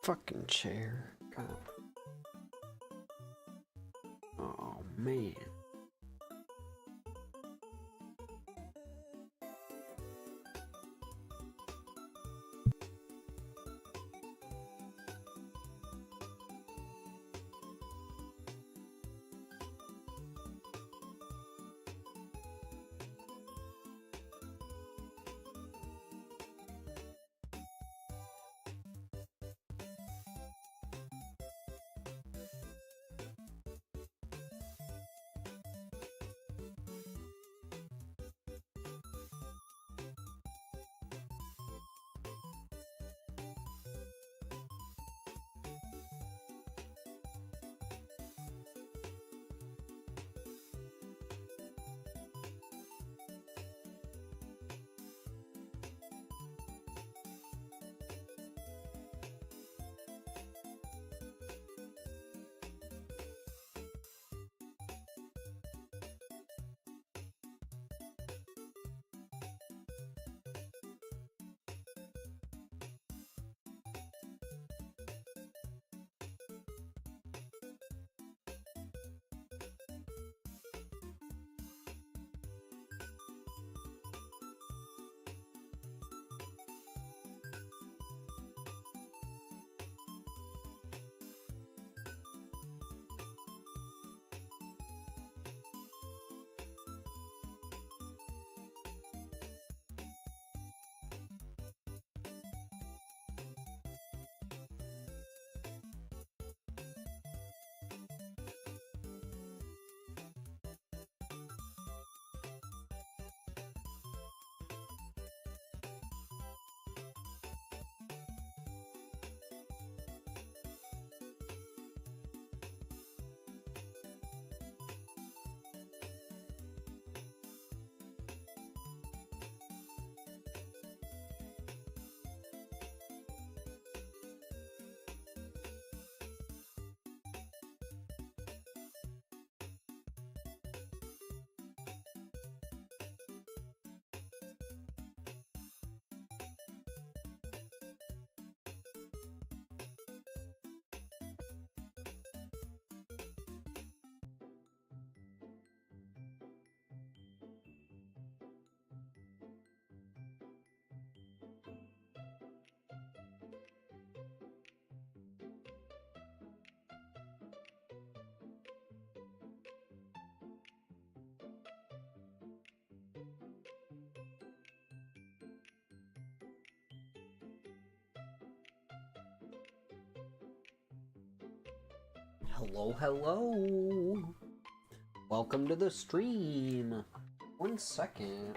fucking chair. God. Oh, man. Hello, hello. Welcome to the stream. 1 second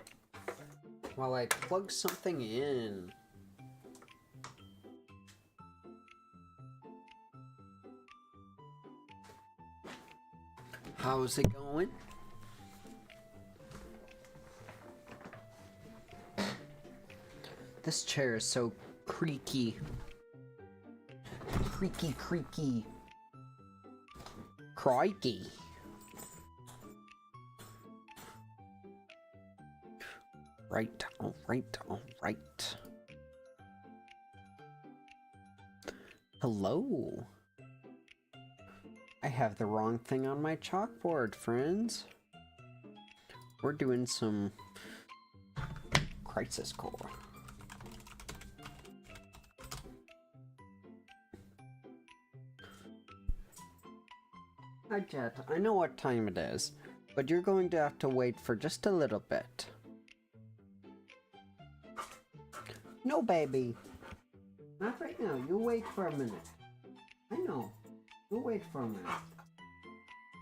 while I plug something in. How's it going? This chair is so creaky. Creaky, creaky. Crikey. Right, alright, alright. Hello. I have the wrong thing on my chalkboard, friends. We're doing some Crisis Core. Hi, Jet. I know what time it is, but you're going to have to wait for just a little bit. No, baby. Not right now. You wait for a minute. I know. You wait for a minute.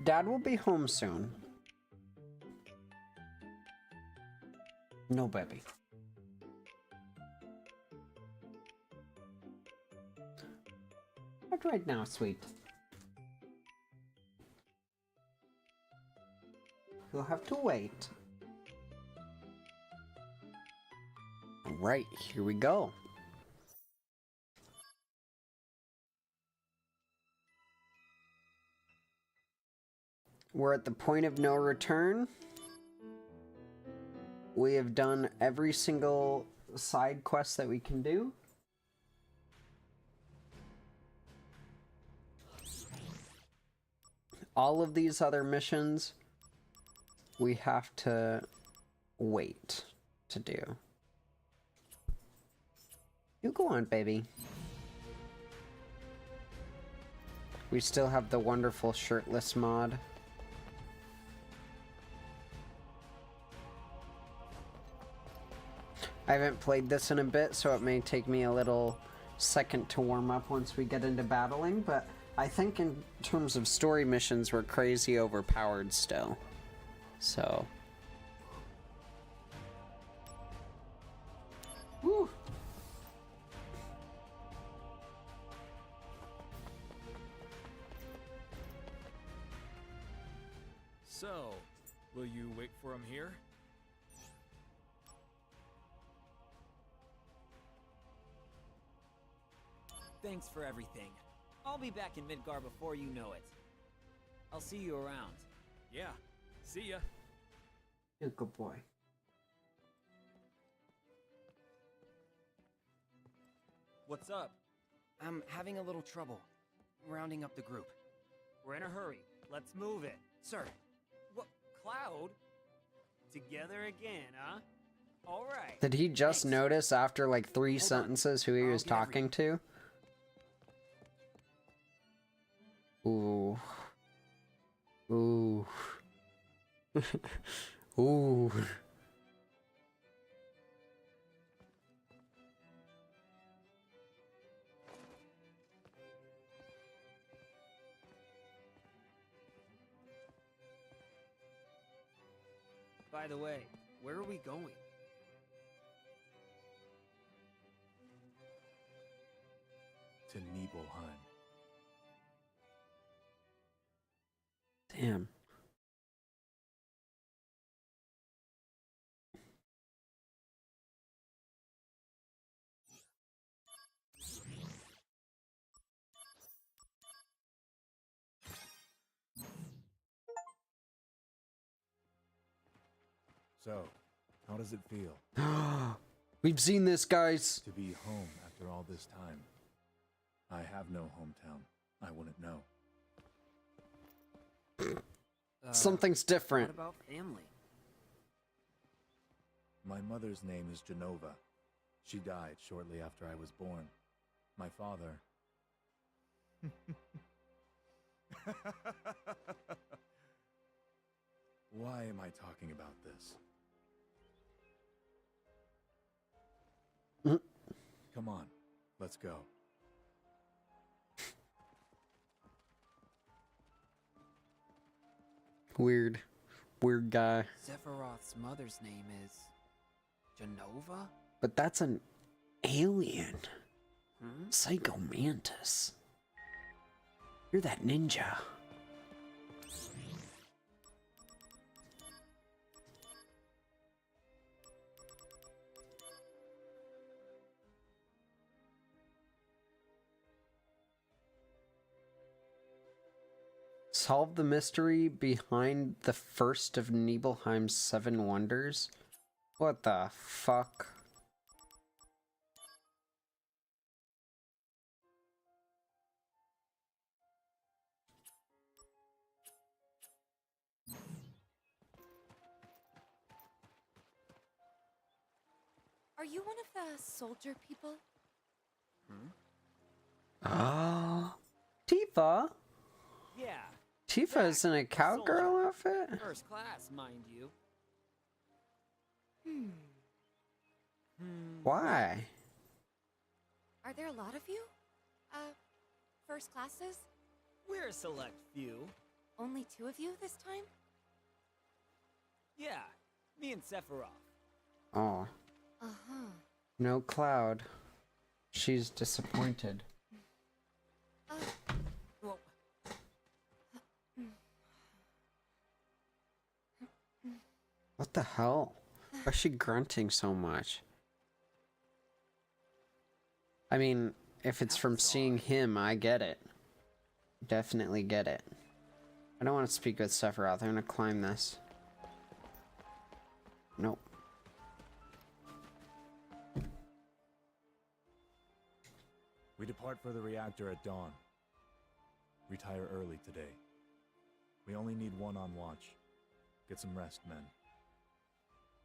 Dad will be home soon. No, baby. Not right now, sweet. You'll have to wait. Alright, here we go. We're at the point of no return. We have done every single side quest that we can do. all of these other missions, we have to wait to do. You go on, baby. We still have the wonderful shirtless mod. I haven't played this in a bit, so it may take me a little second to warm up once we get into battling, but I think in terms of story missions, we're crazy overpowered still. So. Woo! So, will you wait for him here? Thanks for everything. I'll be back in Midgar before you know it. I'll see you around. Yeah, see ya. You're a good boy. What's up? I'm having a little trouble rounding up the group. We're in a hurry. Let's move it. Sir, What? Cloud? Together again, huh? Alright. Did he just Thanks. notice after like 3 Hold on. sentences who he I'll was get everything. talking to? Ooh. Ooh. Ooh. By the way, where are we going? To Nibelheim. Damn. So, how does it feel We've seen this, guys. to be home after all this time? I have no hometown. I wouldn't know. Something's What different. about family? My mother's name is Genova. She died shortly after I was born. My father... Why am I talking about this? Mm. Come on, let's go. Weird. Weird guy. Sephiroth's mother's name is Genova? But that's an alien. Hmm? Psycho Mantis. You're that ninja. Solve the mystery behind the first of Nibelheim's 7 wonders? What the fuck? Are you one of the soldier people? Ah, Tifa? Yeah, Tifa's in a cowgirl outfit? first class, mind you. Why? Are there a lot of you? First classes? We're a select few. Only 2 of you this time? Yeah, me and Sephiroth. Oh, Uh-huh. no Cloud. She's disappointed. Well, What the hell? Why is she grunting so much? I mean, if it's from seeing him, I get it. Definitely get it. I don't want to speak with Sephiroth. I'm gonna climb this. Nope. We depart for the reactor at dawn. Retire early today. We only need one on watch. Get some rest, men.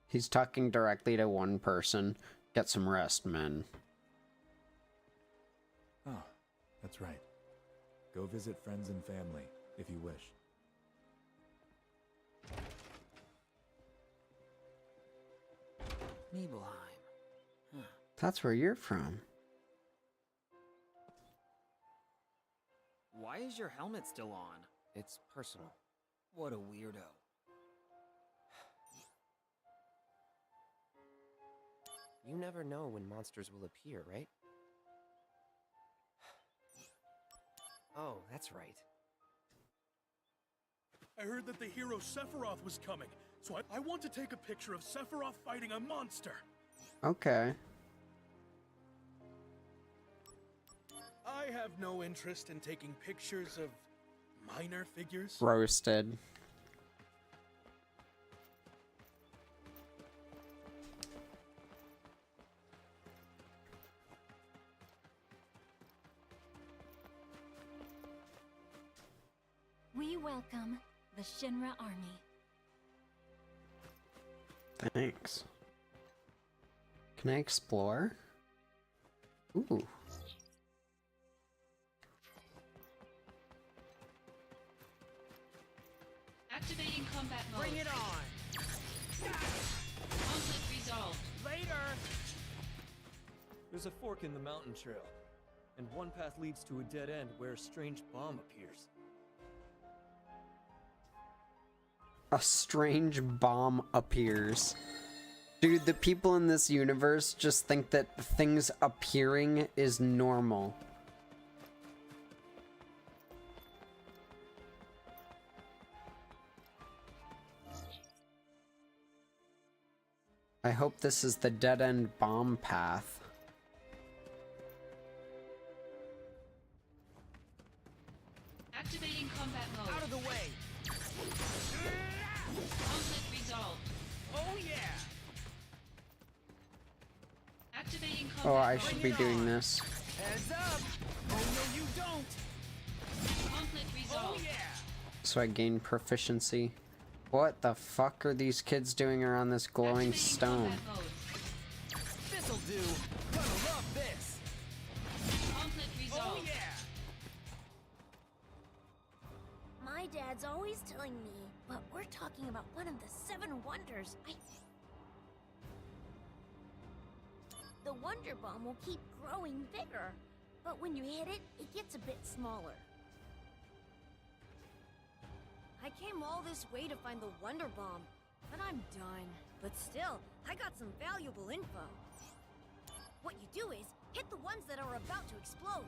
He's talking directly to one person. Get some rest, men. Oh, that's right. Go visit friends and family, if you wish. Nibelheim. Huh. That's where you're from. Why is your helmet still on? It's personal. What a weirdo. You never know when monsters will appear, right? Oh, that's right. I heard that the hero Sephiroth was coming, so I want to take a picture of Sephiroth fighting a monster. Okay. I have no interest in taking pictures of minor figures. Roasted. We welcome the Shinra Army. Thanks. Can I explore? Ooh. Activating combat mode. Bring it on! Conflict resolved. Later! There's a fork in the mountain trail, and one path leads to a dead end where a strange bomb appears. A strange bomb appears. Dude, the people in this universe just think that things appearing is normal. I hope this is the dead-end bomb path. Activating combat mode. Out of the way! Conflict resolved. Oh yeah! Activating combat Oh, I mode. should be doing this. Heads up! Oh no you don't! Conflict Oh resolved. yeah! So I gain proficiency. What the fuck are these kids doing around this glowing Activating stone? combat mode. This'll do! Gonna love this! Conflict Oh resolved. yeah! My dad's always telling me, but we're talking about one of the 7 wonders. The Wonder Bomb will keep growing bigger, but when you hit it, it gets a bit smaller. I came all this way to find the Wonder Bomb, but I'm done. But still, I got some valuable info. What you do is hit the ones that are about to explode.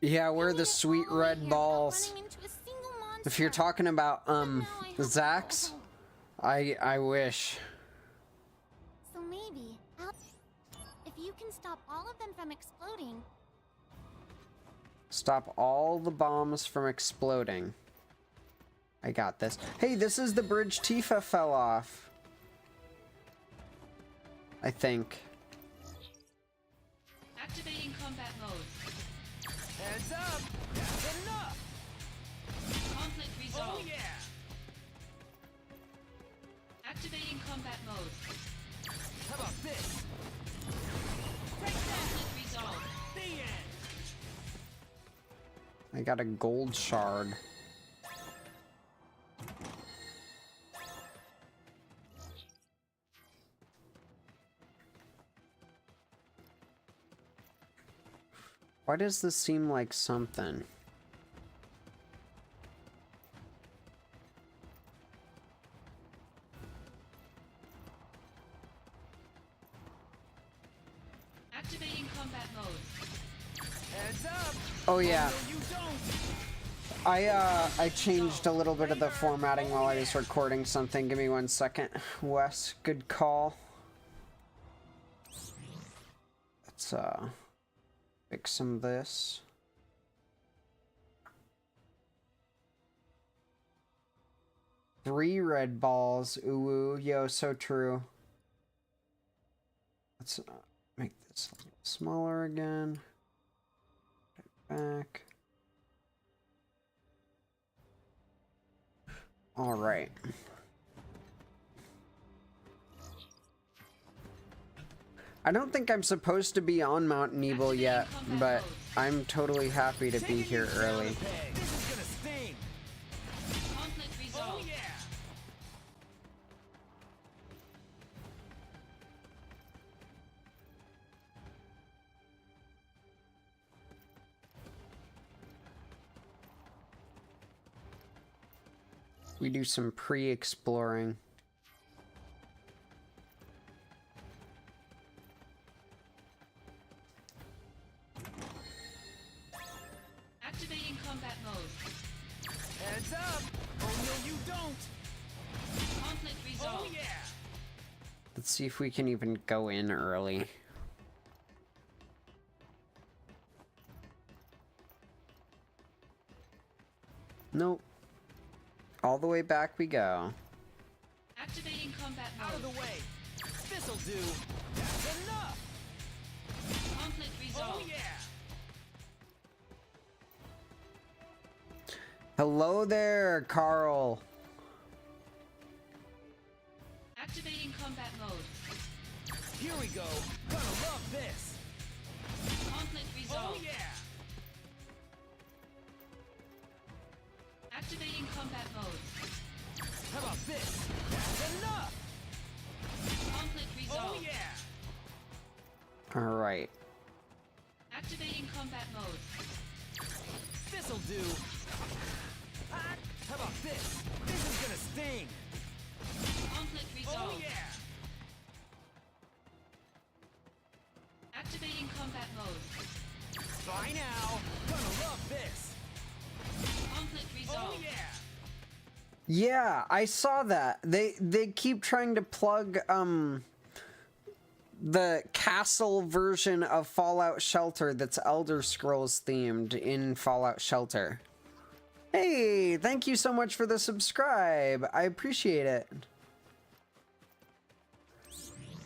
Yeah, we're the sweet red balls. If you're talking about, Zax, I wish. So maybe, if you can stop all of them from exploding. Stop all the bombs from exploding. I got this. Hey, this is the bridge Tifa fell off. I think. Activating combat mode. Heads up! That's enough! Conflict Oh resolved. yeah! Activating combat mode. How about this? Conflict resolved. The end! I got a gold shard. Why does this seem like something? Activating combat mode. Heads up! Oh yeah, No, you don't! I changed a little bit of the formatting while I was recording something. Give me 1 second. Wes, good call. Let's fix some of this. Three red balls. Ooh, yo, so true. Let's make this a little smaller again. Back. All right. I don't think I'm supposed to be on Mount Nebel yet, but I'm totally happy to be here early. This is gonna sting. Conflict resolved. Yeah. We do some pre-exploring. Activating combat mode. Heads up. Oh no, you don't. Conflict Oh resolved. yeah. Let's see if we can even go in early. Nope. All the way back we go. Activating combat Out of mode. the way. This'll do. That's enough. Conflict Oh resolved. yeah. Hello there, Carl. Activating combat mode. Here we go. Gonna love this. Conflict Oh resolved. yeah. Activating combat mode. How about this? That's enough. Conflict Oh resolved. yeah. All right. Activating combat mode. This'll do. Ah, how about this? This is gonna sting. Conflict Oh resolved. yeah. Activating combat mode. Bye now. Gonna love this. Conflict Oh resolved. yeah. Yeah, I saw that. They keep trying to plug the castle version of Fallout Shelter that's Elder Scrolls themed in Fallout Shelter. Hey, thank you so much for the subscribe. I appreciate it.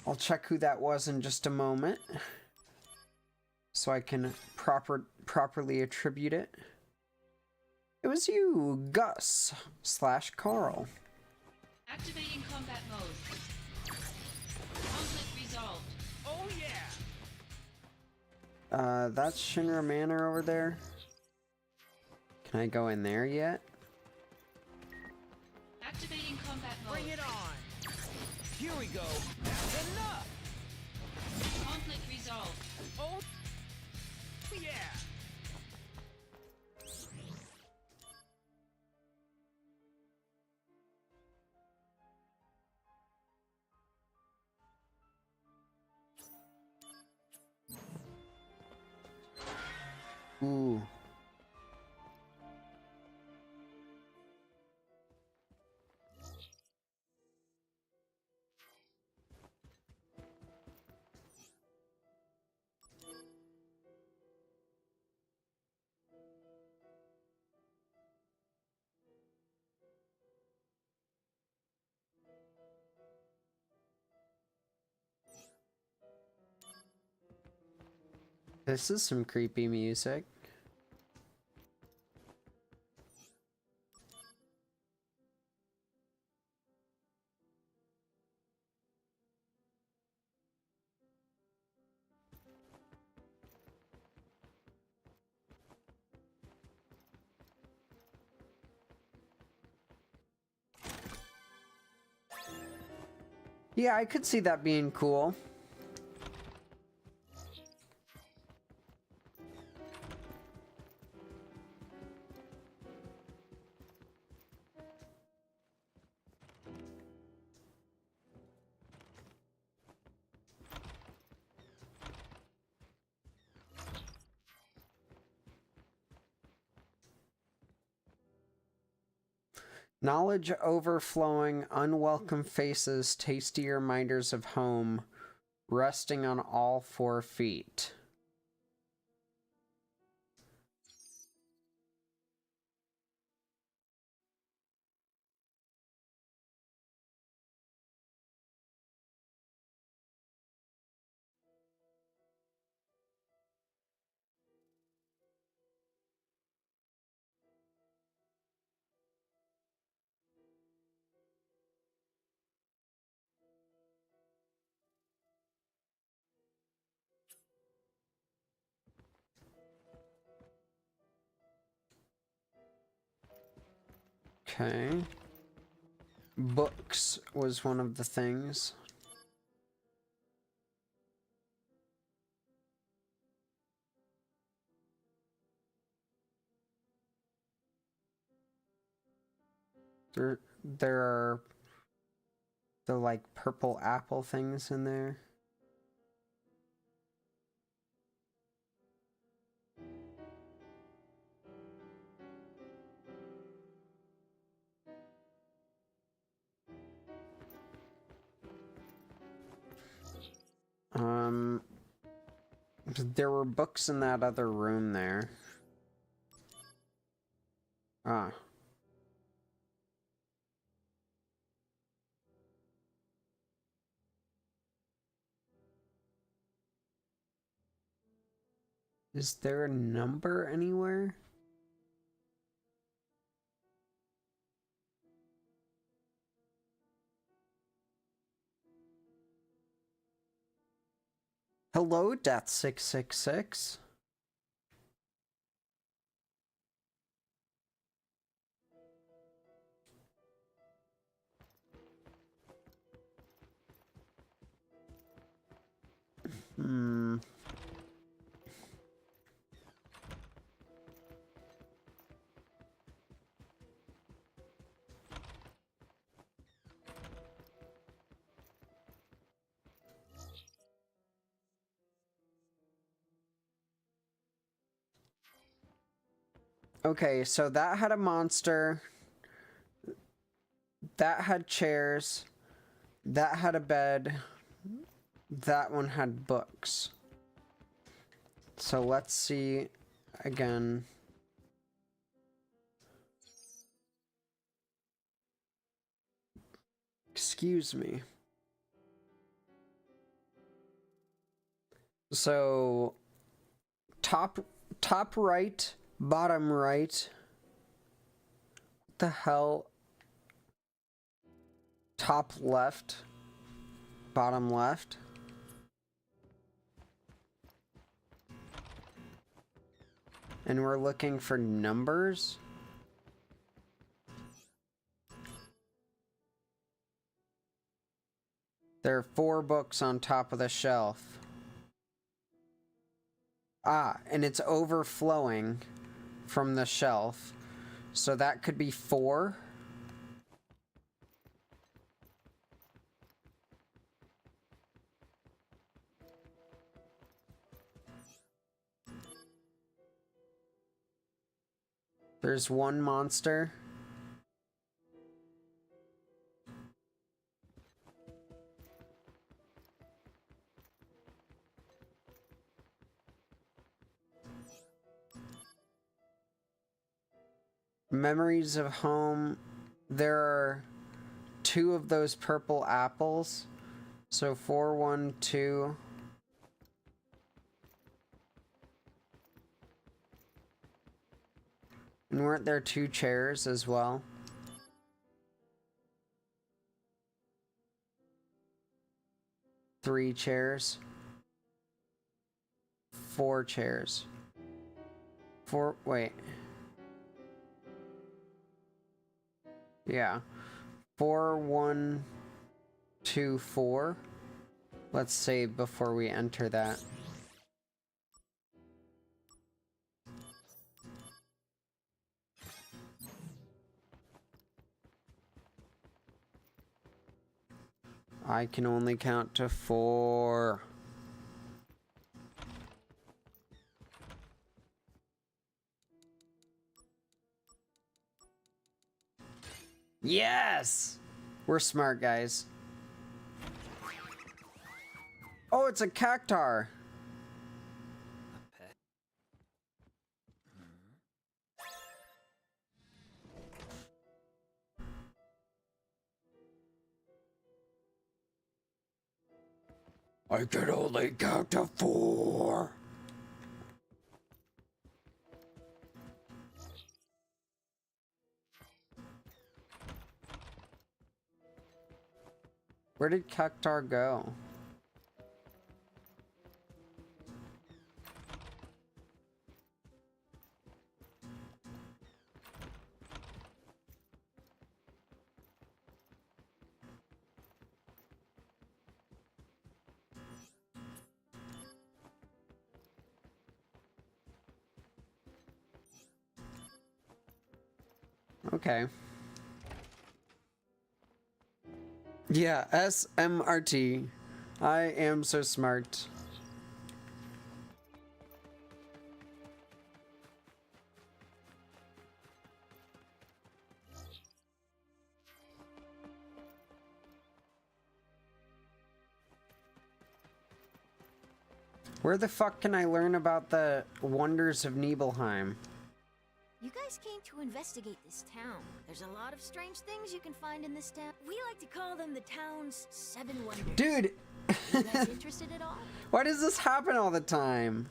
I'll check who that was in just a moment so I can properly attribute it. It was you, Gus / Carl. Activating combat mode. Conflict resolved. Oh yeah. That's Shinra Manor over there. Can I go in there yet? Activating combat mode. Bring it on. Here we go. That's enough. Conflict resolved. Oh yeah. Ooh. This is some creepy music. Yeah, I could see that being cool. Knowledge overflowing, unwelcome faces, tasty reminders of home, resting on all 4 feet. Okay. Books was one of the things. There are the like purple apple things in there. There were books in that other room there. Ah. Is there a number anywhere? Hello, Death 666. Okay, so that had a monster. That had chairs. That had a bed. That one had books. So let's see again. Excuse me. So top right, bottom right. What the hell? Top left, bottom left. And we're looking for numbers. There are 4 books on top of the shelf. Ah, and it's overflowing from the shelf. So that could be 4. There's 1 monster. Memories of home. There are 2 of those purple apples. So 4, 1, 2. And weren't there 2 chairs as well? Three chairs. 4 chairs. 4, wait. Yeah. 4, 1, 2, 4. Let's save before we enter that. I can only count to 4. Yes! We're smart, guys. Oh, it's a cactar. I can only count to 4. Where did Cactar go? Okay. Yeah, SMRT. I am so smart. Where the fuck can I learn about the wonders of Nibelheim? You guys came to investigate this town. There's a lot of strange things you can find in this town. We like to call them the town's 7 wonders. Dude! You guys interested at all? Why does this happen all the time?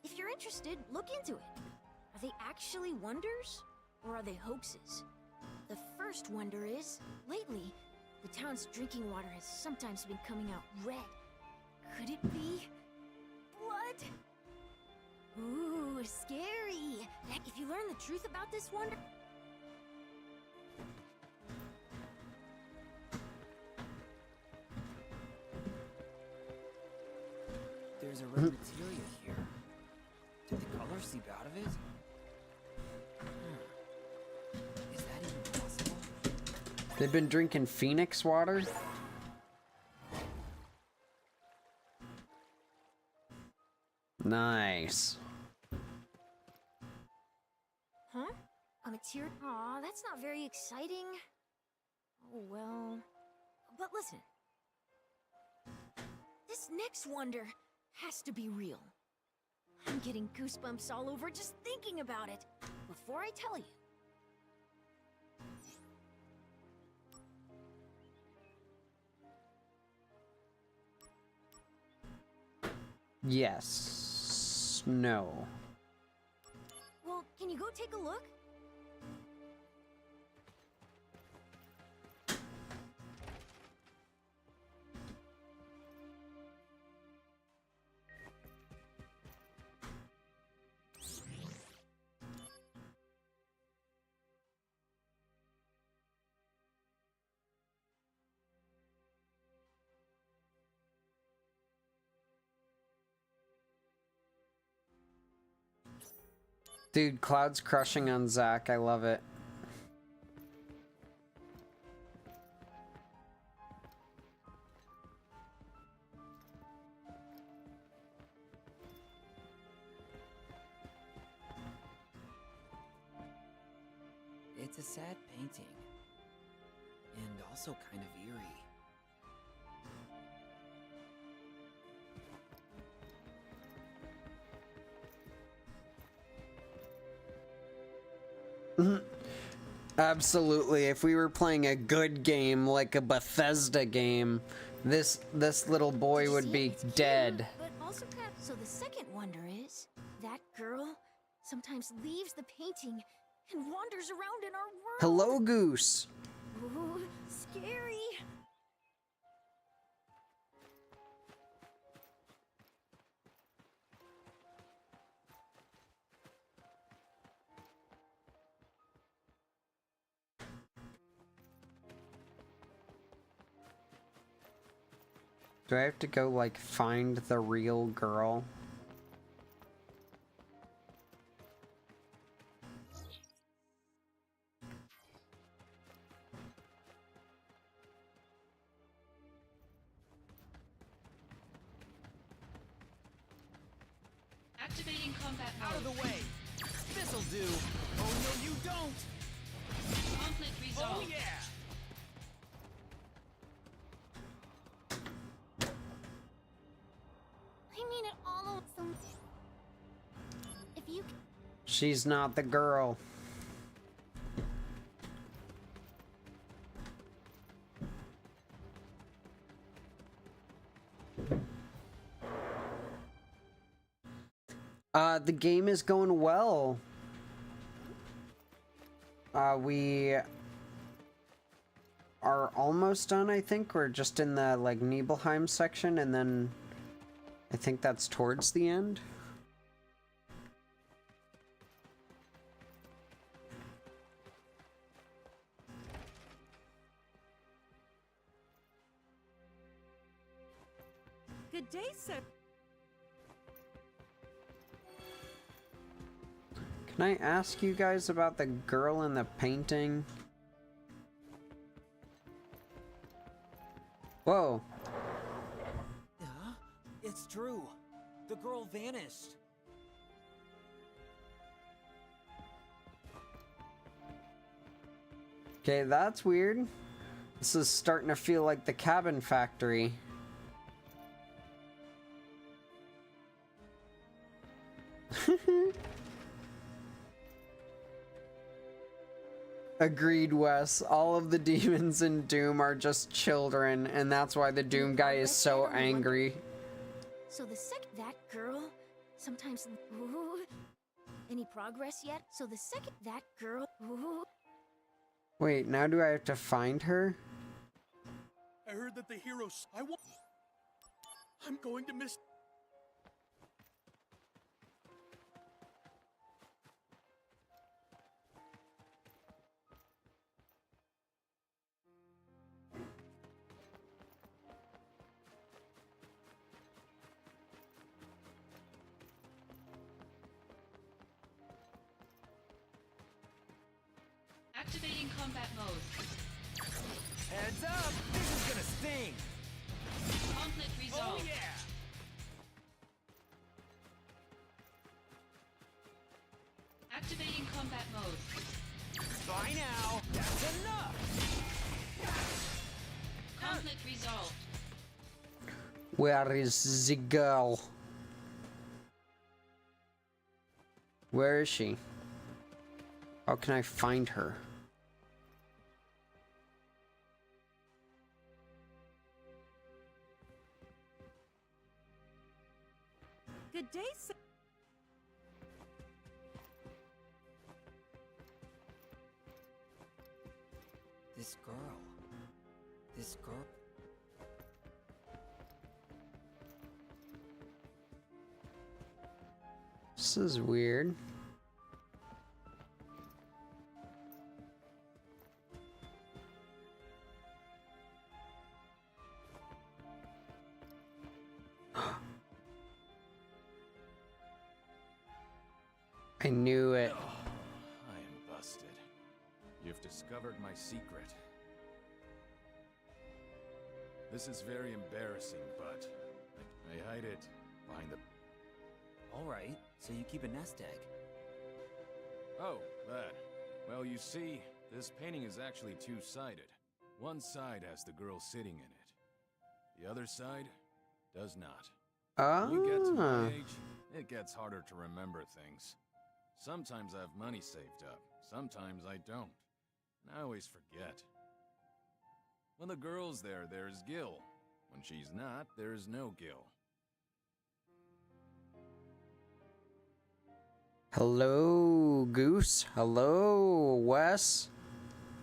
If you're interested, look into it. Are they actually wonders? Or are they hoaxes? The first wonder is, lately, the town's drinking water has sometimes been coming out red. Could it be blood? Ooh, scary. Heck, if you learn the truth about this wonder... There's a red materia here. Did the color seep out of it? Is that even possible? They've been drinking Phoenix water? Nice. Huh? A materia? Aw, that's not very exciting. Oh, well... But listen. This next wonder has to be real. I'm getting goosebumps all over just thinking about it. Before I tell you. Yes. No. Well, can you go take a look? Dude, Cloud's crushing on Zach. I love it. It's a sad painting. And also kind of eerie. Absolutely. If we were playing a good game, like a Bethesda game, this little boy would be dead. But also so the second wonder is, that girl sometimes leaves the painting and wanders around in our world. Hello, Goose. Ooh, scary. Do I have to go, like, find the real girl? Activating combat Out of mode. the way! This'll do! Oh no, you don't! Conflict resolved. Oh yeah! I mean it all of some. If you She's not the girl. The game is going well. We are almost done, I think. We're just in the, like, Nibelheim section, and then I think that's towards the end. Good day, sir. Can I ask you guys about the girl in the painting? Whoa. It's true. The girl vanished. Okay, that's weird. This is starting to feel like the cabin factory. Agreed, Wes. All of the demons in Doom are just children, and that's why the Doom guy is so angry. So the second that girl, sometimes. Ooh. Any progress yet? So the second that girl. Ooh. Wait, now do I have to find her? I heard that the heroes. I'm going to miss. Activating combat mode. Heads up! This is gonna sting! Conflict resolved. Oh yeah! Activating combat mode. Bye now! That's enough! Conflict resolved. Where is the girl? Where is she? How can I find her? Good day, sir. This girl. This girl. This is weird. I knew it. I am busted. You've discovered my secret. This is very embarrassing, but I hide it behind the... Alright, so you keep a nest egg. Oh, that. Well, you see, this painting is actually two-sided. One side has the girl sitting in it. The other side does not. When you get to my age, it gets harder to remember things. Sometimes I have money saved up, sometimes I don't. And I always forget. When the girl's there, there's Gil. When she's not, there's no Gil. Hello, Goose. Hello, Wes.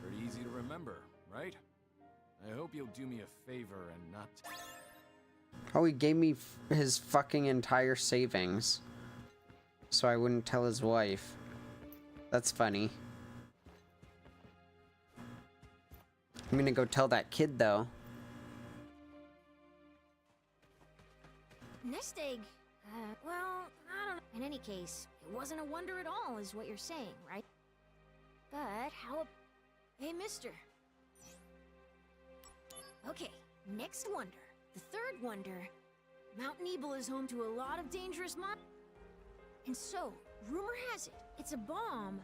Pretty easy to remember, right? I hope you'll do me a favor and not... Oh, he gave me his fucking entire savings, so I wouldn't tell his wife. That's funny. I'm gonna go tell that kid, though. Nest egg. Well, I don't know. In any case, it wasn't a wonder at all, is what you're saying, right? But how... Hey, mister. Okay, next wonder. The third wonder. Mount Nebel is home to a lot of dangerous and so, rumor has it, it's a bomb,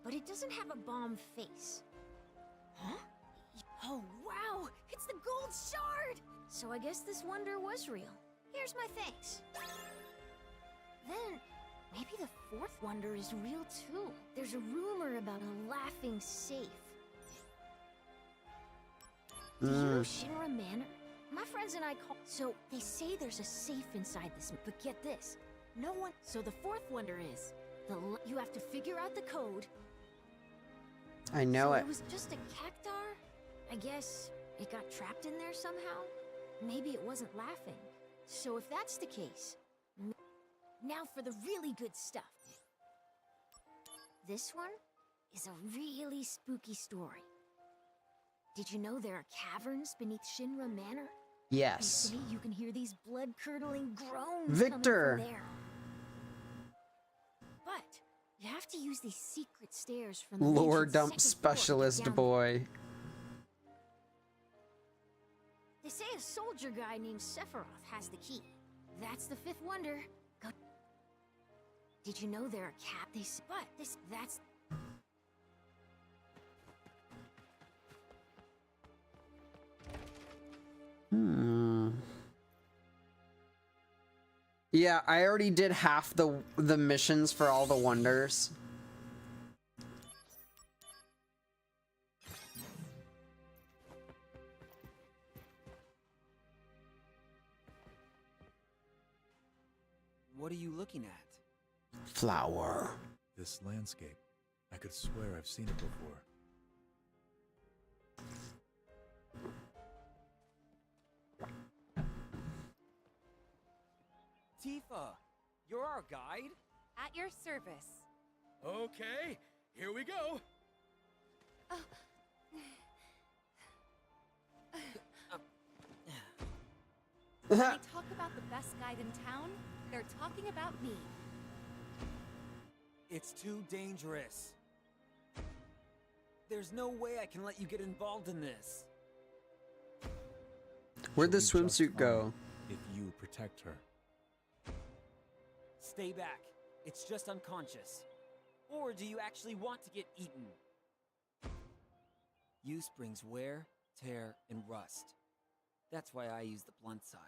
but it doesn't have a bomb face. Huh? Oh, wow! It's the gold shard! So I guess this wonder was real. Here's my thanks. Then, maybe the fourth wonder is real too. There's a rumor about a laughing safe. Do you know Shinra Manor? My friends and I call... So, they say there's a safe inside this... But get this. No one... So the fourth wonder is... You have to figure out the code. I know it. It was just a cactar? I guess it got trapped in there somehow? Maybe it wasn't laughing. So if that's the case... Now for the really good stuff. This one is a really spooky story. Did you know there are caverns beneath Shinra Manor? Yes. You see, you can hear these blood-curdling groans Victor! coming from there. But You'd have to use these secret stairs from the Lore mansion's dump second floor to get specialist down. boy. They say a soldier guy named Sephiroth has the key. That's the fifth wonder. Go. Did you know there are that's. Yeah, I already did half the missions for all the wonders. What are you looking at? Flower. This landscape. I could swear I've seen it before. Tifa, you're our guide? At your service. Okay, here we go. When they talk about the best guide in town, they're talking about me. It's too dangerous. There's no way I can let you get involved in this. Where'd the She'll be just swimsuit go? fine if you protect her. Stay back. It's just unconscious. Or do you actually want to get eaten? Use brings wear, tear, and rust. That's why I use the blunt side.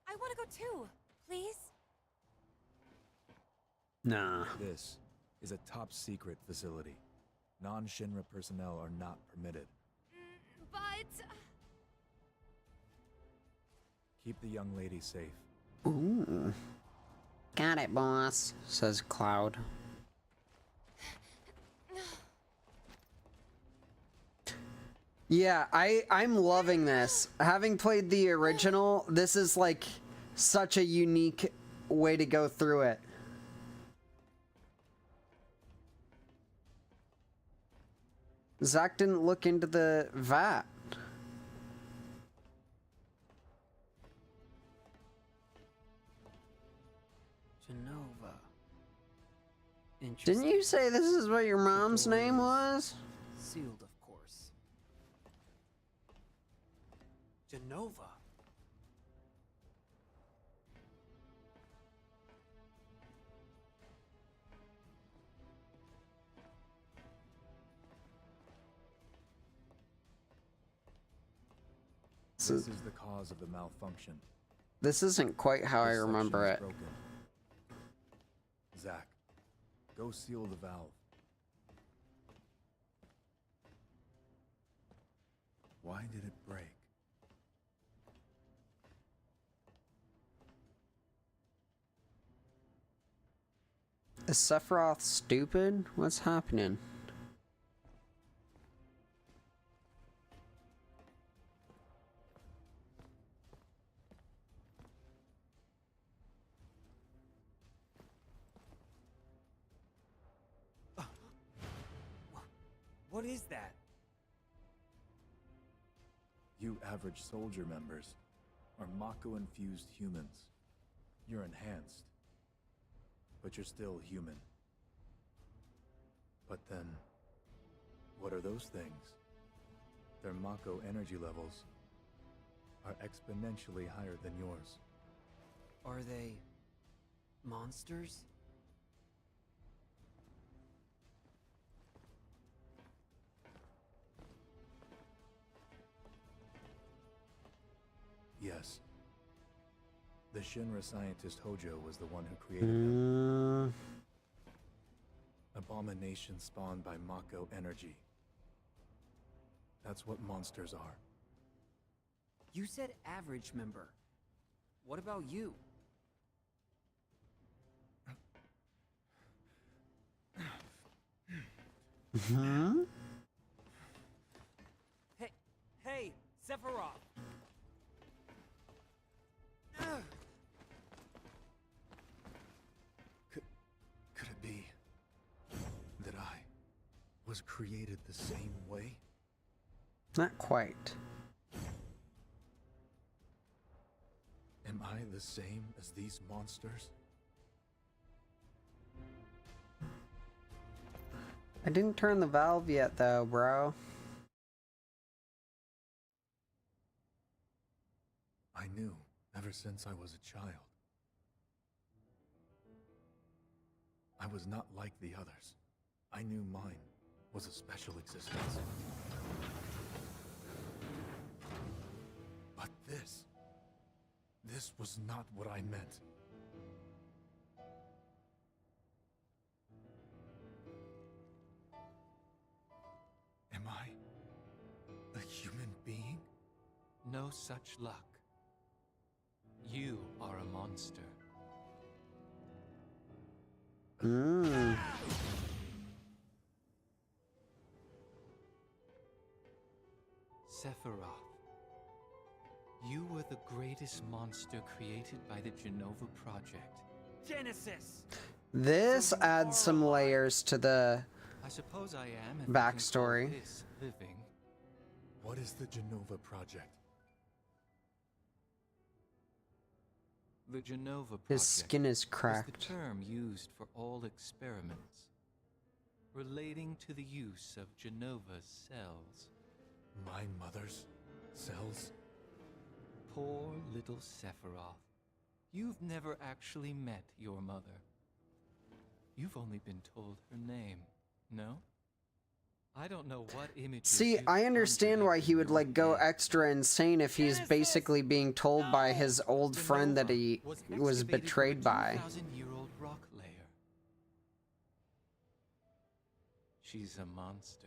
I want to go too, please. Nah. This is a top secret facility. Non-Shinra personnel are not permitted. But Keep the young lady safe. Ooh. Got it, boss, says Cloud. Yeah, I'm loving this. Having played the original, this is like such a unique way to go through it. Zack didn't look into the vat. Genova. Didn't you say this is what your mom's name was? Sealed, of course. Genova. This is the cause of the malfunction. This isn't quite how I This section remember is it. broken. Zack, go seal the valve. Why did it break? Is Sephiroth stupid? What's happening? What is that? You average soldier members are Mako-infused humans. You're enhanced, but you're still human. But then, what are those things? Their Mako energy levels are exponentially higher than yours. Are they monsters? Yes. The Shinra scientist Hojo was the one who created them. Abominations spawned by Mako energy. That's what monsters are. You said average member. What about you? Hey, Sephiroth! Could it be that I was created the same way? Not quite. Am I the same as these monsters? I didn't turn the valve yet, though, bro. I knew ever since I was a child. I was not like the others. I knew mine was a special existence. But this was not what I meant. Am I a human being? No such luck. You are a monster. Sephiroth, you were the greatest monster created by the Genova Project. Genesis! This adds some layers to the I suppose I am if backstory. you can call this living. What is the Genova Project? The Genova Project His skin is is cracked. the term used for all experiments relating to the use of Genova's cells. My mother's cells? Poor little Sephiroth. You've never actually met your mother. You've only been told her name, no? I don't know what image. See, I understand why he would like go extra insane if he's basically being told by his old friend that he was betrayed by. 2,000-year-old rock layer. She's a monster.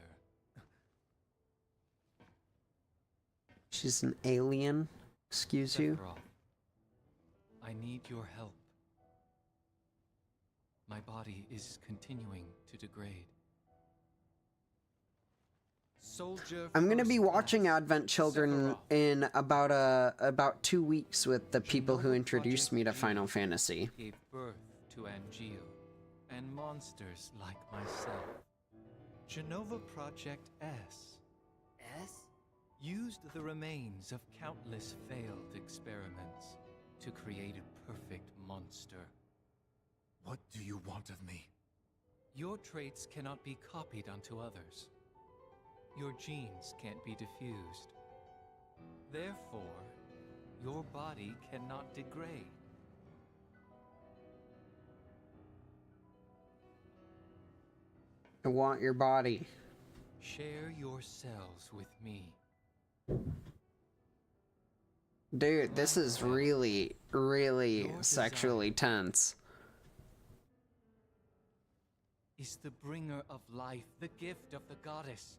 She's an alien. Excuse you? Sephiroth, I need your help. My body is continuing to degrade. I'm gonna be watching Advent Children in about 2 weeks with the people who introduced me to Final Fantasy. Gave birth to Angeo and monsters like myself. Genova Project S. S? Used the remains of countless failed experiments to create a perfect monster. What do you want of me? Your traits cannot be copied onto others. Your genes can't be diffused. Therefore, your body cannot degrade. I want your body. Share your cells with me. Dude, this is really, really sexually tense. Is the bringer of life, the gift of the goddess.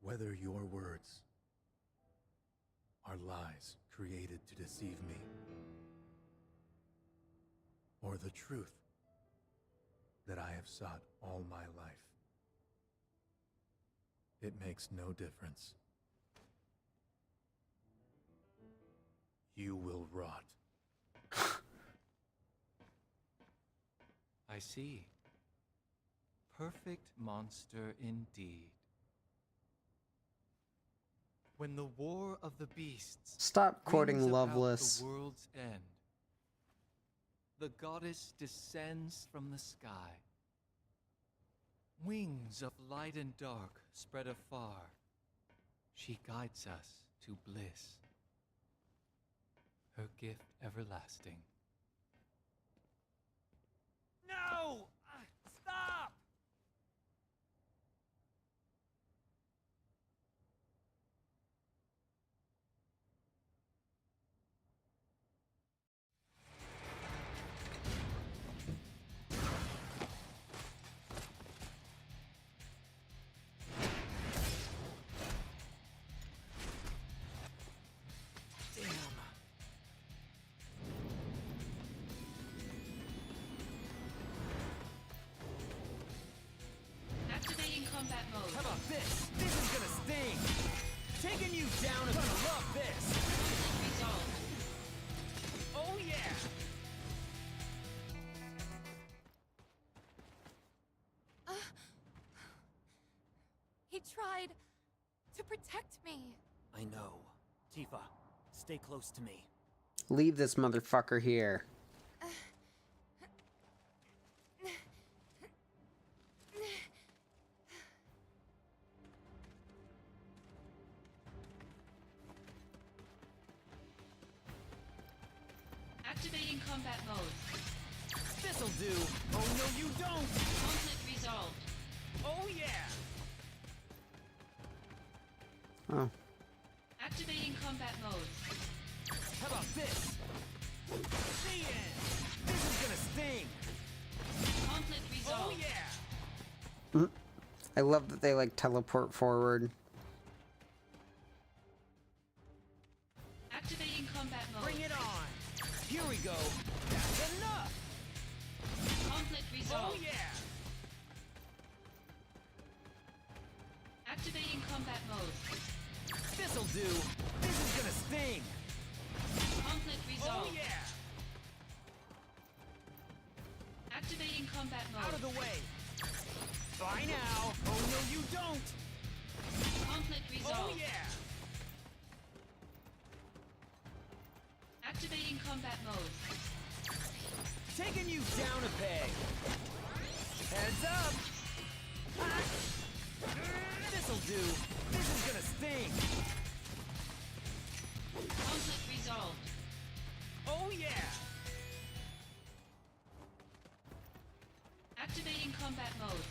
Whether your words are lies created to deceive me, or the truth that I have sought all my life, it makes no difference. You will rot. I see. Perfect monster indeed. When the war of the beasts Stop quoting brings about Loveless. the world's end, the goddess descends from the sky. Wings of light and dark spread afar. She guides us to bliss. Her gift everlasting. No! Stop! Activating combat mode. How about this? This is gonna sting! Taking you down is gonna love this! Resolved. Oh yeah! He tried to protect me. I know. Tifa, stay close to me. Leave this motherfucker here. Activating combat mode. This'll do. Oh no, you don't. Conflict resolved. Oh yeah. Oh. Activating combat mode. How about this? The end. This is gonna sting. Conflict Oh resolved. yeah. I love that they like teleport forward. Activating combat mode. Bring it on. Here we go. That's enough. Conflict Oh resolved. yeah. Activating combat mode. This'll do. This is gonna sting. Conflict Oh resolved. yeah. Activating combat mode. Out of the way. Bye now. Oh no, you don't. Conflict Oh resolved. yeah. Activating combat mode. Taking you down a peg. Heads up. Ah. This'll do. This is gonna sting. Conflict resolved. Oh yeah. Activating combat mode.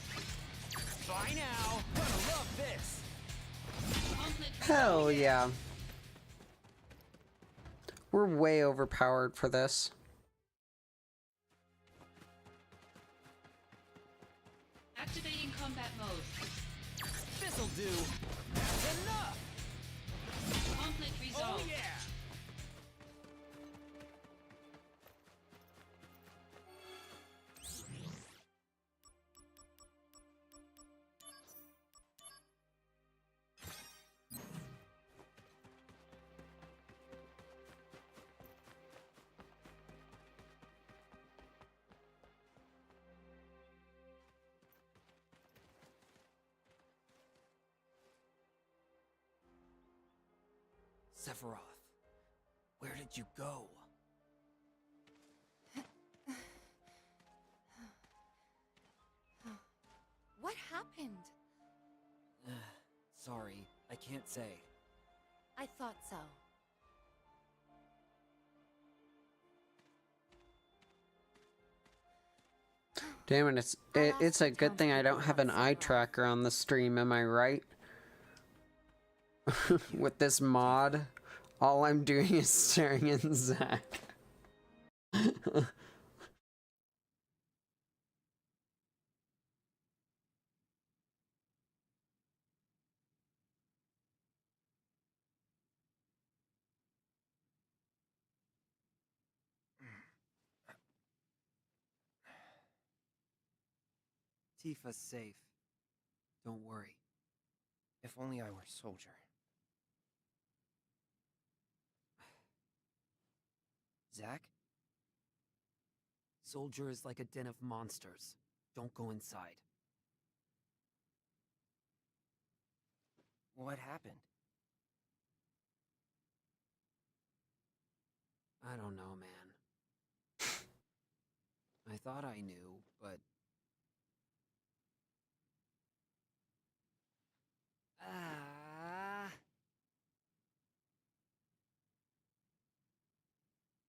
Bye now. Gonna love this. Conflict Hell yeah. We're way overpowered for this. Activating combat mode. This'll do. That's enough. Conflict Oh resolved. yeah. Sephiroth, where did you go? What happened? Sorry, I can't say. I thought so. Damn it, it's a good thing I don't have an eye tracker on the stream, am I right? With this mod, all I'm doing is staring at Zach. Tifa's safe. Don't worry. If only I were soldier. Zack? Soldier is like a den of monsters. Don't go inside. What happened? I don't know, man. I thought I knew, but...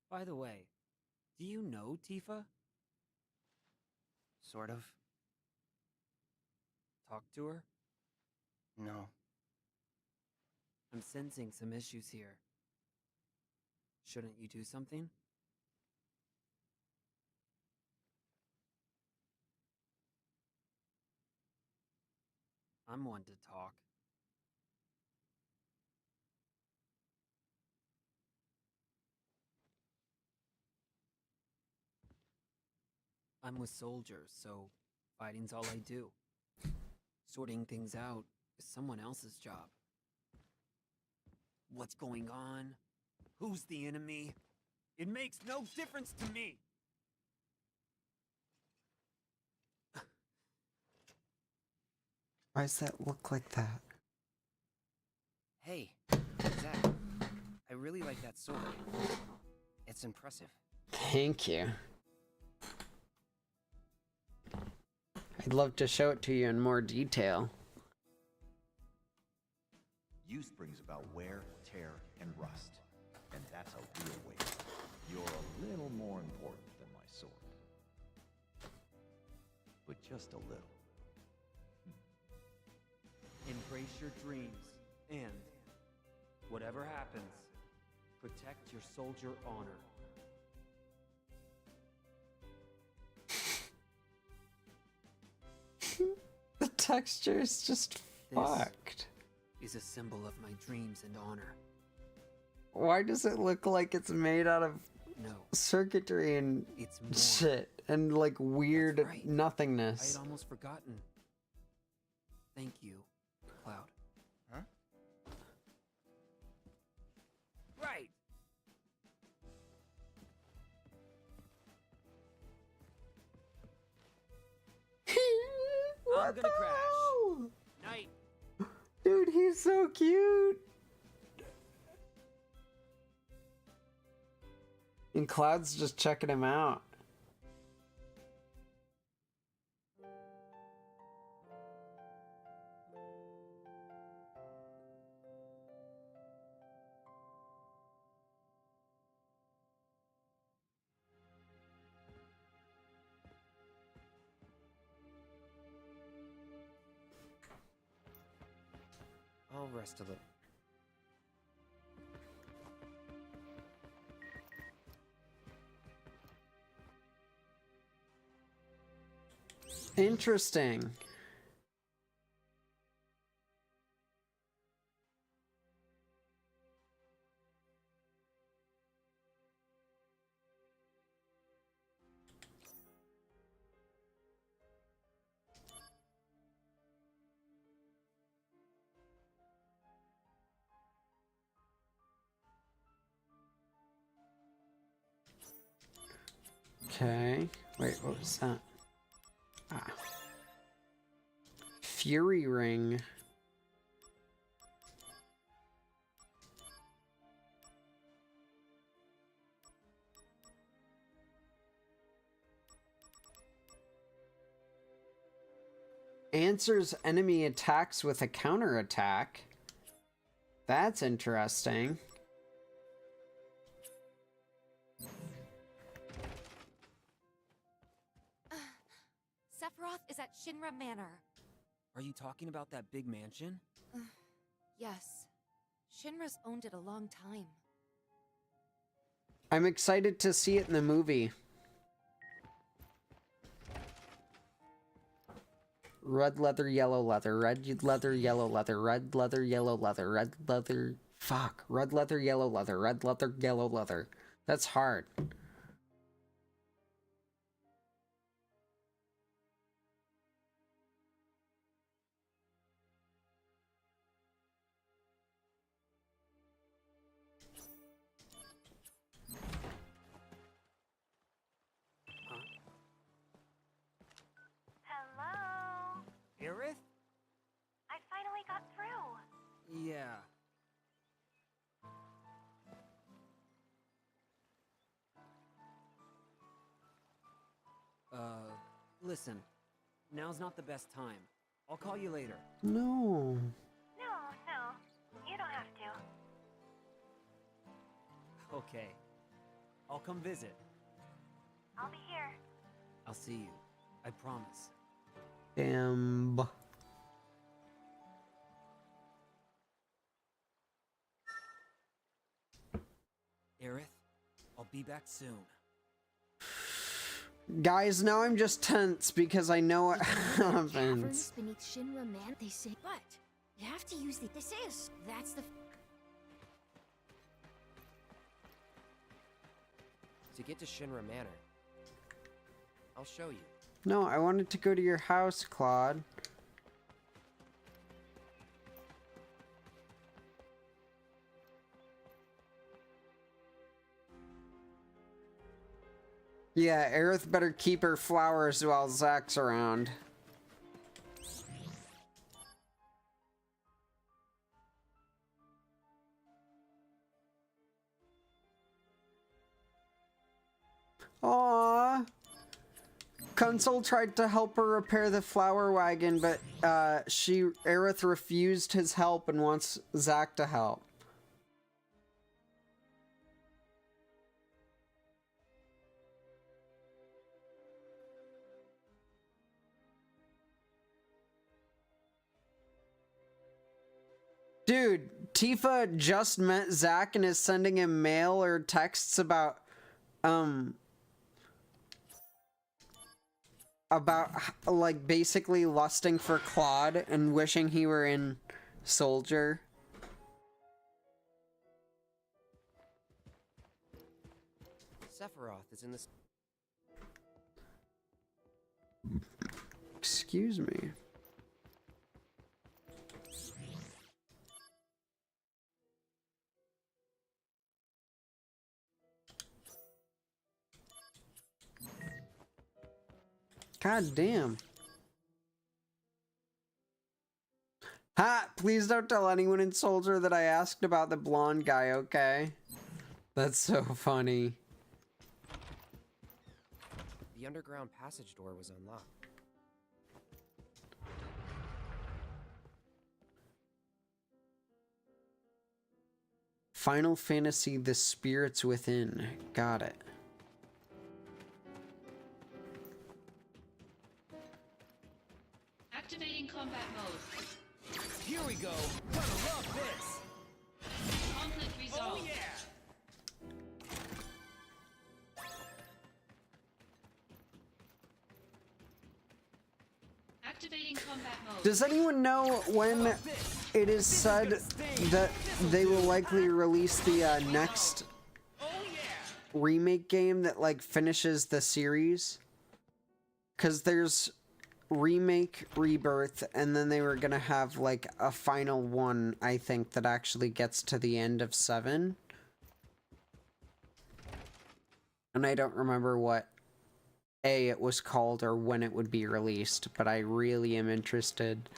By the way, do you know Tifa? Sort of. Talk to her? No. I'm sensing some issues here. Shouldn't you do something? I'm one to talk. I'm with soldiers, so fighting's all I do. Sorting things out is someone else's job. What's going on? Who's the enemy? It makes no difference to me. Why does that look like that? Hey, Zach. I really like that sword. It's impressive. Thank you. I'd love to show it to you in more detail. Use brings about wear, tear, and rust. And that's a real waste. You're a little more important than my sword. But just a little. Embrace your dreams, and whatever happens, protect your soldier honor. The texture is just fucked. Is a symbol of my dreams and honor. Why does it look like it's made out of circuitry and shit and like weird nothingness? I had almost forgotten. Thank you, Cloud. Huh? Right. I'm gonna crash. Night. Dude, he's so cute. And Cloud's just checking him out. I'll rest a little. Interesting. Okay. Wait, what was that? Ah. Fury Ring. Answers enemy attacks with a counterattack. That's interesting. Sephiroth is at Shinra Manor. Are you talking about that big mansion? Yes. Shinra's owned it a long time. I'm excited to see it in the movie. Red leather, yellow leather, red leather, yellow leather, red leather, yellow leather, red leather. Fuck. Red leather, yellow leather, red leather, yellow leather. That's hard. Hello? Aerith? I finally got through. Yeah. Listen. Now's not the best time. I'll call you later. No. No, you don't have to. Okay. I'll come visit. I'll be here. I'll see you. I promise. Damn. Aerith, I'll be back soon. Guys, now I'm just tense because I know what happens. Caverns beneath Shinra Man, they say, but you have to use the. They say that's the. To get to Shinra Manor, I'll show you. No, I wanted to go to your house, Claude. Yeah, Aerith better keep her flowers while Zack's around. Aww. Kunsel tried to help her repair the flower wagon, but Aerith refused his help and wants Zack to help. Dude, Tifa just met Zack and is sending him mail or texts about like basically lusting for Claude and wishing he were in Soldier. Sephiroth is in this. Excuse me. God damn. Ha! Please don't tell anyone in Soldier that I asked about the blonde guy, okay? That's so funny. The underground passage door was unlocked. Final Fantasy: The Spirits Within. Got it. Activating combat mode. Here we go. Gonna love this. Conflict resolved. Oh yeah. Activating combat mode. Does anyone know when it is said that they will likely release the next remake game that like finishes the series? Because there's remake, rebirth, and then they were gonna have like a final one, I think, that actually gets to the end of 7. And I don't remember what it was called or when it would be released, but I really am interested.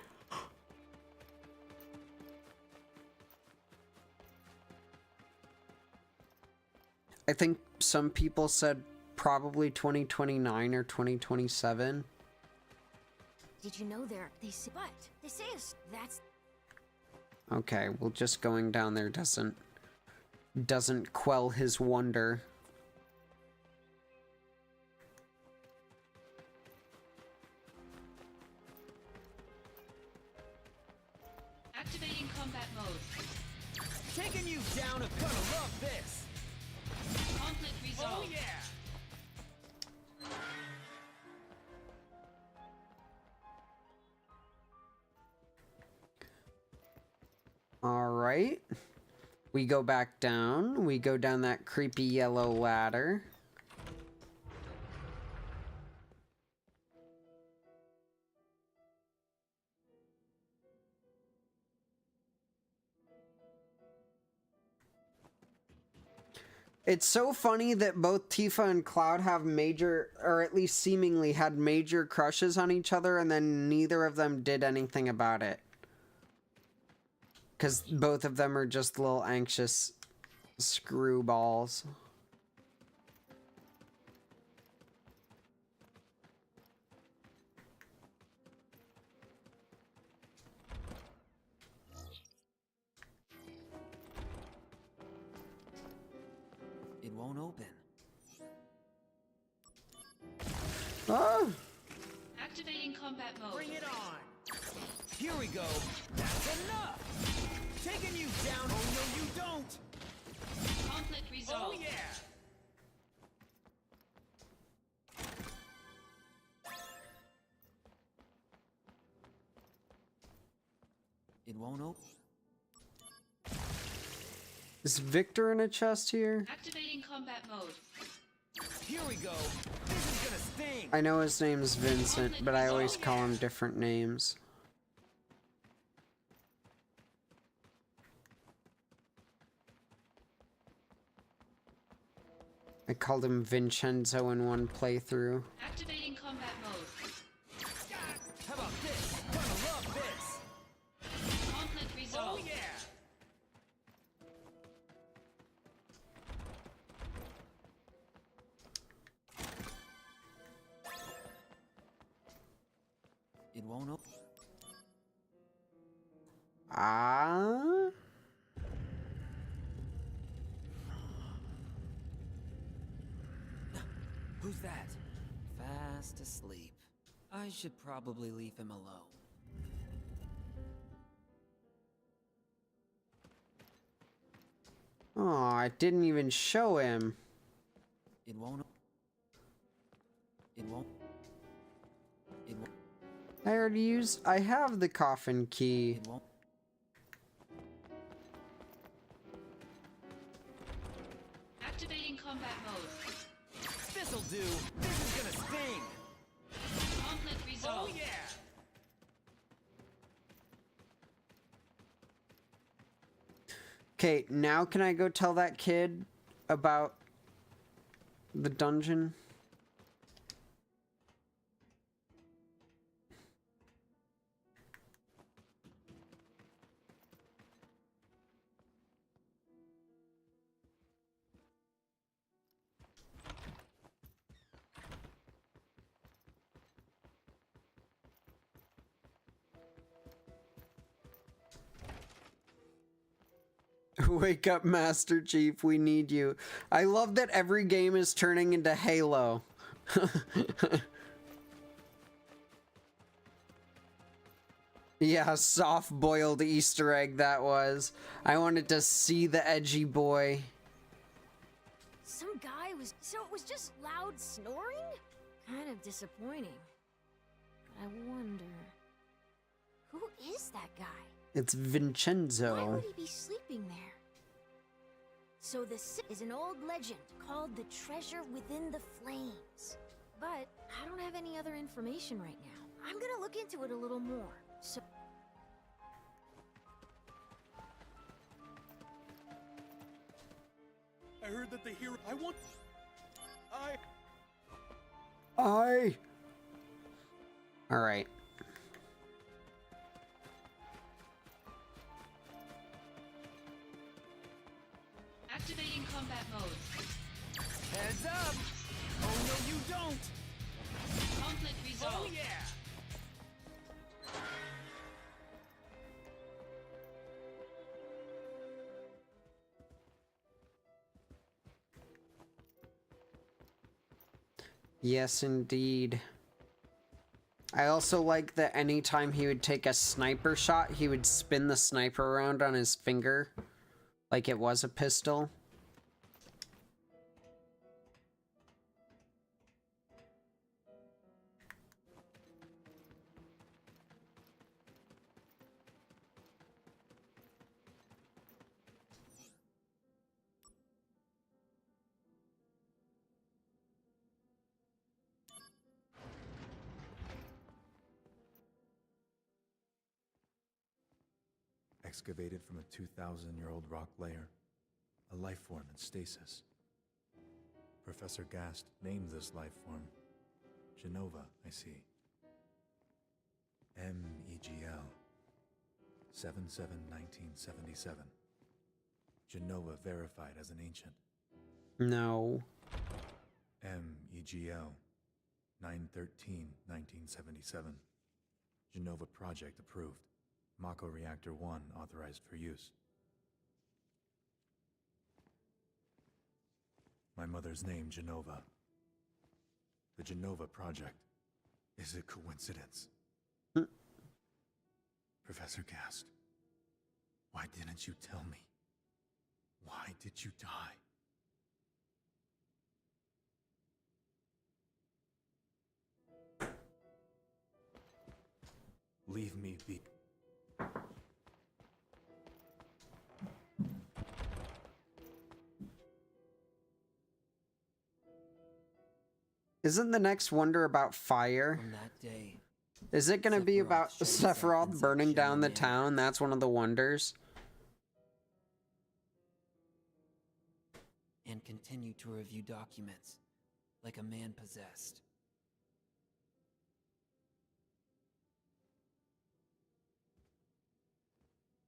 I think some people said probably 2029 or 2027. Did you know they say, but they say that's Okay, well, just going down there doesn't quell his wonder. Activating combat mode. Taking you down, I'm gonna love this. Conflict resolved. Oh yeah. All right. We go back down. We go down that creepy yellow ladder. It's so funny that both Tifa and Cloud have major, or at least seemingly had major crushes on each other, and then neither of them did anything about it. Because both of them are just little anxious screwballs. It won't open. Oh! Activating combat mode. Bring it on. Here we go. That's enough. Taking you down. Oh no, you don't. Conflict resolved. Oh yeah. It won't open. Is Victor in a chest here? Activating combat mode. Here we go. This is gonna sting. I know his name's Vincent, but I always call him different names. I called him Vincenzo in one playthrough. Activating combat mode. How about this? Gonna love this! Conflict resolved. Oh yeah! It won't open. Ah? Who's that? Fast asleep. I should probably leave him alone. Oh, I didn't even show him. It won't. It won't. It won't. I already used. I have the coffin key. It won't. Activating combat mode. This'll do! This is gonna sting! Conflict Oh resolved. yeah! Okay, now can I go tell that kid about the dungeon? Wake up, Master Chief, we need you. I love that every game is turning into Halo. Yeah, soft-boiled Easter egg that was. I wanted to see the edgy boy. Some guy was... So it was just loud snoring? Kind of disappointing. But I wonder... Who is that guy? It's Why Vincenzo. would he be sleeping there? So this is an old legend called the Treasure Within the Flames. But I don't have any other information right now. I'm gonna look into it a little more. So I heard that the hero. I want. All right. Activating combat mode. Heads up! Oh no, you don't! Conflict resolved. Oh yeah! Yes, indeed. I also like that anytime he would take a sniper shot, he would spin the sniper around on his finger like it was a pistol. Excavated from a 2,000-year-old rock layer, a life form in stasis. Professor Gast named this life form Genova, I see. MEGL 7/7/1977. Genova verified as an ancient. No. MEGL 9/13/1977. Genova project approved. Mako Reactor 1 authorized for use. My mother's name, Genova. The Genova project. Is it coincidence? Professor Gast, why didn't you tell me? Why did you die? Leave me be. Isn't the next wonder about fire? From that day, Is it gonna be Sephiroth about showed himself in Sephiroth some burning down the shining town? That's one of the wonders. and continue to review documents like a man possessed.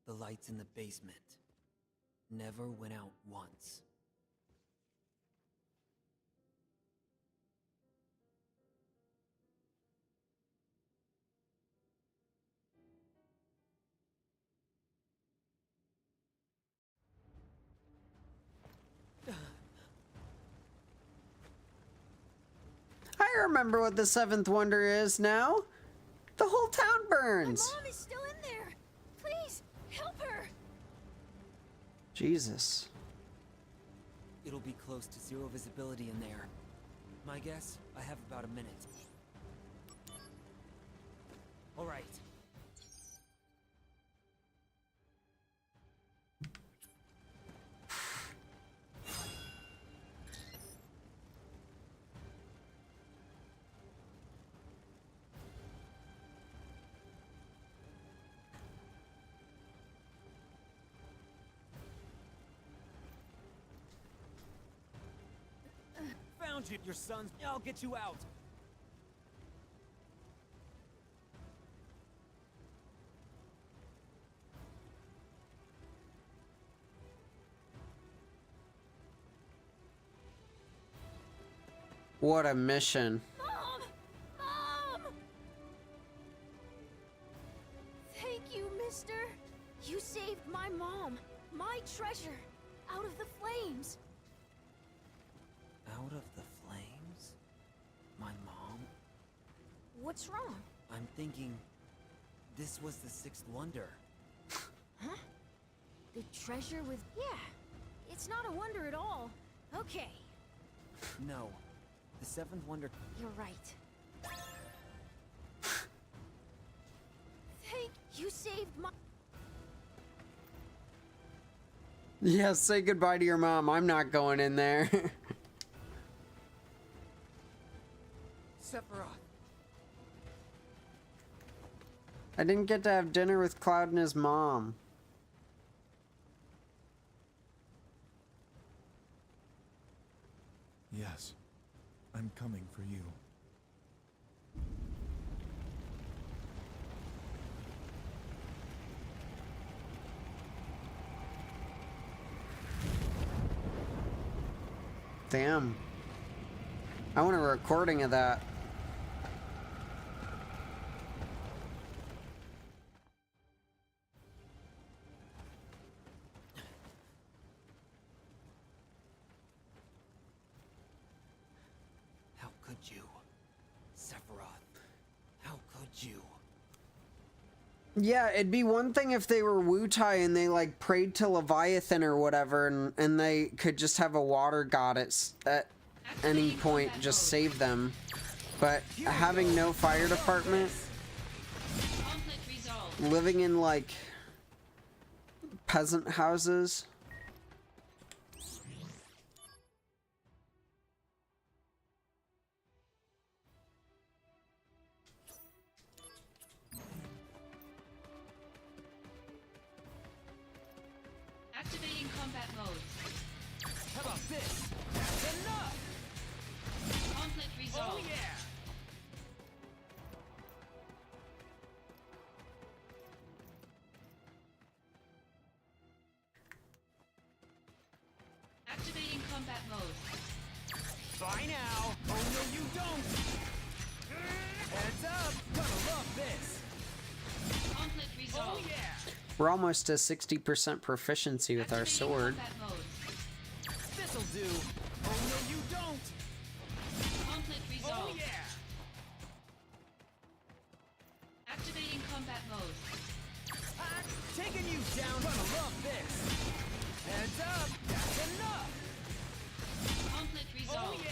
The lights in the basement never went out once. I remember what the seventh wonder is now. The whole town burns. My mom is still in there. Please, help her. Jesus. It'll be close to zero visibility in there. My guess, I have about a minute. All right. Found you, your sons. I'll get you out. What a mission. Mom! Mom! Thank you, mister. You saved my mom, my treasure, out of the flames. Out of the flames? My mom? What's wrong? I'm thinking this was the sixth wonder. Huh? The treasure with... Yeah, it's not a wonder at all. Okay. No, the seventh wonder... You're right. Thank you, saved my... Yeah, say goodbye to your mom. I'm not going in there. Sephiroth. I didn't get to have dinner with Cloud and his mom. Yes, I'm coming for you. Damn. I want a recording of that. How could you? Sephiroth. How could you? Yeah, it'd be one thing if they were Wu-Tai and they like prayed to Leviathan or whatever and they could just have a water god at any point just save them. But having no fire department, living in like peasant houses. Activating combat mode. How about this? That's enough! Conflict resolved. Oh yeah! Activating combat mode. Bye now! Oh no you don't! Heads up! Gonna love this! Conflict resolved. Oh yeah! We're almost to 60% proficiency with our sword. Combat mode. This'll do! Oh no you don't! Conflict resolved. Oh yeah! Activating combat mode. Taking you down! Gonna love this! Heads up! That's enough! Conflict resolved. Oh yeah!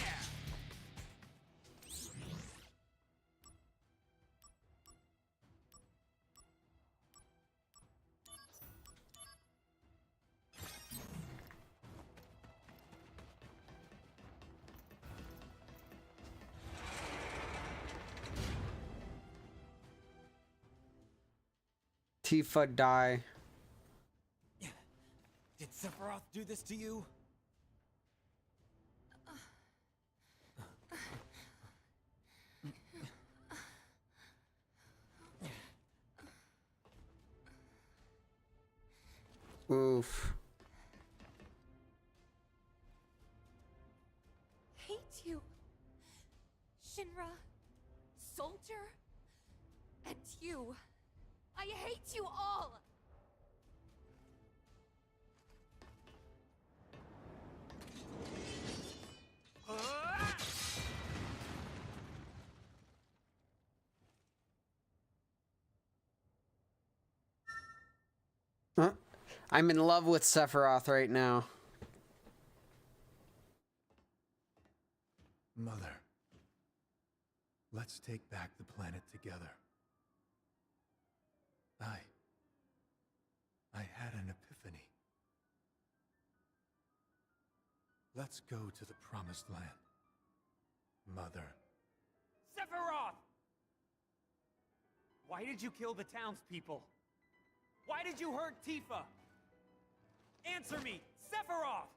Tifa die. Did Sephiroth do this to you? Oof. Hate you. Shinra. Soldier. And you. I hate you all! I'm in love with Sephiroth right now. Mother, let's take back the planet together. I had an epiphany. Let's go to the Promised Land. Mother. Sephiroth! Why did you kill the townspeople? Why did you hurt Tifa? Answer me, Sephiroth!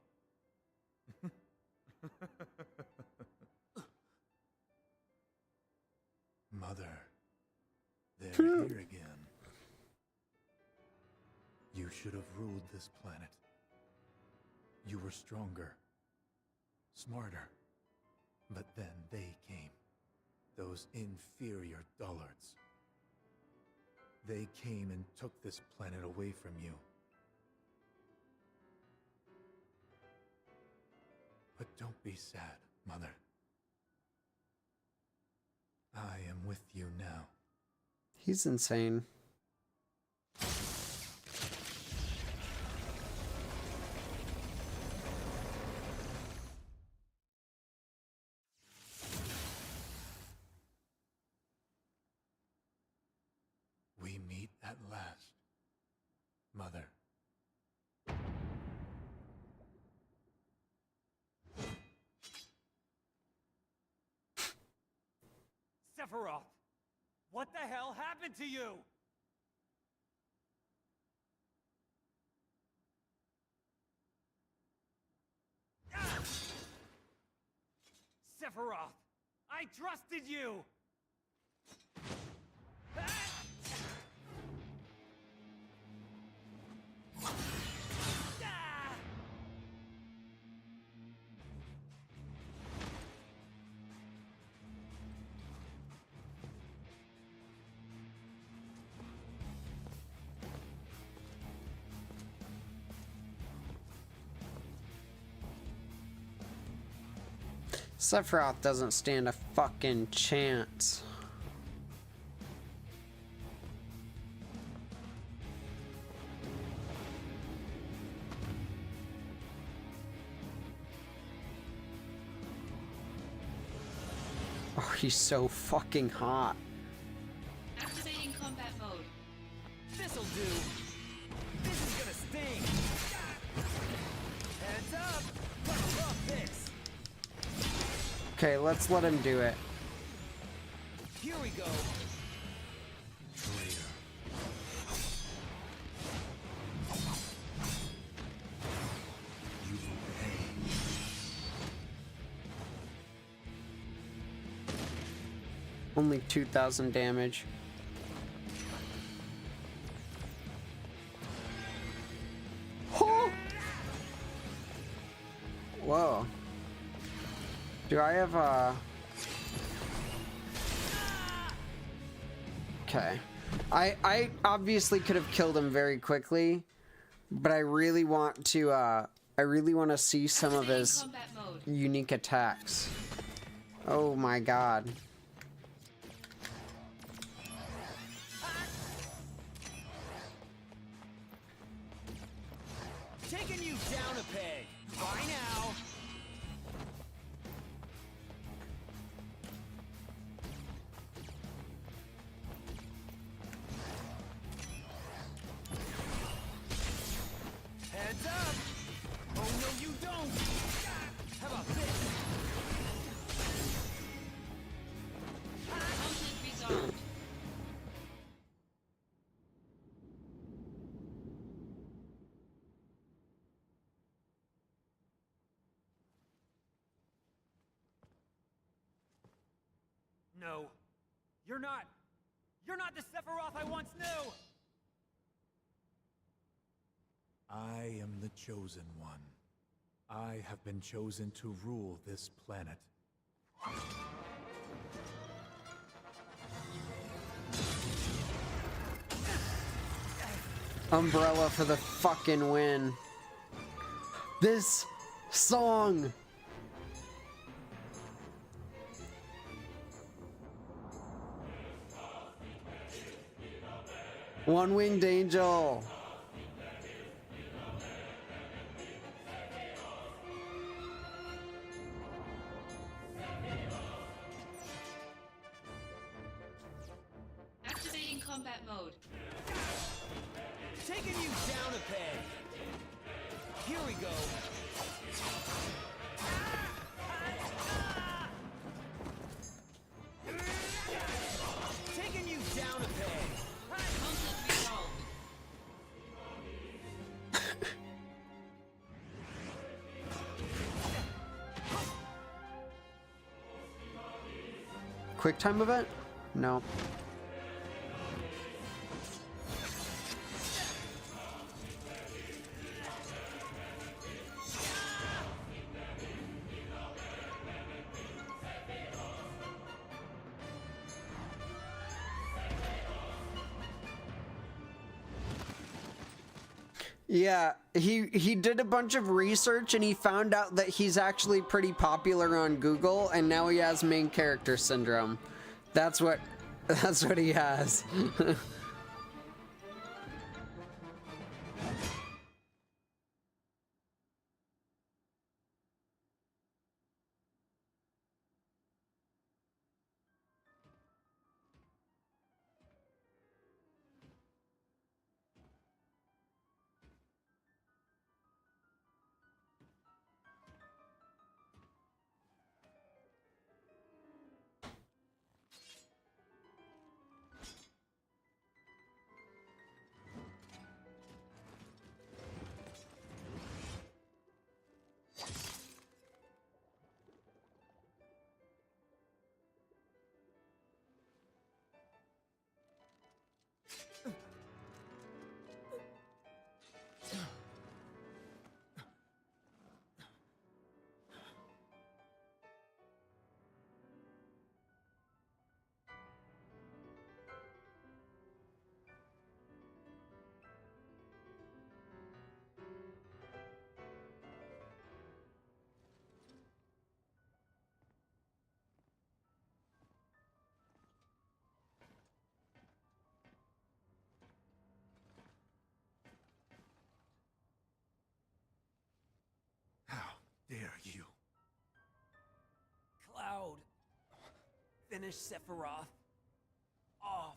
Mother, they're here again. You should have ruled this planet. You were stronger, smarter, but then they came. Those inferior dullards. They came and took this planet away from you. But don't be sad, Mother. I am with you now. He's insane. We meet at last, Mother. Sephiroth! What the hell happened to you? Ah! Sephiroth! I trusted you! Ah! Ah! Sephiroth doesn't stand a fucking chance. Oh, he's so fucking hot. Activating combat mode. This'll do! This is gonna sting! Heads up! Gonna love this! Okay, let's let him do it. Here we go! Traitor. You will pay. Only 2,000 damage. Oh! Whoa. Do I have a... Okay. I obviously could have killed him very quickly, but I really want to see some of his Combat mode. unique attacks. Oh my god. Taking you down a peg! Bye now! Heads up! Oh no you don't! How about this? Conflict resolved. No. You're not the Sephiroth I once knew! I chosen one. I have been chosen to rule this planet. Umbrella for the fucking win. This song. One-winged angel. Activating combat mode. Taking you down a peg. Here we go. Taking you down a peg. Conflict resolved. Quick time event? No. Yeah, he did a bunch of research and he found out that he's actually pretty popular on Google, and now he has main character syndrome. That's what he has. How dare you? Cloud. Finish Sephiroth off.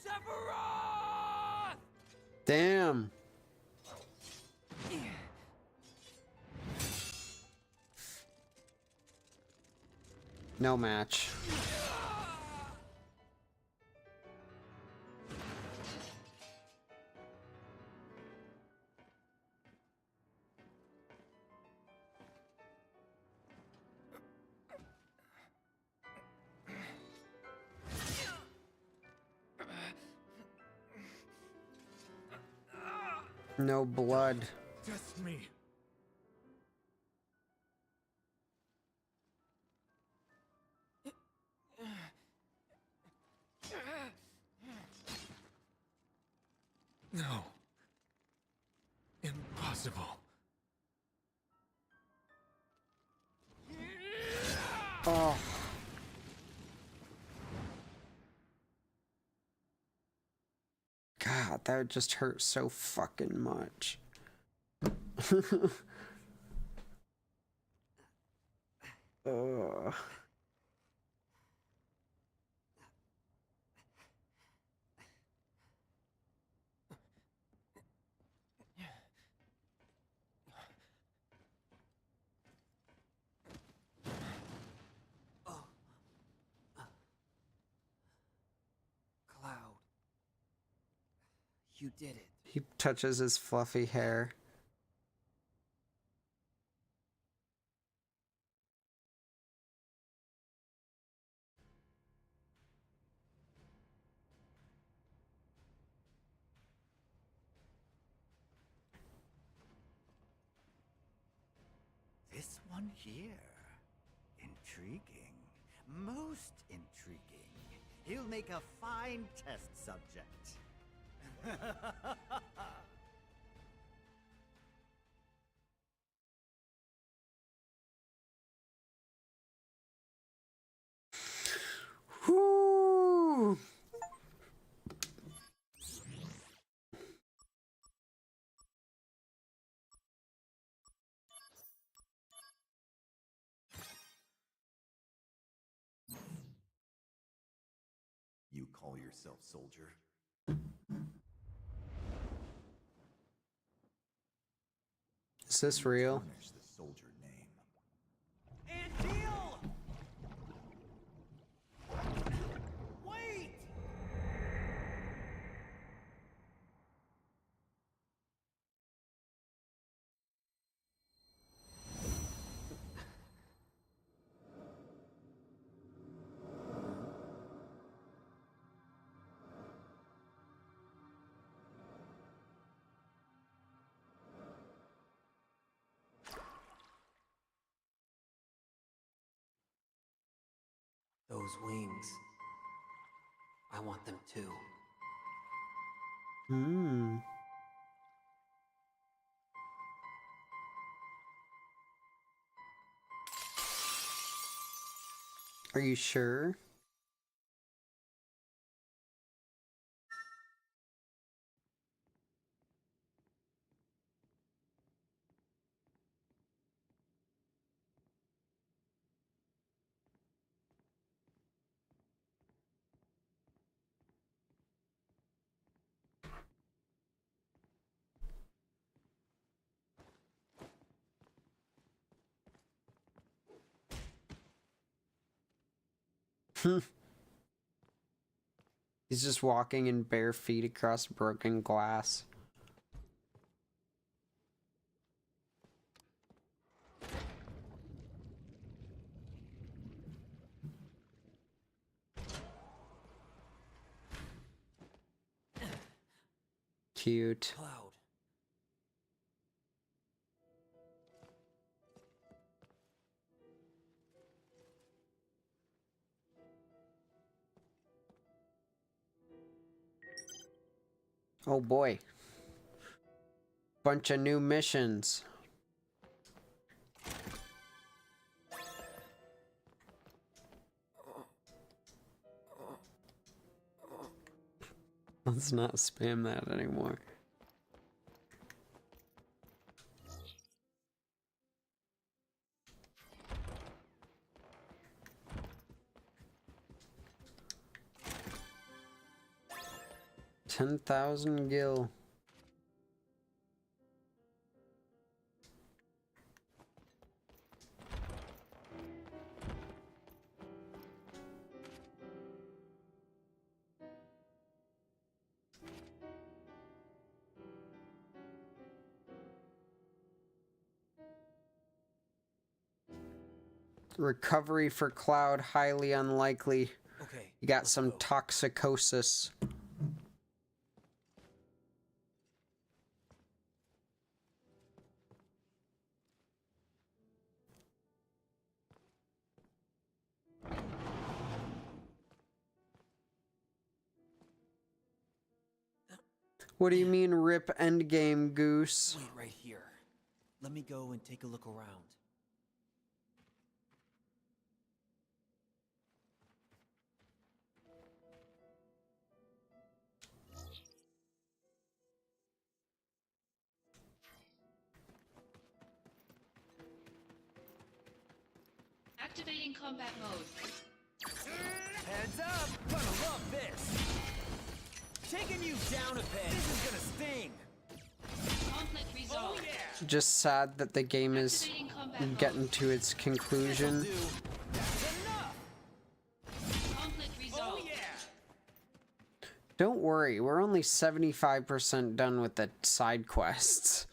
Sephiroth! Damn. No match. No blood. Test me. No. Impossible. Oh. God, that would just hurt so fucking much. Ugh. Cloud. You did it. He touches his fluffy hair. on here. Intriguing. Most intriguing. He'll make a fine test subject. Whoo! You call yourself soldier? Is this real? Tarnish the soldier name. And deal! Wait! Those wings. I want them too. Hmm. Are you sure? He's just walking in bare feet across broken glass. Cute. Cloud. Oh boy. Bunch of new missions. Let's not spam that anymore. $10,000 gil. Recovery for Cloud, highly unlikely. Okay. You got some toxicosis. What do you mean, rip endgame, Goose? Wait right here. Let me go and take a look around. Activating combat mode. Heads up! Gonna love this! Taking you down a peg! This is gonna sting! Conflict resolved. Oh yeah! Just sad that the game is Activating combat mode. getting to its conclusion. That's enough! Conflict resolved. Oh yeah! Don't worry, we're only 75% done with the side quests.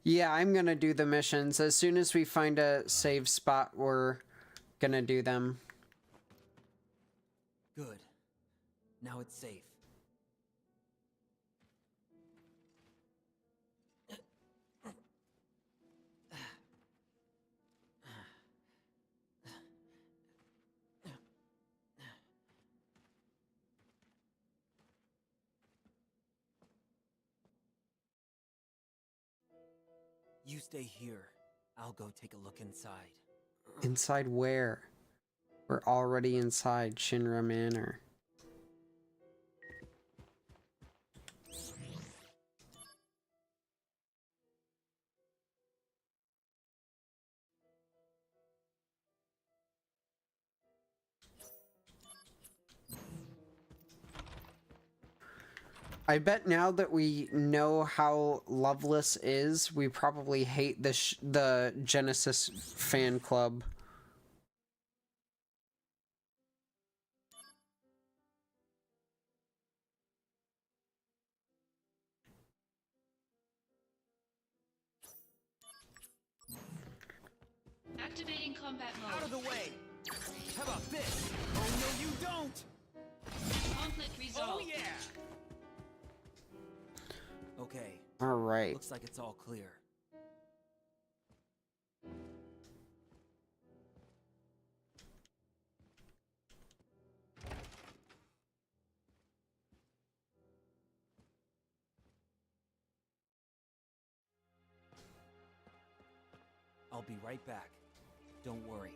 Yeah, I'm gonna do the missions. As soon as we find a save spot, we're gonna do them. Good. Now it's safe. You stay here. I'll go take a look inside. Inside where? We're already inside Shinra Manor. I bet now that we know how Loveless is, we probably hate the Genesis fan club. Activating combat mode. Out of the way! How about this? Oh no, you don't! Conflict resolved. Oh yeah! Okay. All right. Looks like it's all clear. I'll be right back. Don't worry.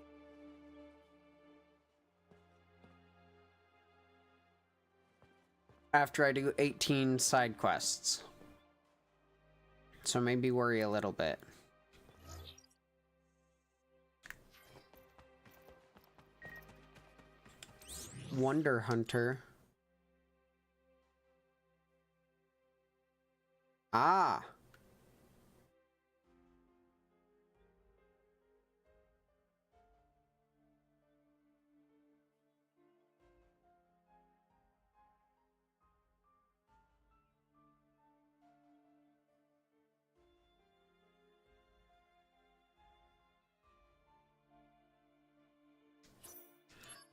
After I do 18 side quests. So maybe worry a little bit. Wonder Hunter. Ah.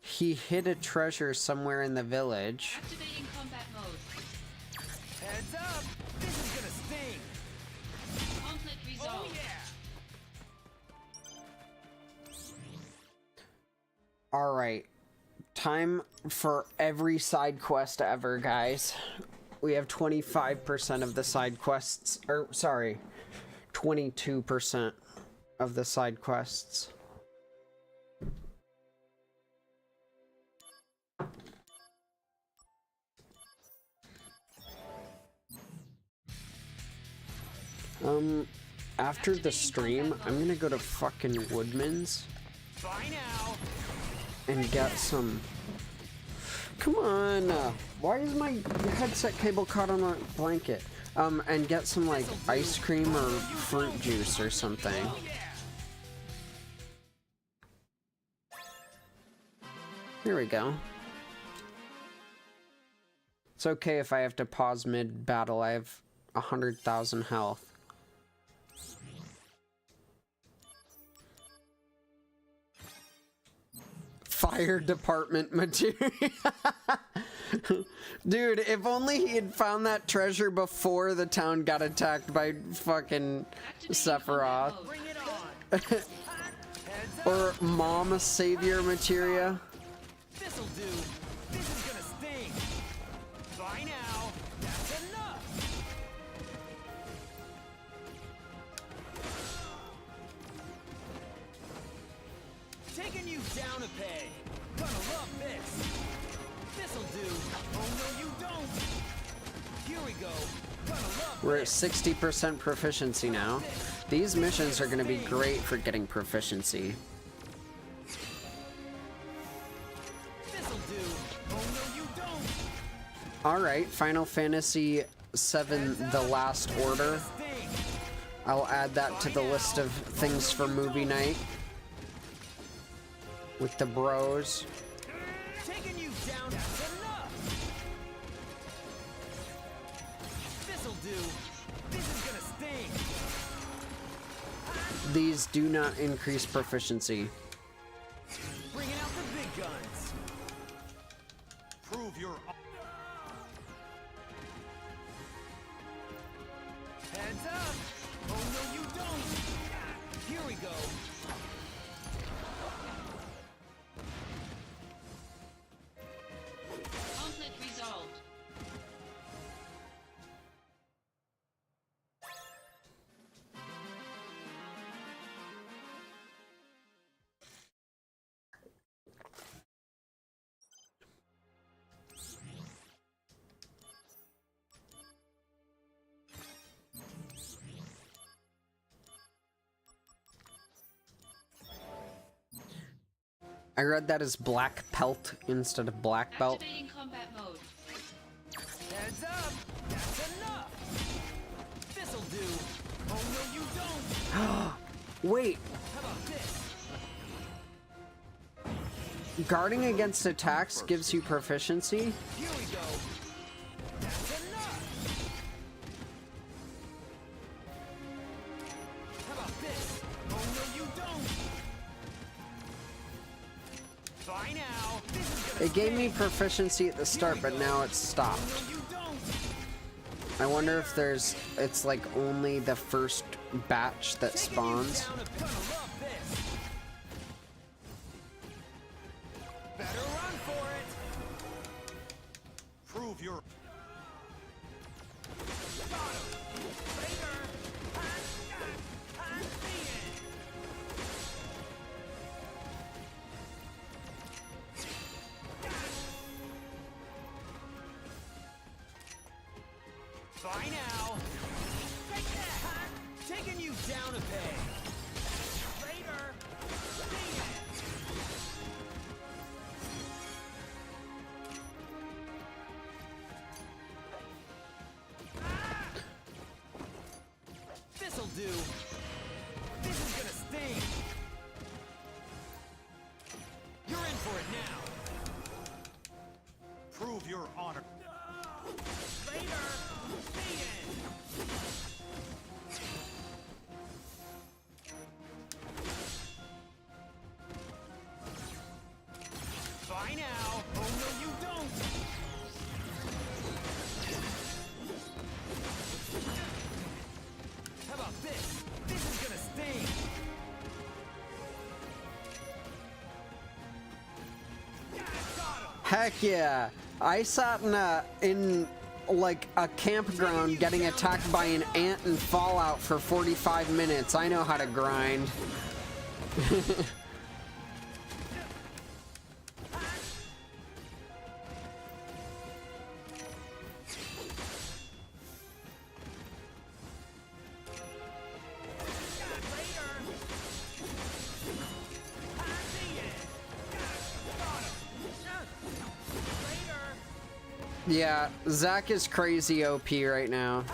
He hid a treasure somewhere in the village. Activating combat mode. Heads up! This is gonna sting! Conflict resolved. Oh yeah! Alright. Time for every side quest ever, guys. We have 25% of the side quests. Or, sorry. 22% of the side quests. After the stream, I'm gonna go to fucking Woodman's and get some... Come on! Why is my headset cable caught on a blanket? And get some, like, ice cream or fruit juice or something. Here we go. It's okay if I have to pause mid-battle. I have 100,000 health. Fire department material. Dude, if only he had found that treasure before the town got attacked by fucking Sephiroth. Or Mom Savior materia. This'll do! This is gonna sting! By now, that's enough! Taking you down a peg! Gonna love this! This'll do! Oh no you don't! Here we go! Gonna love We're at 60% proficiency now. These missions are gonna be great for getting proficiency. This'll do! Oh no you don't! Alright, Final Fantasy VII The Last Order. I'll add that to the list of things for movie night. With the bros. Taking you down, that's enough! This'll do! This is gonna sting! these do not increase proficiency. Bringing out the big guns. Prove your... Heads up! Oh no, you don't! Here we go. Conflict resolved. I read that as black pelt instead of black belt. Activating combat mode. Heads up! That's enough! This'll do! Oh no, you don't! Wait, How about this? guarding against attacks gives you proficiency? Here we go! That's enough! How about this? Oh no, you don't! Bye now! This is gonna It gave me proficiency at the start, but now it's stopped. no, you don't! I wonder if it's like only the first batch that spawns. Down a gonna love this! Better run for it! Prove your... Bye now! Take that! Taking you down a peg! Later! See ya! This'll do! This is gonna sting! You're in for it now! Prove your honor. Later! See ya! Bye now! Oh no, you don't! How about this? This is gonna sting! Heck yeah! I sat in like a campground getting attacked by an ant in Fallout for 45 minutes. I know how to grind. Yeah, Zach is crazy OP right now.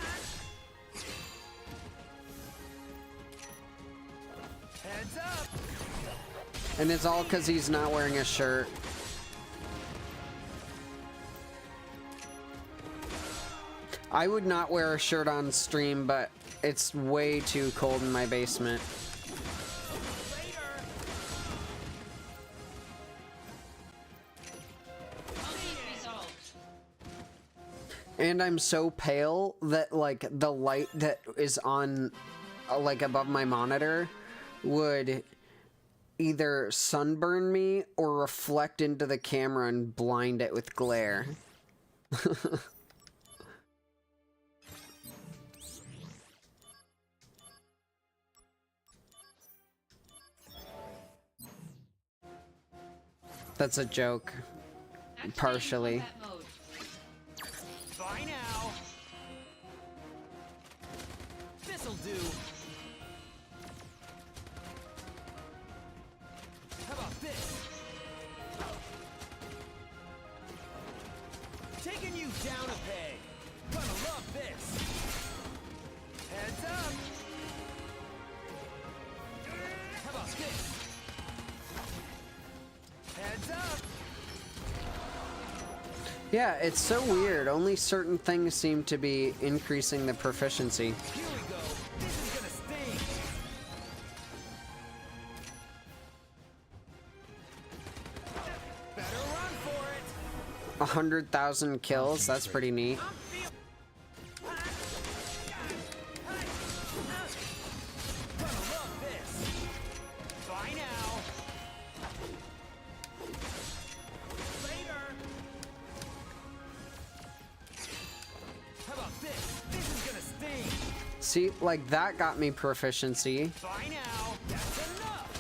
Heads up! And it's all because he's not wearing a shirt. I would not wear a shirt on stream, but it's way too cold in my basement. And I'm so pale that like the light that is on like above my monitor would either sunburn me or reflect into the camera and blind it with glare. That's a joke. Partially. Bye now! This'll do! How about this? Taking you down a peg! Gonna love this! Heads up! How about this? Heads up! Yeah, it's so weird. Only certain things seem to be increasing the proficiency. Here we go. This is gonna sting. 100,000 kills. That's pretty neat. See, like that got me proficiency. Bye now. That's enough.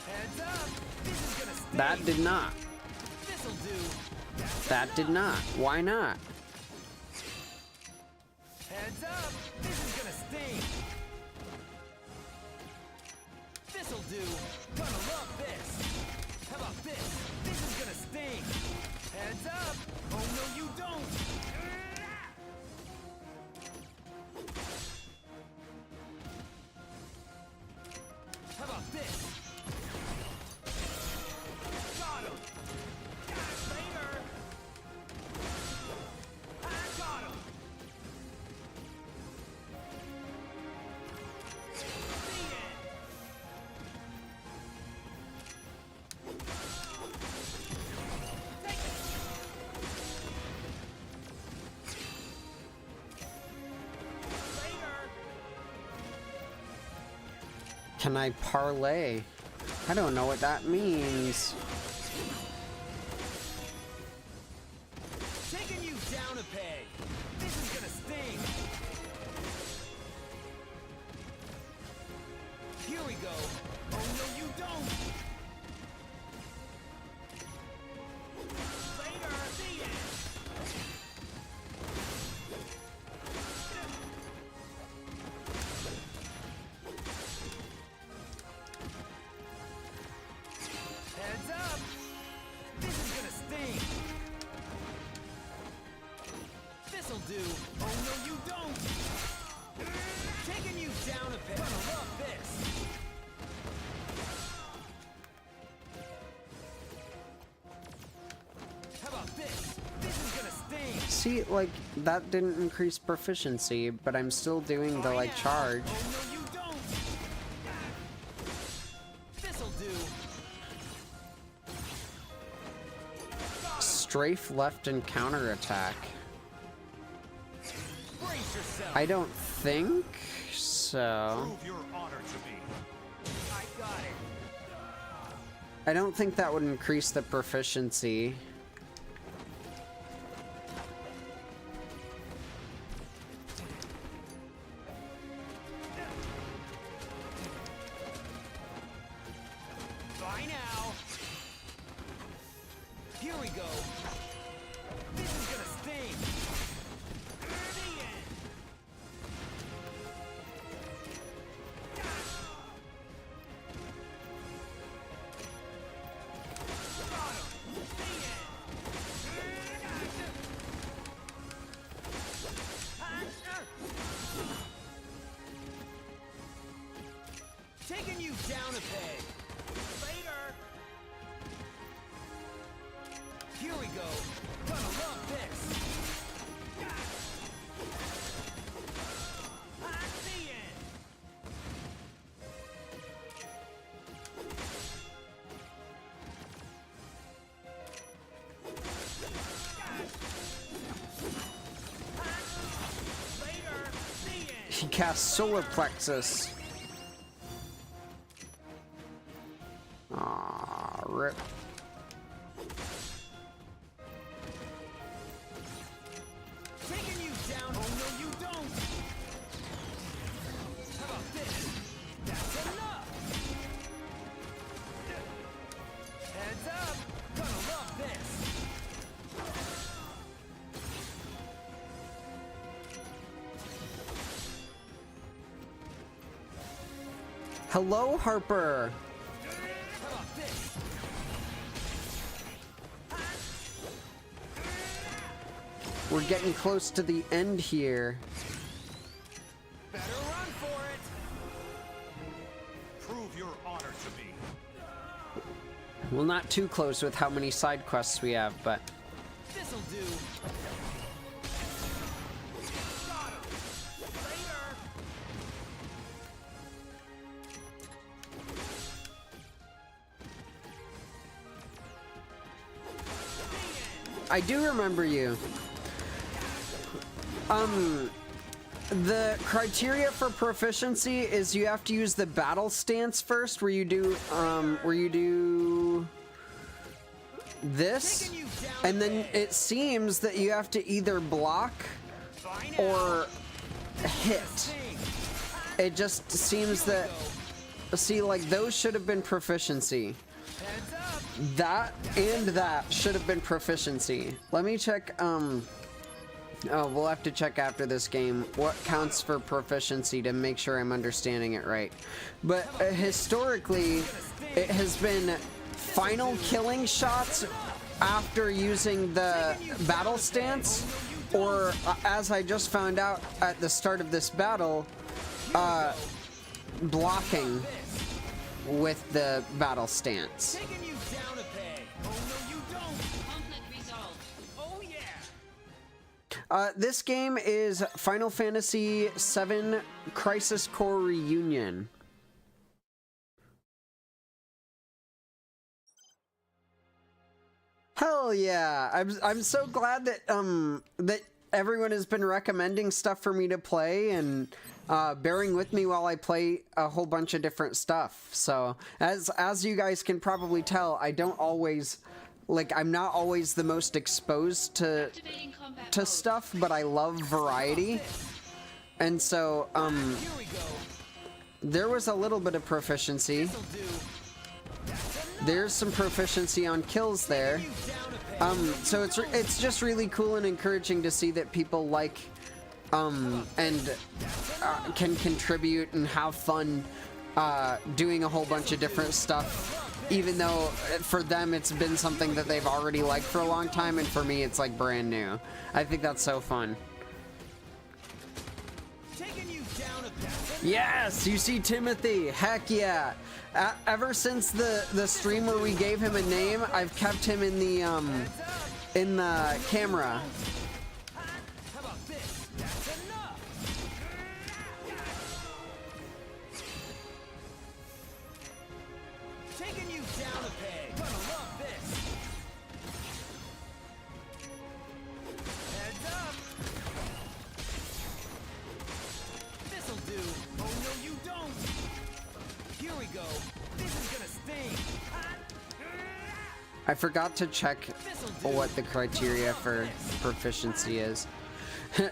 Heads up. This is gonna sting. That did not. This'll do. That did not. Why not? Heads up. This is gonna sting. This'll do. Gonna love this. How about this? This is gonna sting. Heads up. Oh no, you don't. How about this? Got him! Later! I got him! See it! Take it! Later! Can I parlay? I don't know what that means. Taking you down a peg. This is gonna sting. Here we go. Oh no, you don't. Later, see it. Heads up. This is gonna sting. This'll do. Oh no, you don't. Taking you down a bit. Gonna love this. How about this? This is gonna sting. See, like that didn't increase proficiency, but I'm still doing the like charge. Oh no, you don't. This'll do. Strafe left and counterattack. Brace yourself. I don't think so. Prove your honor to me. I got it. I don't think that would increase the proficiency. Bye now. Here we go. This is gonna sting. The end. Got him. The end. Taking you down a peg. Later. Here we go. Gonna love this. At the end. Later. The end. He casts solar plexus. Aw, rip. Taking you down. Oh no, you don't. How about this? That's enough. Heads up. Gonna love this. Hello, Harper. How about this? We're getting close to the end here. Better run for it. Prove your honor to me. Well, not too close with how many side quests we have, but This'll do. Got him. Later. I do remember you. The criteria for proficiency is you have to use the battle stance first, where you do this, and then it seems that you have to either block or hit. It just seems that, see, like, those should have been proficiency. That and that should have been proficiency. Let me check, oh, we'll have to check after this game what counts for proficiency to make sure I'm understanding it right. But historically, it has been final killing shots after using the battle stance, or as I just found out at the start of this battle, blocking with the battle stance. This game is Final Fantasy VII Crisis Core Reunion. Hell yeah! I'm so glad that that everyone has been recommending stuff for me to play and bearing with me while I play a whole bunch of different stuff. So as you guys can probably tell, I don't always, like, I'm not always the most exposed to stuff, but I love variety. And so there was a little bit of proficiency. There's some proficiency on kills there. So it's just really cool and encouraging to see that people like and can contribute and have fun doing a whole bunch of different stuff, even though for them it's been something that they've already liked for a long time, and for me it's like brand new. I think that's so fun. Yes, you see Timothy. Heck yeah. Ever since the stream where we gave him a name, I've kept him in the camera. Taking you down a peg. Gonna love this. Heads up. This'll do. Oh no, you don't. Here we go. This is gonna sting. I forgot to check what the criteria for proficiency is.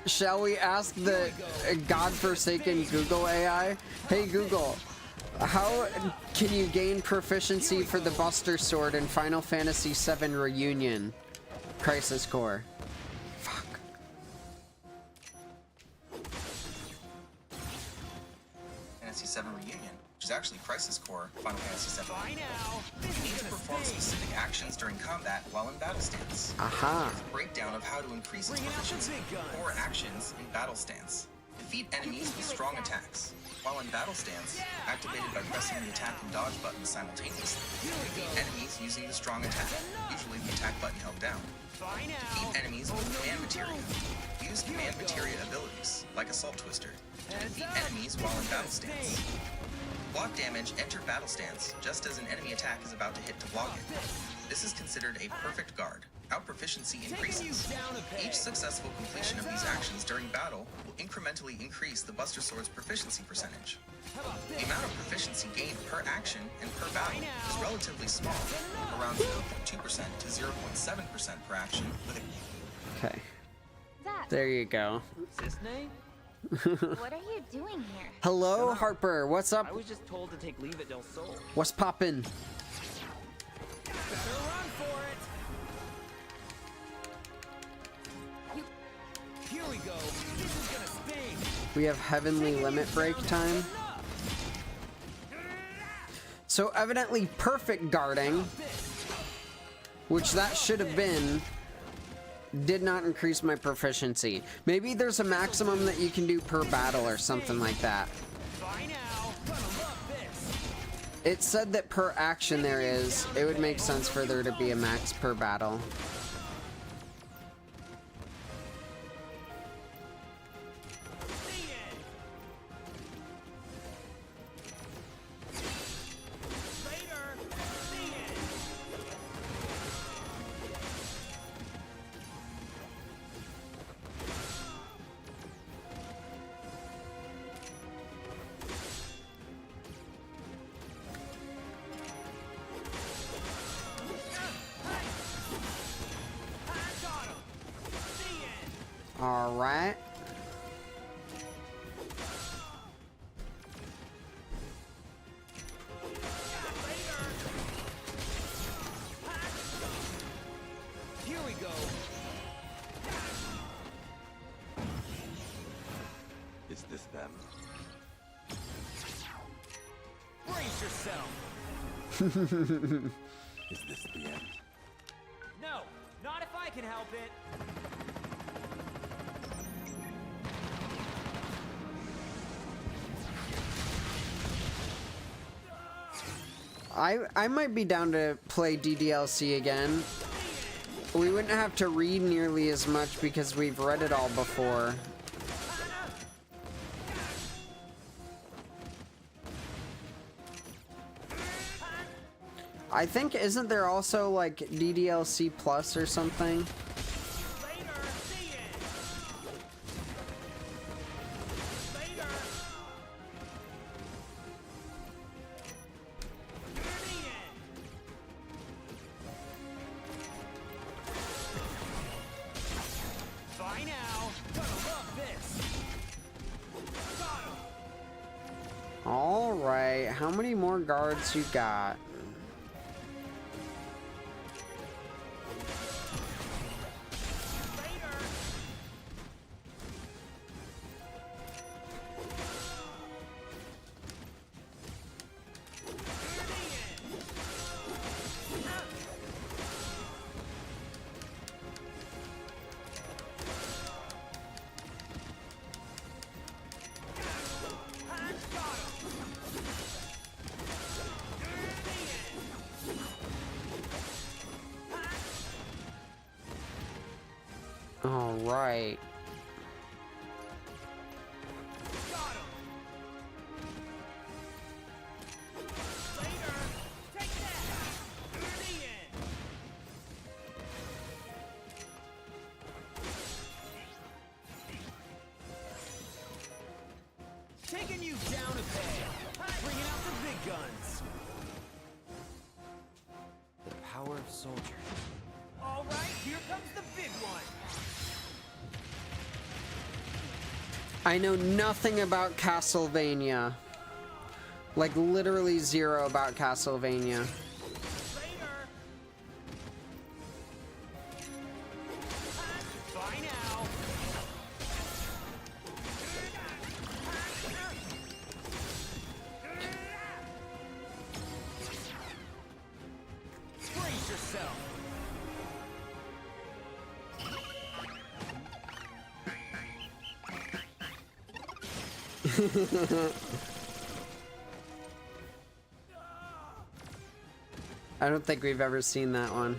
Shall we ask the godforsaken Google AI? Hey Google, how can you gain proficiency for the Buster Sword in Final Fantasy VII Reunion Crisis Core? Fuck. Fantasy VII Reunion, which is actually Crisis Core Final Fantasy VII. You need to perform specific actions during combat while in battle stance. Aha. Here's a breakdown of how to increase its proficiency. 4 actions in battle stance. Defeat enemies with strong attacks. While in battle stance, activated by pressing the attack and dodge buttons simultaneously. Defeat enemies using the strong attack, usually the attack button held down. Defeat enemies with command materia. Use command materia abilities, like Assault Twister, to defeat enemies while in battle stance. Block damage, enter battle stance, just as an enemy attack is about to hit to block it. This is considered a perfect guard. Our proficiency increases. Each successful completion of these actions during battle will incrementally increase the Buster Sword's proficiency percentage. The amount of proficiency gained per action and per battle is relatively small, around 0.2% to 0.7% per action. Okay. There you go. What are you doing here? Hello, Harper. What's up? I was just told to take leave at Del Sol. What's poppin'? Better run for it. Here we go. This is gonna sting. We have Heavenly Limit Break time. So evidently perfect guarding, which that should have been, did not increase my proficiency. Maybe there's a maximum that you can do per battle or something like that. It said that per action there is. It would make sense for there to be a max per battle. right? Here we go. Is this them? Brace yourself. Is this the end? No, not if I can help it. I might be down to play DDLC again. We wouldn't have to read nearly as much because we've read it all before. I think, isn't there also like DDLC Plus or something? Bye now. Gonna love this. Got him. All right, how many more guards you got? All right. Taking you down a peg. Bringing out the big guns. The power of soldier. All right, here comes the big one. I know nothing about Castlevania. Like literally zero about Castlevania. Bye now. Brace yourself. I don't think we've ever seen that one.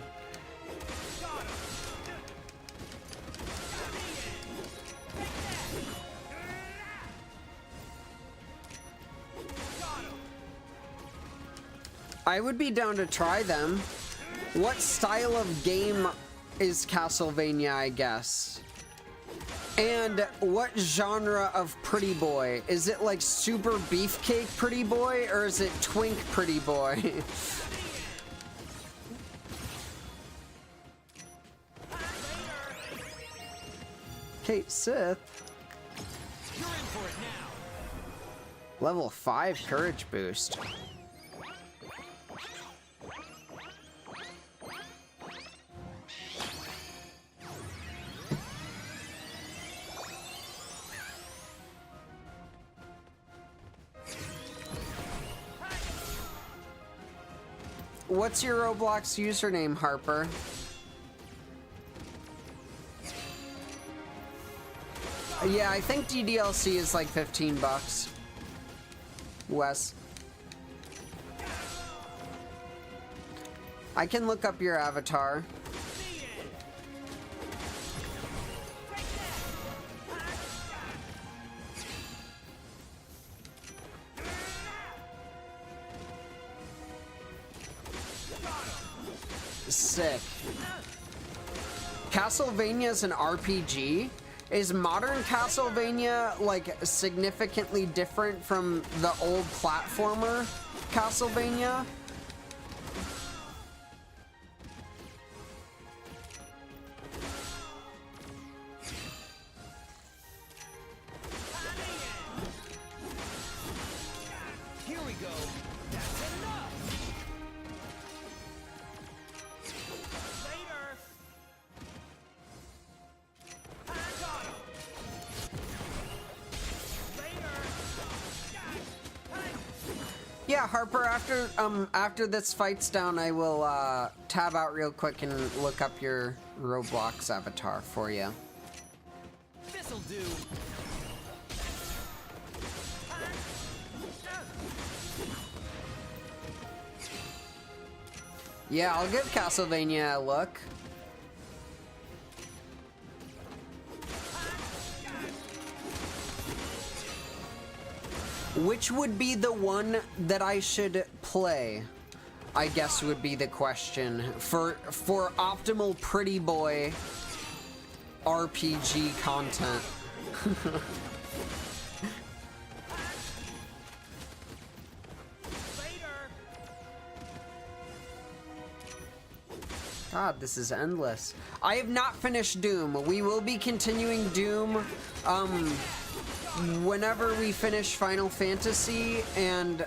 I would be down to try them. What style of game is Castlevania, I guess? And what genre of pretty boy? Is it like super beefcake pretty boy or is it twink pretty boy? Kate Sith. You're in for it now. Level 5 courage boost. What's your Roblox username, Harper? Yeah, I think DDLC is like 15 bucks. Wes. I can look up your avatar. Sick. Castlevania is an RPG? Is modern Castlevania like significantly different from the old platformer Castlevania? Yeah, Harper, after this fight's down, I will tab out real quick and look up your Roblox avatar for you. This'll do. Yeah, I'll give Castlevania a look. Which would be the one that I should play? I guess would be the question for optimal pretty boy RPG content. God, this is endless. I have not finished Doom. We will be continuing Doom whenever we finish Final Fantasy, and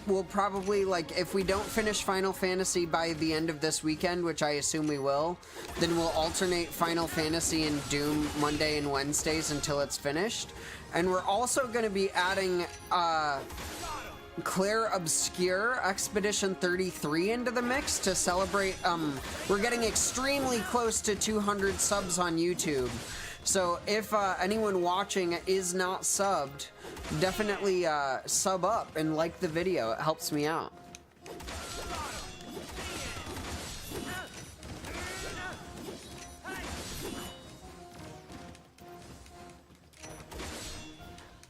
we'll probably, like, if we don't finish Final Fantasy by the end of this weekend, which I assume we will, then we'll alternate Final Fantasy and Doom Monday and Wednesdays until it's finished. And we're also going to be adding Claire Obscure Expedition 33 into the mix to celebrate. We're getting extremely close to 200 subs on YouTube. So if anyone watching is not subbed, definitely sub up and like the video. It helps me out.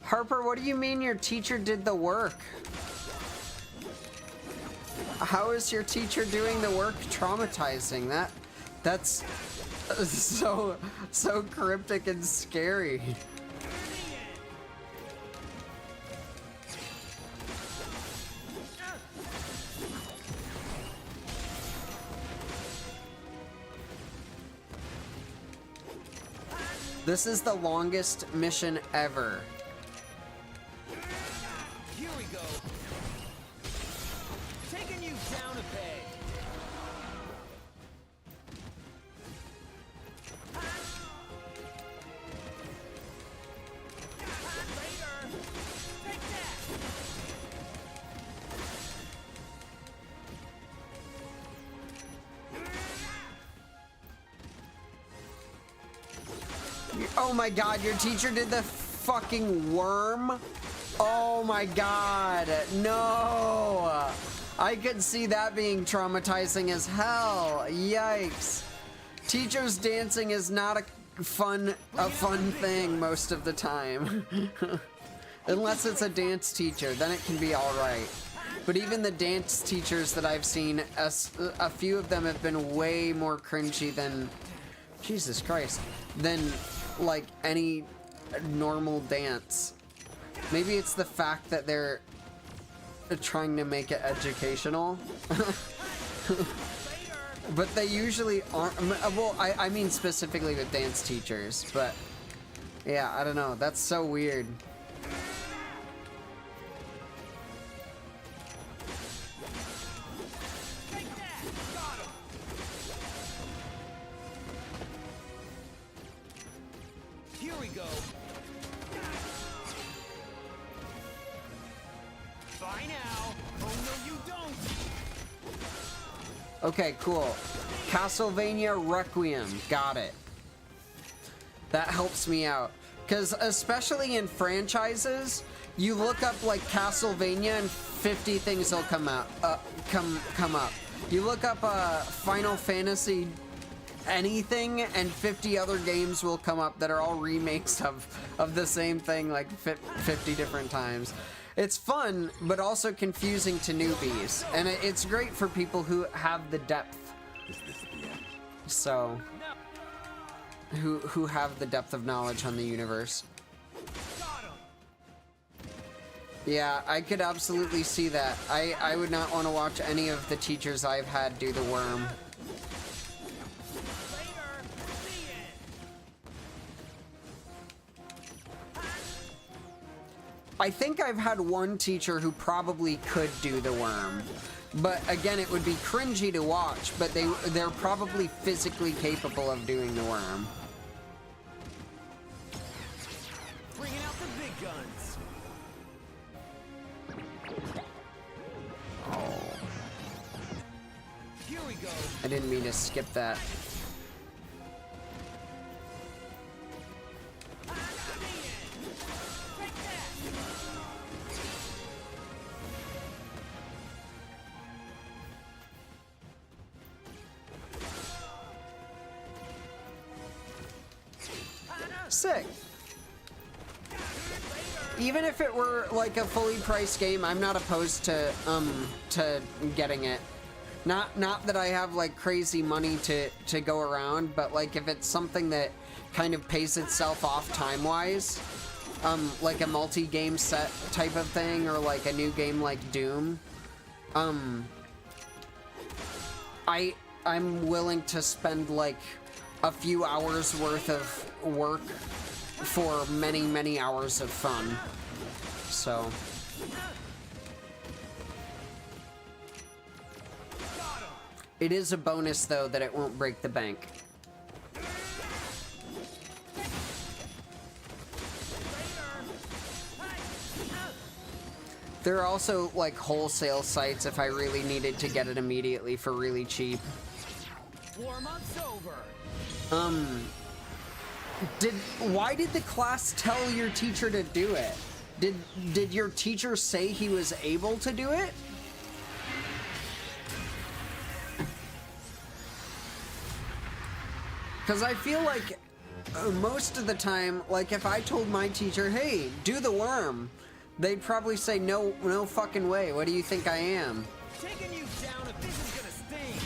Harper, what do you mean your teacher did the work? How is your teacher doing the work traumatizing? That's so cryptic and scary. This is the longest mission ever. Here we go. Taking you down a peg. Oh my god, your teacher did the fucking worm? Oh my god, no! I could see that being traumatizing as hell. Yikes. Teachers dancing is not a fun thing most of the time. Unless it's a dance teacher, then it can be alright. But even the dance teachers that I've seen, a few of them have been way more cringy than, Jesus Christ, than like any normal dance. Maybe it's the fact that they're trying to make it educational. But they usually aren't. Well, I mean specifically with dance teachers, but yeah, I don't know. That's so weird. Here we go. Bye now. Oh no, you don't. Okay, cool. Castlevania Requiem. Got it. That helps me out. Because especially in franchises, you look up like Castlevania and 50 things will come out. Come up. You look up Final Fantasy anything and 50 other games will come up that are all remakes of the same thing like 50 different times. It's fun, but also confusing to newbies, and it's great for people who have the depth. Is this the end? So, who have the depth of knowledge on the universe. Yeah, I could absolutely see that. I would not want to watch any of the teachers I've had do the worm. I think I've had one teacher who probably could do the worm. But again, it would be cringy to watch, but they're probably physically capable of doing the worm. Bringing out the big guns. I didn't mean to skip that. Sick. Even if it were like a fully priced game, I'm not opposed to getting it. Not that I have like crazy money to go around, but like if it's something that kind of pays itself off time-wise, like a multi-game set type of thing, or like a new game like Doom, I'm willing to spend like a few hours worth of work for many, many hours of fun. So it is a bonus though that it won't break the bank. There are also like wholesale sites if I really needed to get it immediately for really cheap. Warm-up's over. Why did the class tell your teacher to do it? Did your teacher say he was able to do it? Because I feel like most of the time, like if I told my teacher, hey, do the worm, they'd probably say, no fucking way. What do you think I am? Taking you down if this is gonna sting.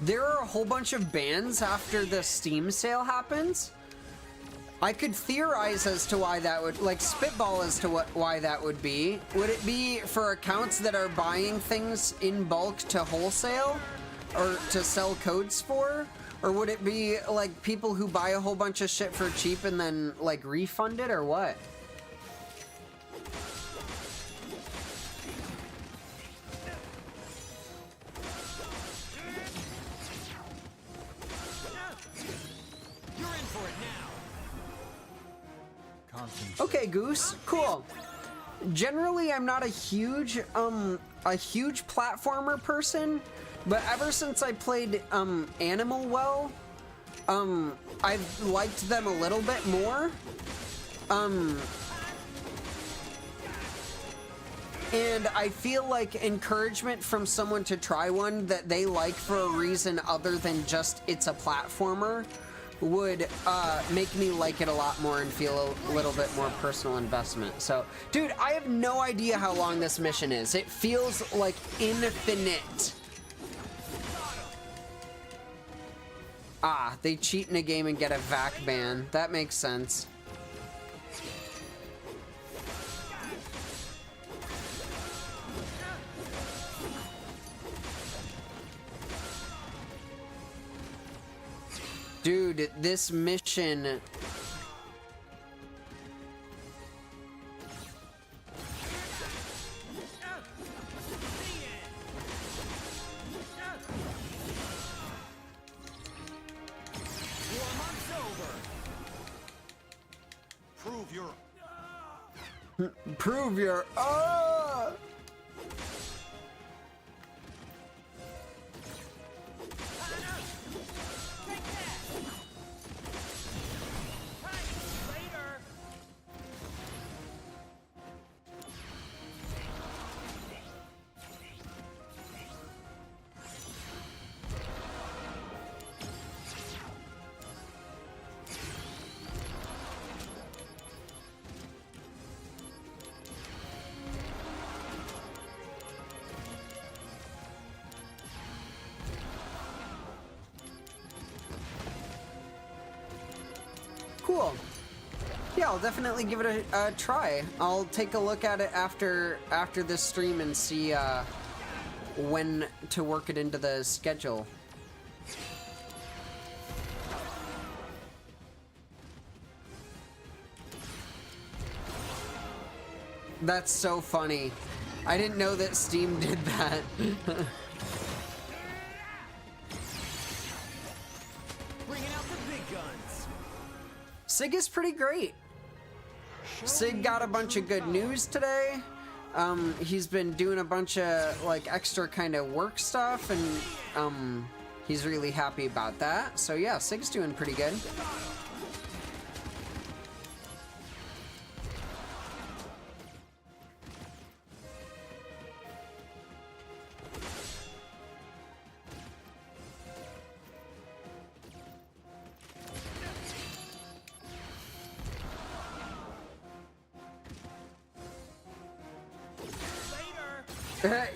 There are a whole bunch of bans after the Steam sale happens. I could theorize as to why that would, like spitball as to why that would be. Would it be for accounts that are buying things in bulk to wholesale or to sell codes for? Or would it be like people who buy a whole bunch of shit for cheap and then like refund it, or what? Okay, Goose. Cool. Generally, I'm not a huge platformer person, but ever since I played Animal Well, I've liked them a little bit more. And I feel like encouragement from someone to try one that they like for a reason other than just it's a platformer would make me like it a lot more and feel a little bit more personal investment. So, dude, I have no idea how long this mission is. It feels like infinite. Ah, they cheat in a game and get a VAC ban. That makes sense. Dude, this mission... Prove your... Oh! Cool. Yeah, I'll definitely give it a try. I'll take a look at it after this stream and see when to work it into the schedule. That's so funny. I didn't know that Steam did that. Bringing out the big guns. Sig is pretty great. Sig got a bunch of good news today. He's been doing a bunch of like extra kind of work stuff, and he's really happy about that. So yeah, Sig's doing pretty good.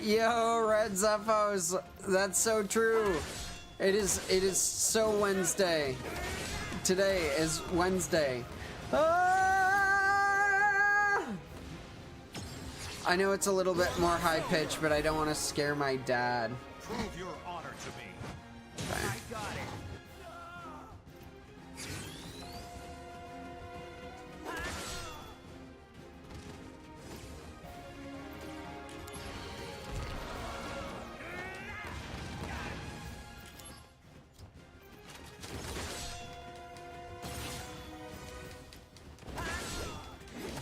Yo, Red Zephos, that's so true. It is so Wednesday. Today is Wednesday. Ah! I know it's a little bit more high pitched, but I don't want to scare my dad. Prove your honor to me. Okay. I got it.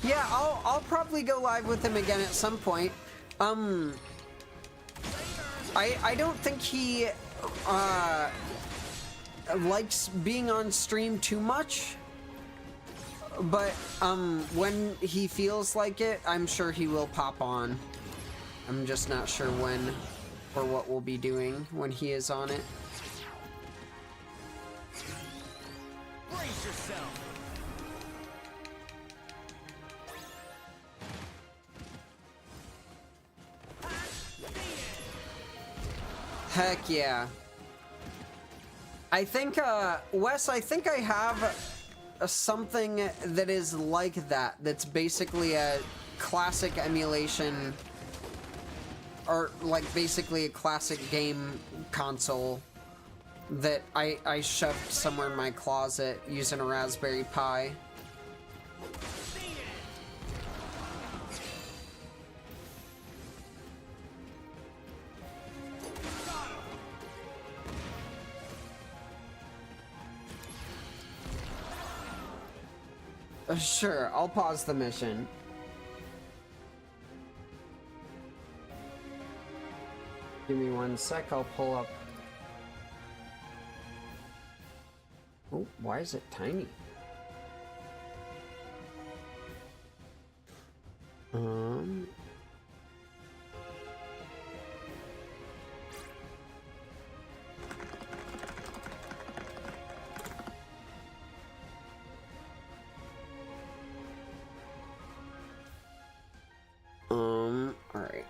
Yeah, I'll probably go live with him again at some point. I don't think he likes being on stream too much, but when he feels like it, I'm sure he will pop on. I'm just not sure when or what we'll be doing when he is on it. Brace yourself. Heck yeah. I think, Wes, I think I have something that is like that. That's basically a classic emulation, or like basically a classic game console that I shoved somewhere in my closet using a Raspberry Pi. Sure, I'll pause the mission. Give me 1 sec, I'll pull up. Oh, why is it tiny? All right.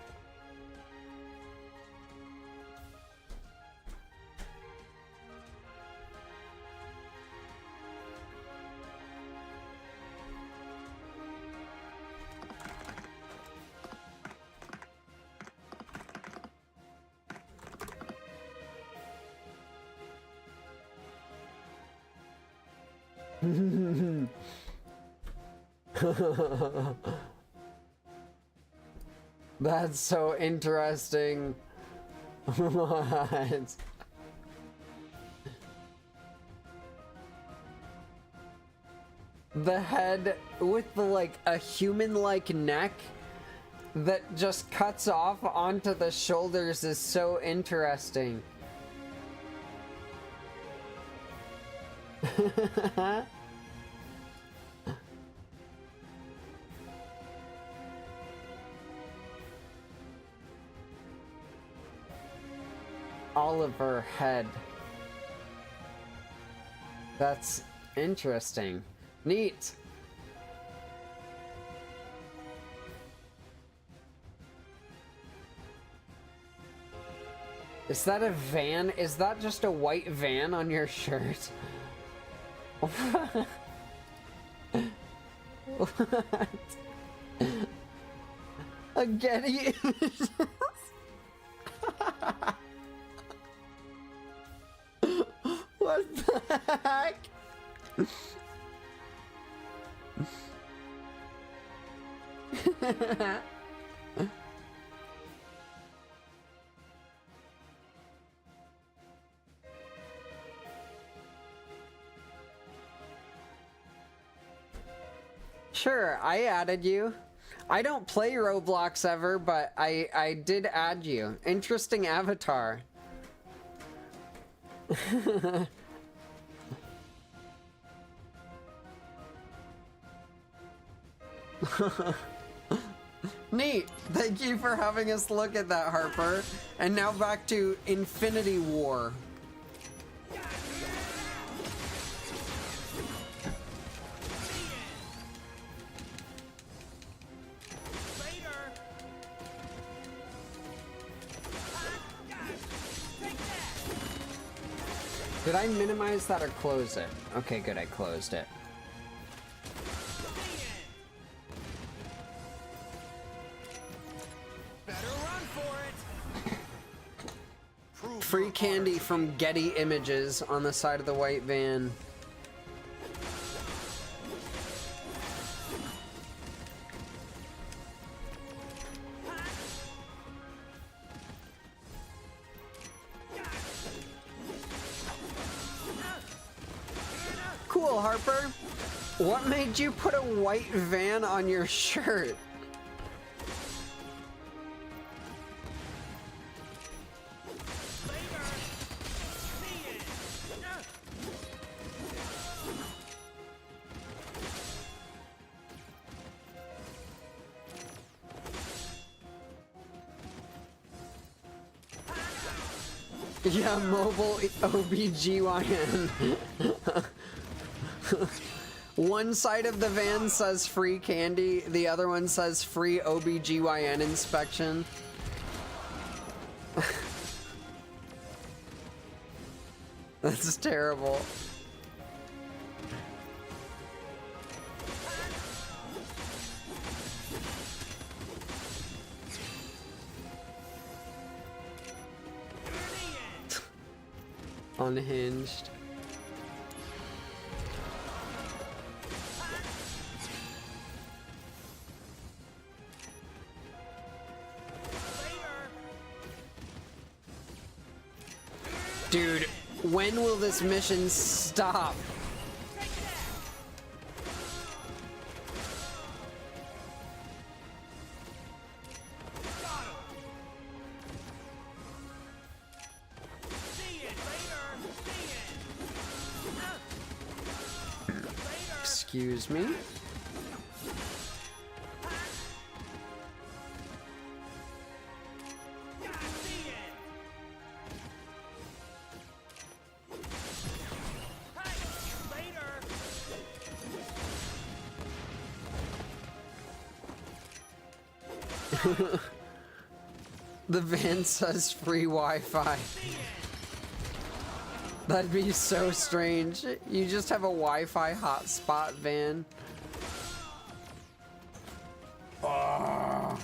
That's so interesting. What? The head with the, like, a human-like neck that just cuts off onto the shoulders is so interesting. Oliver head. That's interesting. Neat. Is that a van? Is that just a white van on your shirt? What? A Getty Images? What the heck? Sure, I added you. I don't play Roblox ever, but I did add you. Interesting avatar. Neat. Thank you for having us look at that, Harper. And now back to Infinity War. Did I minimize that or close it? Okay, good, I closed it. Free candy from Getty Images on the side of the white van. Cool, Harper. What made you put a white van on your shirt? Yeah, mobile OBGYN. One side of the van says free candy, the other one says free OBGYN inspection. That's terrible. Unhinged. Dude, when will this mission stop? Excuse me. The van says free Wi-Fi. That'd be so strange. You just have a Wi-Fi hotspot van. Oh.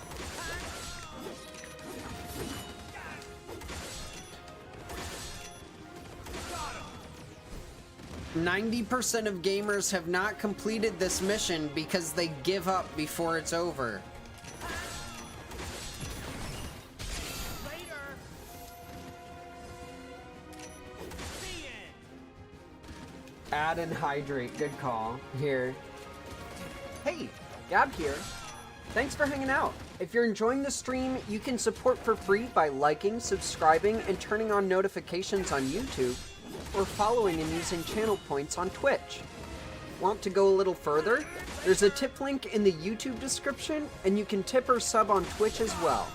90% of gamers have not completed this mission because they give up before it's over. Add and hydrate. Good call. Here. Hey, Gab here. Thanks for hanging out. If you're enjoying the stream, you can support for free by liking, subscribing, and turning on notifications on YouTube, or following and using channel points on Twitch. Want to go a little further? There's a tip link in the YouTube description, and you can tip or sub on Twitch as well.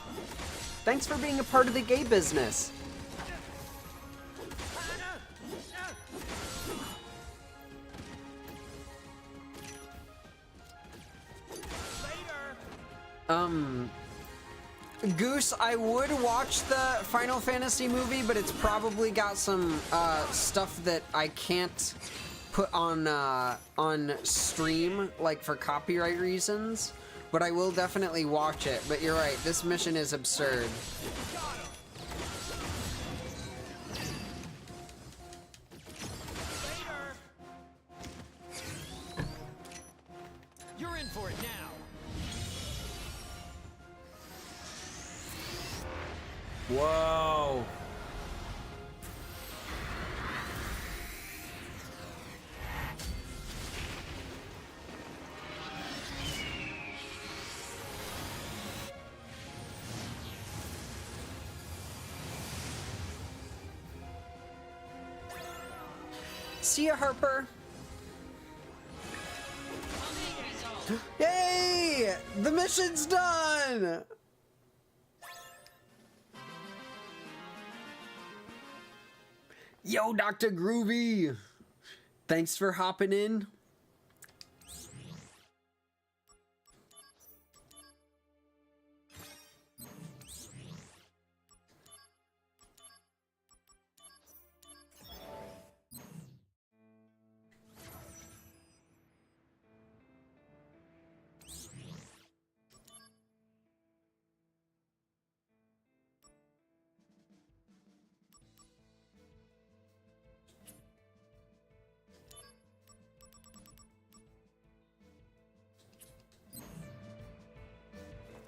Thanks for being a part of the gay business. Goose, I would watch the Final Fantasy movie, but it's probably got some stuff that I can't put on stream, like for copyright reasons. But I will definitely watch it. But you're right, this mission is absurd. You're in for it now. Whoa. See ya, Harper. Yay! The mission's done! Yo, Dr. Groovy! Thanks for hopping in.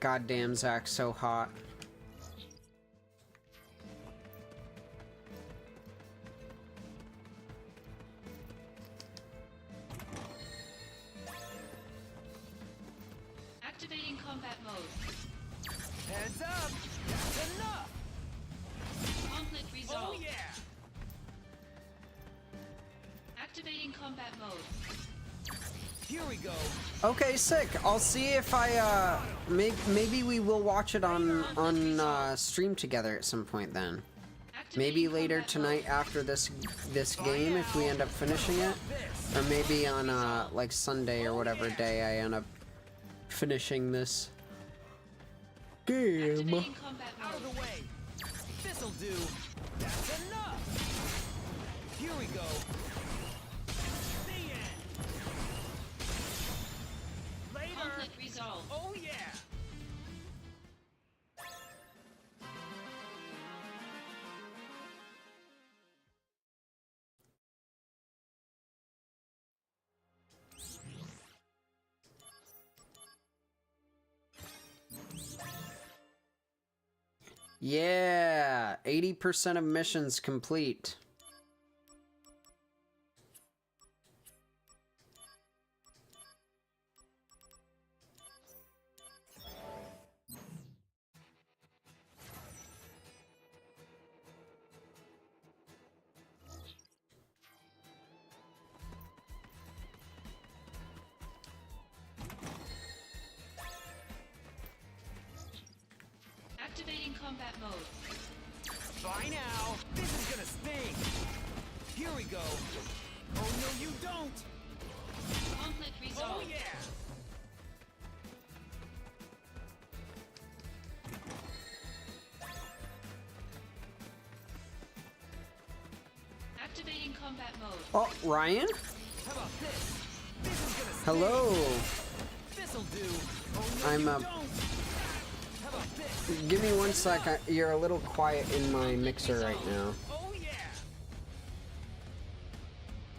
Goddamn, Zach's so hot. Activating combat mode. Heads up! That's enough! Conflict resolved. Oh yeah! Activating combat mode. Here we go. Okay, sick. I'll see if I maybe we will watch it on stream together at some point then. Maybe later tonight after this game if we end up finishing it, or maybe on like Sunday or whatever day I end up finishing this game. Out of the way. This'll do. That's enough. Here we go. Conflict resolved. Oh yeah! Yeah, 80% of missions complete. Activating combat mode. Bye now. This is gonna sting. Here we go. Oh no, you don't. Conflict resolved. Oh yeah. Activating combat mode. Oh, Ryan? How about this? This is gonna sting. Hello. This'll do. Oh no, I'm you don't. How about this? Give me one sec. You're a little quiet in my mixer right now. Oh yeah.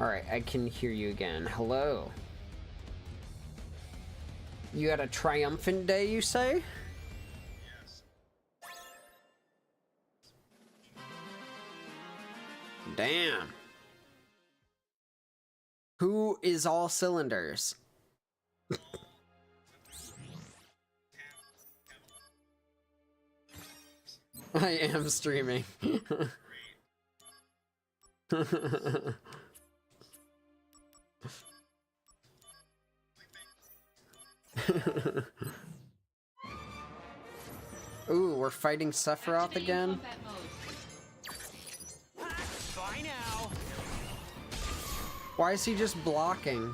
Alright, I can hear you again. Hello. You had a triumphant day, you say? Damn. Who is all cylinders? I am streaming. Ooh, we're fighting Sephiroth again? Bye now. Why is he just blocking?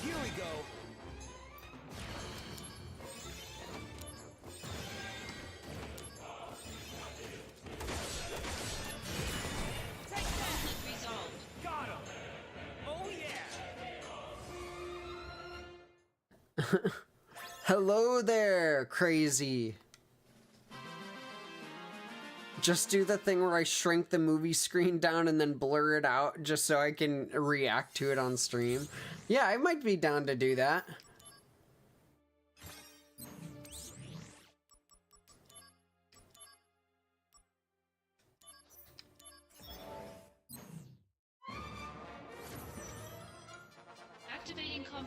Here we go. Conflict resolved. Got him. Oh yeah. Hello there, crazy. Just do the thing where I shrink the movie screen down and then blur it out just so I can react to it on stream. Yeah, I might be down to do that.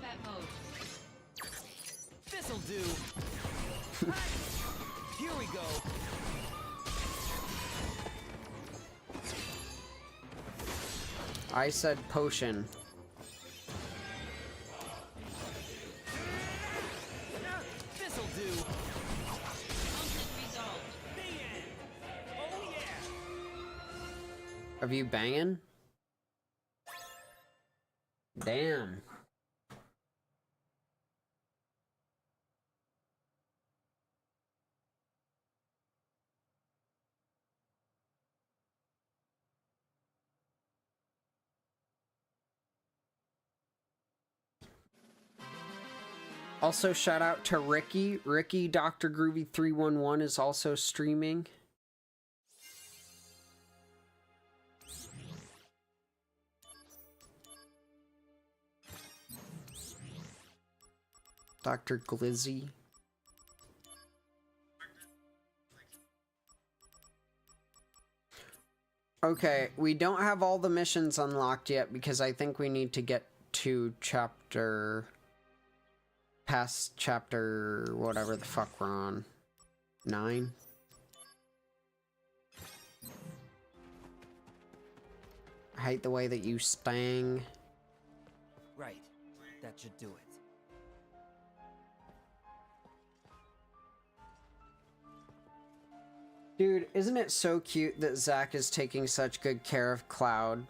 combat mode. This'll do. Here we go. I said potion. This'll do. Conflict resolved. The end. Oh yeah. Are you banging? Damn. Also, shout out to Ricky. Ricky Dr. Groovy 311 is also streaming. Dr. Glizzy. Okay, we don't have all the missions unlocked yet because I think we need to get to past chapter whatever the fuck we're on. 9. I hate the way that you stang. Right. That should do it. Dude, isn't it so cute that Zack is taking such good care of Cloud?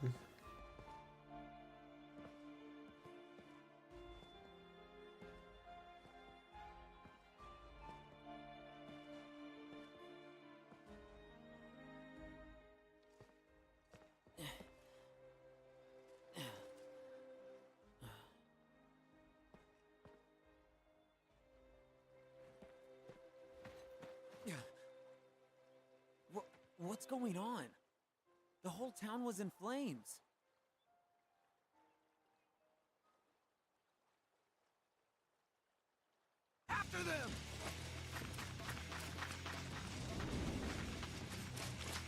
What's going on? The whole town was in flames. After them!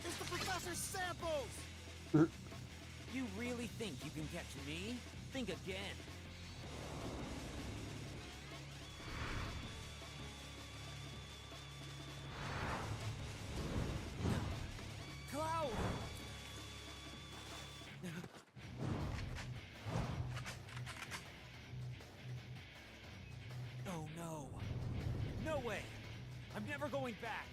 It's the professor's samples! You really think you can catch me? Think again. Cloud! Oh no. No way. I'm never going back.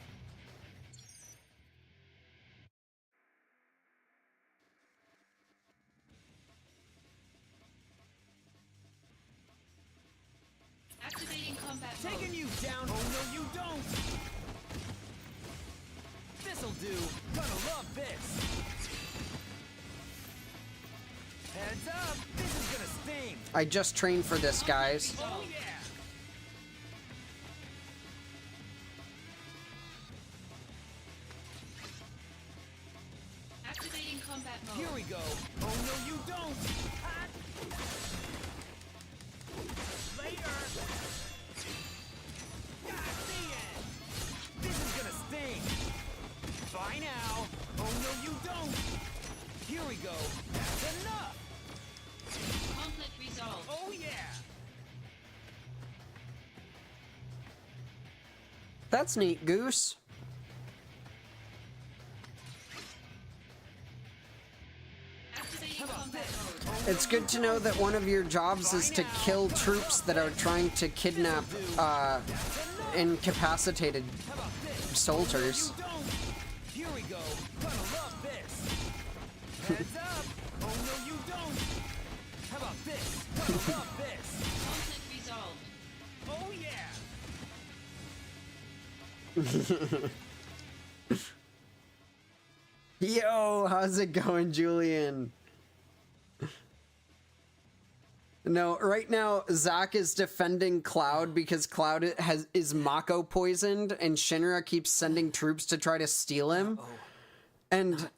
Activating combat mode. Taking you down! Oh no, you don't! This'll do! Gonna love this! Heads up! This is gonna sting! I just trained for this, guys. Oh yeah! Activating combat mode. Here we go! Oh no, you don't! Hot. Later! Got the end! This is gonna sting! Bye now! Oh no, you don't! Here we go! That's enough! Conflict resolved. Oh yeah! That's neat, Goose. Activating combat mode. It's good to know that one of your jobs is to kill troops that are trying to kidnap incapacitated soldiers. Here we go! Gonna love this! Heads up! Oh no, you don't! How about this? Gonna love this! Conflict resolved. Oh yeah! Yo, how's it going, Julian? No, right now Zack is defending Cloud because Cloud is Mako poisoned, and Shinra keeps sending troops to try to steal him. And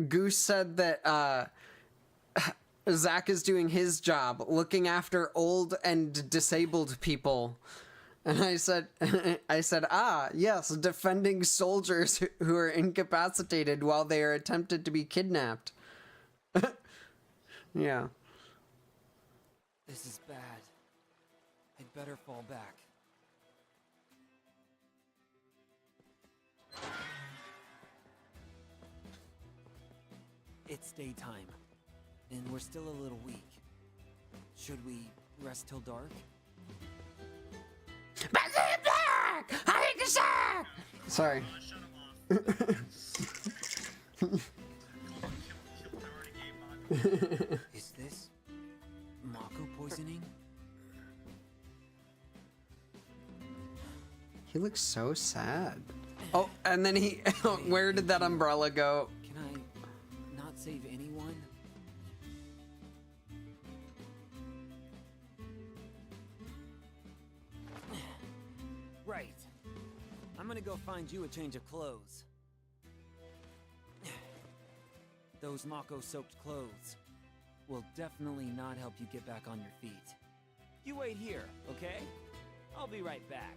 Goose said that Zack is doing his job, looking after old and disabled people. And I said, ah, yes, defending soldiers who are incapacitated while they are attempted to be kidnapped. Yeah. This is bad. I'd better fall back. It's daytime, and we're still a little weak. Should we rest till dark? Sorry. Is this Mako poisoning? He looks so sad. Oh, and then he... Where did that umbrella go? Can I not save anyone? Right. I'm gonna go find you a change of clothes. Those Mako-soaked clothes will definitely not help you get back on your feet. You wait here, okay? I'll be right back.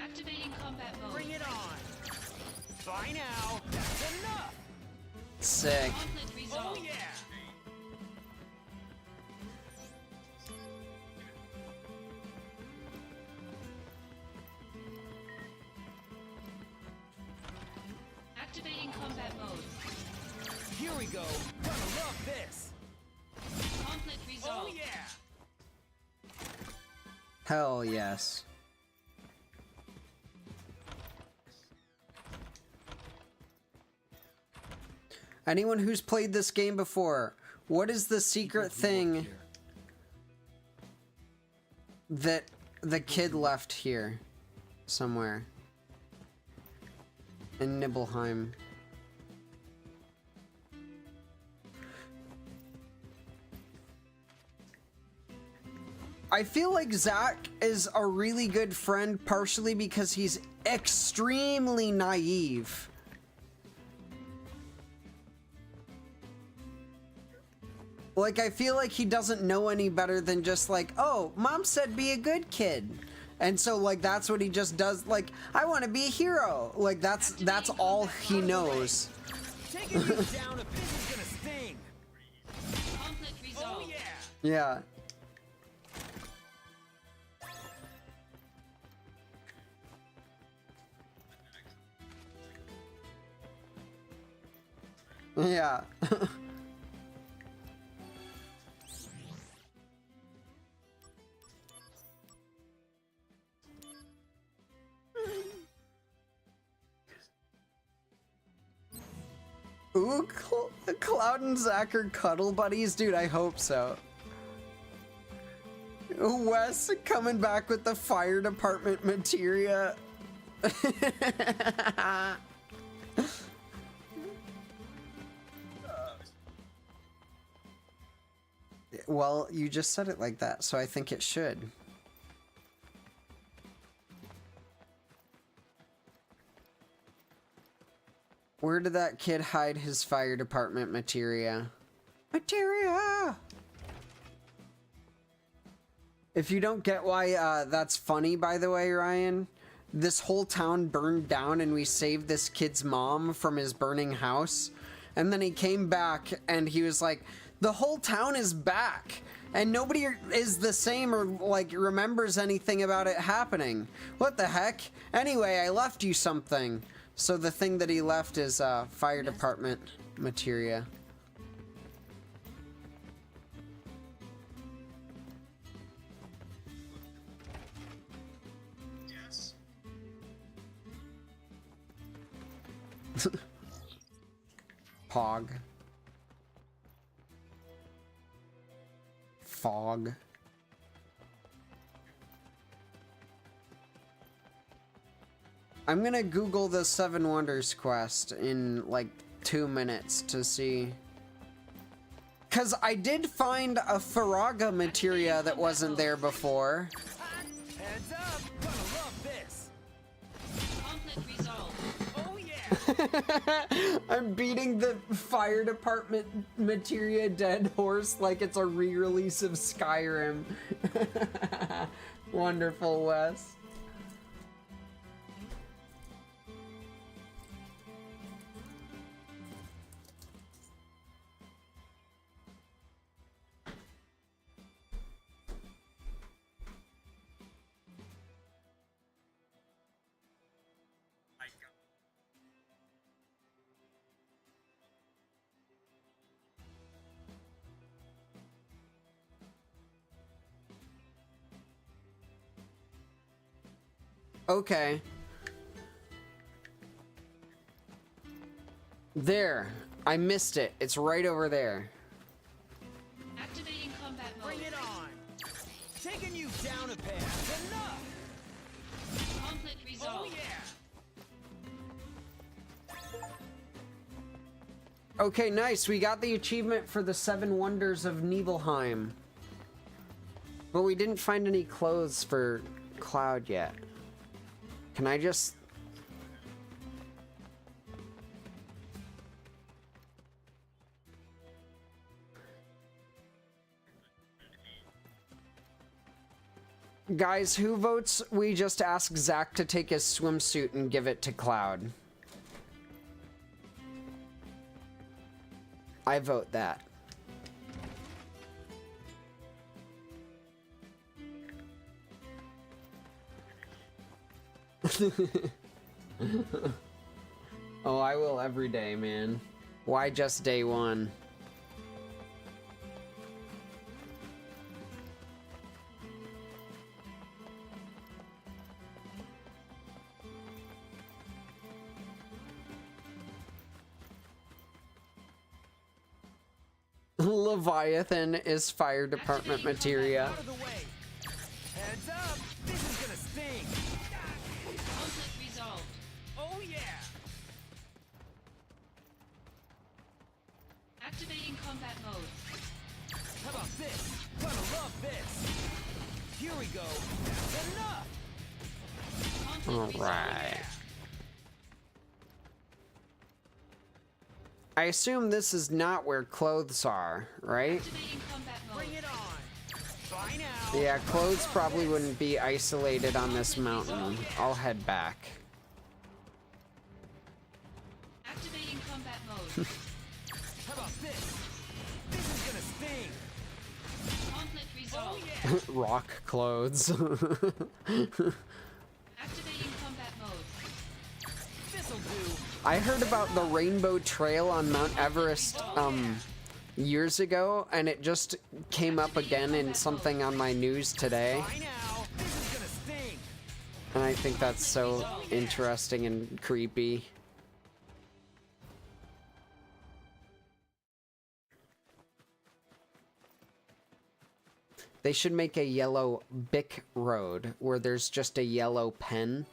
Activating combat mode. Bring it on! By now, that's enough! Sick. Conflict resolved. Oh yeah! Activating combat mode. Here we go! Gonna love this! Conflict resolved. Oh yeah! Hell yes. Anyone who's played this game before, what is the secret thing that the kid left here somewhere in Nibelheim? I feel like Zach is a really good friend partially because he's extremely naive. Like, I feel like he doesn't know any better than just like, oh, mom said be a good kid. And so, like, that's what he just does. Like, I want to be a hero. Like, that's all he knows. Taking you down a bit is gonna sting! Conflict resolved. Oh yeah! Yeah. Yeah. Ooh, Cloud and Zach are cuddle buddies? Dude, I hope so. Wes coming back with the fire department materia. Well, you just said it like that, so I think it should. Where did that kid hide his fire department materia? Materia! If you don't get why that's funny, by the way, Ryan, this whole town burned down and we saved this kid's mom from his burning house. And then he came back and he was like, the whole town is back and nobody is the same or like remembers anything about it happening. What the heck? Anyway, I left you something. So the thing that he left is fire department materia. Yes. Pog. Fog. I'm gonna Google the Seven Wonders quest in like 2 minutes to see. Cause I did find a Faraga materia that wasn't there before. Heads up! Gonna love this! Conflict resolved. Oh yeah! I'm beating the fire department materia dead horse like it's a re-release of Skyrim. Wonderful, Wes. Okay. There. I missed it. It's right over there. Activating combat mode. Bring it on! Taking you down a peg. Enough! Conflict resolved. Oh yeah! Okay, nice. We got the achievement for the 7 Wonders of Nibelheim. But we didn't find any clothes for Cloud yet. Can I just... Guys, who votes we just ask Zach to take his swimsuit and give it to Cloud? I vote that. Oh, I will every day, man. Why just day one? Leviathan is fire department materia. Out of the way! Heads up! This is gonna sting! Conflict resolved. Oh yeah! Activating combat mode. How about this? Gonna love this! Here we go! Enough! Conflict resolved. Alright. I assume this is not where clothes are, right? Activating combat mode. Bring it on! Bye now! Yeah, clothes probably wouldn't be isolated on this mountain. I'll head back. Activating combat mode. How about this? This is gonna sting! Conflict Oh resolved. yeah! Rock clothes. Activating combat mode. This'll do! I heard about the Rainbow Trail on Mount Everest years ago, and it just came up again in something on my news today. Bye now! This is gonna sting! And I think that's so interesting and creepy. They should make a yellow Bic road where there's just a yellow pen.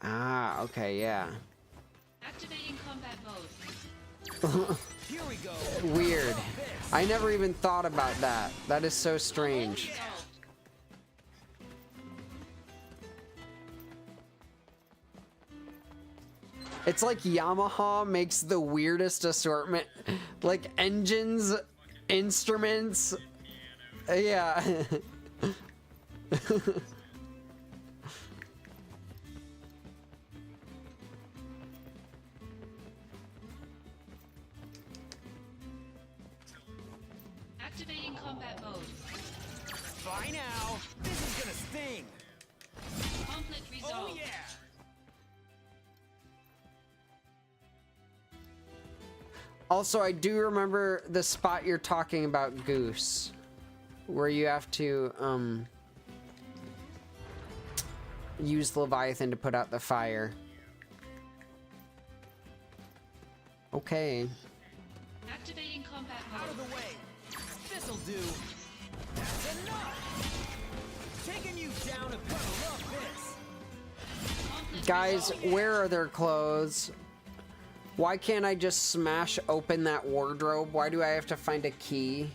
Ah, okay, yeah. Activating combat mode. Here we go! Weird. I never even thought about that. That is so strange. Resolved. It's like Yamaha makes the weirdest assortment. Like engines, instruments. Yeah. Activating combat mode. Bye now! This is gonna sting! Conflict Oh resolved. yeah! Also, I do remember the spot you're talking about, Goose, where you have to use Leviathan to put out the fire. Okay. Activating combat Out of mode. the way! This'll do! That's enough! Taking you down a peg. Love this! Conflict Guys, resolved. where are their clothes? Why can't I just smash open that wardrobe? Why do I have to find a key?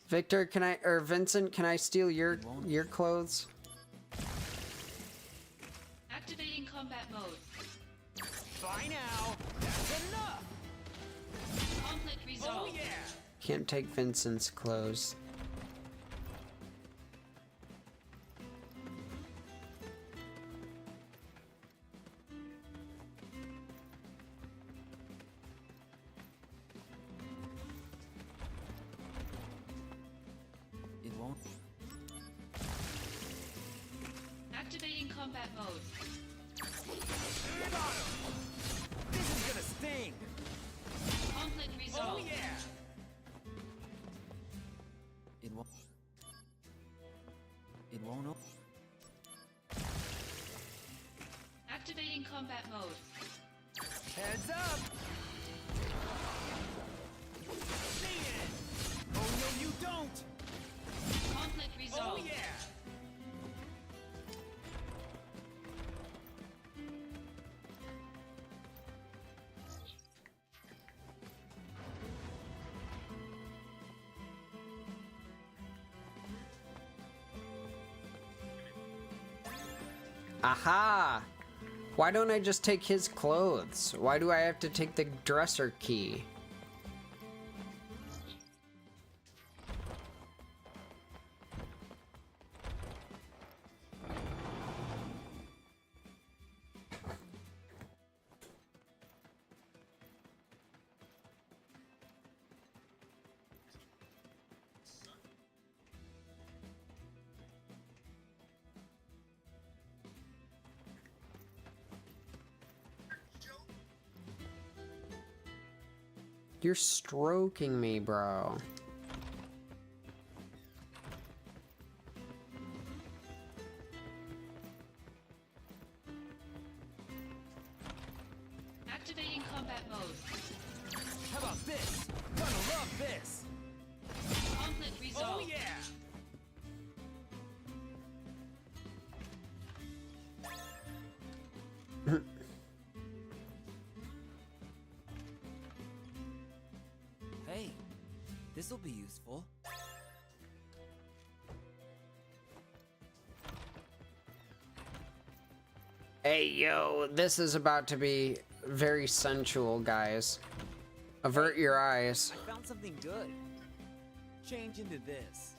Victor, can I, or Vincent, can I steal your clothes? Activating combat mode. Bye now! That's enough! Conflict Oh resolved. yeah! Can't take Vincent's clothes. It won't. Activating combat mode. This is gonna sting! Conflict resolved. Oh yeah! It won't. It won't. Activating combat mode. Heads up! See it! Oh no, you don't! Conflict resolved. Oh yeah! Aha! Why don't I just take his clothes? Why do I have to take the dresser key? You're stroking me, bro. Activating combat mode. How about this? Gonna love this! Conflict resolved. Oh yeah! Hey, this'll be useful. Hey, yo, this is about to be very sensual, guys. Avert your eyes. I found something good. Change into this.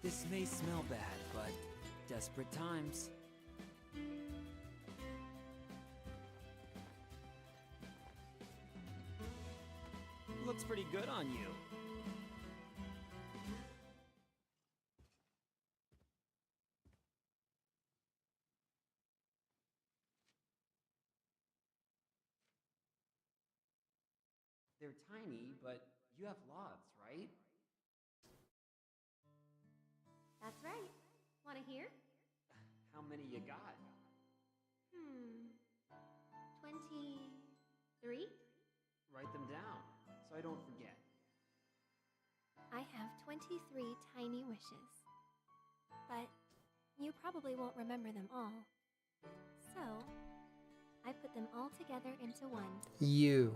This may smell bad, but desperate times. Looks pretty good on you. They're tiny, but you have lots, right? That's right. Want to hear? How many you got? 23? Write them down, so I don't forget. I have 23 tiny wishes. But you probably won't remember them all. So, I put them all together into one. You.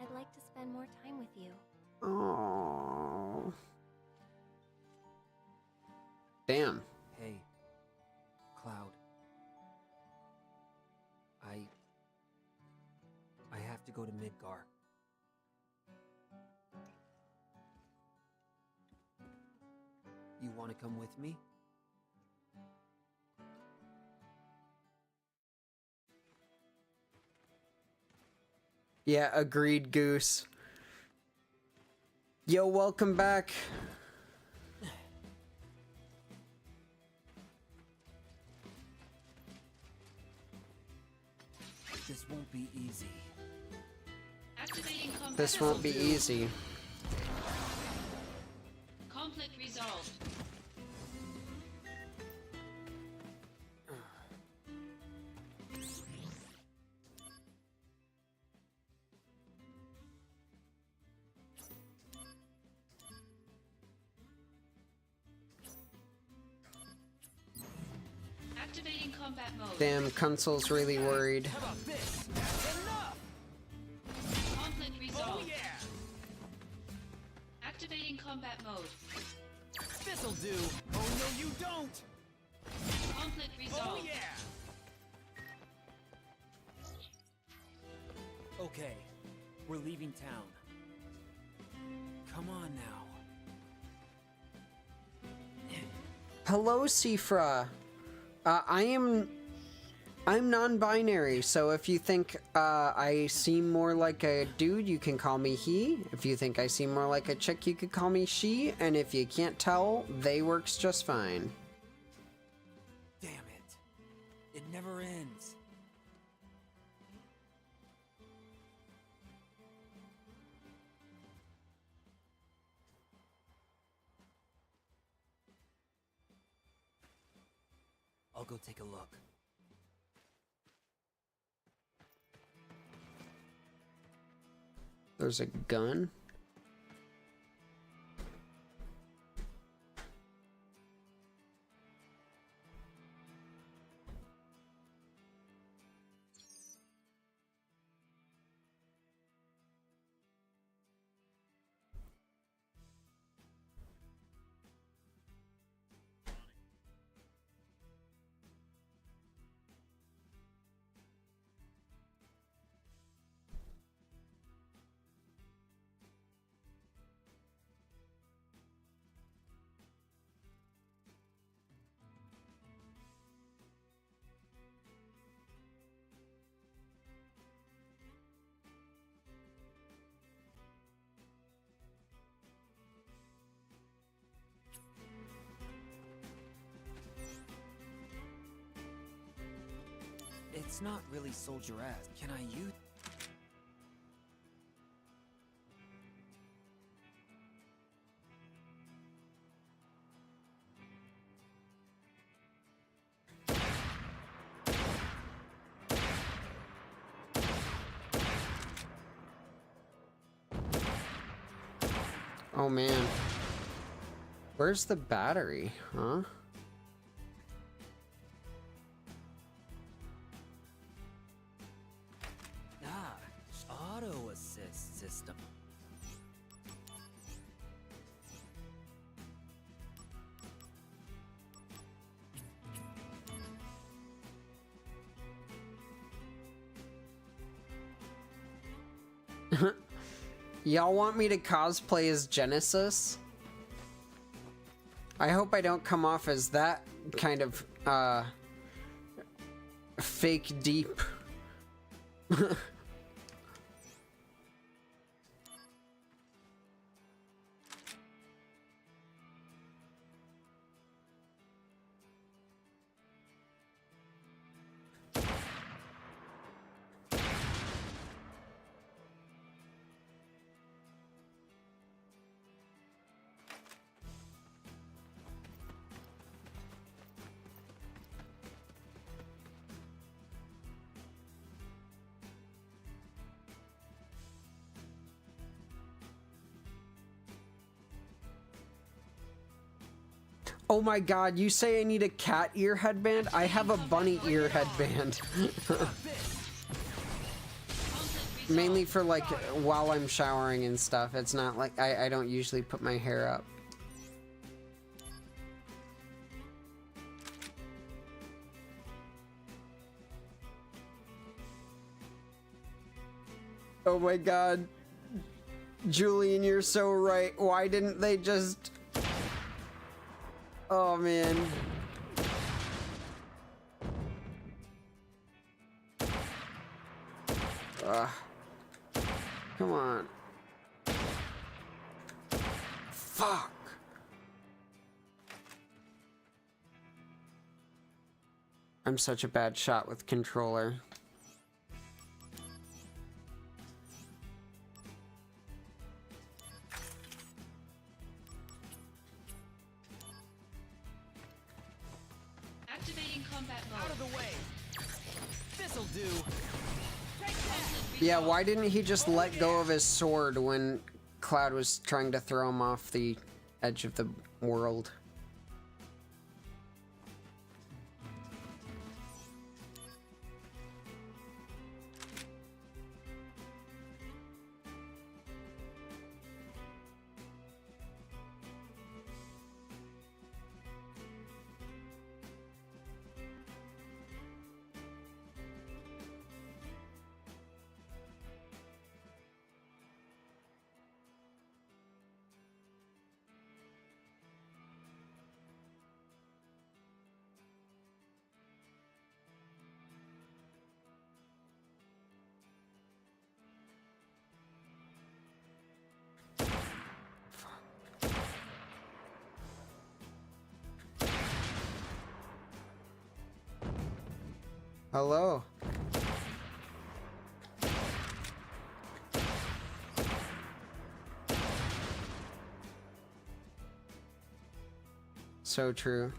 I'd like to spend more time with you. Oh. Damn. Hey, Cloud. I have to go to Midgar. You want to come with me? Yeah, agreed, Goose. Yo, welcome back. This won't be easy. Activating combat This won't be mode. easy. Conflict resolved. Activating combat mode. Damn, Kunsel's really worried. How about this? That's enough! Conflict resolved. Oh yeah! Activating combat mode. This'll do! Oh no, you don't! Conflict Oh resolved. yeah! Okay, we're leaving town. Come on now. Hello, Sifra. I'm non-binary, so if you think I seem more like a dude, you can call me he. If you think I seem more like a chick, you could call me she. And if you can't tell, they works just fine. It never ends. I'll go take a look. There's a gun? It's not really soldier-esque. Can I use... Oh man. Where's the battery, huh? Auto assist system. Y'all want me to cosplay as Genesis? I hope I don't come off as that kind of, fake deep. Oh my god, you say I need a cat ear headband? I have a bunny ear headband. Mainly for like while I'm showering and stuff. It's not like I don't usually put my hair up. Oh my god. Julian, you're so right. Why didn't they just... Oh man. Come on. Fuck. I'm such a bad shot with controller. Activating combat mode. Out of the way. This'll do. Yeah, why didn't he just let go of his sword when Cloud was trying to throw him off the edge of the world? Hello. So true.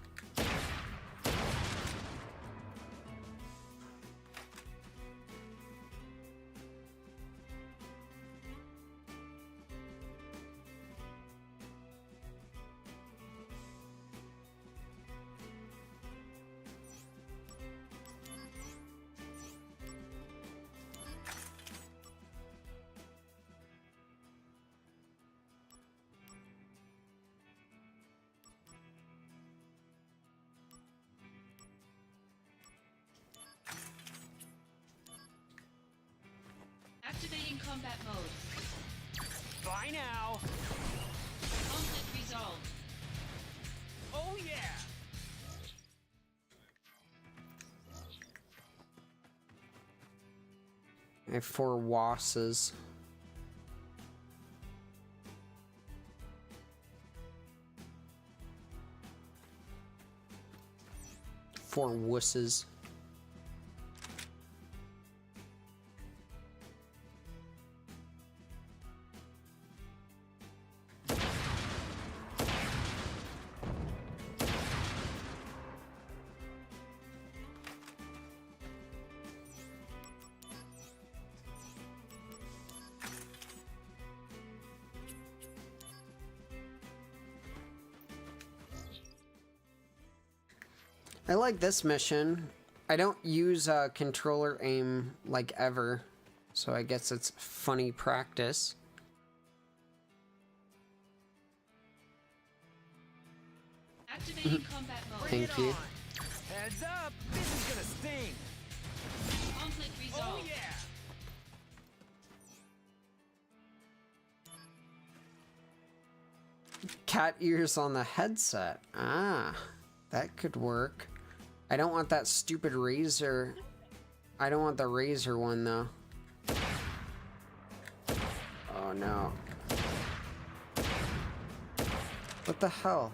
Activating combat mode. Bye now. Conflict resolved. Oh yeah. I have 4 wasses. Four wusses. I like this mission. I don't use controller aim like ever, so I guess it's funny practice. Activating combat mode. Thank you. Heads up. This is gonna sting. Conflict resolved. Oh yeah. Cat ears on the headset. Ah, that could work. I don't want that stupid razor. I don't want the razor one though. Oh no. What the hell?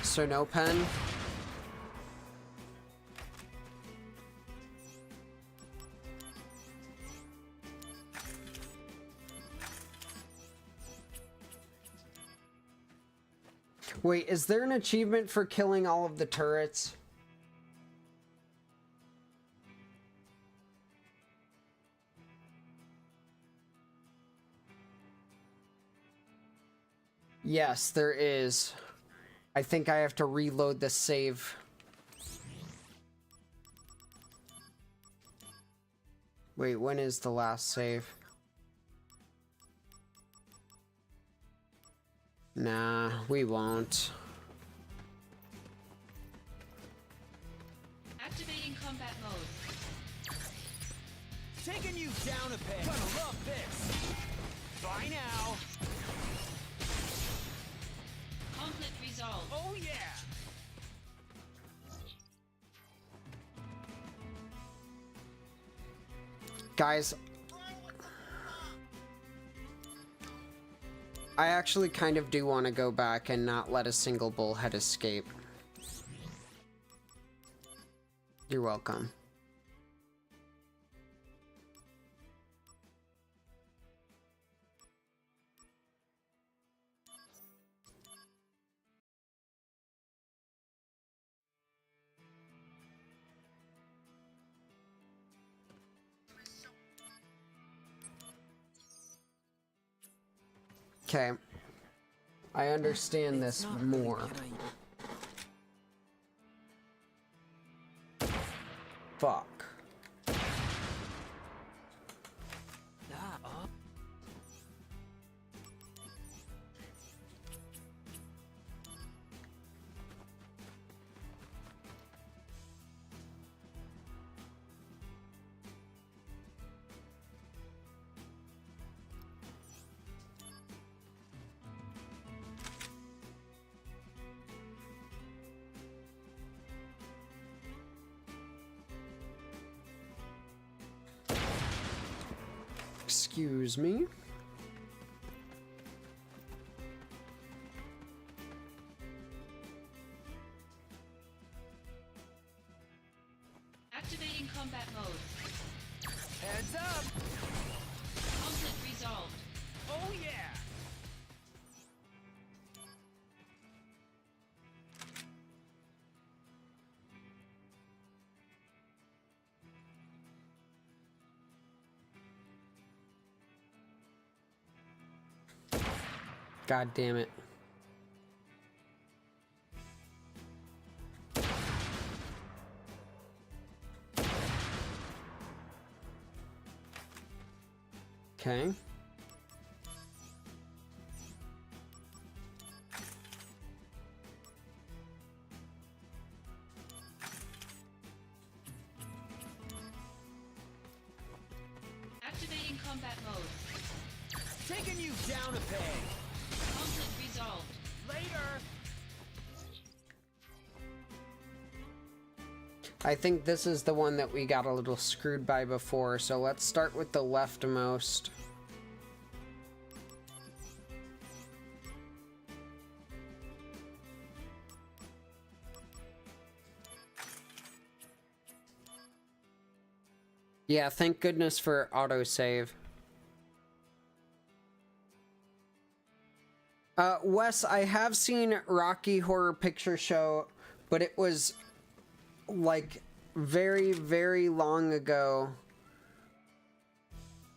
So no pen? Wait, is there an achievement for killing all of the turrets? Yes, there is. I think I have to reload the save. Wait, when is the last save? Nah, we won't. Activating combat mode. Taking you down a peg. Gonna love this. Bye now. Conflict resolved. Oh yeah. Guys, I actually kind of do want to go back and not let a single bullhead escape. You're welcome. Okay. I understand this more. Fuck. Excuse me. Activating combat mode. Heads up! Conflict resolved. Oh yeah! God damn it. Okay. Activating combat mode. Taking you down a peg. Conflict resolved. Later! I think this is the one that we got a little screwed by before, so let's start with the leftmost. Yeah, thank goodness for autosave. Wes, I have seen Rocky Horror Picture Show, but it was like very, very long ago.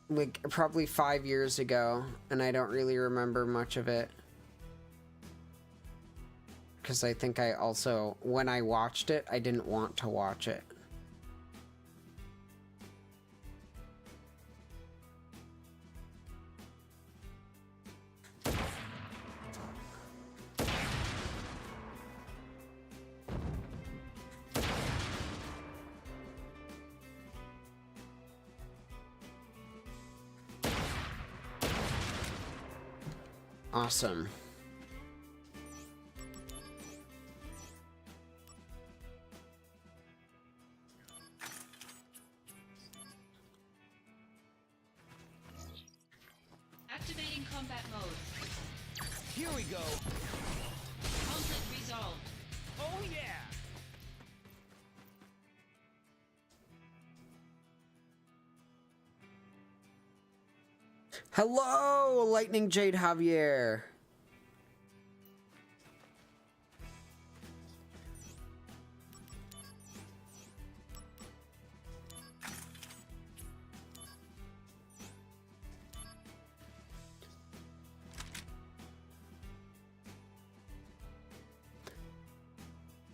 Like probably 5 years ago, and I don't really remember much of it. Because I think I also, when I watched it, I didn't want to watch it. Awesome. Activating combat mode. Here we go. Conflict resolved. Oh yeah! Hello, Lightning Jade Javier.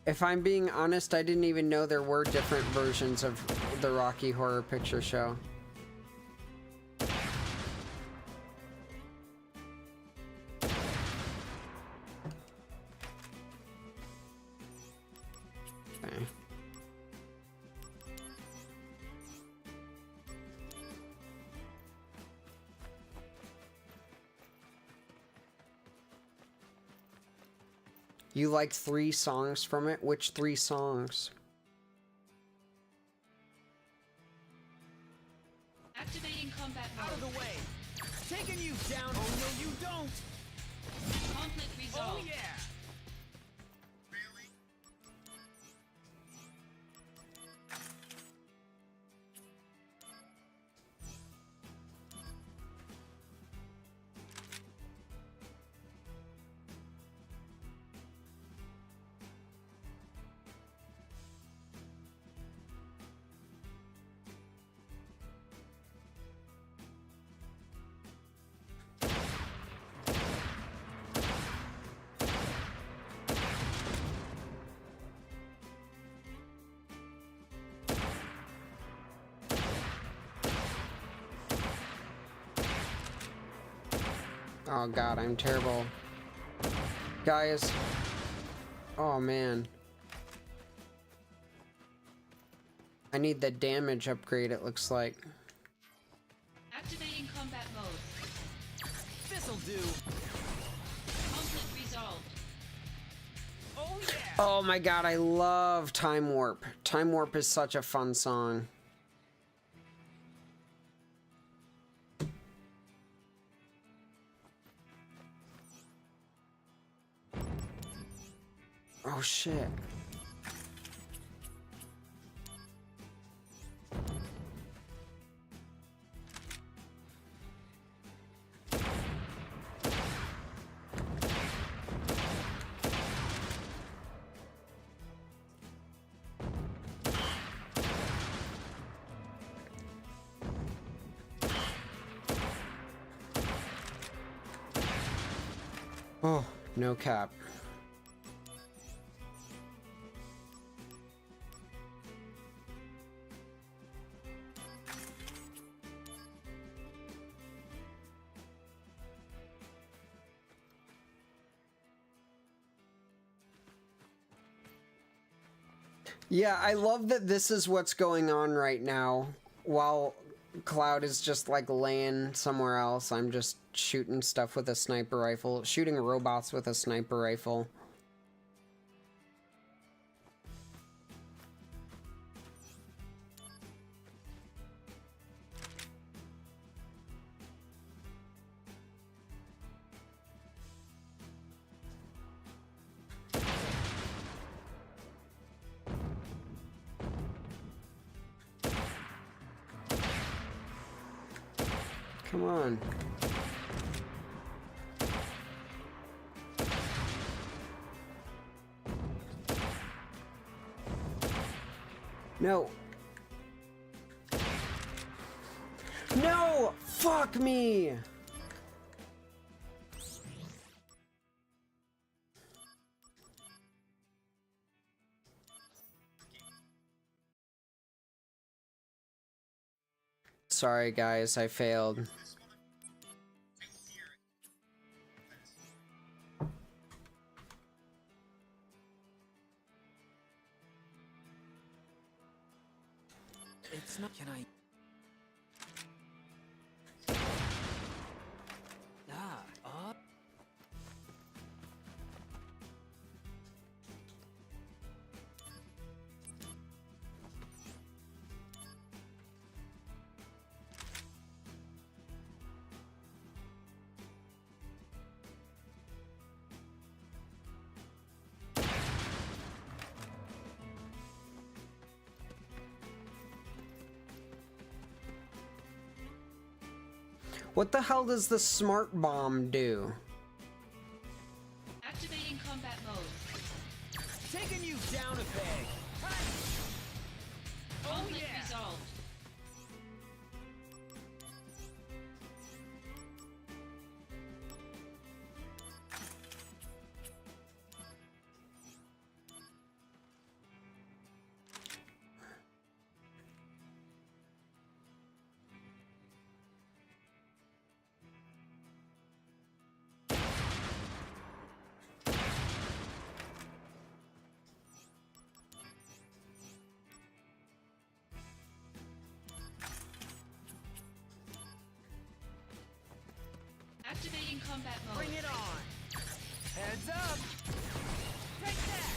If I'm being honest, I didn't even know there were different versions of the Rocky Horror Picture Show. Okay. You like 3 songs from it? Which 3 songs? Activating combat mode. Out of the way! Taking you down! Oh no, you don't! Conflict resolved. Oh yeah! Oh god, I'm terrible. Guys. Oh man. I need the damage upgrade, it looks like. Activating combat mode. This'll do! Conflict resolved. Oh yeah! Oh my god, I love Time Warp. Time Warp is such a fun song. Oh shit. Oh, no cap. Yeah, I love that this is what's going on right now. While Cloud is just like laying somewhere else, I'm just shooting stuff with a sniper rifle, shooting robots with a sniper rifle. Come on. No. No! Fuck me! Sorry guys, I failed. It's not. Can I? Up. What the hell does the smart bomb do? Activating combat mode. Taking you down a peg. Conflict resolved. Activating combat mode. Bring it on. Heads up. Take that.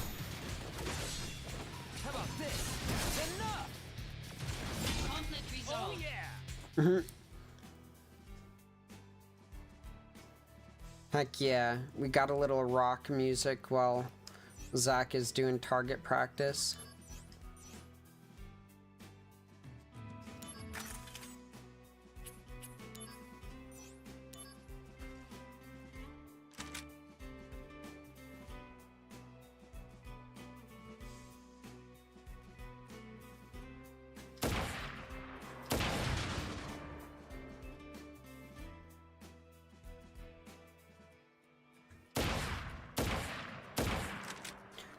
How about this? Enough. Conflict resolved. Oh yeah. Heck yeah, we got a little rock music while Zach is doing target practice.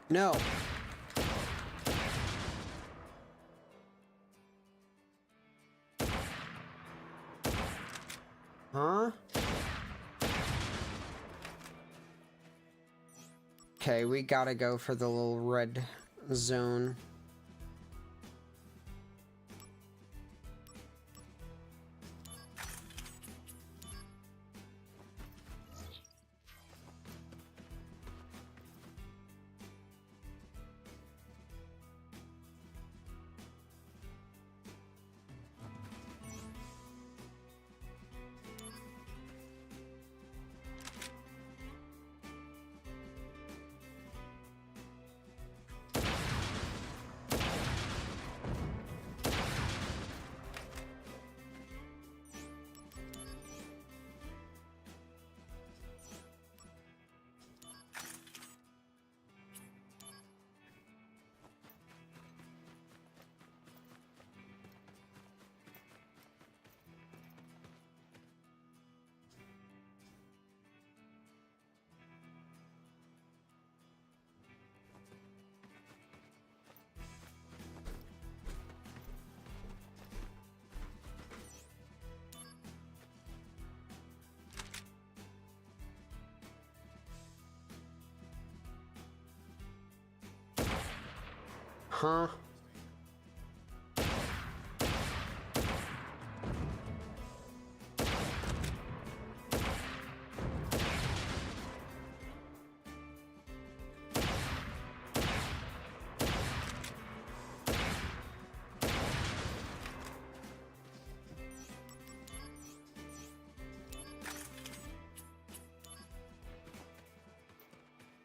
No. Huh? Okay, we gotta go for the little red zone. Huh?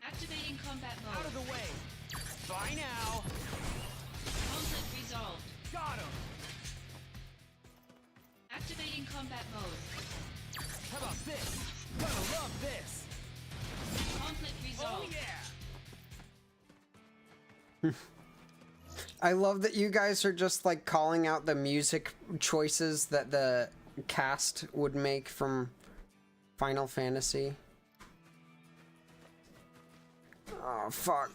Activating combat mode. Out of the way. Bye now. Conflict resolved. Got him. Activating combat mode. How about this? Gonna love this. Conflict Oh resolved. yeah. I love that you guys are just like calling out the music choices that the cast would make from Final Fantasy. Oh, fuck.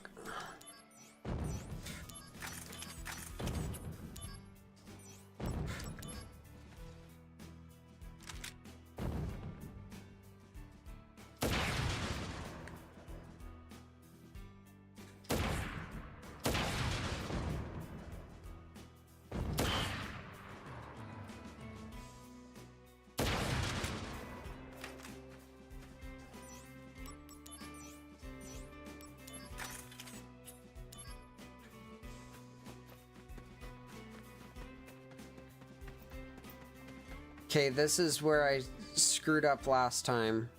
Okay, this is where I screwed up last time.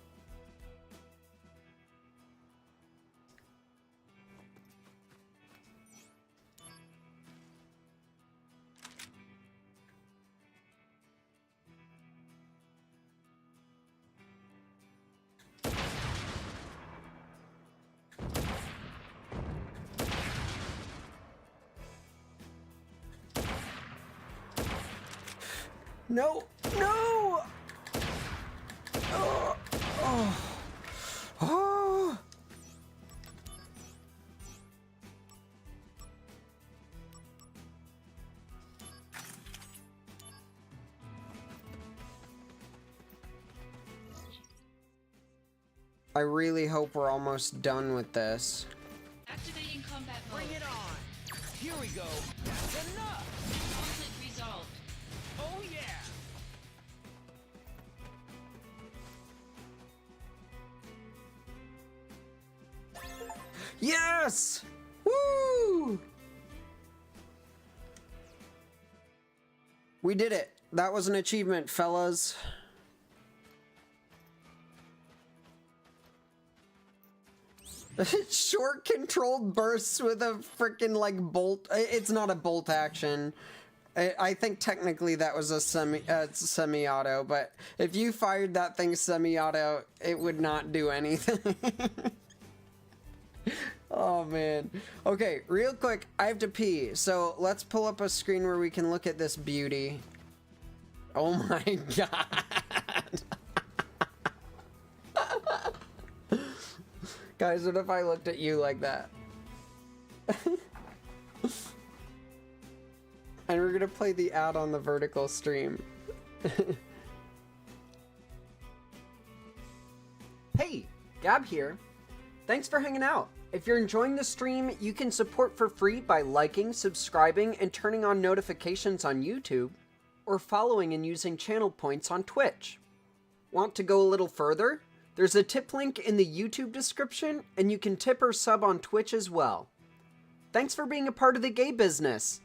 No! No! Oh! Oh! Oh! I really hope we're almost done with this. Activating combat mode. Bring it on. Here we go. That's enough. Conflict resolved. Oh yeah. Yes! Woo! We did it. That was an achievement, fellas. Short controlled bursts with a freaking like bolt. It's not a bolt action. I think technically that was a semi-auto, but if you fired that thing semi-auto, it would not do anything. Oh man. Okay, real quick, I have to pee. So let's pull up a screen where we can look at this beauty. Oh my god. Guys, what if I looked at you like that? And we're gonna play the ad on the vertical stream. Hey, Gab here. Thanks for hanging out. If you're enjoying the stream, you can support for free by liking, subscribing, and turning on notifications on YouTube, or following and using channel points on Twitch. Want to go a little further? There's a tip link in the YouTube description, and you can tip or sub on Twitch as well. Thanks for being a part of the Gabisness.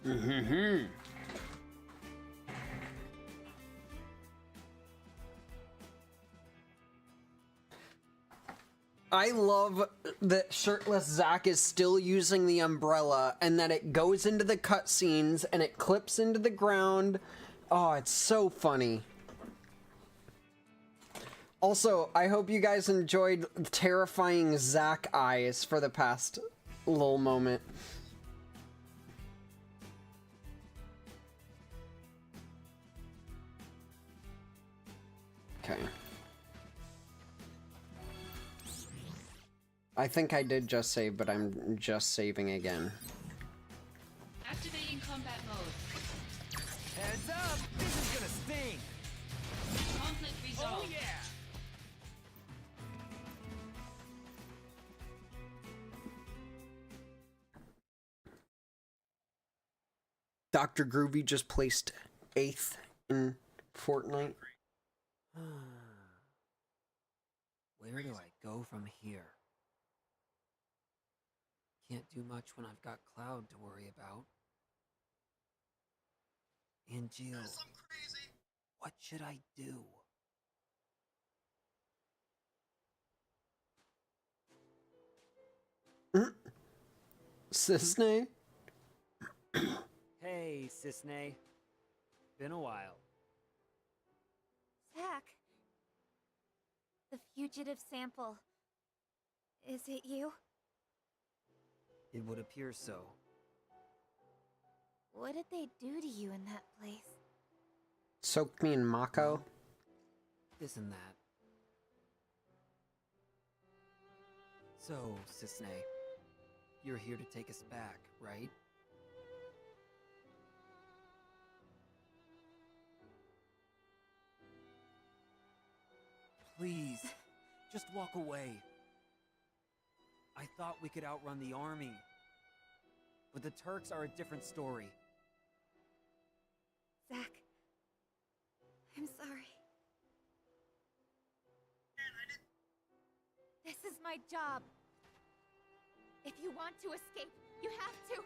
Mm-hmm. I love that shirtless Zack is still using the umbrella and that it goes into the cutscenes and it clips into the ground. Oh, it's so funny. Also, I hope you guys enjoyed terrifying Zack eyes for the past little moment. Okay. I think I did just save, but I'm just saving again. Activating combat mode. Heads up! This is gonna sting! Conflict resolved. Oh yeah! Dr. Groovy just placed 8th in Fortnite. Where do I go from here? Can't do much when I've got Cloud to worry about. And Jill, what should I do? Cisne? Hey, Cisne. Been a while. Zack. The fugitive sample. Is it you? It would appear so. What did they do to you in that place? Soaked me in Mako? This and that. So, Cisne, you're here to take us back, right? Please, just walk away. I thought we could outrun the army. But the Turks are a different story. Zack. I'm sorry. This is my job. If you want to escape, you have to.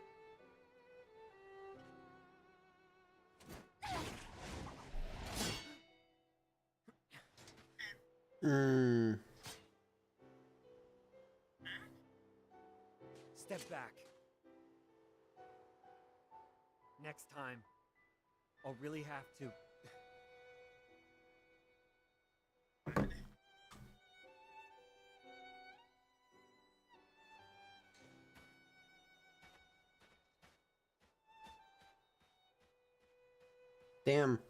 Step back. Next time, I'll really have to. Damn.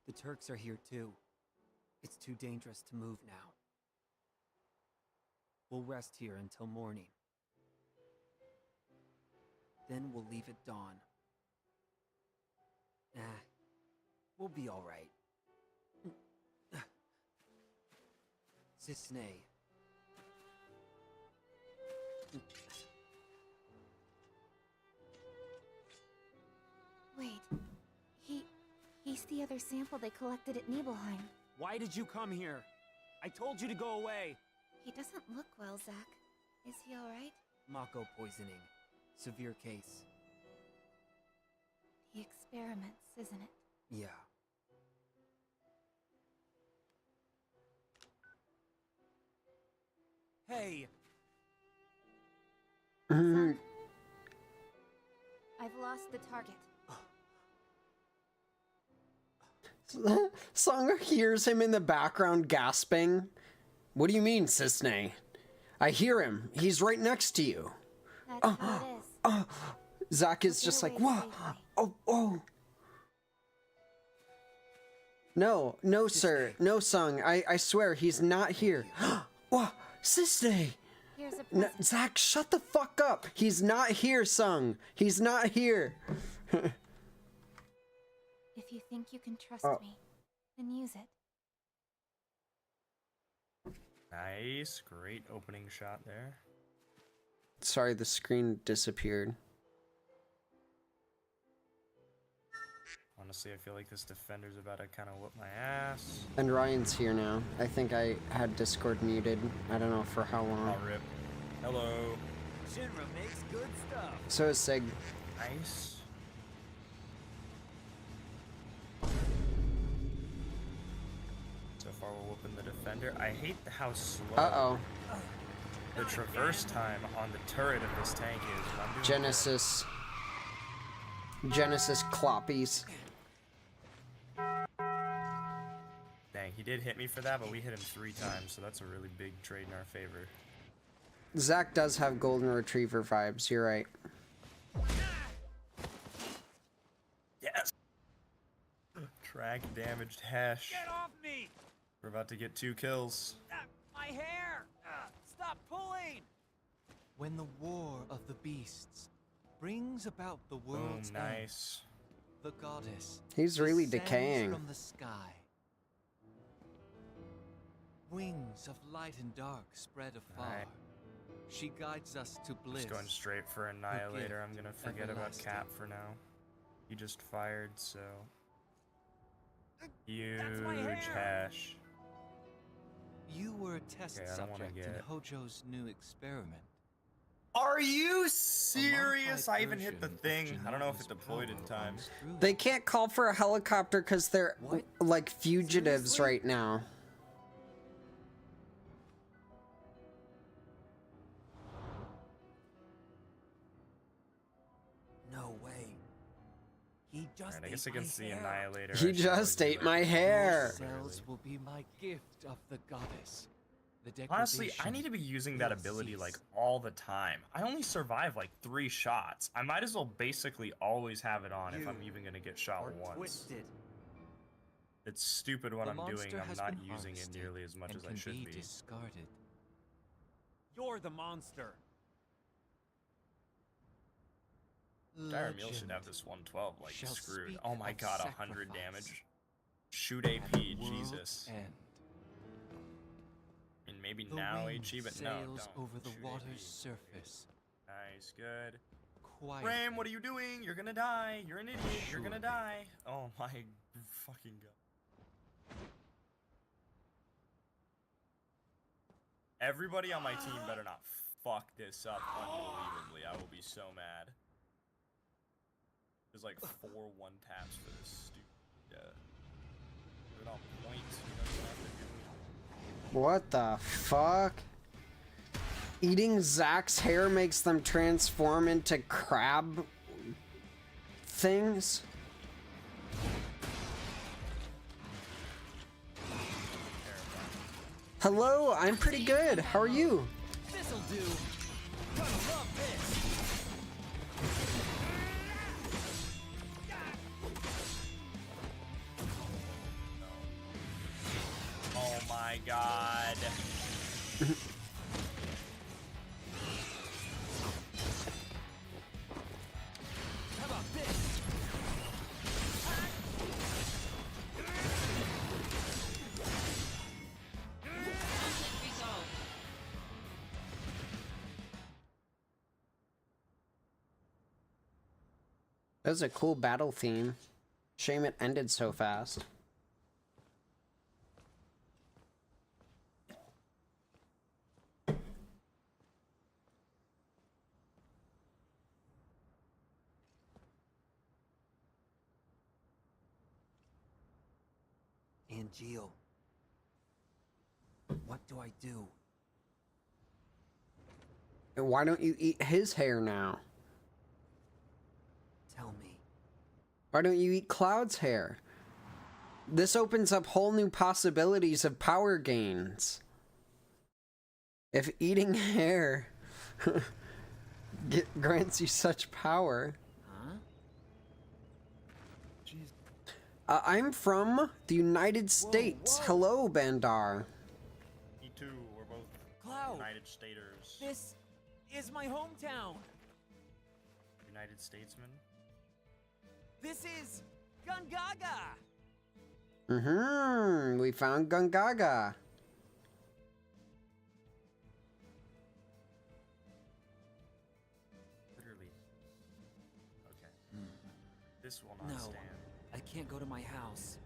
The Turks are here too. It's too dangerous to move now. We'll rest here until morning. Then we'll leave at dawn. We'll be all right. Cisne. Wait. He's the other sample they collected at Nibelheim. Why did you come here? I told you to go away. He doesn't look well, Zack. Is he alright? Mako poisoning. Severe case. The experiments, isn't it? Yeah. Hey! Son, I've lost the target. Song hears him in the background gasping. What do you mean, Cisne? I hear him. He's right next to you. That's how it is. Zack is just like, whoa. Oh. No, sir. No, Sung. I swear, he's not here. Whoa, Cisne. Here's a No, present. Zack, shut the fuck up. He's not here, Sung. He's not here. If you think you can trust me, then use it. Nice, great opening shot there. Sorry, the screen disappeared. honestly. I feel like this defender's about to kind of whoop my ass. And Ryan's here now. I think I had Discord muted. I don't know for how long. Oh, rip. Hello. Shinra makes good stuff. So is Sig. Nice. So far we're whooping the defender. I hate how slow the traverse time on the turret of this tank is. I'm doing Genesis. Genesis cloppies. Dang, he did hit me for that, but we hit him 3 times, so that's a really big trade in our favor. Zach does have golden retriever vibes, you're right. Yes! Track damaged Hesh. Get off me! We're about to get 2 kills. My hair! Stop pulling! When the war of the beasts brings about the world's Boom, nice. end, the goddess He's really descends decaying. from the sky. Wings of light and dark spread afar. Right. She guides us to bliss. Just going straight for Annihilator. I'm gonna forget about everlasting. Cap for now. He just fired, so... Huge Hesh. You were a test Okay, I don't wanna subject in get- Hojo's new experiment. Are you serious? I even hit the thing. I don't know if it deployed in time. They can't call for a helicopter because they're like fugitives right now. No way. He just Alright, I guess ate against my the hair. Annihilator. He I should just probably ate do my that. hair. Cells will be my gift of the goddess. The Honestly, I degradation need to be using that will ability cease. like all the time. I only survive like 3 shots. I might as well basically always have it on if I'm even gonna get shot once. Twisted. It's stupid what The I'm doing. monster I'm has not been using it harvested nearly as much and as I can should be be. discarded. You're the monster. Dire Meal should have Legend this 112 like shall screwed. speak Oh my of god, 100 sacrifice damage. Shoot at AP, the world's Jesus. end. And maybe The now wind HE, but no, sails don't. over the Shoot water's AP. surface. Nice, good. Quiet. Ram, what are you doing? You're gonna die. You're an idiot. You're gonna die. Oh my fucking god. Everybody on my team better not fuck this up unbelievably. I will be so mad. There's like 4 1-taps for this stupid. Put it on point. You know, What the fuck? Eating Zach's hair makes them transform into crab things? Hello, I'm pretty good. How are you? This'll do. Gonna love this. oh my god. How about this? Conflict resolved. That was a cool battle theme. Shame it ended so fast. Angeal. What do I do? Why don't you eat his hair now? Tell me. Why don't you eat Cloud's hair? This opens up whole new possibilities of power gains. If eating hair grants you such power. Huh? I'm from the United States. Hello, Bandar. Me too. We're both Cloud. United Staters. This is my hometown. United Statesmen. This is Gungaga. We found Gungaga. Literally. Okay. This will not No, stand. I can't go to my house.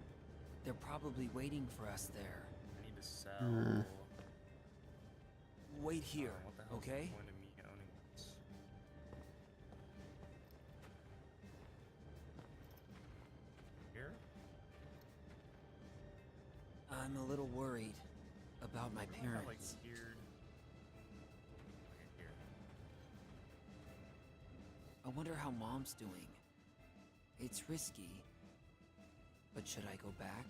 They're probably waiting for us there. I need to sell. Wait here, What the hell is okay? the point of me owning this? Here? I'm a little worried about my Like parents. weird. Okay, here. I wonder how Mom's doing. It's risky. But should I go back?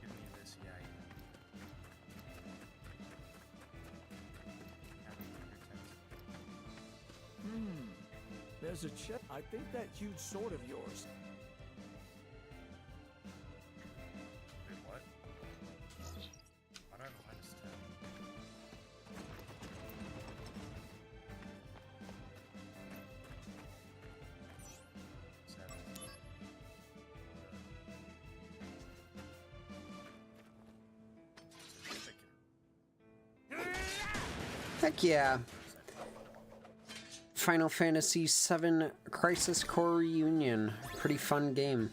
Give me this, yeah. There's a chip. I think that huge sword of yours. Wait, what? Why do I have a -10? Heck yeah. Final Fantasy VII Crisis Core Reunion. Pretty fun game.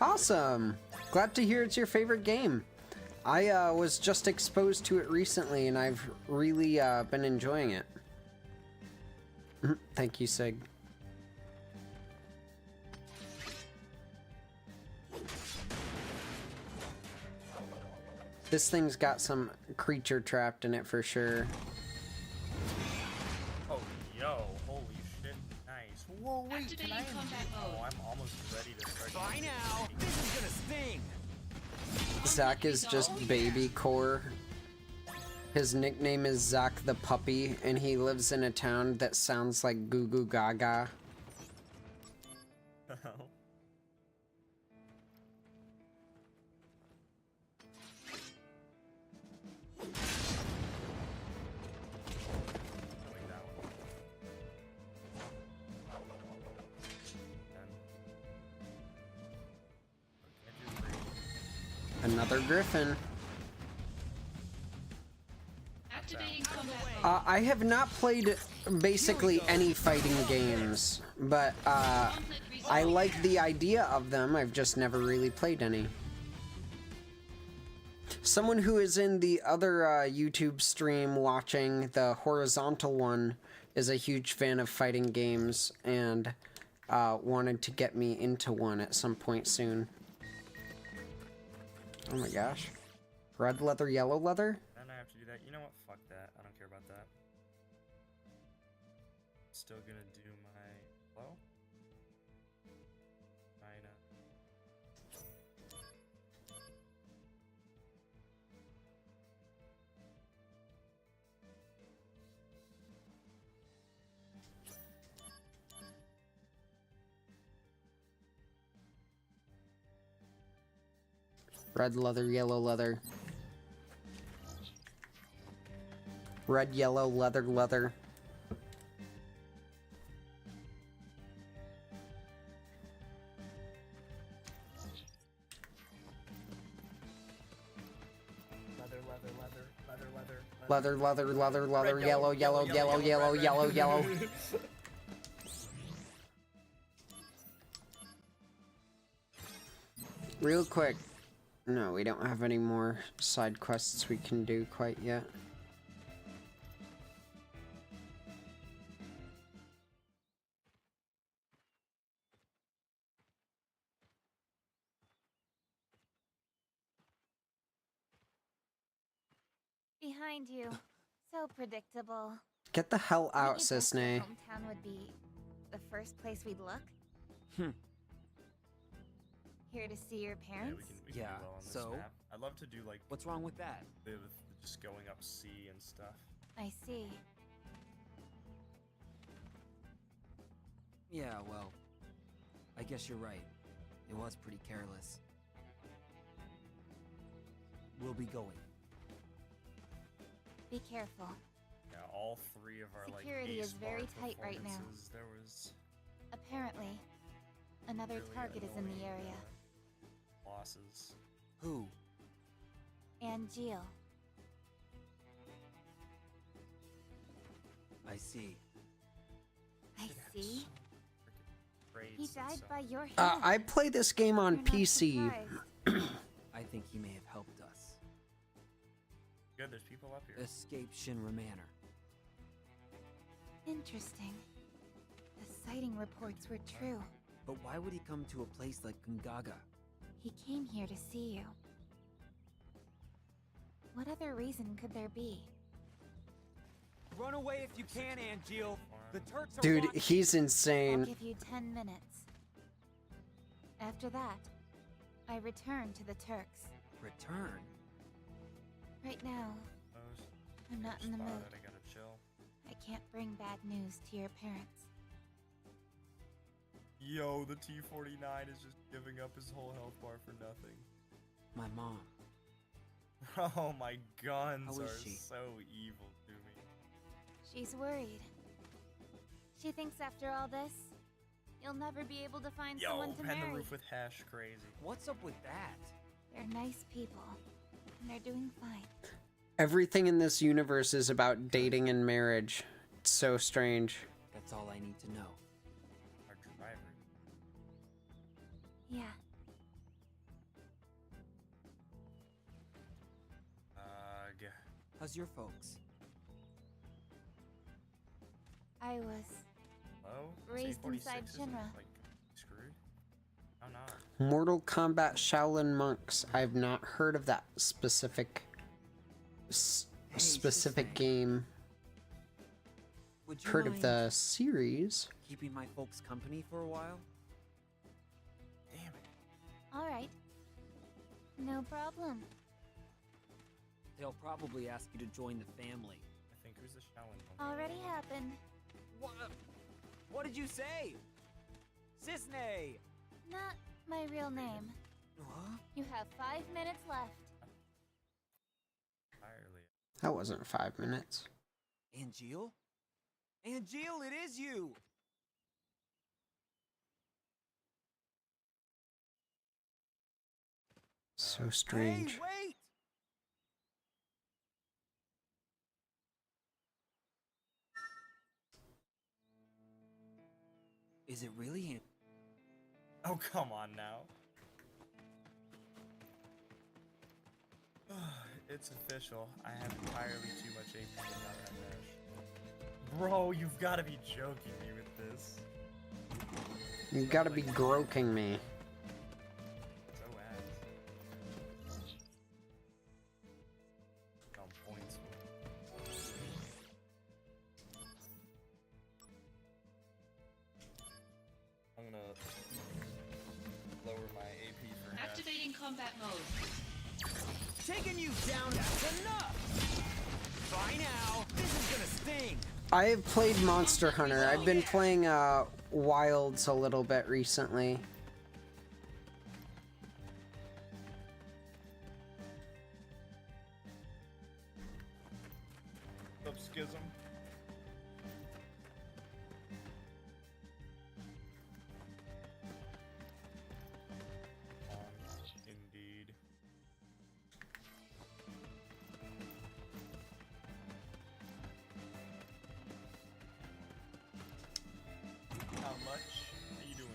Awesome! Glad to hear it's your favorite game. I was just exposed to it recently, and I've really been enjoying it. Thank you, Sig. This thing's got some creature trapped in it for sure. Oh, yo, holy shit, nice. Whoa, wait, can I? Oh, I'm almost ready to start. Bye now. This is gonna sting. Zach is just baby core. His nickname is Zach the Puppy, and he lives in a town that sounds like Goo Goo Gaga. Another Griffin. I have not played basically any fighting games, but I like the idea of them. I've just never really played any. Someone who is in the other YouTube stream watching, the horizontal one, is a huge fan of fighting games and wanted to get me into one at some point soon. Oh my gosh. Red leather, yellow leather? Then I have to do that. You know what? Fuck that. I don't care about that. Still gonna do my flow. Red leather, yellow leather. Red, yellow, leather, leather. Leather, leather, leather, leather, yellow, yellow, yellow, yellow, yellow, yellow. Real quick. No, we don't have any more side quests we can do quite yet. Behind you. So predictable. Get the hell out, Didn't you guess your Cisne. hometown would be the first place we'd look? Here to see your parents? We can do well on this so? map. I'd love to do like. What's wrong with that? Just going up C and stuff. I see. Yeah, well, I guess you're right. It was pretty careless. We'll be going. Be careful. Yeah, all three of our Security is very ace-bar tight right now. performances, there was Apparently, another really target is in the annoying, area. losses. Who? Angeal. I see. I see. Grades He and died stuff. by your hand. I play this game on You're not PC. surprised. I think he may have helped us. Good, there's people up here. Escape Shinra Manor. Interesting. The sighting reports were true. But why would he come to a place like Gungaga? He came here to see you. What other reason could there be? Run away if you can, Angeal. The Turks are Dude, watching. he's I'll insane. give you 10 minutes. After that, I return to the Turks. Return? Right now, I'm not in the mood. I gotta chill. I can't bring bad news to your parents. Yo, the T-49 is just giving up his whole health bar for nothing. My mom. Oh, my guns How is are she? so evil to me. She's worried. She thinks after all this, you'll never be able to find Yo, someone to Pen the marry. Roof with Hash crazy. What's up with that? They're nice people, and they're doing fine. Everything in this universe is about dating and marriage. It's so strange. That's all I need to know. Our driver. Yeah. How's your folks? I was Hello? raised inside A46 isn't, Shinra. like, screwed? How not? Mortal Kombat Shaolin Monks. I've not heard of that specific Sisney. game. Would you Heard of mind the series. keeping my folks company for a while? Damn it. All right. No problem. They'll probably ask you to join the family. I think who's the Shaolin monk? Already happened. What did you say? Sisney! Not my real name. Huh? You have 5 minutes left. Entirely. That wasn't 5 minutes. Angeal? Angeal, it is you! So strange. Hey, wait! Is it really Oh, come on now. It's official. I have entirely too much AP and not that dash. Bro, you've got to be joking me with this. You gotta be groking me. So ass. On points. I'm gonna lower my AP for half. Activating combat mode. Taking you down, that's enough! By now, this is gonna sting! I have played Monster Hunter. I've been playing Wilds a little bit recently. Up Schism. Indeed. How much are you doing?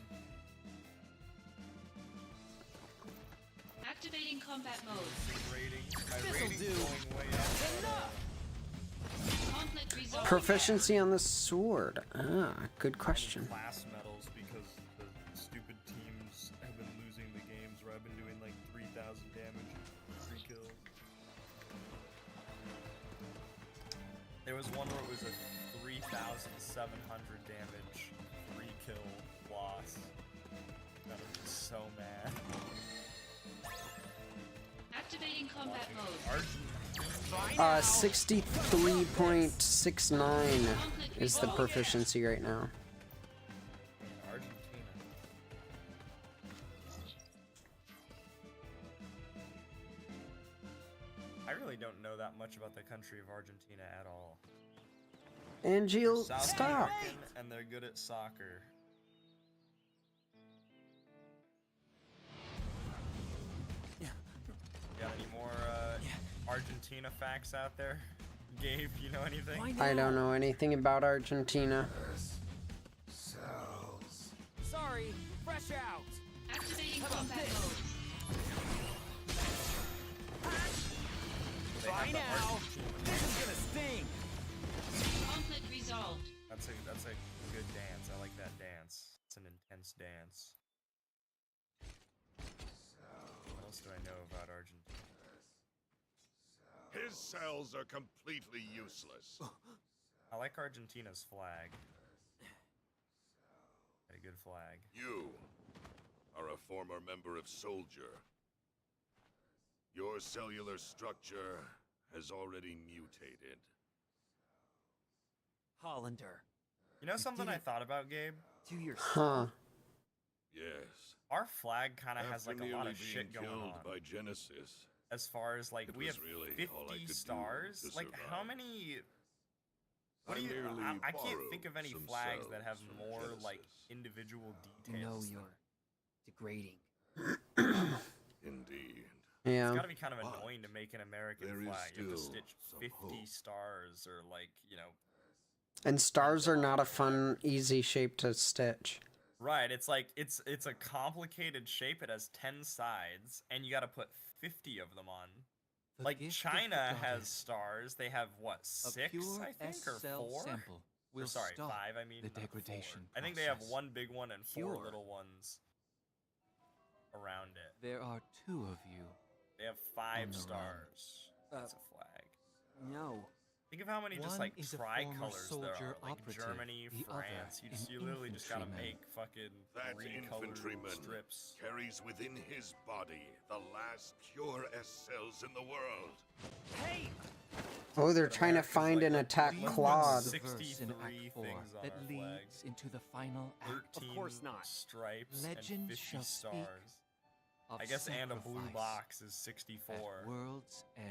Activating combat mode. My This'll rating's do. going way up. Enough! Conflict resolved. Proficiency on the sword. Ah, good question. Class medals because the stupid teams have been losing the games where I've been doing like 3,000 damage, 3 kills. There was one where it was a 3,700 damage, 3 kill loss. That was just so mad. Activating combat mode. 63.69 is the proficiency right now. Argentina. I really don't know that much about the country of Argentina at all. Angie, South stop. American and they're good at soccer. Got any more Argentina facts out there? Gabe, you know anything? I don't know anything about Argentina. Sorry, fresh out. Activating combat mode. Try now. This is gonna sting. Conflict resolved. That's a good dance. I like that dance. It's an intense dance. What else do I know about Argentina? His cells are completely useless. I like Argentina's flag. Got a good flag. You are a former member of Soldier. Your cellular structure has already mutated. Hollander. You know something I thought about, Gabe? Do your Huh. Yes. Our flag kind of has After like a lot nearly of shit being going killed on. by Genesis, As far as like it we was have really all I 50 could do stars. to Like how survive. many? I merely I can't think of borrowed any some flags that have cells from more like Genesis. individual You know details. you're degrading. Indeed. Yeah. It's gotta be kind of But annoying to make an American there is flag. You have to still stitch some 50 hope. stars or like, you know. And stars are not a fun, easy shape to stitch. Right, it's like it's a complicated shape. It has 10 sides and you got to put 50 of them on. The Like gift of China the has goddess. stars. They have what, A 6, pure I think, or S-cell 4? sample Or will sorry, stop 5, I mean. the not 4. degradation I think they have process. 1 big one and 4 Pure. little ones around it. There are 2 of you. They have On 5 the run. stars. That's a flag. No. Think of how many just One like is a former tricolors there soldier are. Like operative, Germany, the other France. an You literally just gotta infantryman. make fucking That 3 colored infantryman strips. carries within his body the last pure S cells in the world. Hey! Oh, they're trying to find and attack We must Claude. reverse in 63 Act 4 things on that our leads flag. into the final act. 13 course not. stripes Legend and 50 shall speak stars. of I guess and a blue sacrifice box is 64. At world's end.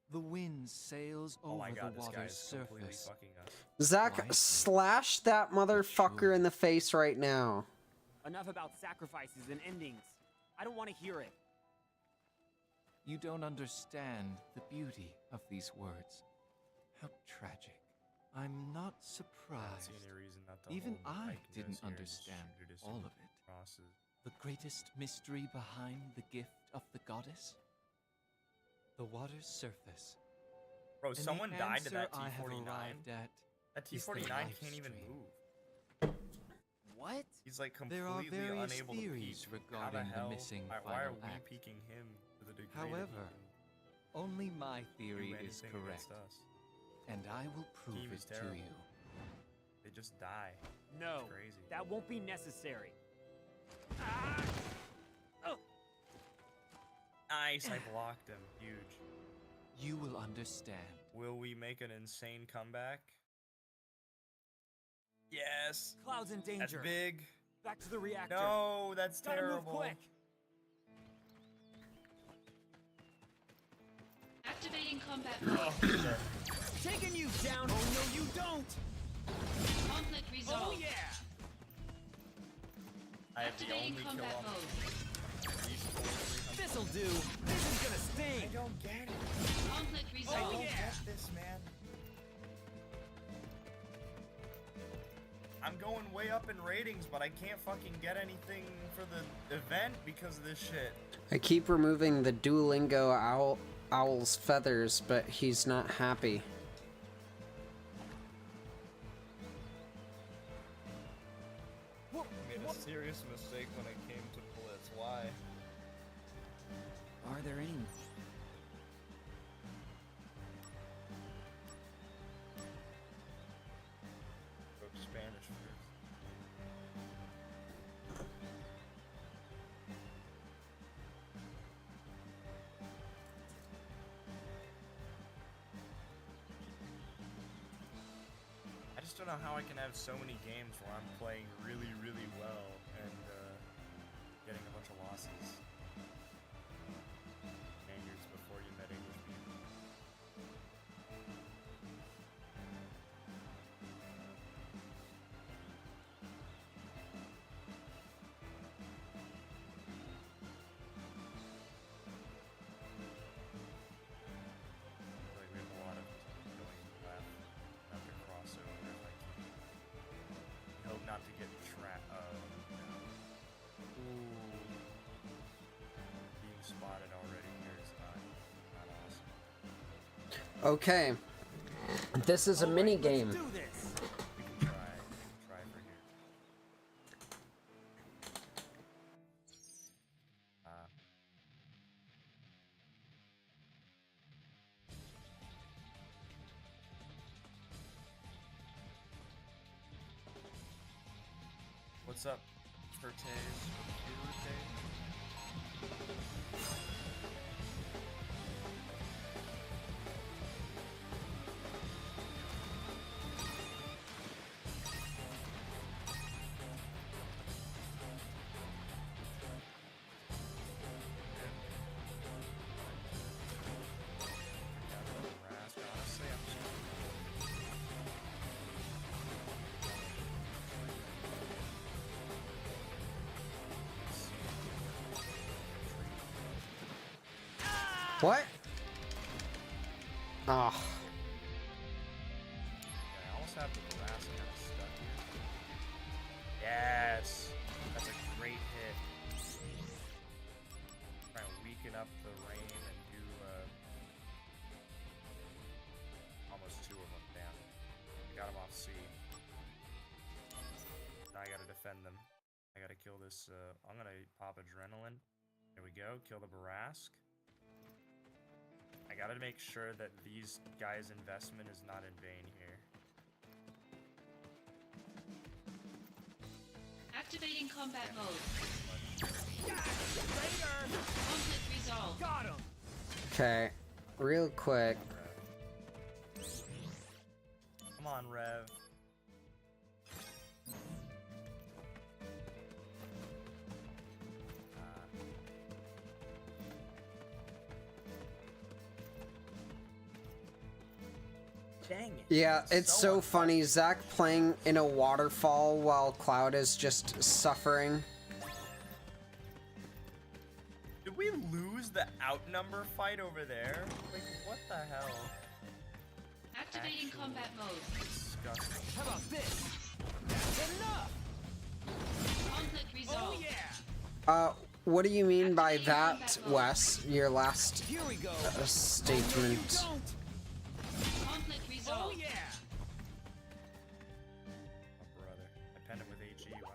The wind sails Oh over my god, the this guy water's is completely surface. fucking us. Zach, Quietly, slash that motherfucker in the face right now. Enough about sacrifices and endings. I don't want to hear it. You don't understand the beauty of these words. How tragic. I'm not I don't surprised. see any reason not to Even hold the I pike nose didn't here and understand shoot it as all it of it. crosses. The greatest mystery behind the gift of the goddess? The water's surface. Bro, And the someone died to that answer I have T-49. arrived at That is the T-49 life can't even stream. move. What? He's like There are completely various unable to theories peek. How regarding the hell? the missing Why are final we act. peeking him to the degree However, that only my he can theory do is anything correct, against us? and I will prove Team it is to terrible. you. They just die. No. It's crazy. That won't be necessary. Nice, I blocked him. Huge. You will understand. Will we make an insane comeback? Yes. Cloud's in danger. That's big. Back to the reactor. No, that's Gotta terrible. move quick. Activating combat mode. Oh, Taking you down! Oh no, you don't! Conflict Oh resolved. yeah! I have the Activating only kill combat on mode. these 400. This'll do! This is gonna sting! I don't get it. Conflict I resolved. don't yeah. get this, man. I'm going way up in ratings, but I can't fucking get anything for the event because of this shit. I keep removing the Duolingo owl's feathers, but he's not happy. I made a serious mistake when it came to Blitz. Why? Are there any? Spoke Spanish first. I just don't know how I can have so many games where I'm playing really, really well and getting a bunch of losses. Spaniards before you met English people. spotted already here is not awesome. Okay. This is a mini game. We can try for here. What's up, Curtays? What? Oh. I almost have the grass kind of stuck here. Yes! That's a great hit. Try to weaken up the rain and do almost 2 of them. Damn. Got them off C. Now I gotta defend them. I gotta kill this. I'm gonna pop adrenaline. There we go. Kill the Barask. I gotta make sure that these guys' investment is not in vain here. Activating combat mode. Conflict resolved. Got him. Okay. Real quick. Come on, Rev. Dang it. Yeah, it's so funny. Zach playing in a waterfall while Cloud is just suffering. Did we lose the outnumber fight over there? Like, what the hell? Activating combat mode. Disgusting. How about this? Enough. Conflict resolved. Oh yeah. What do you mean by that, Wes? Your last Here we go. statement. Conflict resolved. Oh yeah. Oh, brother. I penned him with AG, wow.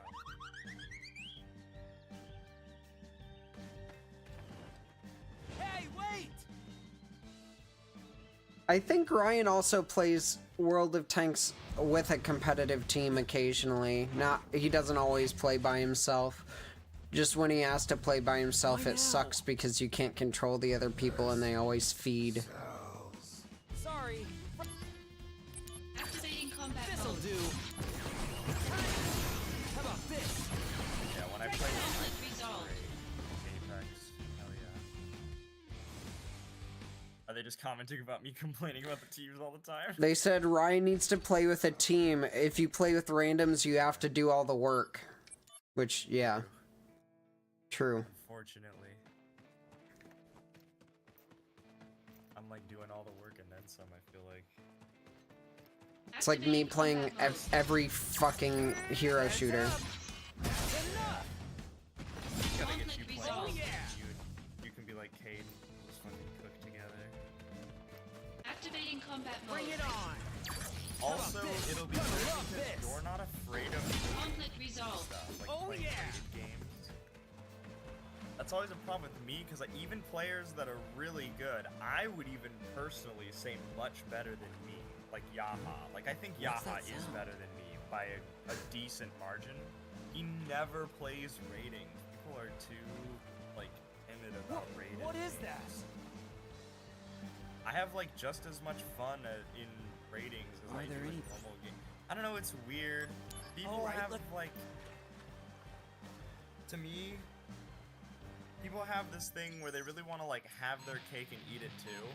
Hey, wait! I think Ryan also plays World of Tanks with a competitive team occasionally. He doesn't always play by himself. Just when he has to play by himself, it sucks because you can't control the other people and they always feed. Sorry. Activating combat This'll mode. do. How about this? Yeah, when I play Conflict resolved. Apex, hell yeah. Are they just commenting about me complaining about the teams all the time? They said Ryan needs to play with a team. If you play with randoms, you have to do all the work. Which, yeah. True. Unfortunately. I'm like doing all the work and then some, I feel like. It's like me playing every fucking hero shooter. Gotta get you playing. resolved. You can be like Cade, just fucking cook together. Activating combat mode. Bring it on. Also, it'll be good because you're not afraid of Conflict resolved. stuff, like Oh, playing yeah. rated games. That's always a problem with me, because even players that are really good, I would even personally say much better than me. Like Yaha. Like, I think Yaha is better than me by a decent margin. He never plays ratings. People are too, like, timid about ratings. What is that? I have, like, just as much fun in ratings as I do in normal games. I don't know, it's weird. People have, like... To me... People have this thing where they really want to, like, have their cake and eat it, too.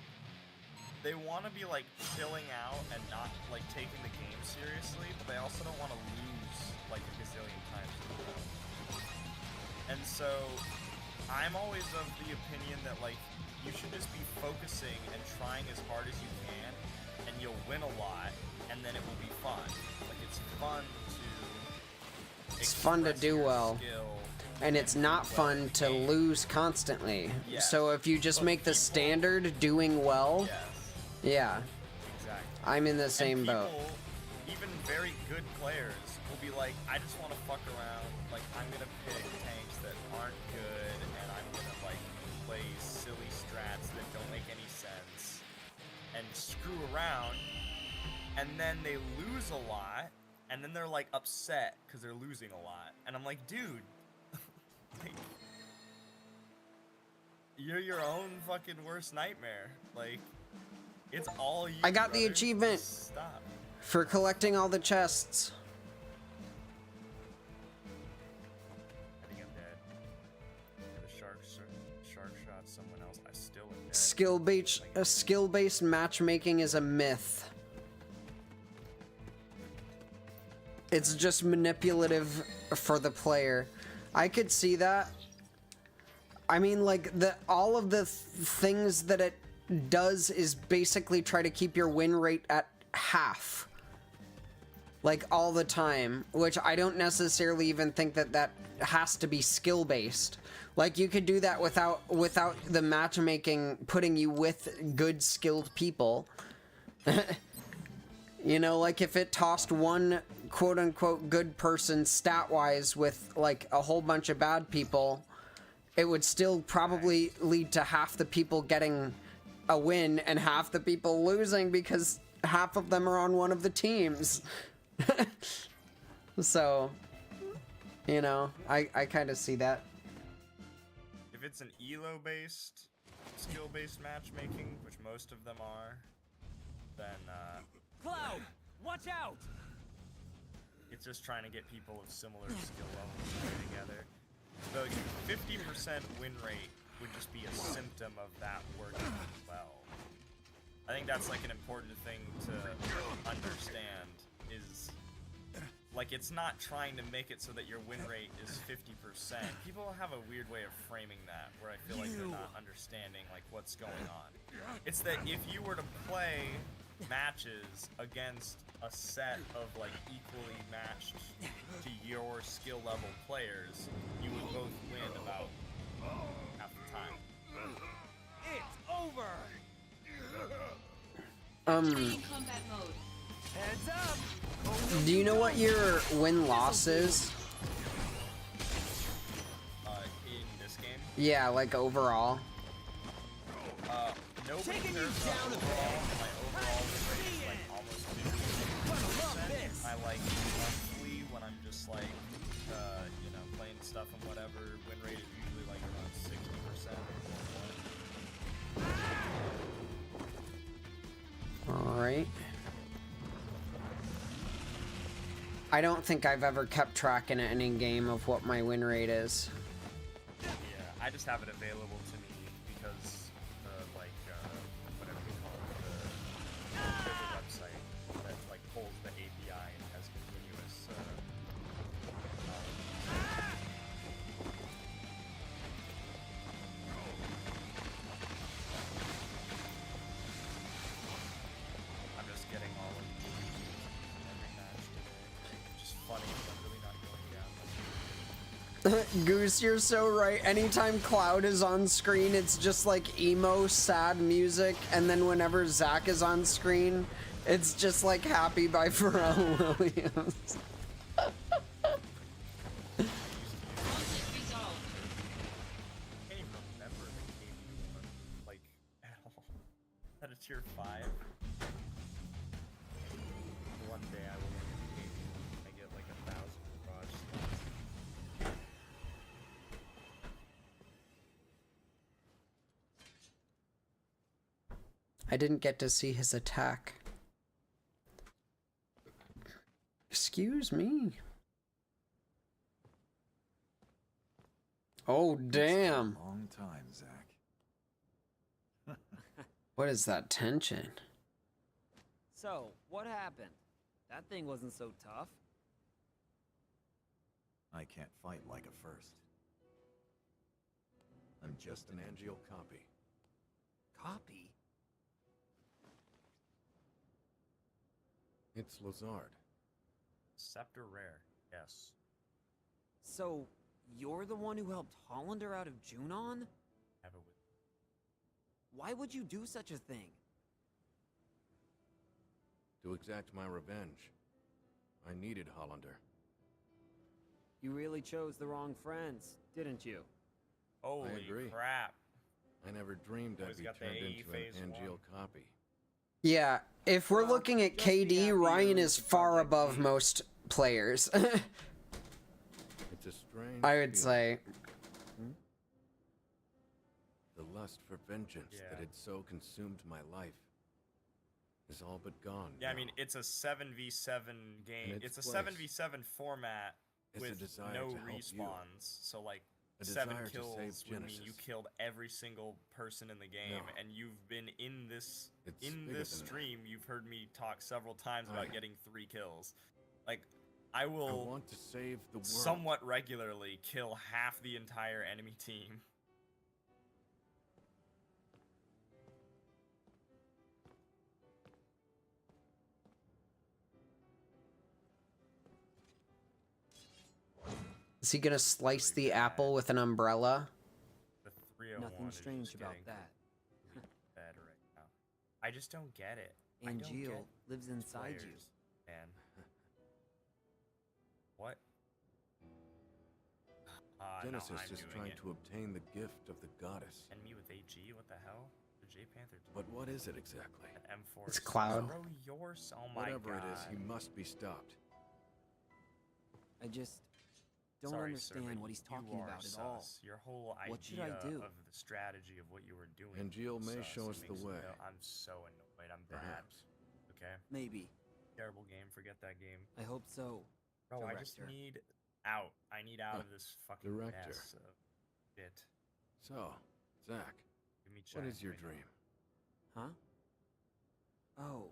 They want to be, like, chilling out and not, like, taking the game seriously, but they also don't want to lose, like, a gazillion times in a row. And so, I'm always of the opinion that, like, you should just be focusing and trying as hard as you can, and you'll win a lot, and then it will be fun. Like, it's fun to... It's fun to do well. Skill and it's not fun to lose constantly. Yes. So if you just make the standard doing well, yeah, Exactly. I'm in the same boat. Even very good players will be like, I just want to fuck around. Like, I'm gonna pick tanks that aren't good, and I'm gonna like play silly strats that don't make any sense, and screw around, and then they lose a lot, and then they're like upset because they're losing a lot, and I'm like, dude, like, you're your own fucking worst nightmare. Like, it's all you. I got the brother. achievement Stop. for collecting all the chests. I think I'm dead. The shark shot someone else. I still am dead. Skill-based matchmaking is a myth. It's just manipulative for the player. I could see that. I mean, like, all of the things that it does is basically try to keep your win rate at half. Like, all the time. Which I don't necessarily even think that has to be skill-based. Like, you could do that without the matchmaking putting you with good, skilled people. You know, like, if it tossed one quote-unquote good person stat-wise with, like, a whole bunch of bad people, it would still probably lead to half the people getting a win and half the people losing because half of them are on one of the teams. So, you know, I kind of see that. If it's an elo-based, skill-based matchmaking, which most of them are, then Cloud, watch out! It's just trying to get people of similar skill levels to play together. The 50% win rate would just be a symptom of that working well. I think that's like an important thing to understand is, like, it's not trying to make it so that your win rate is 50%. People have a weird way of framing that where I feel like they're not understanding like what's going on. It's that if you were to play matches against a set of like equally matched to your skill level players, you would both win about half the time. It's over! Activating combat mode. Heads up! Do you know what your win-loss is? In this game? Yeah, like overall. No Taking you compares down a overall. My overall win rate is like almost 50%. I like monthly when I'm just like, you know, playing stuff and whatever. Win rate is usually like around 60% or more. Alright. I don't think I've ever kept track in any game of what my win rate is. Yeah, I just have it available to me because like whatever you call it, there's a website that like pulls the API and has continuous I'm just getting all of the every match today. Which is funny, but I'm really not going down. Goose, you're so right. Anytime Cloud is on screen, it's just like emo, sad music, and then whenever Zach is on screen, it's just like Happy by Pharrell Williams. Can't even remember the KD one, like, at all. At a tier 5. One day I will look at KD and I get like 1,000 garage slots. I didn't get to see his attack. Excuse me. Oh, damn. Long time, Zach. What is that tension? So, what happened? That thing wasn't so tough. I can't fight like a first. I'm just an Angel copy. Copy? It's Lazard. Scepter rare, yes. So, You're the one who helped Hollander out of Junon? Have it with Why would you do such a thing? To exact my revenge. I needed Hollander. You really chose the wrong friends, didn't you? Holy I agree. crap. I never dreamed I'd Always be got the turned AE into phase an one. Angeal copy. Yeah, if we're looking at just be KD, happy Ryan you're is into far Project above P. most players. It's a strange I would feeling. say. The lust for vengeance that had so consumed my life is all but gone. Yeah, I now. mean, it's a 7v7 game. In It's its a place 7v7 format is a with desire no to help you. respawns. So, like, A 7 desire to kills save would mean you Genesis. killed every single person in the game, No. and you've been in this It's bigger than that. stream. You've heard me talk several times I- about getting 3 kills. Like, I will I want to save the world. somewhat regularly kill half the entire enemy team. Is he gonna slice the apple with an umbrella? The 301 Nothing is strange just about getting that. bad right now. I just don't get it. I don't Angeal get lives these inside you. players, man. What? Genesis no, I'm is doing trying it. to obtain the gift of the goddess. And me with AG? What the hell? The J Panther. But what is it exactly? An M4. It's Cloud. Throw yours. Oh my Whatever god. it is, he must be stopped. I just don't Sorry, understand sir, but what he's you talking are about at all. sus. Your whole idea What should I do? of the strategy of what you were doing. Angeal is may sus. show It us the makes way. I'm so annoyed. I'm bad. Perhaps. Okay. Maybe. Terrible game. Forget that game. I hope so. Bro, I just Director. need out. I need out of this fucking Director. mess of shit. So, Zach, Give me what China is your right dream? Huh? Oh.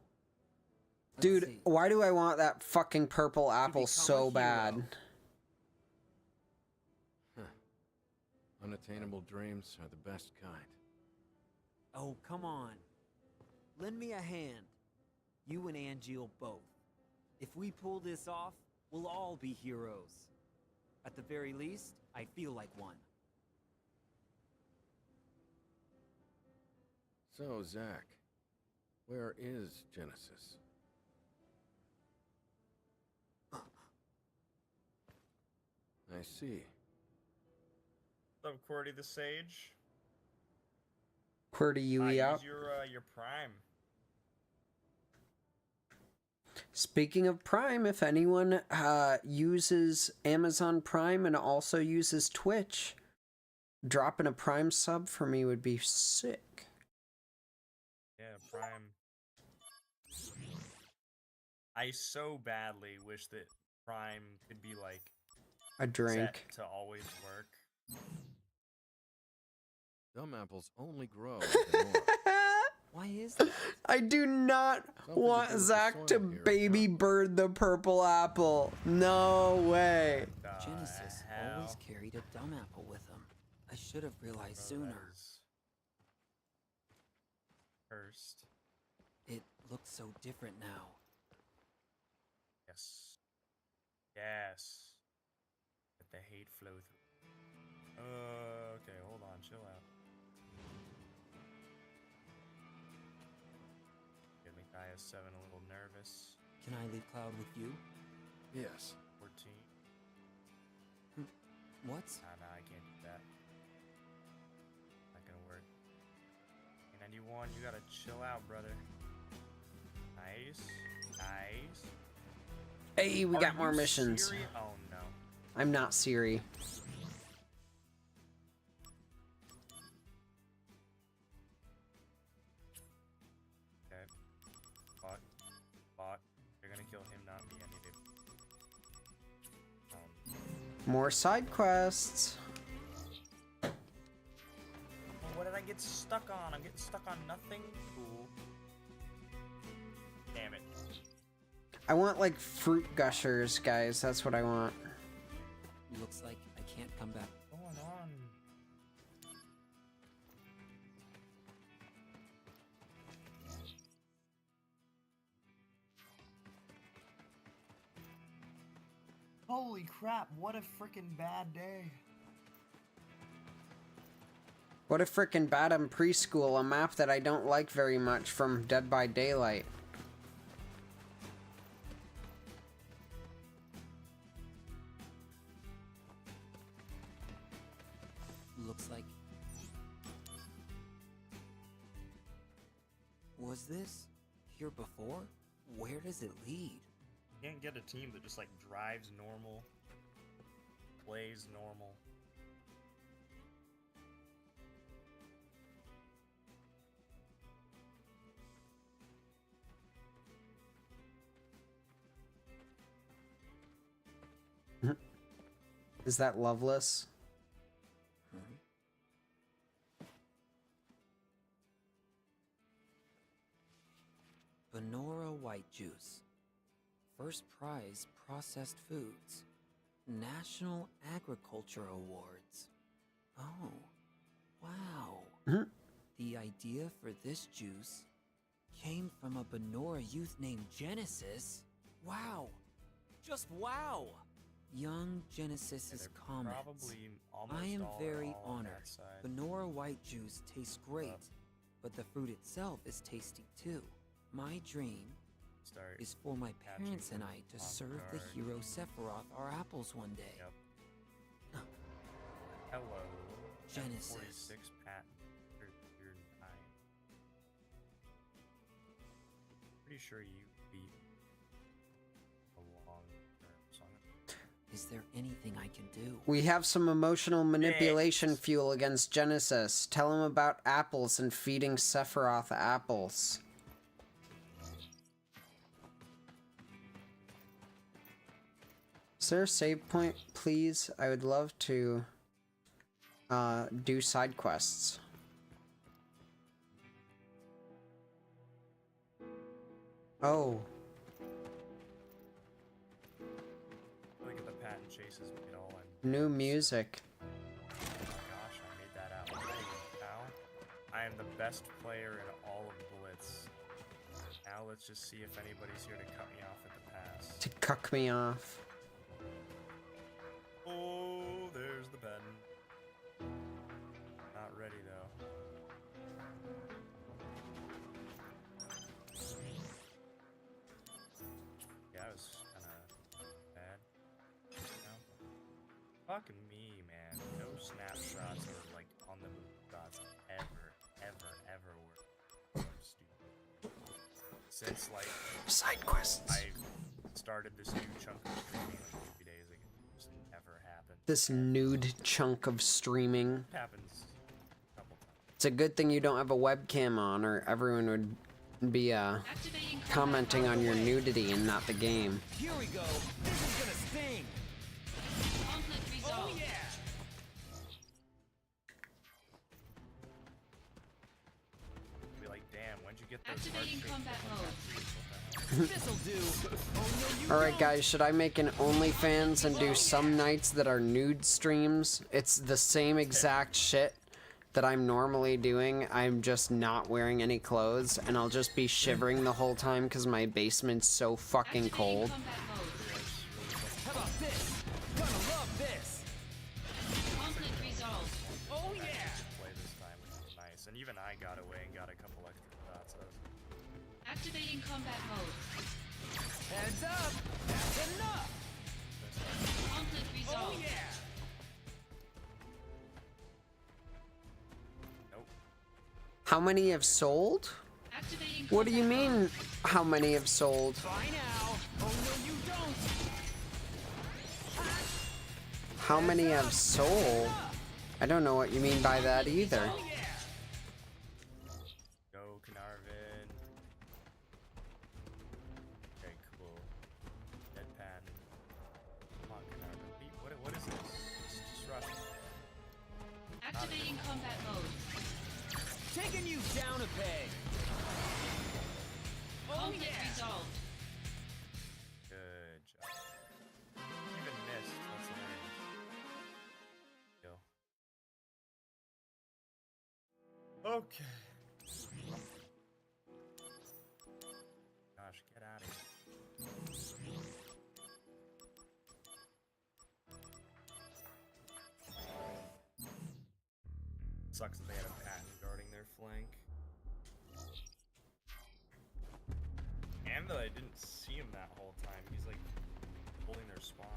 Let's Dude, see. why do I want that fucking purple apple become so a hero. bad? Unattainable dreams are the best kind. Oh, come on. Lend me a hand. You and Angeal both. If we pull this off, we'll all be heroes. At the very least, I feel like one. So, Zach, where is Genesis? I see. What's up, Cordy the Sage? QWERTY Yui up. Use your Prime. Speaking of Prime, if anyone uses Amazon Prime and also uses Twitch, dropping a Prime sub for me would be sick. Yeah, Prime. I so badly wish that Prime could be like A drink. set to always work. Dumb apples only grow with the north. Why is that? I do not Something to want do with the Zach to soil here, baby bird the purple apple. No way. Genesis hell? always carried a dumb apple with him. I should have realized sooner. First. It looks so different now. Yes. Yes. Let the hate flow through. Okay, hold on, chill out. Get Micaiah 7 a little nervous. Can I leave Cloud with you? Yes. 14. What? Nah, I can't do that. Not gonna work. 91, you gotta chill out, brother. Nice. Nice. Hey, we Are got more you missions. serious? Oh no. I'm not Siri. Okay. Bot. Bot. You're gonna kill him, not me. I need it. More side quests. Well, what did I get stuck on? I'm getting stuck on nothing. Cool. Damn it. I want like fruit gushers, guys. That's what I want. Looks like I can't come back. What's going on? Holy crap, what a freaking bad day. What a frickin' Badham Preschool, a map that I don't like very much from Dead by Daylight. Looks like... Was this here before? Where does it lead? You can't get a team that just like drives normal, plays normal. Is that Loveless? Benora White Juice. First prize processed foods. National Agriculture Awards. Oh, wow. The idea for this juice came from a Benora youth named Genesis. Wow. Just wow. Young Genesis's comments. Probably almost I am all very on honored. that side. Benora White Juice tastes great, but the fruit itself is tasty too. My dream is for my parents and I to serve the hero Sephiroth our apples one day. Hello. Genesis. 46 patent. You're 9. Pretty sure you beat a long-term song. Is there anything I can do? We have some emotional manipulation fuel against Genesis. Tell him about apples and feeding Sephiroth apples. Is there a save point, please? I would love to do side quests. Oh. Look at the patent chases made all in. New music. Oh my gosh, I made that out. Now, I am the best player in all of Blitz. Now let's just see if anybody's here to cut me off at the pass. To cuck me off. Oh, there's the pen. Not ready though. Yeah, it was kind of bad. No. Fuck me, man. No snapshots or like on the move shots ever were stupid. Since like side quests. I started this new chunk of streaming like 2 days ago. Just never happened. This nude chunk of streaming. Happens a couple times. It's a good thing you don't have a webcam on, or everyone would be commenting on your nudity and not the game. Here we go. This is gonna sting. Oh yeah. Be like, damn, when'd you get those Activating combat mode. This'll do. Oh no, you Alright guys, should I make an OnlyFans and do some nights that are nude streams? It's the same exact shit that I'm normally doing. I'm just not wearing any clothes, and I'll just be shivering the whole time because my basement's so fucking cold. How about this? Gonna love this. Conflict resolved. Oh yeah. Play this time, which is nice. And even I got away and got a couple extra shots. Activating combat mode. Heads up. That's enough. Conflict resolved. Oh yeah. How many have sold? What do you mean, how many have sold? Bye now. Oh no, you don't. How many have sold? I don't know what you mean by that either. Oh yeah. Go, Carnarvon. Okay, cool. Deadpan. Come on, Carnarvon. What is this? Just rush. Activating combat mode. Taking you down a peg. Oh Conflict yeah. resolved. Good job. Even missed. That's hilarious. Go. Okay. Gosh, get out of here. Sucks that they had a pattern guarding their flank. And that I didn't see him that whole time. He's like holding their spawn.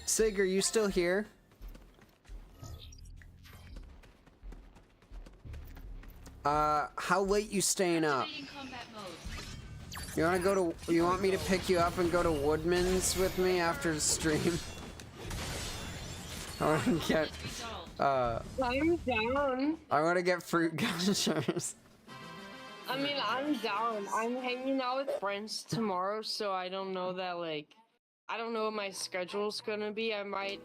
Sig, are you still here? How late you staying up? You wanna go to? You want me to pick you up and go to Woodman's with me after the stream? I wanna get. I'm down. I wanna get fruit gushers. I mean, I'm down. I'm hanging out with friends tomorrow, so I don't know that, like, I don't know what my schedule's gonna be. I might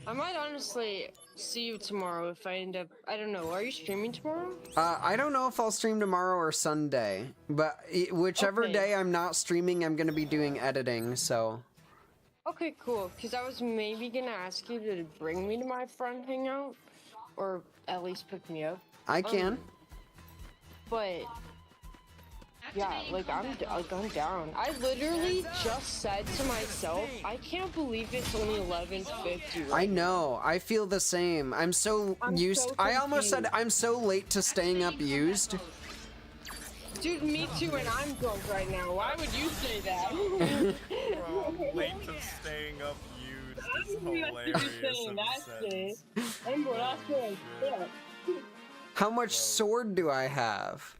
honestly see you tomorrow if I end up, I don't know. Are you streaming tomorrow? I don't know if I'll stream tomorrow or Sunday, but whichever day I'm not streaming, I'm gonna be doing editing, so. Okay, cool. Because I was maybe gonna ask you to bring me to my friend hangout, or at least pick me up. I can. But yeah, like I'm down. I literally just said to myself, I can't believe it's only 11:50. I know. I feel the same. I'm so used. I almost said I'm so late to staying up used. Dude, me too, and I'm drunk right now. Why would you say that? Bro, late to staying up used is hilarious. How much sword do I have?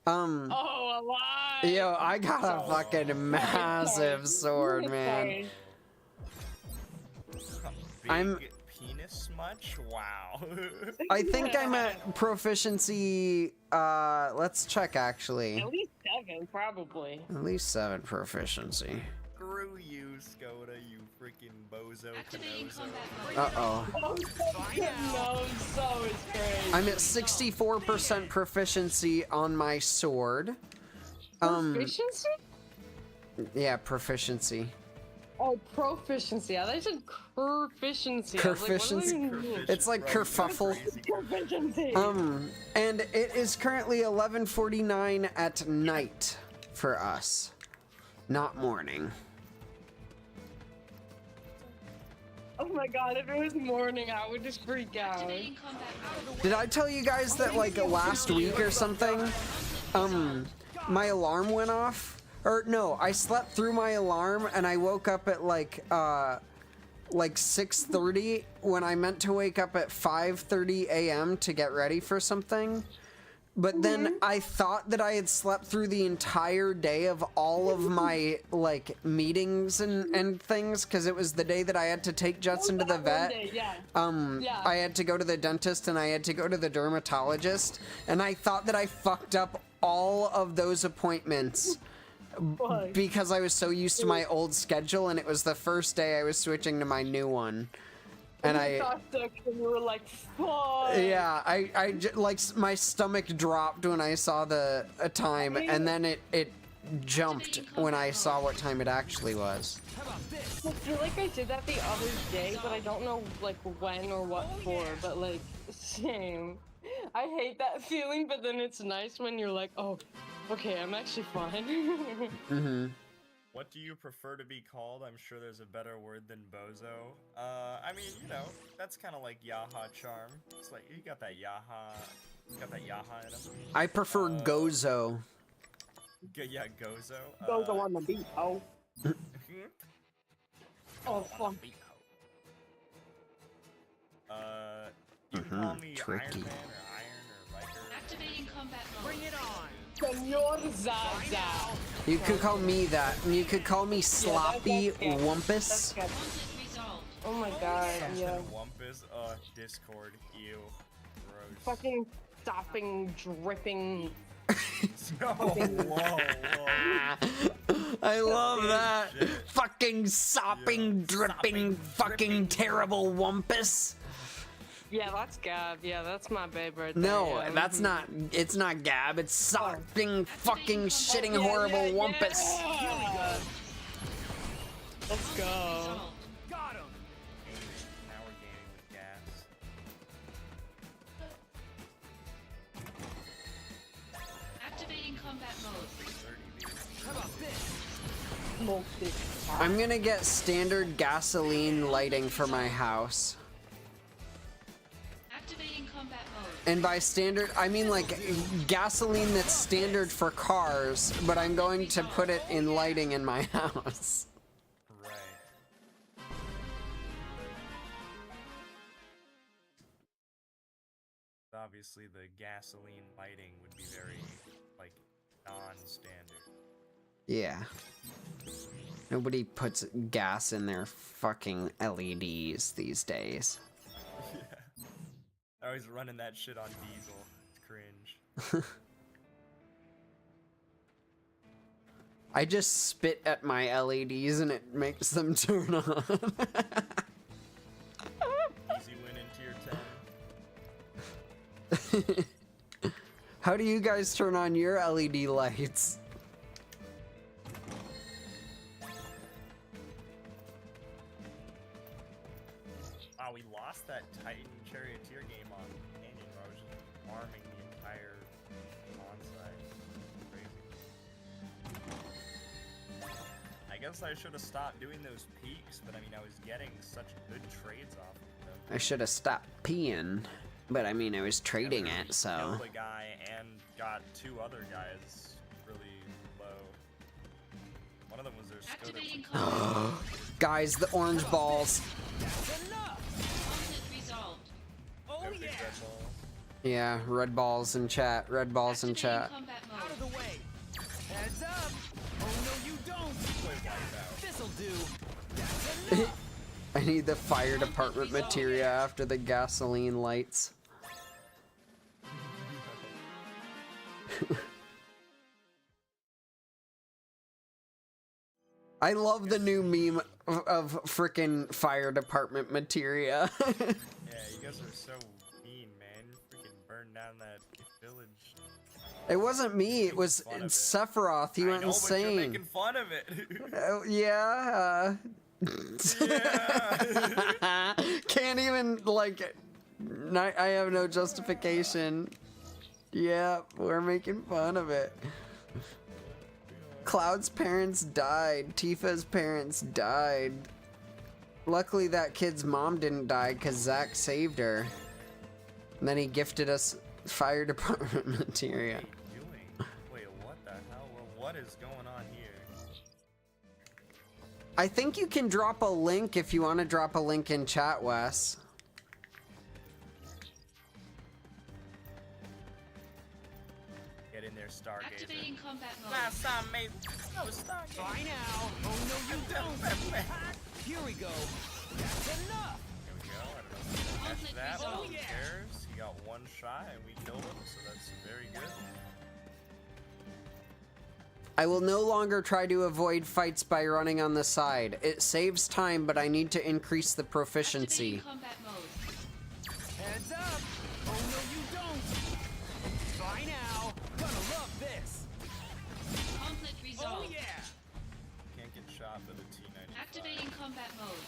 Oh, a lot. Yo, I got a fucking massive sword, man. I'm penis much? Wow. I think I'm at proficiency, let's check actually. At least 7, probably. At least 7 proficiency. Screw you, Skoda, you freaking bozo canozo. Uh-oh. So is crazy. I'm at 64% proficiency on my sword. Proficiency? Yeah, proficiency. Oh, proficiency. I thought you said proficiency. Proficiency. It's like kerfuffle. Proficiency. And it is currently 11:49 at night for us, not morning. Oh my god, if it was morning, I would just freak out. Did I tell you guys that like last week or something, my alarm went off? Or no, I slept through my alarm and I woke up at like 6:30 when I meant to wake up at 5:30 a.m. to get ready for something. But then I thought that I had slept through the entire day of all of my like meetings and things, because it was the day that I had to take Jets into the vet. I had to go to the dentist and I had to go to the dermatologist, and I thought that I fucked up all of those appointments because I was so used to my old schedule, and it was the first day I was switching to my new one. And you were like, fuck. Yeah, I like my stomach dropped when I saw the time, and then it jumped when I saw what time it actually was. I feel like I did that the other day, but I don't know like when or what for, but like, same. I hate that feeling, but then it's nice when you're like, oh, okay, I'm actually fine. Mm-hmm. What do you prefer to be called? I'm sure there's a better word than bozo. I mean, you know, that's kind of like Yaha charm. It's like, you got that Yaha in him. I prefer Gozo. Yeah, Gozo. Gozo on the beat, oh. Oh, fuck. You can call me tricky. Iron Man or Iron or Riker. Activating combat mode. Bring it on. Senor Zaza. You could call me that. You could call me Sloppy Wumpus. Oh my god, yeah. Wumpus, Discord, ew. Gross. Fucking stopping, dripping. Whoa. I love that. Fucking sopping, dripping, fucking terrible Wumpus. Yeah, that's Gab. Yeah, that's my babe right there. No, yeah. that's not. It's not Gab. It's sopping, fucking, shitting, horrible Wumpus. Yeah. Let's go. Got him. Now we're gaining with gas. Activating combat mode. How about this? I'm gonna get standard gasoline lighting for my house. And by standard, I mean like gasoline that's standard for cars, but I'm going to put it in lighting in my house. Right. Obviously, the gasoline lighting would be very, like, non-standard. Yeah. Nobody puts gas in their fucking LEDs these days. Yeah. I was running that shit on diesel. It's cringe. I just spit at my LEDs and it makes them turn on. Easy win into your 10. How do you guys turn on your LED lights? Wow, we lost that Titan Charioteer game on Canyon where I was just farming the entire onside. Crazy. I guess I should have stopped doing those peaks, but I mean, I was getting such good trades off of them. I should have stopped peeing, but I mean, I was trading it, so. Killed a guy and got 2 other guys really low. One of them was their Skoda. Guys, the orange balls. Oh yeah. Yeah, red balls in chat. Red balls in chat. Out of the way. Heads up. Oh no, you don't. This'll do. That's enough. I need the fire department materia after the gasoline lights. I love the new meme of frickin' fire department materia. Yeah, you guys are so mean, man. Freaking burned down that village. It wasn't me, it was Sephiroth. He went insane. But you're making fun of it. Oh, yeah. Yeah. Can't even, like, I have no justification. Yeah, we're making fun of it. Cloud's parents died. Tifa's parents died. Luckily, that kid's mom didn't die because Zach saved her. And then he gifted us fire department materia. Wait, what the hell? What is going on here? I think you can drop a link if you want to drop a link in chat, Wes. Get in there, Stargazer. Activating combat mode. Last time, mate. No, Stargazer. Bye now. Oh no, you don't. Here we go. That's enough. There we go. I don't know if we catch that. Oh, Who yeah. cares? He got 1 shot and we killed him, so that's very good. I will no longer try to avoid fights by running on the side. It saves time, but I need to increase the proficiency. Combat mode. Heads up. Oh no, you don't. Bye now. Gonna love this. Conflict resolved. Oh yeah. Can't get shot by the T-95. Activating combat mode.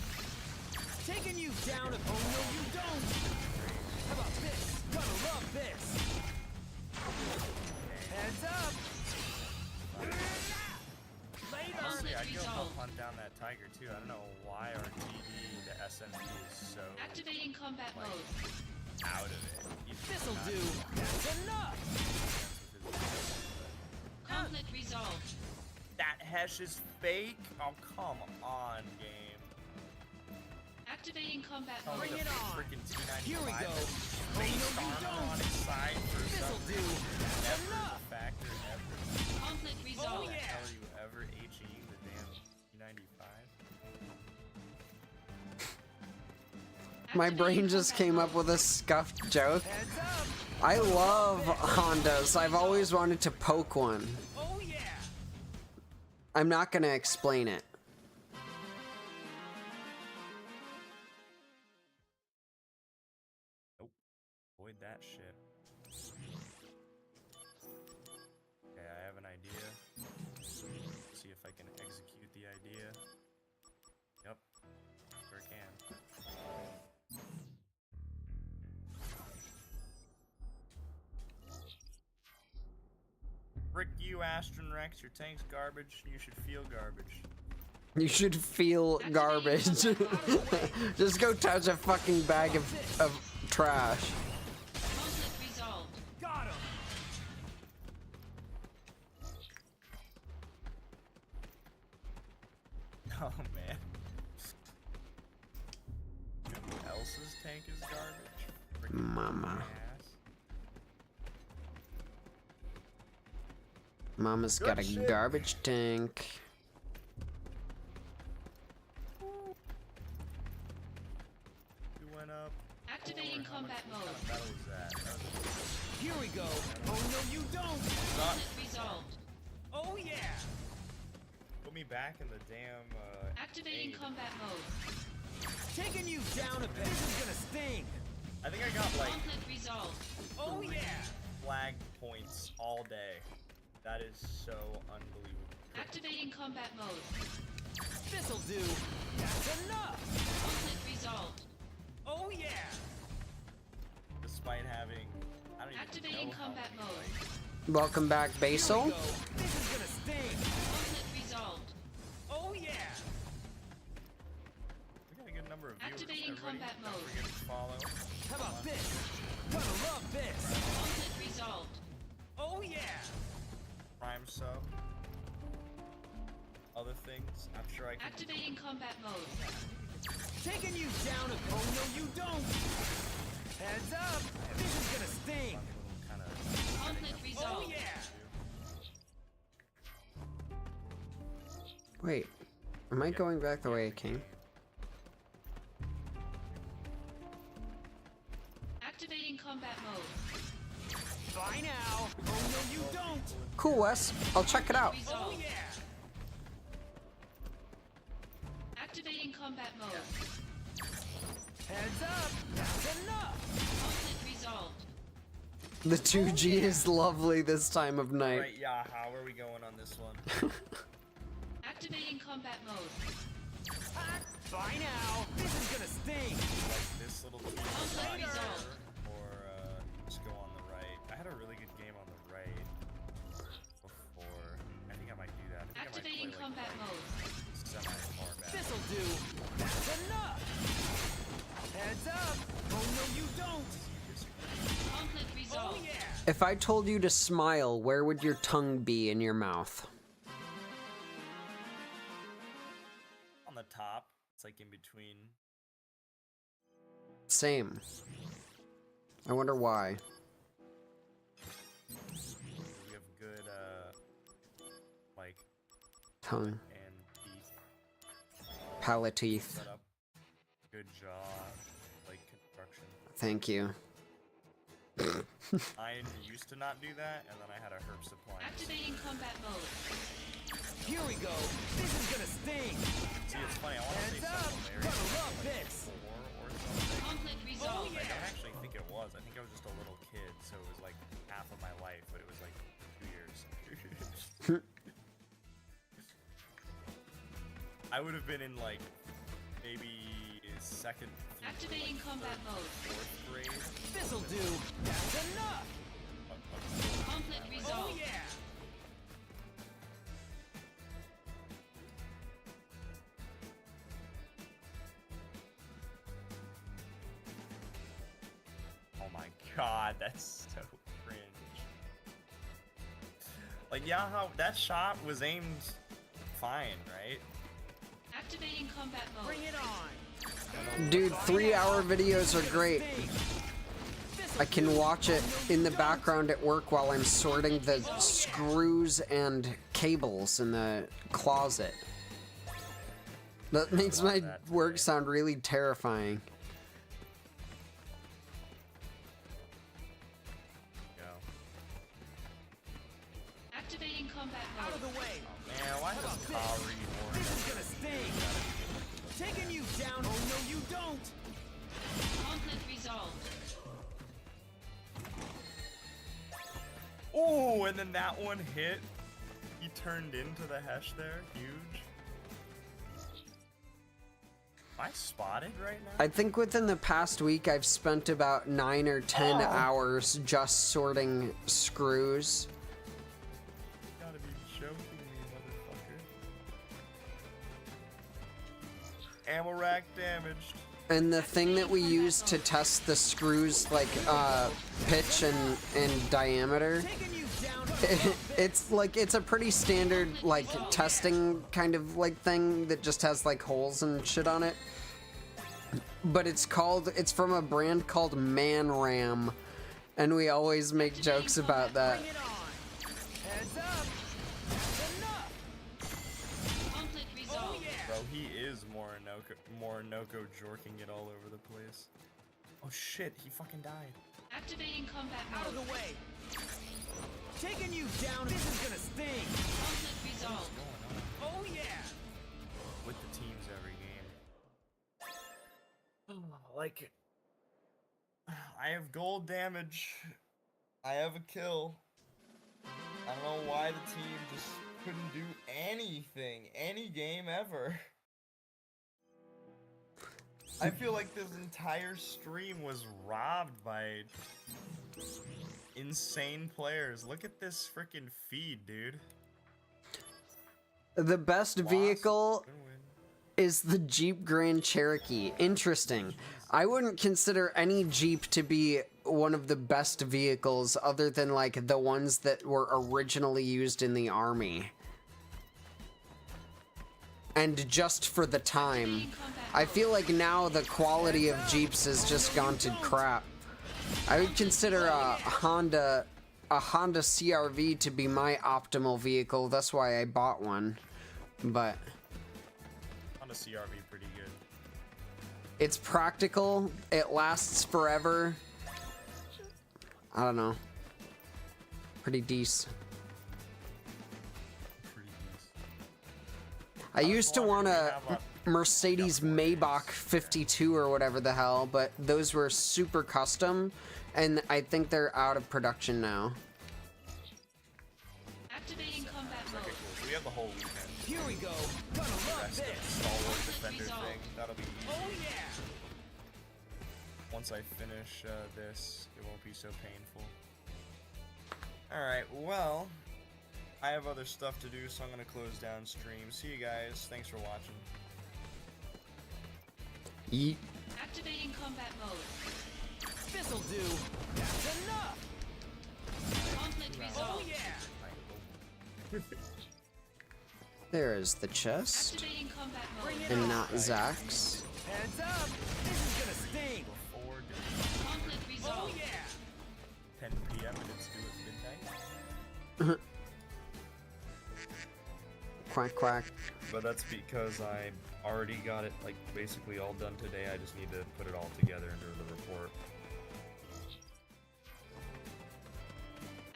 Taking you down. Oh no, you don't. How about this? Gonna love this. Heads up. Honestly, I'd go help hunt down that tiger too. I don't know why our TD, the SMG, is so Activating combat mode. out of it. This'll do. That's enough. Conflict resolved. That Hesh is fake? Oh, come on, game. Activating combat Oh, mode. Bring it on. Freaking T-95. Here we go. Based Oh, no, you armor don't. on its side for This'll some do. reason. Never Enough. a factor ever. Conflict Oh resolved. yeah. How are you ever HEing the damn T-95? My brain just came up with a scuffed joke. Heads up. I love Hondas. I've always wanted to poke one. Oh yeah. I'm not gonna explain it. Nope. Avoid that shit. Okay, I have an idea. See if I can execute the idea. Yep. Sure can. Frick you, Astron Rex. Your tank's garbage. You should feel garbage. You should feel garbage. Just go touch a fucking bag of trash. Conflict Oh man. Who else's tank is garbage? Freaking Mama. ass. Mama's Good got a shit. garbage tank. Who went up? Activating combat What mode. kind of battle was that? That was Here we go. Oh no, you don't. Conflict resolved. Oh yeah. Put me back in the damn. Activating aid. combat mode. Taking you down a bit. This is gonna sting. I think I got like Conflict resolved. Oh yeah. flag points all day. That is so unbelievable. Activating combat mode. This'll do. That's enough. Conflict resolved. Oh yeah. Despite having, I don't even Activating know how combat many, mode. like, Welcome back, Basil. Here we go. This is gonna sting. Conflict resolved. Oh yeah. we got a good number of viewers. Activating Everybody, combat don't mode. forget to follow. How about this? Gonna love this. Conflict resolved. Oh yeah. Prime sub. Other things, I'm sure I can. Activating combat mode. Taking you down a bit. Oh no, you don't. Heads up. This is gonna sting. Kind of. Conflict Oh resolved. yeah. Wait, am I going back the way I came? Activating combat mode. Bye now. Oh no, you don't. Cool, Wes. I'll check it out. Oh Resolved. yeah. Activating combat mode. Heads up. That's enough. Conflict resolved. The 2G is lovely this time of night. Right, yeah, how are we going on this one? Activating combat mode. Bye now. This is gonna sting. Like this little team Conflict resolved. or just go on the right. I had a really good game on the right before. I think I might do that. I think Activating I might play, combat like, mode. semi-far back. This'll do. That's enough. Heads up. Oh no, you don't. Conflict Oh resolved. yeah. If I told you to smile, where would your tongue be in your mouth? On the top, it's like in between. Same. I wonder why. We have good, like, Tongue. and teeth. Palate teeth. Set up. Good jaw, like construction. Thank you. I used to not do that, and then I had a herb supply. Activating combat mode. Here we go. This is gonna sting. See, it's funny. I want to say Heads up. something Gonna hilarious. love Like this. 4 or something. Conflict Oh resolved. I yeah. don't actually think it was. I think I was just a little kid, so it was like half of my life, but it was like 2 years. I would have been in like maybe second, Activating combat mode. 4th grade. This'll do. That's enough. Conflict Oh resolved. yeah. Oh my god, that's so cringe. Like, yeah, how that shot was aimed fine, right? Activating combat mode. Bring it on. Dude, 3-hour videos are great. I can watch it in the background at work while I'm sorting the screws and cables in the closet. That makes my work sound really terrifying. Go. Activating combat Out of mode. the way. Man, why does Kari This is gonna sting. Taking you down. Oh no, you don't. Conflict resolved. Oh, and then that one hit. He turned into the Hesh there. Huge. Am I spotted right now? I think within the past week I've spent about 9 or 10 hours just sorting screws. You gotta be joking me, motherfucker. Ammo rack damaged. And the thing that we use to test the screws, like pitch and diameter, it's a pretty standard like testing kind of like thing that just has like holes and shit on it. But it's from a brand called Man Ram, and we always make jokes about that. Bro, he is Morinoco jorking it all over the place. Oh shit, he fucking died. Activating combat mode. Out of the way! Taking you down, this is gonna sting! Conflict resolved. Oh yeah! With the teams every game. Like, I have gold damage. I have a kill. I don't know why the team just couldn't do anything, any game ever. I feel like this entire stream was robbed by insane players. Look at this freaking feed, dude. The best vehicle is the Jeep Grand Cherokee. Interesting. I wouldn't consider any Jeep to be one of the best vehicles other than like the ones that were originally used in the army. And just for the time. I feel like now the quality of Jeeps has just gone to crap. I would consider a Honda CR-V to be my optimal vehicle. That's why I bought one. But Honda CR-V pretty good. it's practical. It lasts forever. I don't know. Pretty decent. I used to want a Mercedes Maybach 52 or whatever the hell, but those were super custom, and I think they're out of production now. Activating combat mode. Okay, cool. So we have the whole weekend. Here we go. Gonna love Rest of this. the Stalwart Defender thing. That'll be easy. Oh yeah. Once I finish this, it won't be so painful. Alright, well, I have other stuff to do, so I'm gonna close down stream. See you guys. Thanks for watching. Yeet. Activating combat mode. This'll do. That's enough. Conflict Oh resolved. yeah. There is the chest. Activating combat mode. And not Zach's. Heads up. This is gonna sting. Conflict Oh resolved. yeah. 10 p.m. and it's due at midnight. Quack quack. But that's because I already got it like basically all done today. I just need to put it all together into the report.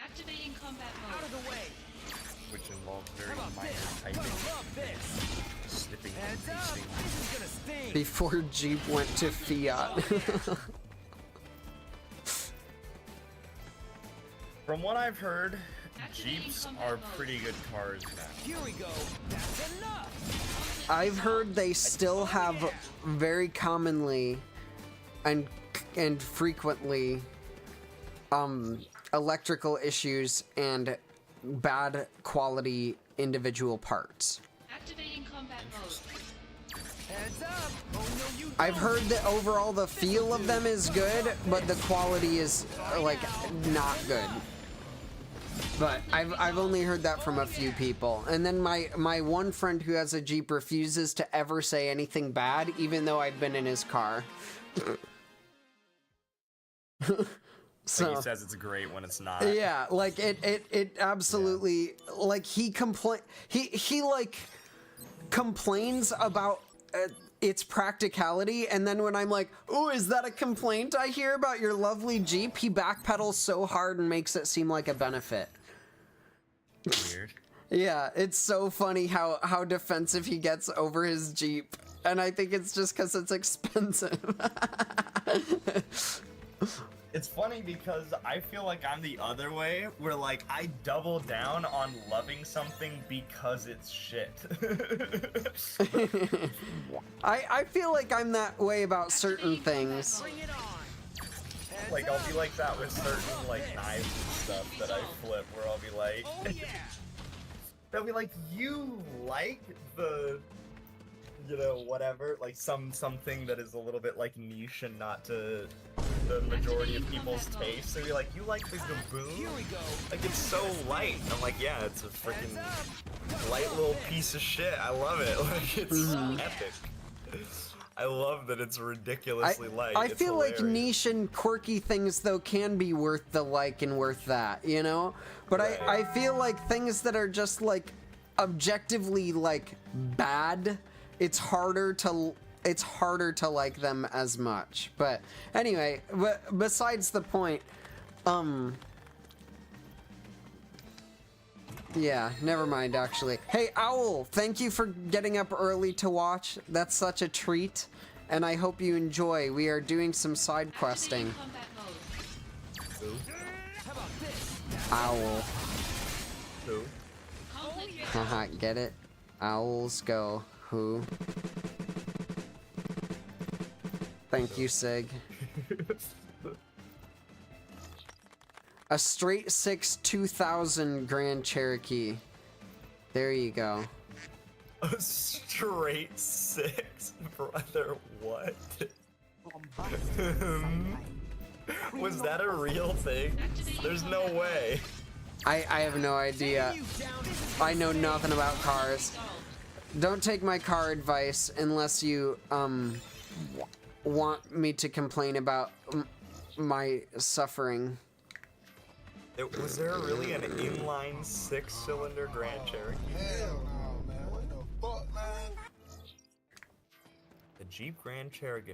Activating combat Out of mode. the way. Which involves very How about minor this? typing, Gonna love this. snipping and Heads up. pasting. This is gonna sting. Before Jeep went to Fiat. From what I've heard, Jeeps are pretty good cars now. Here we go. That's enough. I've heard they still have very commonly and frequently electrical issues and bad quality individual parts. Activating combat mode. Heads up. Oh no, you don't. I've heard that overall the feel of them is good, but the quality is like not good. But I've only heard that from a few people. And then my one friend who has a Jeep refuses to ever say anything bad, even though I've been in his car. So Like he says it's great when it's not. yeah, like it absolutely like he like complains about its practicality, and then when I'm like, oh, is that a complaint I hear about your lovely Jeep? He backpedals so hard and makes it seem like a benefit. Weird. Yeah, it's so funny how defensive he gets over his Jeep, and I think it's just because it's expensive. It's funny because I feel like I'm the other way, where like I double down on loving something because it's shit. I feel like I'm that way about certain things. Bring it on. Like I'll be like that with certain like knives and stuff that I flip, where I'll be like, Oh yeah. they'll be like, you like the, you know, whatever, like something that is a little bit like niche and not to the majority of people's tastes. They'd be like, you like the Gaboon? Like, it's so light. I'm like, yeah, it's a freaking light little piece of shit. I love it. Like, it's epic. I love that it's ridiculously light. I It's feel like hilarious. niche and quirky things, though, can be worth the like and worth that, you know? But I feel like things that are just, like, objectively, like, bad, it's harder to like them as much. But anyway, besides the point, yeah, never mind, actually. Hey, Owl, thank you for getting up early to watch. That's such a treat, and I hope you enjoy. We are doing some side questing. Owl. Who? Haha, get it? Owls go. Who? Thank you, Sig. A straight 6 2000 Grand Cherokee. There you go. A straight 6, brother. What? Was that a real thing? There's no way. I have no idea. I know nothing about cars. Don't take my car advice unless you want me to complain about my suffering. Was there really an inline 6-cylinder Grand Cherokee? The Jeep Grand Cherokee.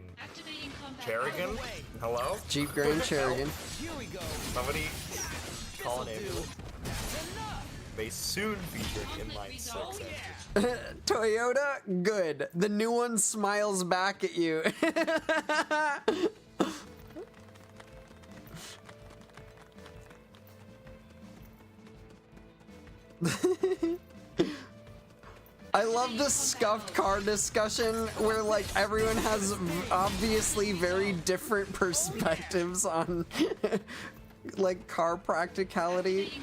Cherokee? Hello? Jeep Grand Cherokee. Somebody call an ambulance. May soon feature an inline 6 engine. Toyota, good. The new one smiles back at you. I love the scuffed car discussion where like everyone has obviously very different perspectives on like car practicality.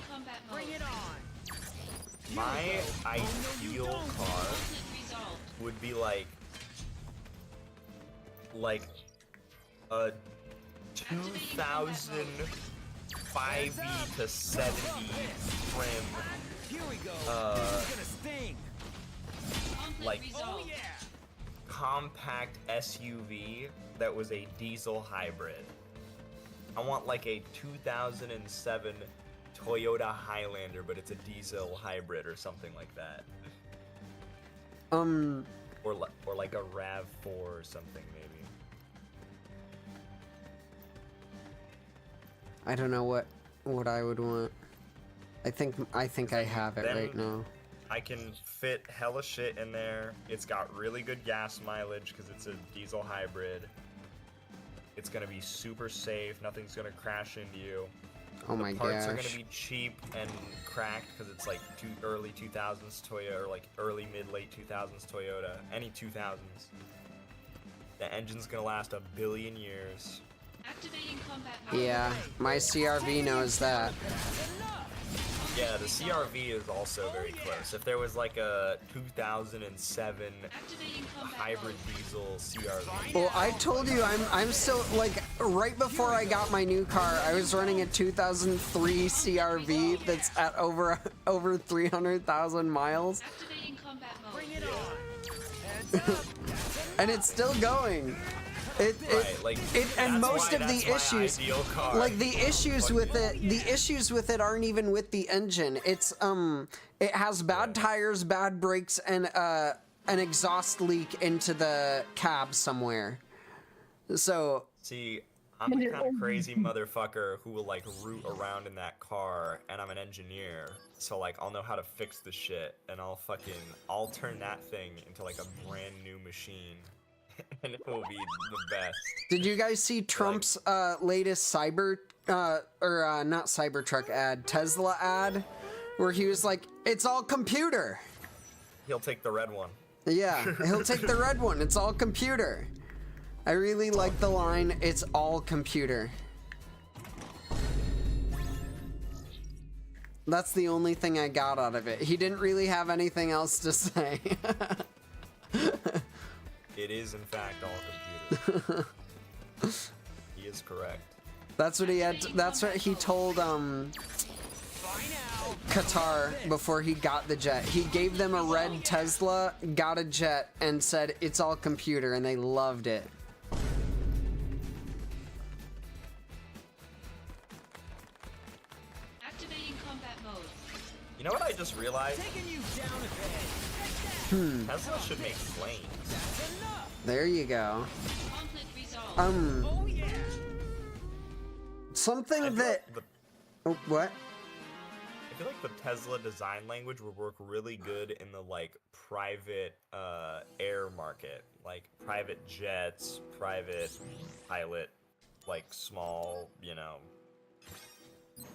My ideal car would be like a 2000 5e to 70 trim like compact SUV that was a diesel hybrid. I want like a 2007 Toyota Highlander, but it's a diesel hybrid or something like that. Or like a RAV4 or something maybe. I don't know what I would want. I think I have it right now. I can fit hella shit in there. It's got really good gas mileage because it's a diesel hybrid. It's gonna be super safe. Nothing's gonna crash into you. Oh my gosh. The parts are gonna be cheap and cracked because it's like early 2000s Toyota or like early mid-late 2000s Toyota. Any 2000s. The engine's gonna last 1 billion years. Yeah, my CRV knows that. Yeah, the CRV is also very close. If there was like a 2007 hybrid diesel CRV. Well, I told you I'm still like right before I got my new car, I was running a 2003 CRV that's at over 300,000 miles. And it's still going. And most of the issues, like the issues with it aren't even with the engine. It's it has bad tires, bad brakes, and an exhaust leak into the cab somewhere. So see, I'm the kind of crazy motherfucker who will like root around in that car, and I'm an engineer, so like I'll know how to fix the shit, and I'll turn that thing into like a brand new machine. And it will be the best. Did you guys see Trump's latest not Cybertruck ad, Tesla ad, where he was like, "It's all computer." He'll take the red one. Yeah, he'll take the red one. It's all computer. I really like the line, "It's all computer." That's the only thing I got out of it. He didn't really have anything else to say. It is, in fact, all computer. He is correct. That's what he had. That's what he told Qatar before he got the jet. He gave them a red Tesla, got a jet, and said it's all computer, and they loved it. Activating combat mode. You know what I just realized? Tesla should make planes. There you go. Something that. Oh, what? I feel like the Tesla design language would work really good in the like private air market, like private jets, private pilot, like small, you know.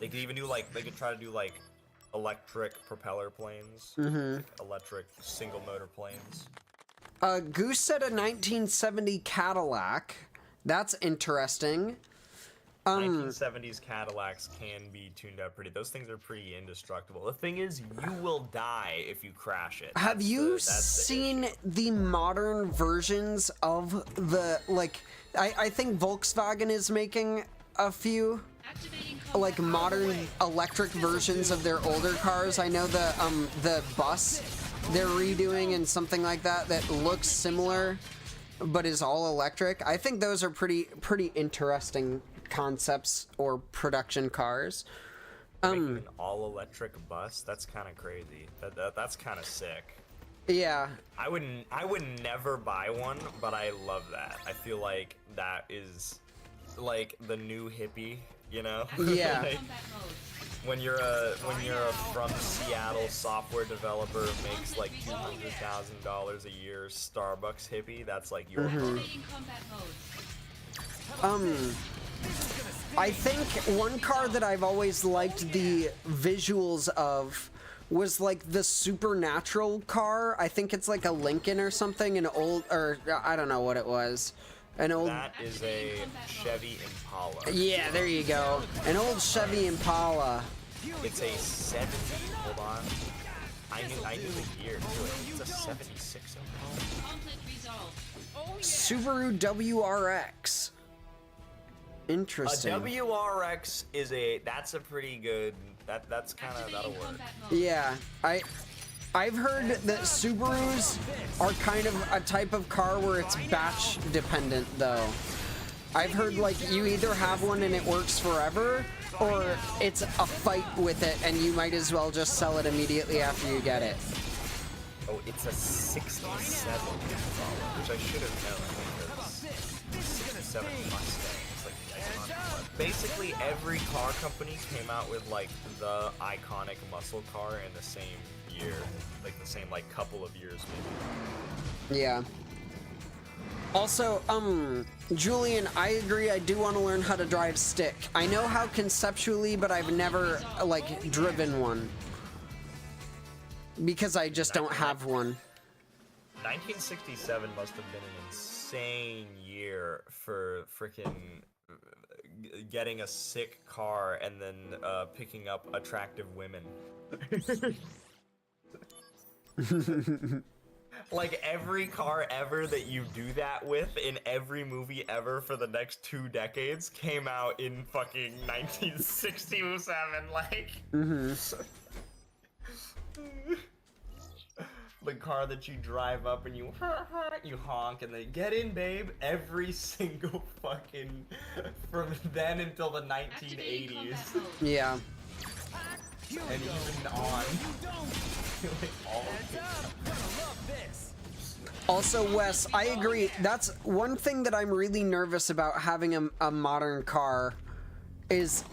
They could even do like they could try to do like electric propeller planes, like electric single motor planes. Goose said a 1970 Cadillac. That's interesting. 1970s Cadillacs can be tuned up pretty. Those things are pretty indestructible. The thing is, you will die if you crash it. Have you seen the modern versions of the, like, I think Volkswagen is making a few, like, modern electric versions of their older cars. I know the bus they're redoing and something like that that looks similar, but is all electric. I think those are pretty interesting concepts or production cars. Making an all-electric bus? That's kind of crazy. That's kind of sick. Yeah. I would never buy one, but I love that. I feel like that is like the new hippie, you know? Yeah. Like, when you're a from Seattle software developer makes like $200,000 a year Starbucks hippie, that's like your I think one car that I've always liked the visuals of was like the Supernatural car. I think it's like a Lincoln or something, an old, or I don't know what it was. An old. That is a Chevy Impala. Yeah, there you go. An old Chevy Impala. It's a 70. Hold on. I knew the year to it. It's a 76 Impala. Subaru WRX. Interesting. A WRX is that's a pretty good. That's kind of that'll work. Yeah, I've heard that Subarus are kind of a type of car where it's batch dependent though. I've heard like you either have one and it works forever, or it's a fight with it and you might as well just sell it immediately after you get it. Oh, it's a 67, which I should have known because 67 Mustang. Basically, every car company came out with like the iconic muscle car in the same year, like the same like couple of years maybe. Yeah. Also, Julian, I agree. I do want to learn how to drive stick. I know how conceptually, but I've never like driven one because I just don't have one. 1967 must have been an insane year for freaking getting a sick car and then picking up attractive women. Like every car ever that you do that with in every movie ever for the next 2 decades came out in fucking 1967, like. The car that you drive up and you honk and they get in, babe. Every single fucking from then until the 1980s. Yeah. And even on. Like all Also, Wes, I agree. That's one thing that I'm really nervous about having a modern car is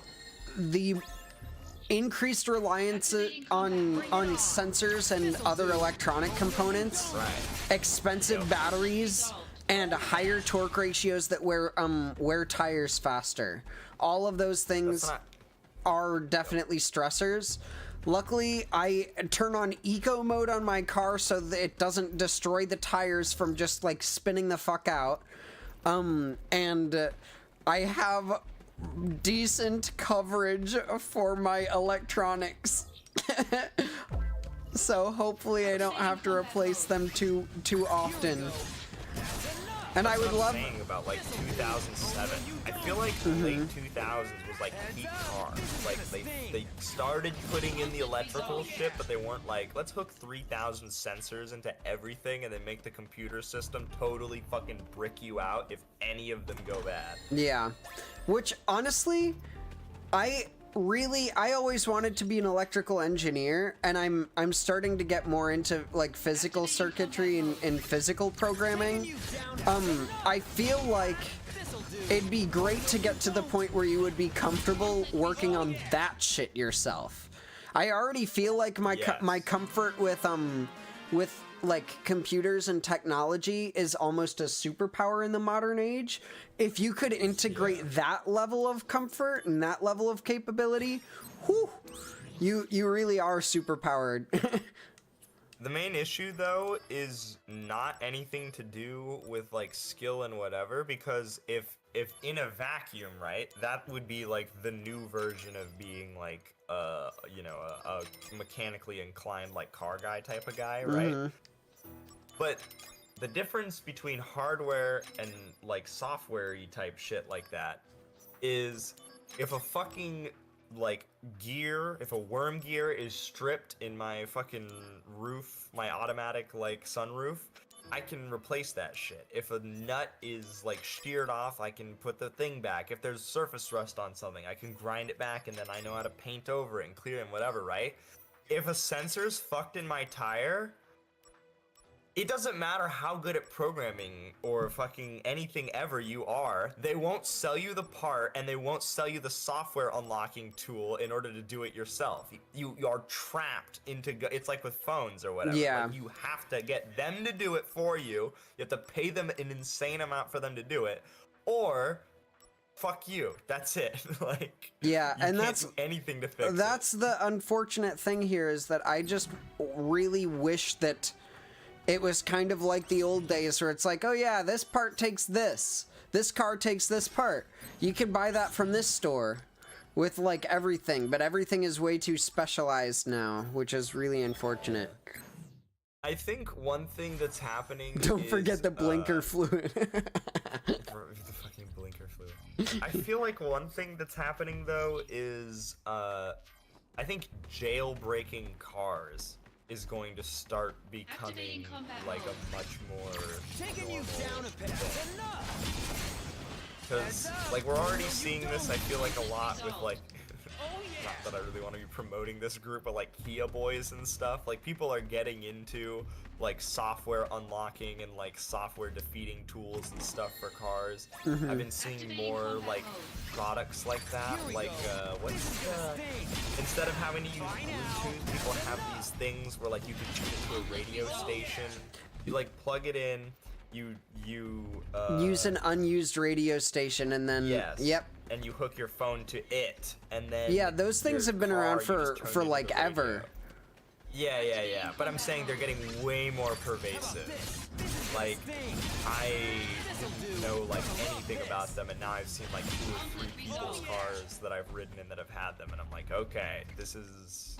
the increased reliance on sensors and other electronic components, expensive batteries, and higher torque ratios that wear tires faster. All of those things are definitely stressors. Luckily, I turn on eco mode on my car so that it doesn't destroy the tires from just like spinning the fuck out. And I have decent coverage for my electronics. So hopefully I don't have to replace them too often. And I That's would what love I'm saying about like 2007. I feel like the late 2000s was like peak cars. Like they started putting in the electrical shit, but they weren't like, let's hook 3,000 sensors into everything and then make the computer system totally fucking brick you out if any of them go bad. Yeah, which honestly, I always wanted to be an electrical engineer, and I'm starting to get more into like physical circuitry and physical programming. I feel like it'd be great to get to the point where you would be comfortable working on that shit yourself. I already feel like my comfort with like computers and technology is almost a superpower in the modern age. If you could integrate that level of comfort and that level of capability, whew, you really are superpowered. The main issue though is not anything to do with like skill and whatever, because if in a vacuum, right, that would be like the new version of being like you know, a mechanically inclined like car guy type of guy, right? But the difference between hardware and like software-y type shit like that is if a fucking like gear, if a worm gear is stripped in my fucking roof, my automatic like sunroof, I can replace that shit. If a nut is like sheared off, I can put the thing back. If there's surface rust on something, I can grind it back and then I know how to paint over it and clear it and whatever, right? If a sensor's fucked in my tire, it doesn't matter how good at programming or fucking anything ever you are, they won't sell you the part and they won't sell you the software unlocking tool in order to do it yourself. You are trapped into, it's like with phones or whatever. Yeah. Like you have to get them to do it for you. You have to pay them an insane amount for them to do it. Or fuck you. That's it. Like, yeah, you and can't that's do anything to fix that's it. the unfortunate thing here, is that I just really wish that it was kind of like the old days where it's like, oh yeah, this part takes this car takes this part, you can buy that from this store with like everything, but everything is way too specialized now, which is really unfortunate. I think one thing that's happening Don't forget the blinker fluid. The fucking blinker fluid. I feel like one thing that's happening though is I think jailbreaking cars is going to start becoming like a much more normal because like we're already seeing this, I feel like, a lot with like not that I really want to be promoting this group, but like Kia boys and stuff. Like people are getting into like software unlocking and like software defeating tools and stuff for cars. I've been seeing more like products like that, like instead of having to use Bluetooth, people have these things where like you can tune it to a radio station. You like plug it in, you use an unused radio station and then yep, and you hook your phone to it, and then yeah, those things have been around for like ever. Yeah. But I'm saying they're getting way more pervasive. Like, I didn't know like anything about them, and now I've seen like 2 or 3 people's cars that I've ridden in that have had them, and I'm like, okay, this is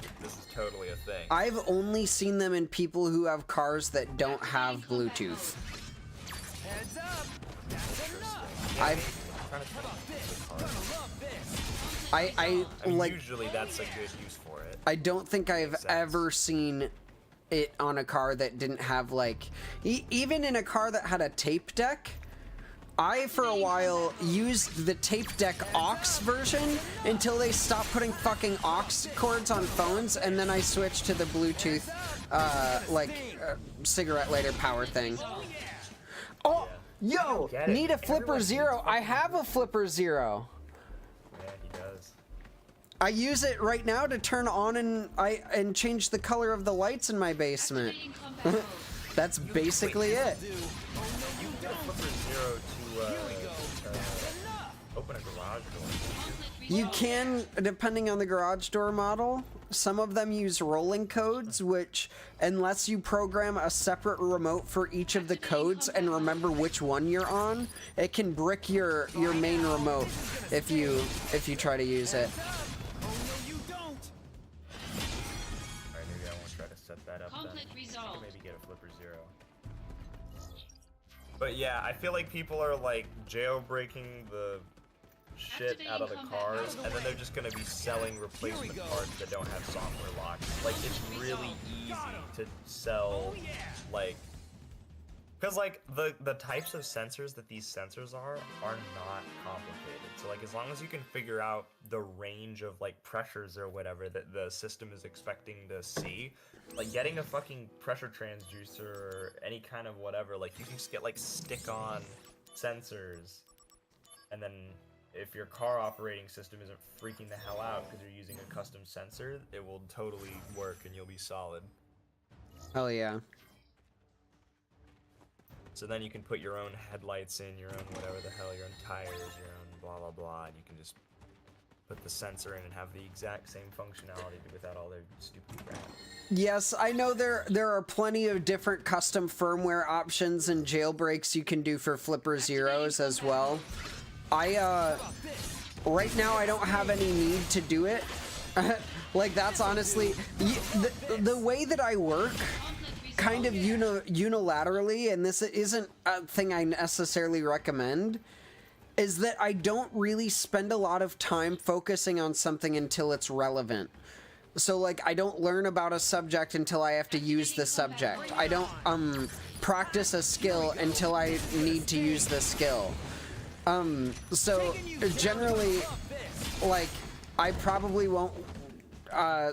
totally a thing. I've only seen them in people who have cars that don't have Bluetooth. Heads up! That's enough! I mean, like, usually that's a good use for it. I don't think I've ever seen it on a car that didn't have like, even in a car that had a tape deck. I, for a while, used the tape deck aux version until they stopped putting fucking aux cords on phones, and then I switched to the Bluetooth, cigarette lighter power thing. Oh, yo, need a Flipper Zero. I have a Flipper Zero. Yeah, he does. I use it right now to turn on and change the color of the lights in my basement. That's basically it. You get a Flipper Zero to open a garage door. You can, depending on the garage door model. Some of them use rolling codes, which, unless you program a separate remote for each of the codes and remember which one you're on, it can brick your main remote if you try to use it. Alright, maybe I won't try to set that up then. Maybe get a Flipper Zero. But yeah, I feel like people are like jailbreaking the shit out of the cars, and then they're just gonna be selling replacement parts that don't have software lock. Like, it's really easy to sell, like, because like the types of sensors that these sensors are not complicated. So like, as long as you can figure out the range of like pressures or whatever that the system is expecting to see, like getting a fucking pressure transducer or any kind of whatever, like you can just get like stick-on sensors, and then if your car operating system isn't freaking the hell out because you're using a custom sensor, it will totally work and you'll be solid. Hell yeah. So then you can put your own headlights in, your own whatever the hell, your own tires, your own blah blah blah, and you can just put the sensor in and have the exact same functionality without all their stupid crap. Yes, I know there are plenty of different custom firmware options and jailbreaks you can do for Flipper Zeros as well. Right now I don't have any need to do it. Like, that's honestly the way that I work kind of unilaterally, and this isn't a thing I necessarily recommend, is that I don't really spend a lot of time focusing on something until it's relevant. So like, I don't learn about a subject until I have to use the subject. I don't practice a skill until I need to use the skill. So generally, like, I probably won't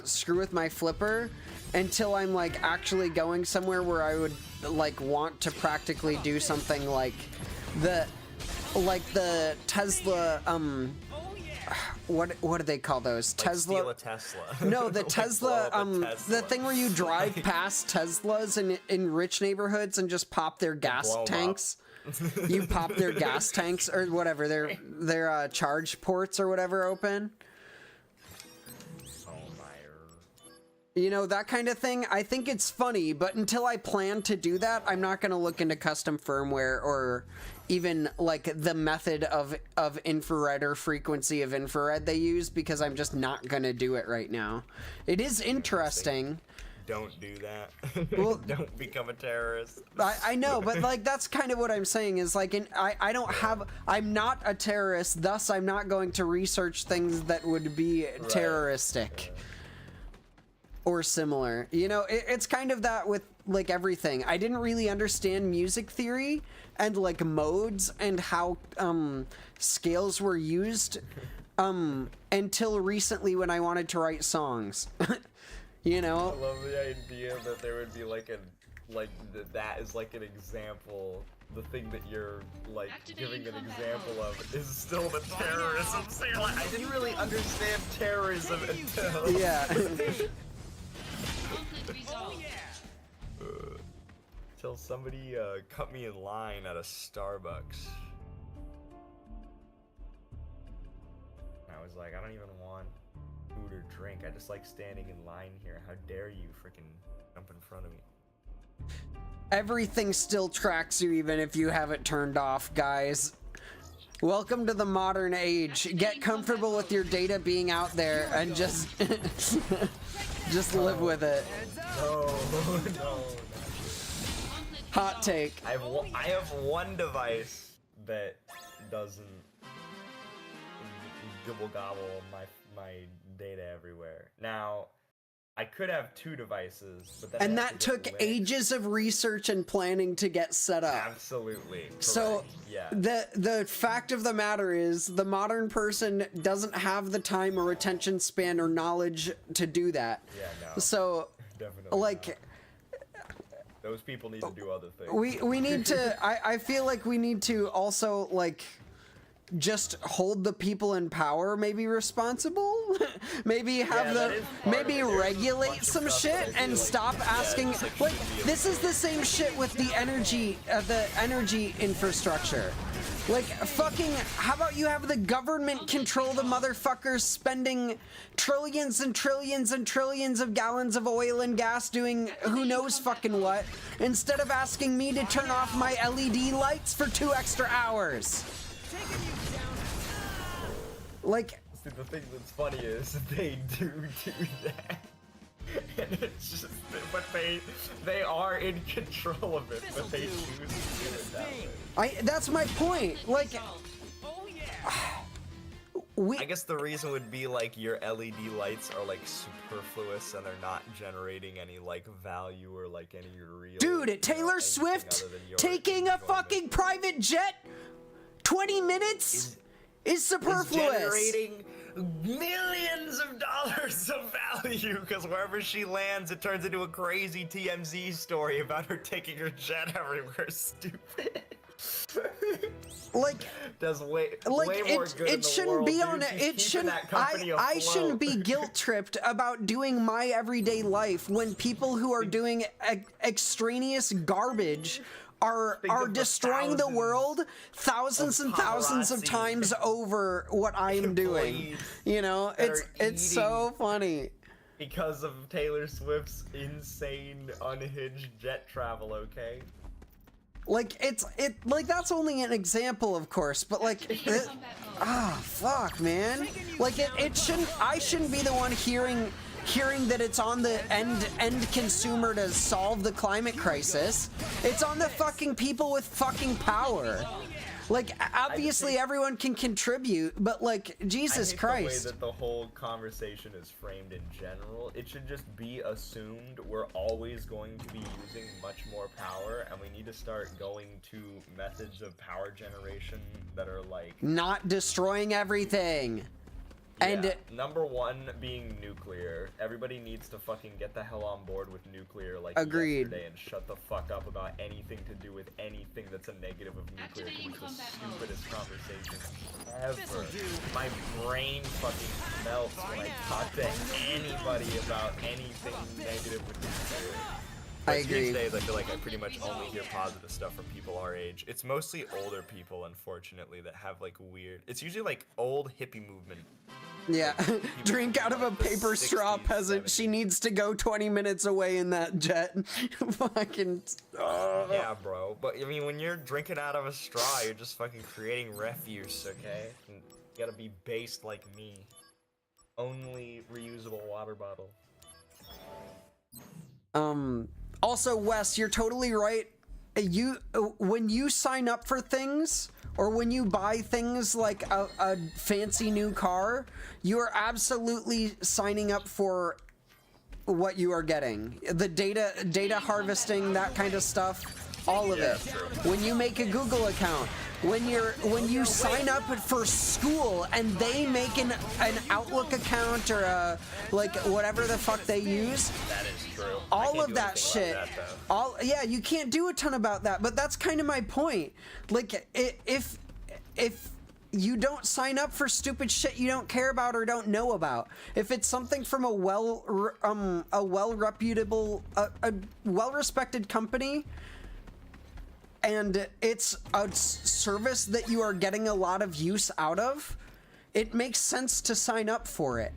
screw with my flipper until I'm like actually going somewhere where I would like want to practically do something like the Tesla what do they call those? Like Tesla. Steal a Tesla. No, the Like Tesla, blow up a Tesla. the thing where you drive past Teslas in rich neighborhoods and just pop their gas blow 'em tanks. You pop their gas tanks or whatever, their charge ports or whatever open. You know, that kind of thing. I think it's funny, but until I plan to do that, I'm not going to look into custom firmware or even like the method of infrared or frequency of infrared they use, because I'm just not going to do it right now. It is interesting. Don't do that. Well, don't become a terrorist. I know, but like, that's kind of what I'm saying is like, I'm not a terrorist, thus I'm not going to research things that would be terroristic. Or similar. You know, it's kind of that with like everything. I didn't really understand music theory and like modes and how scales were used until recently when I wanted to write songs. You know? I love the idea that there would be like that is like an example. The thing that you're like giving an example of is still the terrorism. So you're like, I didn't really understand terrorism until till somebody cut me in line at a Starbucks. I was like, I don't even want food or drink. I just like standing in line here. How dare you freaking jump in front of me? Everything still tracks you even if you have it turned off, guys. Welcome to the modern age. Get comfortable with your data being out there and just just live with it. No. Hot take. I have one device that doesn't gobble my data everywhere. Now, I could have two devices, but and that took ages of research and planning to get set up. Absolutely. Correct. So yeah. the fact of the matter is the modern person doesn't have the time or attention span or knowledge to do that. Yeah, no. So definitely like not. Those people need to do other things. We need to I feel like we need to also like just hold the people in power maybe responsible. Maybe have maybe regulate some shit and stop asking like this is the same shit with the energy infrastructure. Like, fucking, how about you have the government control the motherfuckers spending trillions and trillions and trillions of gallons of oil and gas doing who knows fucking what, instead of asking me to turn off my LED lights for 2 extra hours. Like, see, the thing that's funny is they do that. And it's just, but they are in control of it, but they choose to do it that way. That's my point. Like, I guess the reason would be like your LED lights are like superfluous and they're not generating any like value or like any real. Dude, Taylor Swift taking a fucking private jet 20 minutes is superfluous. Generating millions of dollars of value because wherever she lands, it turns into a crazy TMZ story about her taking her jet everywhere. Stupid. Like, does way like more good in it the shouldn't world, be dude. on She's it. keeping that company I shouldn't afloat. be guilt tripped about doing my everyday life when people who are doing extraneous garbage are destroying the world thousands and thousands of times over what I am doing. You know, it's so funny. Because of Taylor Swift's insane unhinged jet travel, okay? Like like that's only an example, of course, but like fuck, man. Like I shouldn't be the one hearing that it's on the end consumer to solve the climate crisis. It's on the fucking people with fucking power. Like, obviously everyone can contribute, but like, Jesus Christ. The way that the whole conversation is framed in general, it should just be assumed we're always going to be using much more power, and we need to start going to methods of power generation that are like... not destroying everything. And yeah, number one being nuclear. Everybody needs to fucking get the hell on board with nuclear like yesterday and shut the fuck up about anything to do with anything that's a negative of nuclear, because it's the stupidest conversation ever. My brain fucking melts when I talk to anybody about anything negative with nuclear. I agree. These days, I feel like I pretty much only hear positive stuff from people our age. It's mostly older people, unfortunately, that have like weird... It's usually like old hippie movement. Yeah, drink out of a paper straw, 60s, peasant. 70s. She needs to go 20 minutes away in that jet. Fucking... Yeah, bro. But, I mean, when you're drinking out of a straw, you're just fucking creating refuse, okay? And you gotta be based like me. Only reusable water bottle. Also, Wes, you're totally right. When you sign up for things, or when you buy things like a fancy new car, you are absolutely signing up for what you are getting. The data harvesting, that kind of stuff, all of it. When you make a Google account, when you sign up for school and they make an Outlook account or a like whatever the fuck they use. That is true. All of that shit. Yeah, you can't do a ton about that, but that's kind of my point. Like if you don't sign up for stupid shit you don't care about or don't know about, if it's something from a well-respected company, and it's a service that you are getting a lot of use out of, it makes sense to sign up for it.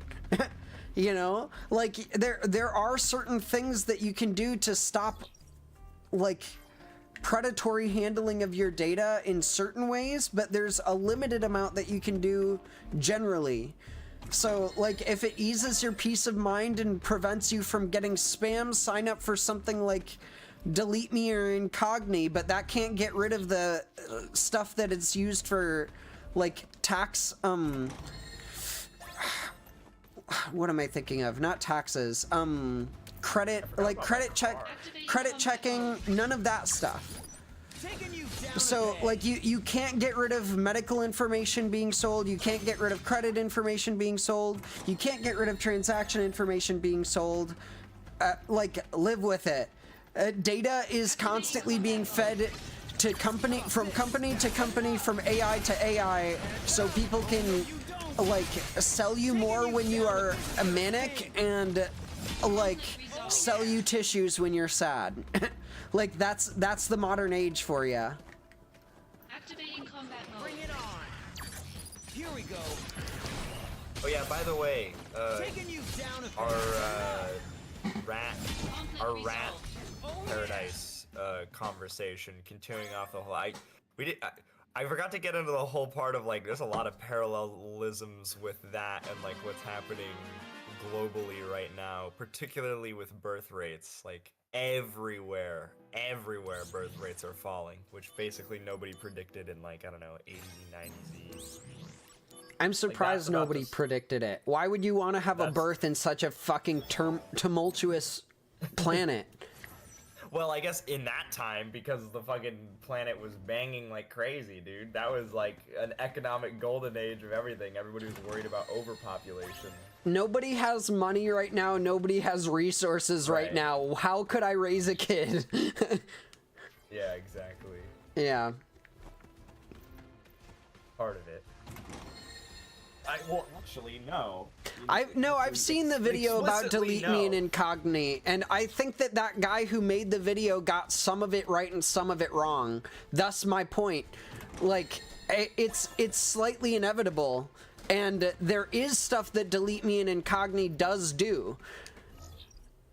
You know, like there are certain things that you can do to stop like predatory handling of your data in certain ways, but there's a limited amount that you can do generally. So like if it eases your peace of mind and prevents you from getting spam, sign up for something like Delete Me or Incogni, but that can't get rid of the stuff that it's used for, like tax. What am I thinking of? Not taxes. Credit, like credit checking. None of that stuff. So like you can't get rid of medical information being sold. You can't get rid of credit information being sold. You can't get rid of transaction information being sold. Like live with it. Data is constantly being fed to company to company, from AI to AI, so people can like sell you more when you are manic and like sell you tissues when you're sad. Like that's the modern age for you. Activating combat mode. Bring it on. Here we go. Oh yeah, by the way, Taking you down our rat paradise conversation, continuing off the whole I forgot to get into the whole part of like there's a lot of parallelisms with that and like what's happening globally right now, particularly with birth rates. Like everywhere birth rates are falling, which basically nobody predicted in like, I don't know, 80s, 90s. I'm surprised nobody predicted it. Why would you want to have a birth in such a fucking tumultuous planet? Well, I guess in that time, because the fucking planet was banging like crazy, dude. That was like an economic golden age of everything. Everybody was worried about overpopulation. Nobody has money right now. Nobody has resources right now. How could I raise a kid? Yeah, exactly. Yeah. Part of it. Well, actually, no. I've seen the video about delete me in incognito, and I think that that guy who made the video got some of it right and some of it wrong. Thus my point. Like, it's slightly inevitable, and there is stuff that delete me in incognito does do.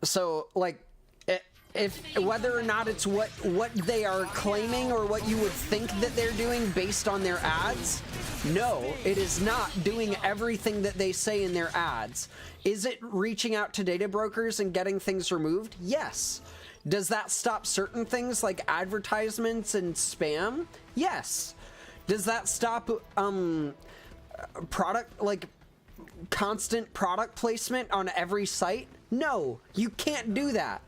So, like, if whether or not it's what they are claiming or what you would think that they're doing based on their ads, no, it is not doing everything that they say in their ads. Is it reaching out to data brokers and getting things removed? Yes. Does that stop certain things like advertisements and spam? Yes. Does that stop product, like constant product placement on every site? No, you can't do that.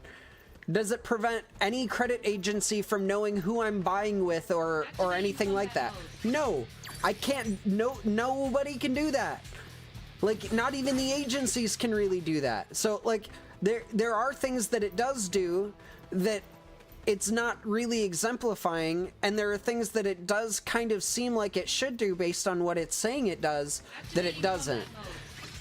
Does it prevent any credit agency from knowing who I'm buying with or anything like that? No, I can't. Nobody can do that. Like, not even the agencies can really do that. So, like, there are things that it does do that it's not really exemplifying, and there are things that it does kind of seem like it should do based on what it's saying it does, that it doesn't.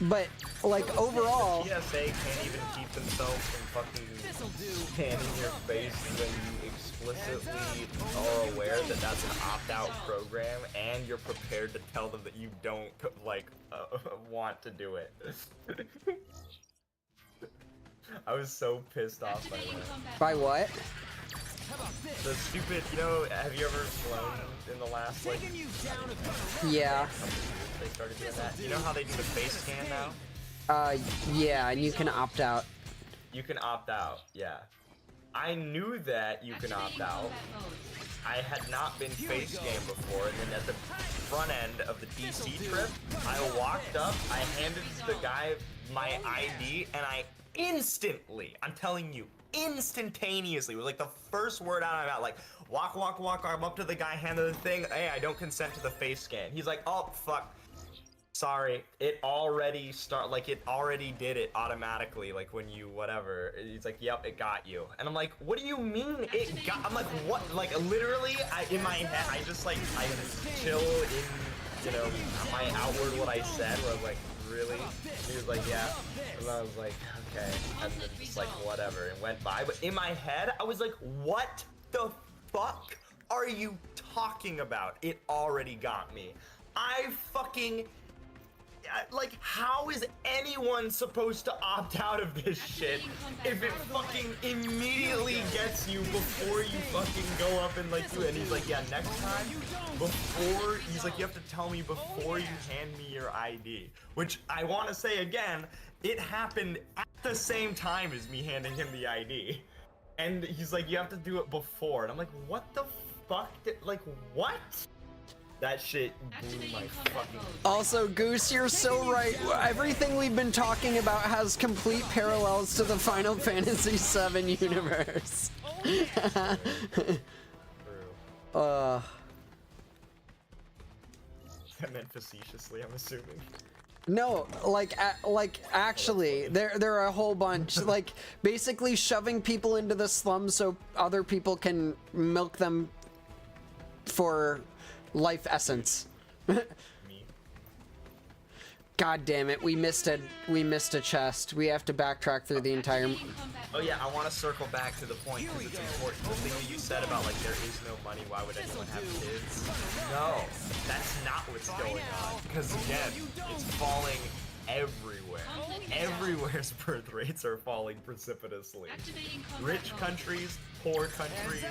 But, like, overall... TSA can't even keep themselves from fucking scanning your face when you explicitly are aware that that's an opt-out program, and you're prepared to tell them that you don't, like, want to do it. I was so pissed off by that. By what? The stupid, you know, have you ever flown in the last, like... Yeah. They started doing that. You know how they do the face scan now? Yeah, and you can opt out. You can opt out, yeah. I knew that you can opt out. I had not been face scanned before, and then at the front end of the DC trip, I walked up, I handed the guy my ID, and I instantly, I'm telling you, instantaneously, it was like the first word out of my mouth, like, walk, I'm up to the guy, hand the thing, hey, I don't consent to the face scan. He's like, oh, fuck. Sorry, it already it already did it automatically, like when you whatever. He's like, yep, it got you. And I'm like, what do you mean it got? I'm like, what? Like literally, in my head, I just chill in, you know, my outward what I said. Where I was like, really? He was like, yeah. And I was like, okay. And then just like whatever, and went by. But in my head, I was like, what the fuck are you talking about? It already got me. I fucking. Like, how is anyone supposed to opt out of this shit if it fucking immediately gets you before you fucking go up and like do it? And he's like, yeah, next time, he's like, you have to tell me before you hand me your ID. Which I want to say again, it happened at the same time as me handing him the ID. And he's like, you have to do it before. And I'm like, what the fuck? Like, what? That shit blew my fucking... Also, Goose, you're so right. Everything we've been talking about has complete parallels to the Final Fantasy VII universe. I meant facetiously, I'm assuming. No, like actually, there are a whole bunch. Like, basically shoving people into the slums so other people can milk them for... life essence. God damn it, we missed a chest. We have to backtrack through the entire... Oh yeah, I want to circle back to the point because it's important. The thing that you said about like there is no money, why would anyone have kids? No, that's not what's going on. Because again, it's falling everywhere. Everywhere's birth rates are falling precipitously. Rich countries, poor countries.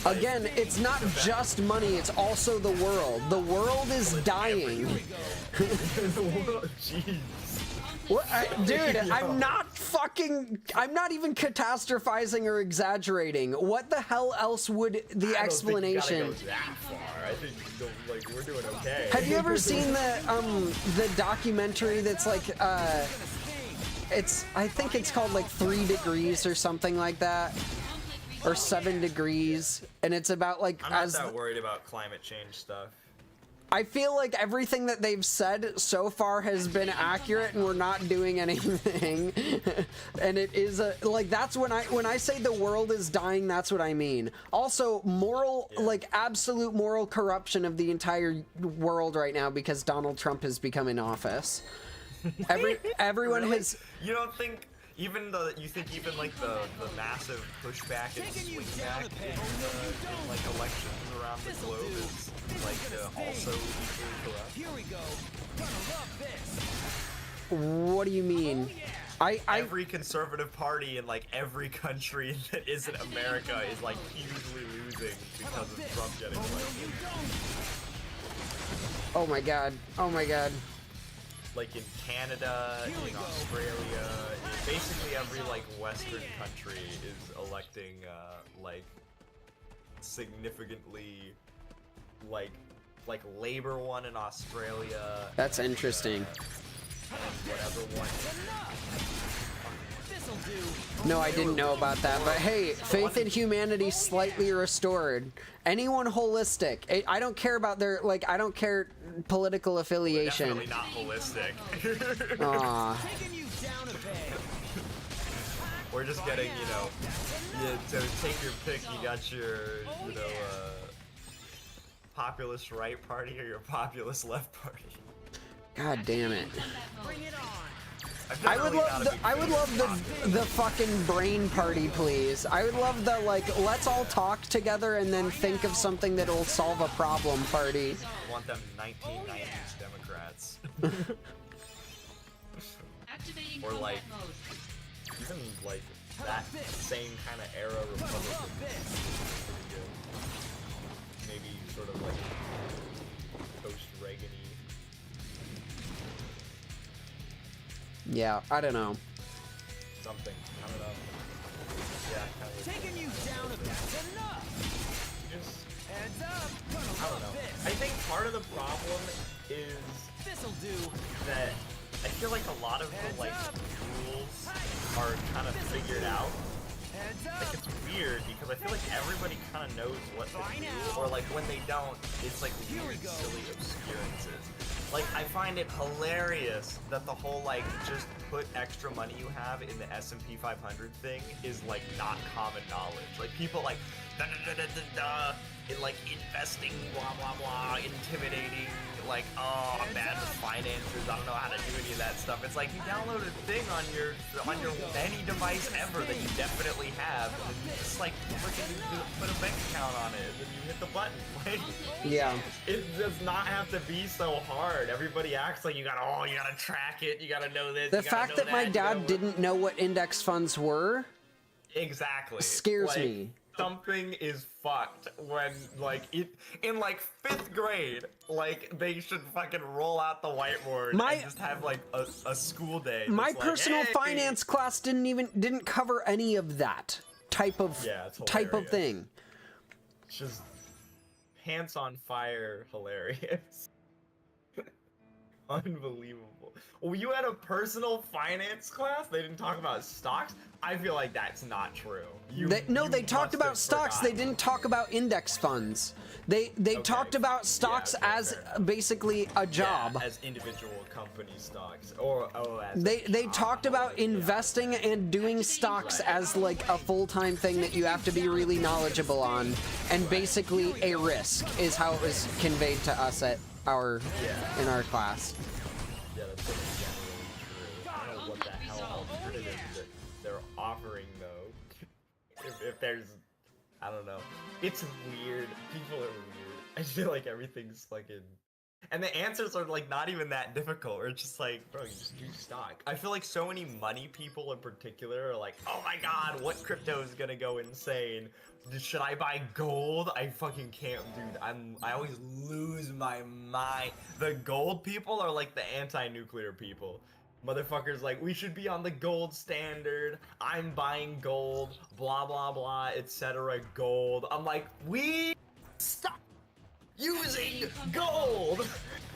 Again, it's not just money, it's also the world. The world is dying. The world, jeez. What, dude, I'm not I'm not even catastrophizing or exaggerating. What the hell else would the explanation? I don't think you gotta go that far. I think like we're doing okay. Have you ever seen the documentary that's like I think it's called like 3 Degrees or something like that, or 7 Degrees, and it's about like I'm not that worried about climate change stuff. I feel like everything that they've said so far has been accurate, and we're not doing anything. And it is like that's when I say the world is dying. That's what I mean. Also, like absolute moral corruption of the entire world right now because Donald Trump has become in office. Everyone really? has. You don't think even like the massive pushback and swing back in like elections around the globe is like also equally corrupt? Here we go. Gonna love this. What do you mean? Every conservative party in like every country that isn't America is like hugely losing because of Trump getting elected. Oh my god. Oh my god. Like in Canada, in Australia, basically every like Western country is electing like significantly like Labour won in Australia. That's interesting. Whatever one. No, I didn't know about that, but hey, faith in humanity slightly restored. Anyone holistic. I don't care about their, like, I don't care political affiliation. Definitely not holistic. Aww. We're just getting, you know, to take your pick, you got your, you know, populist right party or your populist left party. God damn it. Bring it on. I would love the fucking brain party, please. I would love the, like, let's all talk together and then think of something that will solve a problem party. I want them 1990s Democrats. Or like, even like that same kind of era Republican. Maybe sort of like post-Reagan-y. Yeah, I don't know. Something. I don't know. Yeah, kind of. Taking you down a bit. Enough. Just heads up. I don't know. I think part of the problem is this'll do. That I feel like a lot of the like rules are kind of figured out. Like it's weird because I feel like everybody kind of knows what to do, or like when they don't, it's like weird, silly obscurances. Like I find it hilarious that the whole like just put extra money you have in the S&P 500 thing is like not common knowledge. Like people like in like investing, blah blah blah, intimidating. Like, oh, I'm bad with finances. I don't know how to do any of that stuff. It's like you download a thing on your any device ever that you definitely have, and then you just like freaking put a bank account on it, and then you hit the button. Like, yeah, it does not have to be so hard. Everybody acts like you gotta track it. You gotta know this. The fact that my dad didn't know what index funds were exactly scares me. Something is fucked when, like, in like 5th grade, like they should fucking roll out the whiteboard and just have like a school day. My like, personal hey! finance class didn't cover any of that type of thing. Just pants on fire, hilarious. Unbelievable. Well, you had a personal finance class? They didn't talk about stocks? I feel like that's not true. They talked about stocks. They didn't talk about index funds. They talked about stocks as basically a job. Yeah, as individual company stocks, or as they talked about investing and doing stocks as like a full-time thing that you have to be really knowledgeable on, and basically a risk is how it was conveyed to us at in our class. Yeah, that's generally true. I don't know what the hell alternative that they're offering though. if there's, I don't know. It's weird. People are weird. I feel like everything's fucking, and the answers are like not even that difficult. Or it's just like, bro, you just do stock. I feel like so many money people in particular are like, oh my god, what crypto is gonna go insane? Should I buy gold? I fucking can't, dude. I always lose my mind. The gold people are like the anti-nuclear people. Motherfuckers like, we should be on the gold standard. I'm buying gold, blah blah blah, etc. Gold. I'm like, we stop using gold.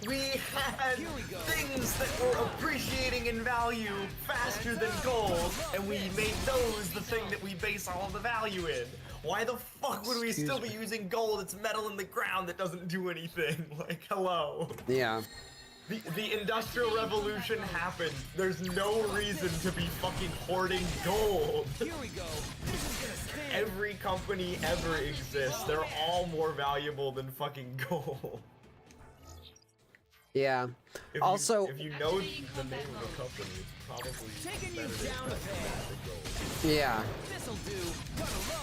We had things that were appreciating in value faster than gold, and we made those the thing that we base all of the value in. Why the fuck would we still be using gold? It's metal in the ground that doesn't do anything. Like, hello. Yeah. The Industrial Revolution happened. There's no reason to be fucking hoarding gold. Here we go. Every company ever exists. They're all more valuable than fucking gold. Yeah. If Also, if you know the name of a company, it's probably better than gold. yeah.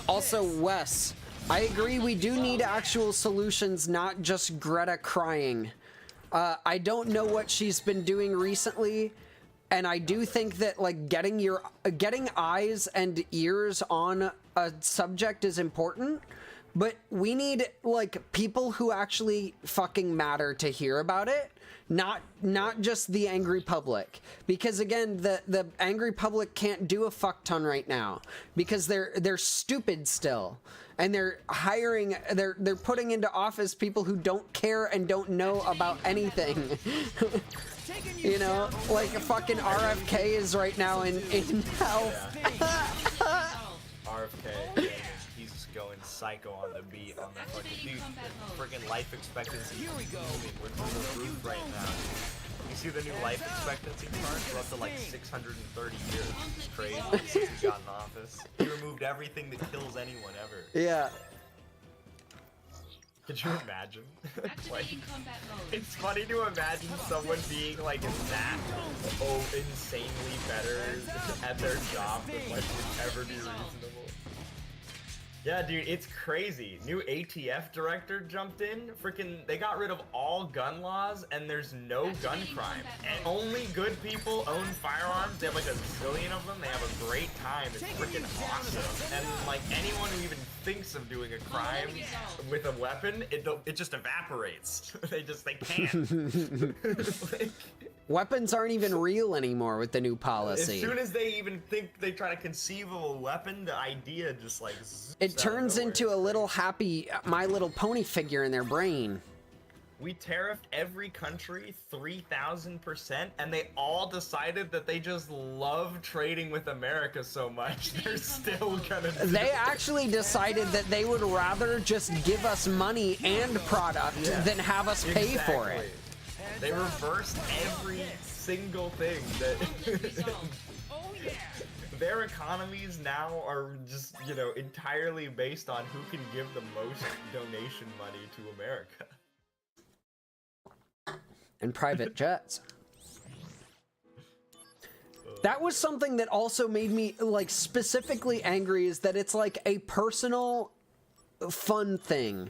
Also, Wes, I agree we do need actual solutions, not just Greta crying. I don't know what she's been doing recently, and I do think that like getting eyes and ears on a subject is important, but we need like people who actually fucking matter to hear about it. Not just the angry public, because again, the angry public can't do a fuck ton right now because they're stupid still, and they're putting into office people who don't care and don't know about anything. You know, like a fucking RFK is right now in hell. RFK. He's going psycho on the beat on the fucking dude. Freaking life expectancy. Here we go. We're through the roof right now. You see the new life expectancy chart? We're up to like 630 years. It's crazy since he got in office. He removed everything that kills anyone ever. Yeah. Could you imagine? Like, it's funny to imagine someone being like that insanely better at their job that like would ever be reasonable. Yeah, dude, it's crazy. New ATF director jumped in. Freaking, they got rid of all gun laws, and there's no gun crime. And only good people own firearms. They have like a zillion of them. They have a great time. It's freaking awesome. And like anyone who even thinks of doing a crime with a weapon, it just evaporates. they can't. Like, Weapons aren't even real anymore with the new policy. As soon as they even think they try to conceive of a weapon, the idea just like it turns into a little happy My Little Pony figure in their brain. We tariffed every country 3,000%, and they all decided that they just love trading with America so much. They're still gonna do They actually decided that they would rather just give us money and product than have us pay for it. They reversed every single thing that their economies now are just, you know, entirely based on who can give the most donation money to America. And private jets. That was something that also made me like specifically angry, is that it's like a personal fun thing.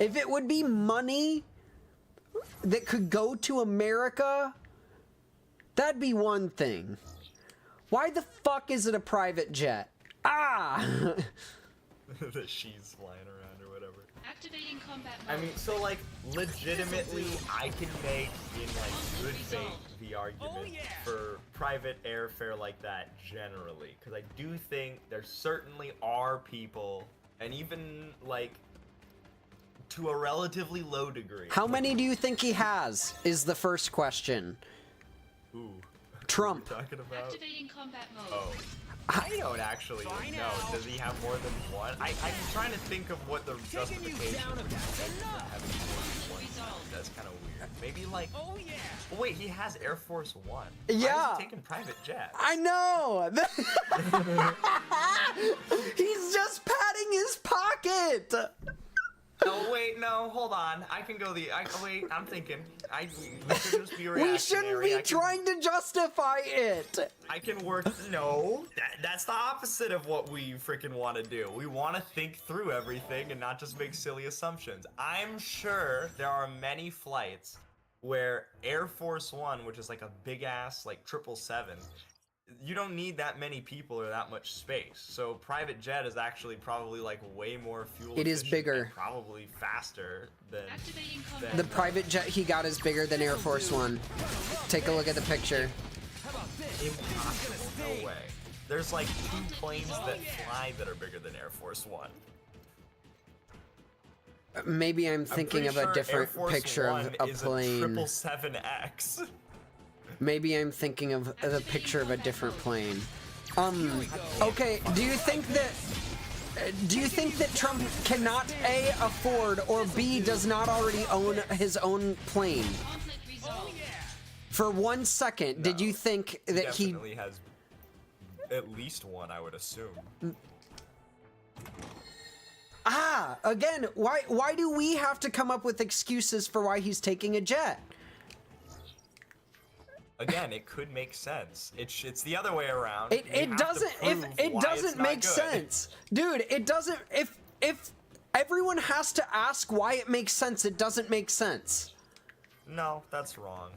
If it would be money that could go to America, that'd be one thing. Why the fuck is it a private jet? Ah! That she's flying around or whatever. Activating combat mode. I mean, so like, legitimately, I can make in like good faith the argument for private airfare like that generally, because I do think there certainly are people, and even like to a relatively low degree. How many do you think he has, is the first question. Ooh. Trump. What are we talking about? Activating combat mode. Oh. I don't actually know. Does he have more than one? I'm trying to think of what the justification would be for having more than one. That's kind of weird. Maybe like... Oh, wait, he has Air Force One. Yeah. Why is he taking private jets? I know! He's just patting his pocket! Oh wait, no, hold on. I can go wait, I'm thinking. We should just be reactionary. We shouldn't be trying to justify it! I can work, no. That's the opposite of what we freaking want to do. We want to think through everything and not just make silly assumptions. I'm sure there are many flights where Air Force One, which is like a big ass, like 777, you don't need that many people or that much space. So private jet is actually probably like way more fuel efficient. It is bigger. And probably faster than the private jet he got is bigger than Air Force One. Take a look at the picture. impossible. No way. There's like 2 planes that fly that are bigger than Air Force One. Maybe I'm thinking of a different picture of a plane. 777X. Maybe I'm thinking of the picture of a different plane. Okay, do you think that Trump cannot A, afford, or B, does not already own his own plane? For 1 second, did you think that he definitely has at least one, I would assume. Again, why do we have to come up with excuses for why he's taking a jet? Again, it could make sense. It's the other way around. It doesn't make sense. Dude, it doesn't if everyone has to ask why it makes sense, it doesn't make sense. No, that's wrong.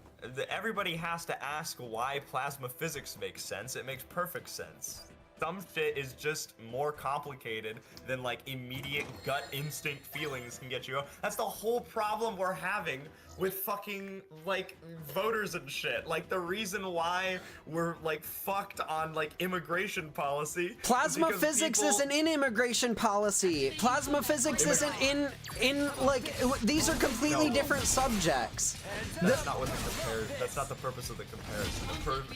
Everybody has to ask why plasma physics makes sense. It makes perfect sense. Some shit is just more complicated than like immediate gut instinct feelings can get you. That's the whole problem we're having with fucking like voters and shit. Like the reason why we're like fucked on like immigration policy. Plasma physics isn't in immigration policy. Plasma physics isn't in like these are completely different subjects. That's not what that's not the purpose of the comparison.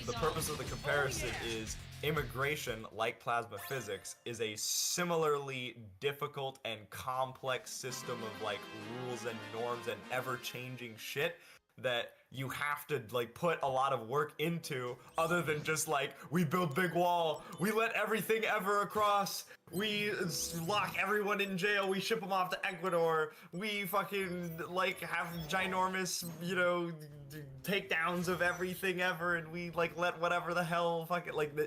The purpose of the comparison is immigration, like plasma physics, is a similarly difficult and complex system of like rules and norms and ever-changing shit that you have to like put a lot of work into, other than just like, we build big wall, we let everything ever across, we lock everyone in jail, we ship them off to Ecuador, we fucking like have ginormous, you know, takedowns of everything ever, and we like let whatever the hell fucking like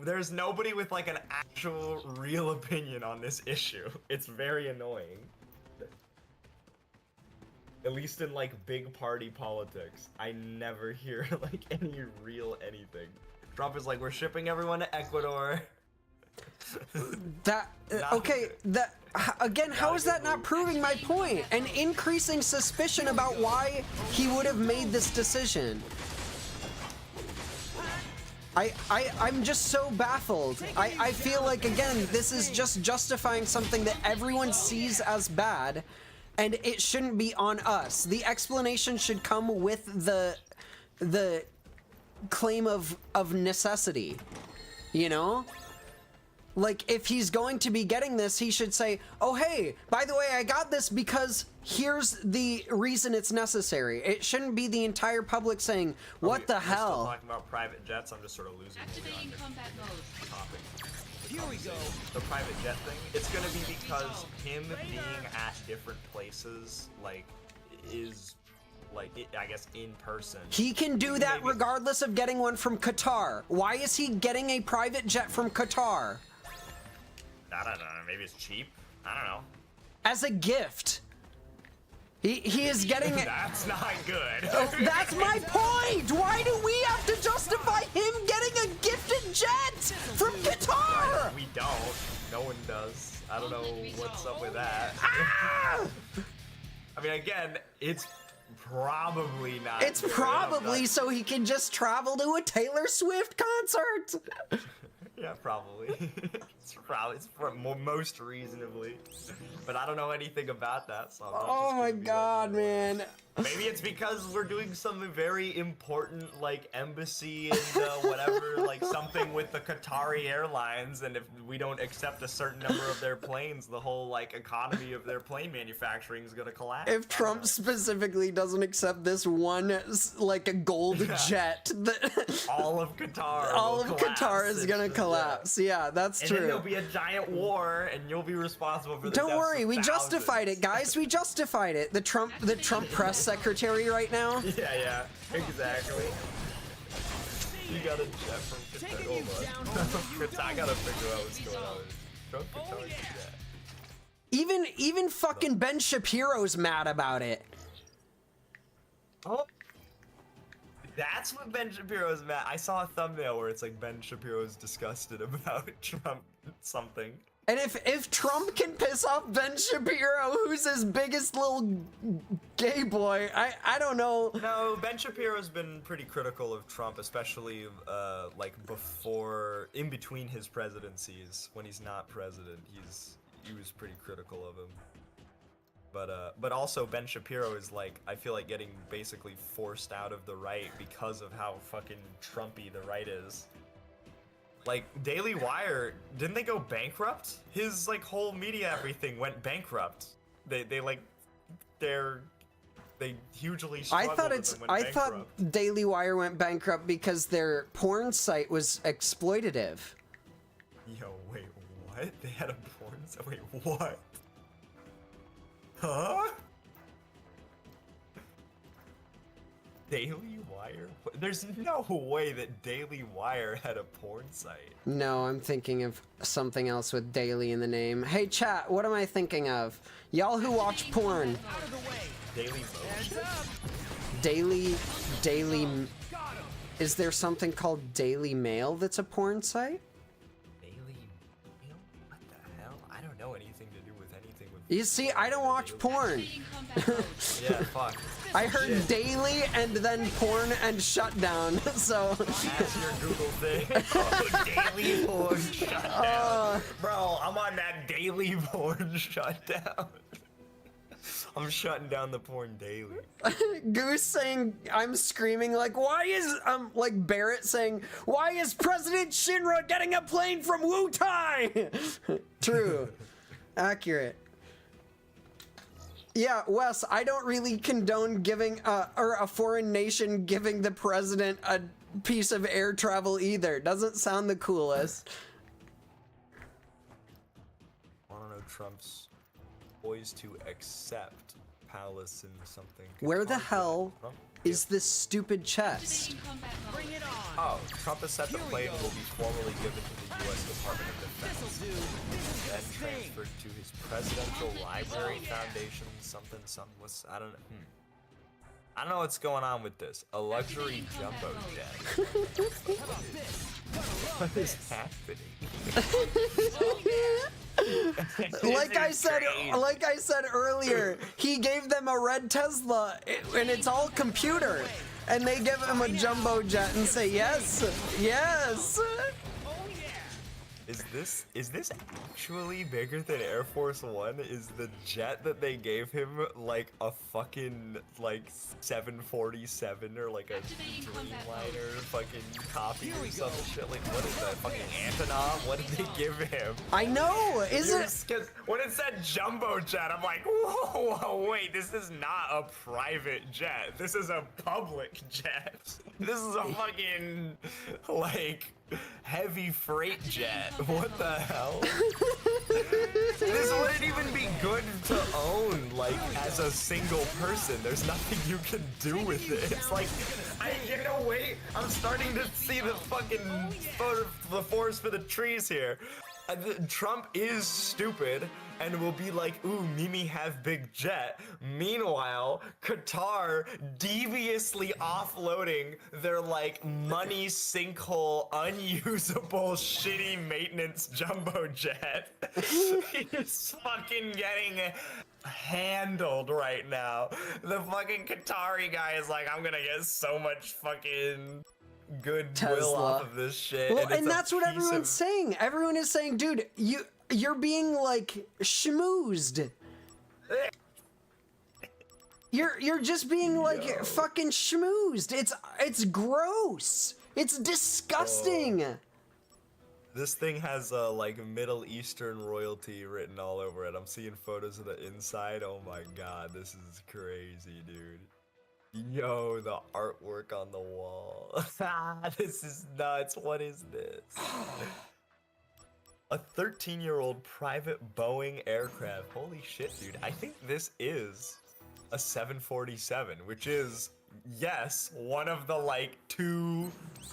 there's nobody with like an actual real opinion on this issue. It's very annoying. At least in like big party politics, I never hear like any real anything. Trump is like, we're shipping everyone to Ecuador. Again, how is that not proving my point and increasing suspicion about why he would have made this decision? I'm just so baffled. I feel like, again, this is just justifying something that everyone sees as bad, and it shouldn't be on us. The explanation should come with the claim of necessity, you know? Like, if he's going to be getting this, he should say, oh, hey, by the way, I got this because here's the reason it's necessary. It shouldn't be the entire public saying, what the hell? Still talking about private jets, I'm just sort of losing Activating combat mode. topic. Here we go. The private jet thing, it's gonna be because him being at different places, like, is, like, I guess, in person. He can do that regardless of getting one from Qatar. Why is he getting a private jet from Qatar? I don't know, maybe it's cheap? I don't know. As a gift. He is getting it. That's not good. That's my point! Why do we have to justify him getting a gifted jet from Qatar? We don't. No one does. I don't know what's up with that. I mean, again, it's probably not. It's good. probably so he can just travel to a Taylor Swift concert. Yeah, probably. It's most reasonably. But I don't know anything about that, so I'm not Oh my god, man. Maybe it's because we're doing something very important, like embassy and whatever, like something with the Qatari Airlines, and if we don't accept a certain number of their planes, the whole like economy of their plane manufacturing is gonna collapse. If Trump specifically doesn't accept this one, like a gold jet, all of Qatar, all of Qatar is gonna collapse. Yeah, that's and true. then there'll be a giant war, and you'll be responsible for the Don't deaths worry, of we thousands. justified it, guys. We justified it. The Trump press secretary right now. Yeah, exactly. You got a jet from Qatar. Hold on. I gotta figure out what's going on. Trump Qatar's jet. Even fucking Ben Shapiro's mad about it. Oh. That's what Ben Shapiro's mad. I saw a thumbnail where it's like Ben Shapiro's disgusted about Trump something. And if Trump can piss off Ben Shapiro, who's his biggest little gay boy, I don't know. No, Ben Shapiro's been pretty critical of Trump, especially like before, in between his presidencies, when he's not president, he was pretty critical of him. But also Ben Shapiro is like, I feel like getting basically forced out of the right because of how fucking Trumpy the right is. Like, Daily Wire, didn't they go bankrupt? His, like, whole media everything went bankrupt. They hugely struggled I thought Daily Wire went bankrupt because their porn site was exploitative. Yo, wait, what? They had a porn site? Wait, what? Huh? Daily Wire? There's no way that Daily Wire had a porn site. No, I'm thinking of something else with Daily in the name. Hey chat, what am I thinking of? Y'all who watch porn. Daily Daily... Is there something called Daily Mail that's a porn site? Daily Mail? What the hell? I don't know anything to do with anything with... You see, I don't watch porn. Yeah, fuck. I heard daily and then porn and shutdown, so... That's your Google thing. Oh, daily porn shutdown. Bro, I'm on that daily porn shutdown. I'm shutting down the porn daily. Goose saying, I'm screaming like, why is, like Barrett saying, why is President Shinra getting a plane from Wutai? True. Accurate. Yeah, Wes, I don't really condone giving, or a foreign nation giving the president a piece of air travel either. Doesn't sound the coolest. I don't know, Trump's poised to accept palace and something. Where the hell is this stupid chest? Bring it on. Oh, Trump has said the plane will be formally given to the U.S. Department of Defense and transferred to his Presidential Library Foundation, something, I don't know. I don't know what's going on with this. A luxury jumbo jet. What is happening? Like I said earlier, he gave them a red Tesla, and it's all computer, and they give him a jumbo jet and say yes, yes. Is this actually bigger than Air Force One? Is the jet that they gave him like a fucking like 747 or like a Dreamliner fucking copy or some shit? Like what is that fucking Antonov? What did they give him? I know. Is it? Because when it said jumbo jet, I'm like, whoa, wait, this is not a private jet. This is a public jet. This is a fucking like heavy freight jet. What the hell? This wouldn't even be good to own, like, as a single person. There's nothing you can do with it. It's like, wait, I'm starting to see the fucking the forest for the trees here. Trump is stupid and will be like, ooh, Mimi have big jet. Meanwhile, Qatar deviously offloading their like money sinkhole, unusable, shitty maintenance jumbo jet. He's fucking getting handled right now. The fucking Qatari guy is like, I'm gonna get so much fucking goodwill Tesla off of this shit. Well, and that's what everyone's saying. Everyone is saying, dude, you're being like schmoozed. You're just being like fucking schmoozed. It's gross. It's disgusting. This thing has like Middle Eastern royalty written all over it. I'm seeing photos of the inside. Oh my god, this is crazy, dude. Yo, the artwork on the wall. This is nuts. What is this? A 13-year-old private Boeing aircraft. Holy shit, dude. I think this is a 747, which is, yes, one of the like 2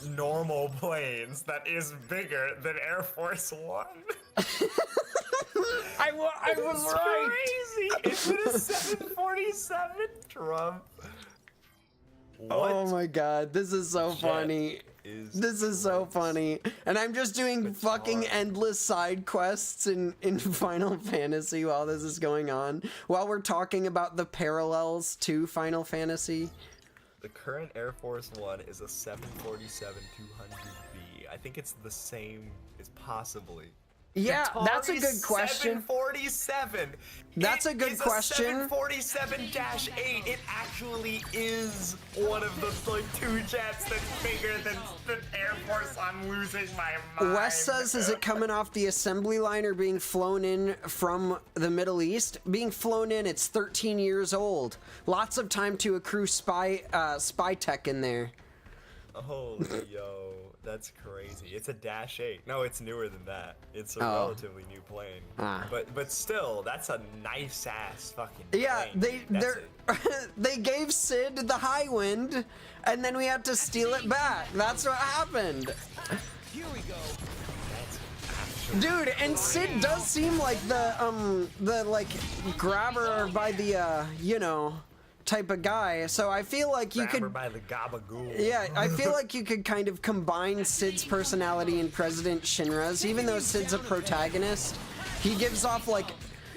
normal planes that is bigger than Air Force One. I was right. Crazy. Is it a 747, Trump? Oh my god, this is so funny. This is so funny. And I'm just doing fucking endless side quests in Final Fantasy while this is going on. While we're talking about the parallels to Final Fantasy. The current Air Force One is a 747-200B. I think it's the same as possibly. Yeah, that's a good question. 747. That's a good question. 747-8. It actually is one of the like 2 jets that's bigger than the Air Force. I'm losing my mind. Wes says, is it coming off the assembly line or being flown in from the Middle East? Being flown in, it's 13 years old. Lots of time to accrue spy tech in there. Holy yo, that's crazy. It's a Dash 8. No, it's newer than that. It's a relatively new plane. But still, that's a nice ass fucking plane. They gave Sid the high wind, and then we had to steal it back. That's what happened. Here we go. Dude, and Sid does seem like the like grabber by the you know, type of guy. So I feel like you could by the gabagool. Yeah, I feel like you could kind of combine Sid's personality and President Shinra's. Even though Sid's a protagonist, he gives off like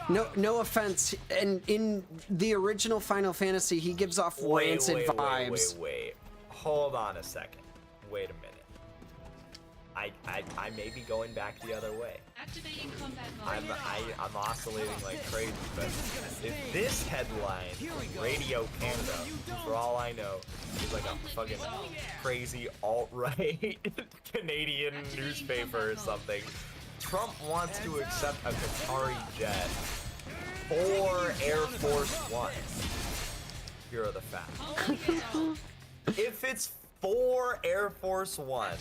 no offense, and in the original Final Fantasy, he gives off rancid vibes. Wait. Hold on a second. Wait a minute. I may be going back the other way. Activating combat mode. I'm oscillating like crazy, but if this headline, Radio Canada, for all I know, is like a fucking crazy alt-right Canadian newspaper or something, Trump wants to accept a Qatari jet for Air Force One. Here are the facts. If it's for Air Force One,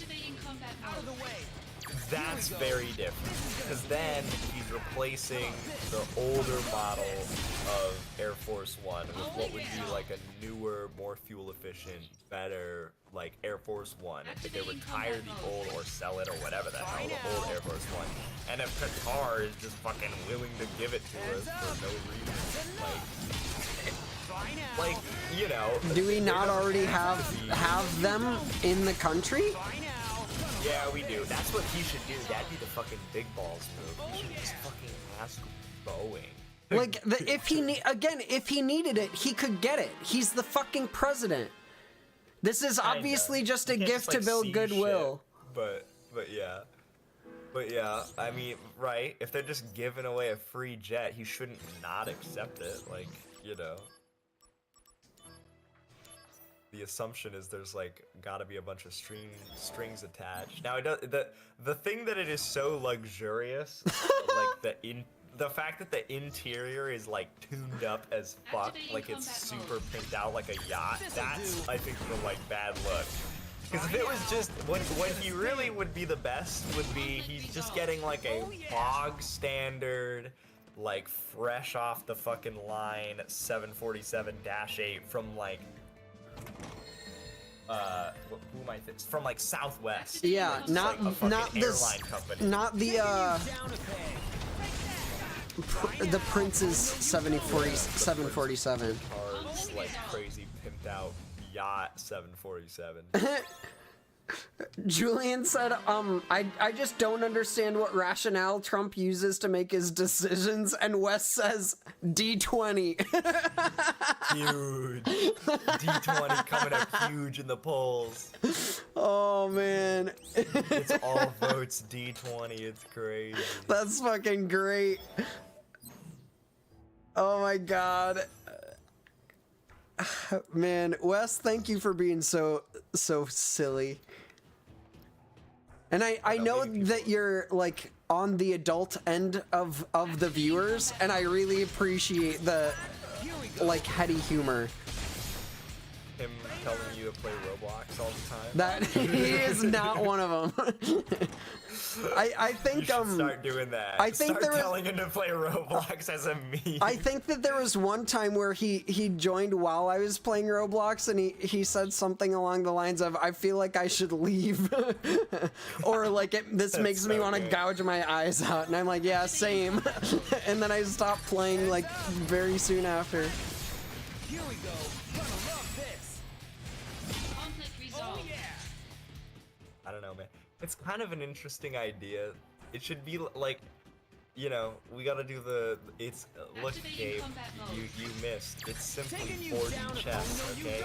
that's very different, because then he's replacing the older model of Air Force One with what would be like a newer, more fuel efficient, better like Air Force One. If they retire the old or sell it or whatever the hell, the old Air Force One. And if Qatar is just fucking willing to give it to us for no reason, like, you know. Do we not already have them in the country? Yeah, we do. That's what he should do. That'd be the fucking big balls move. He should just fucking ask Boeing. Like, if he needed it, he could get it. He's the fucking president. This is obviously just a gift to build goodwill. Shit, but yeah, I mean, right? If they're just giving away a free jet, he shouldn't not accept it. Like, you know. The assumption is there's like gotta be a bunch of strings attached. Now the thing that it is so luxurious, like the fact that the interior is like tuned up as fuck, like it's super pimped out like a yacht. That's I think the like bad look. Because if it was just when he really would be the best would be he's just getting like a bog standard, like fresh off the fucking line 747-8 from like who am I thinking? From like Southwest. Yeah, like, not like not this, airline company. not the the Prince's 747. Cars, like crazy pimped out yacht 747. Julian said, I just don't understand what rationale Trump uses to make his decisions, and Wes says, D20. Huge. D20 coming up huge in the polls. Oh, man. It's all votes D20, it's crazy. That's fucking great. Oh my god. Man, Wes, thank you for being so silly. And I know that you're like on the adult end of the viewers, and I really appreciate the like heady humor. Him telling you to play Roblox all the time. That he is not one of them. I think you should start doing that. I think start telling him to play Roblox as a meme. I think that there was one time where he joined while I was playing Roblox, and he said something along the lines of, "I feel like I should leave," or like this makes me want to gouge my eyes out, and I'm like, yeah, same. And then I stopped playing like very soon after. Here we go. Gonna love this. I don't know, man. It's kind of an interesting idea. It should be like, you know, we gotta do the. It's look, Gabe, you missed. It's simply 4D chess, okay?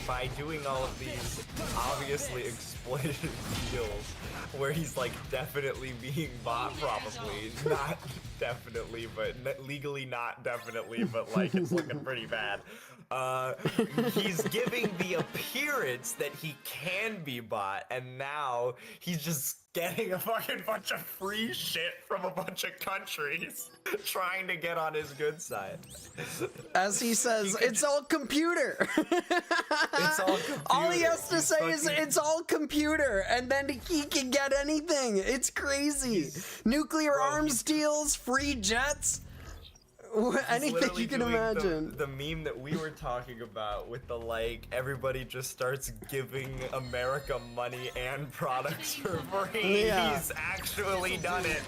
By doing all of these obviously exploitative deals, where he's like definitely being bought, probably not definitely, but legally not definitely, but like it's looking pretty bad. He's giving the appearance that he can be bought, and now he's just getting a fucking bunch of free shit from a bunch of countries trying to get on his good side. As he says, it's all computer. It's all computer. All he has to say is it's all computer, and then he can get anything. It's crazy. Nuclear arms deals, free jets. Anything you can imagine. The meme that we were talking about with the like, everybody just starts giving America money and products for free. Yeah. He's actually done it.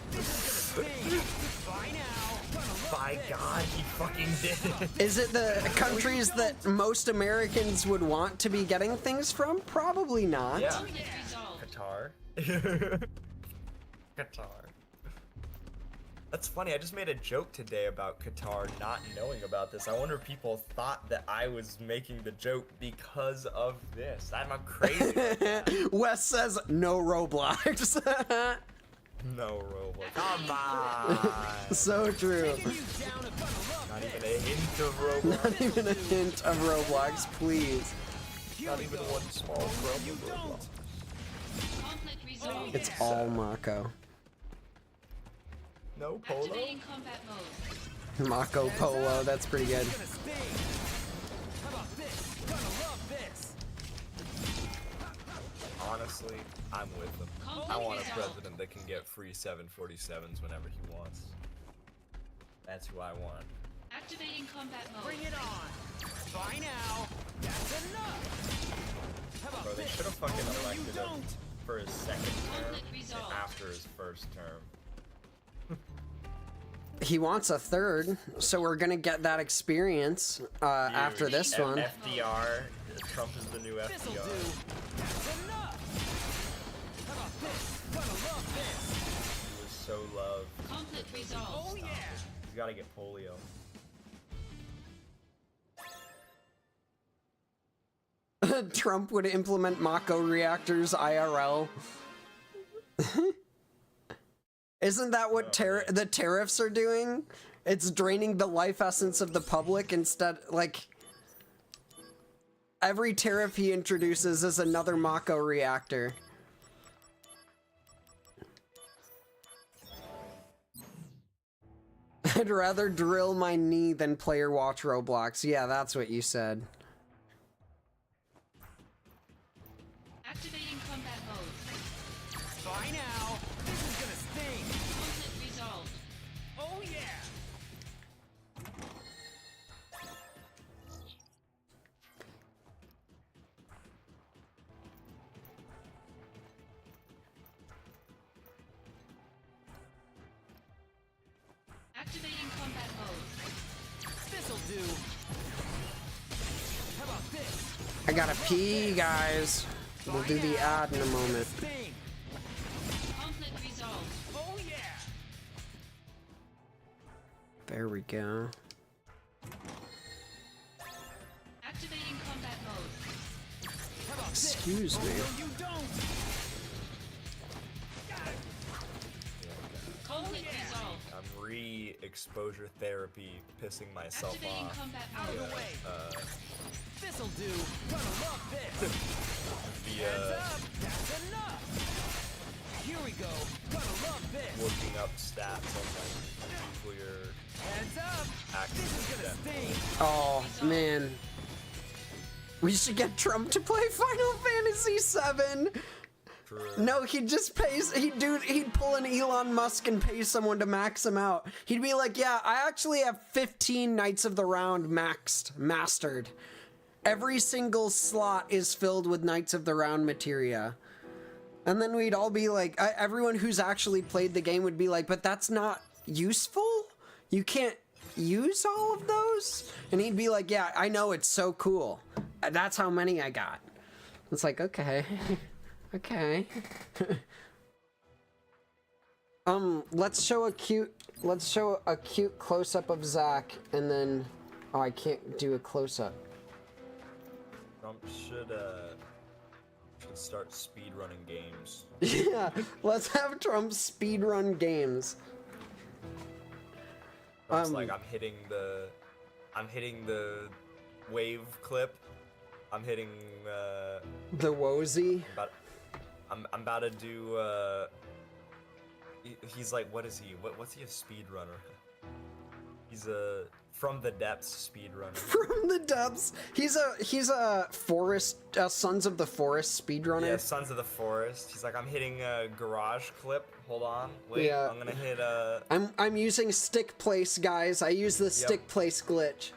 By God, he fucking did it. Is it the countries that most Americans would want to be getting things from? Probably not. Yeah. Qatar. Qatar. That's funny, I just made a joke today about Qatar not knowing about this. I wonder if people thought that I was making the joke because of this. I'm a crazy. Wes says no Roblox. No Roblox. Come on. So true. Not even a hint of Roblox. Not even a hint of Roblox, please. Not even one small crumb of Roblox. It's all Mako. No polo? Mako Polo, that's pretty good. Honestly, I'm with him. I want a president that can get free 747s whenever he wants. That's who I want. Activating combat mode. Bring it on. By now. That's enough. Bro, they should have fucking elected him for his second term after his first term. He wants a third, so we're gonna get that experience after this one. FDR, Trump is the new FDR. He was so loved. Conflict resolved. Oh yeah. He's gotta get polio. Trump would implement Mako reactors IRL. Isn't that what the tariffs are doing? It's draining the life essence of the public instead, like, every tariff he introduces is another Mako reactor. I'd rather drill my knee than play or watch Roblox. Yeah, that's what you said. Activating combat mode. By now. This is gonna sting. Conflict resolved. Oh yeah. Activating combat mode. This'll do. How about this? I gotta pee, guys. We'll do the ad in a moment. Conflict resolved. Oh yeah. There we go. Activating combat mode. Excuse me. Conflict resolved. I'm re-exposure therapy, pissing myself Activating off. combat mode. via, This'll do. Gonna love this. via That's enough. Here we go. Gonna love this. looking up stats on my nuclear Heads up. This is gonna sting. Oh, man. We should get Trump to play Final Fantasy VII. No, he'd just he'd pull an Elon Musk and pay someone to max him out. He'd be like, yeah, I actually have 15 Knights of the Round mastered. Every single slot is filled with Knights of the Round materia. And then we'd all be like, everyone who's actually played the game would be like, but that's not useful? You can't use all of those? And he'd be like, yeah, I know, it's so cool. That's how many I got. It's like, okay. Okay. Let's show a cute close-up of Zach, and then... Oh, I can't do a close-up. Trump should start speedrunning games. Yeah, let's have Trump speedrun games. Trump's like, I'm hitting the wave clip. I'm hitting the Wozy. I'm about to do he's like, what is he? What's he, a speedrunner? He's a From the Depths speedrunner. From the Depths. He's a forest Sons of the Forest speedrunner. Yeah, Sons of the Forest. He's like, I'm hitting a garage clip. Hold on. Wait, yeah. I'm gonna hit I'm using stick place, guys. I use the stick place glitch.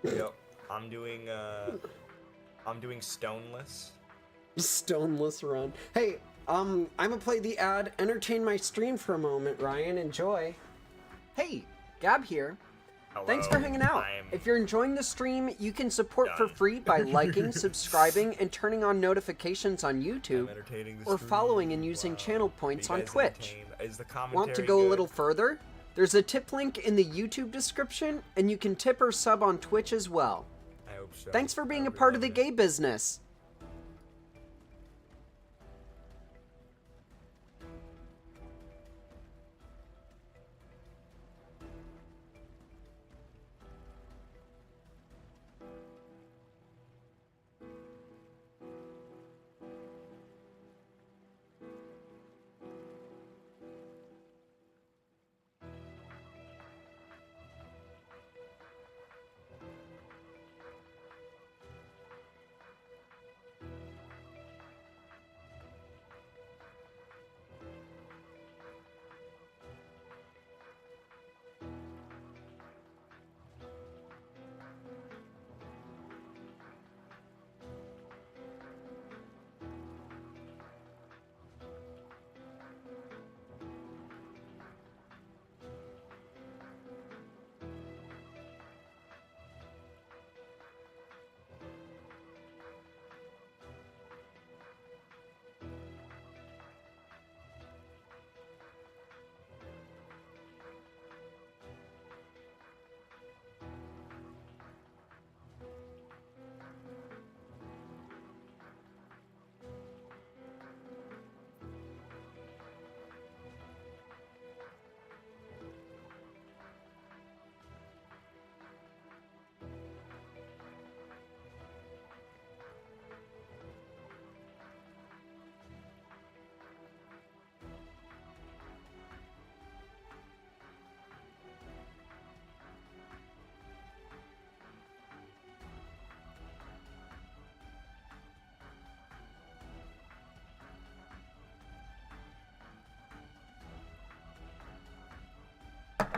Yep. I'm doing stoneless. Stoneless run. Hey, I'm gonna play the ad. Entertain my stream for a moment, Ryan. Enjoy. Hey, Gab here. Hello, thanks for hanging out. If you're enjoying the stream, you can support for free by liking, subscribing, and turning on notifications on YouTube, or following and using channel points on Twitch. Want to go a little further? There's a tip link in the YouTube description, and you can tip or sub on Twitch as well. I hope so. Thanks for being a part of the gay business.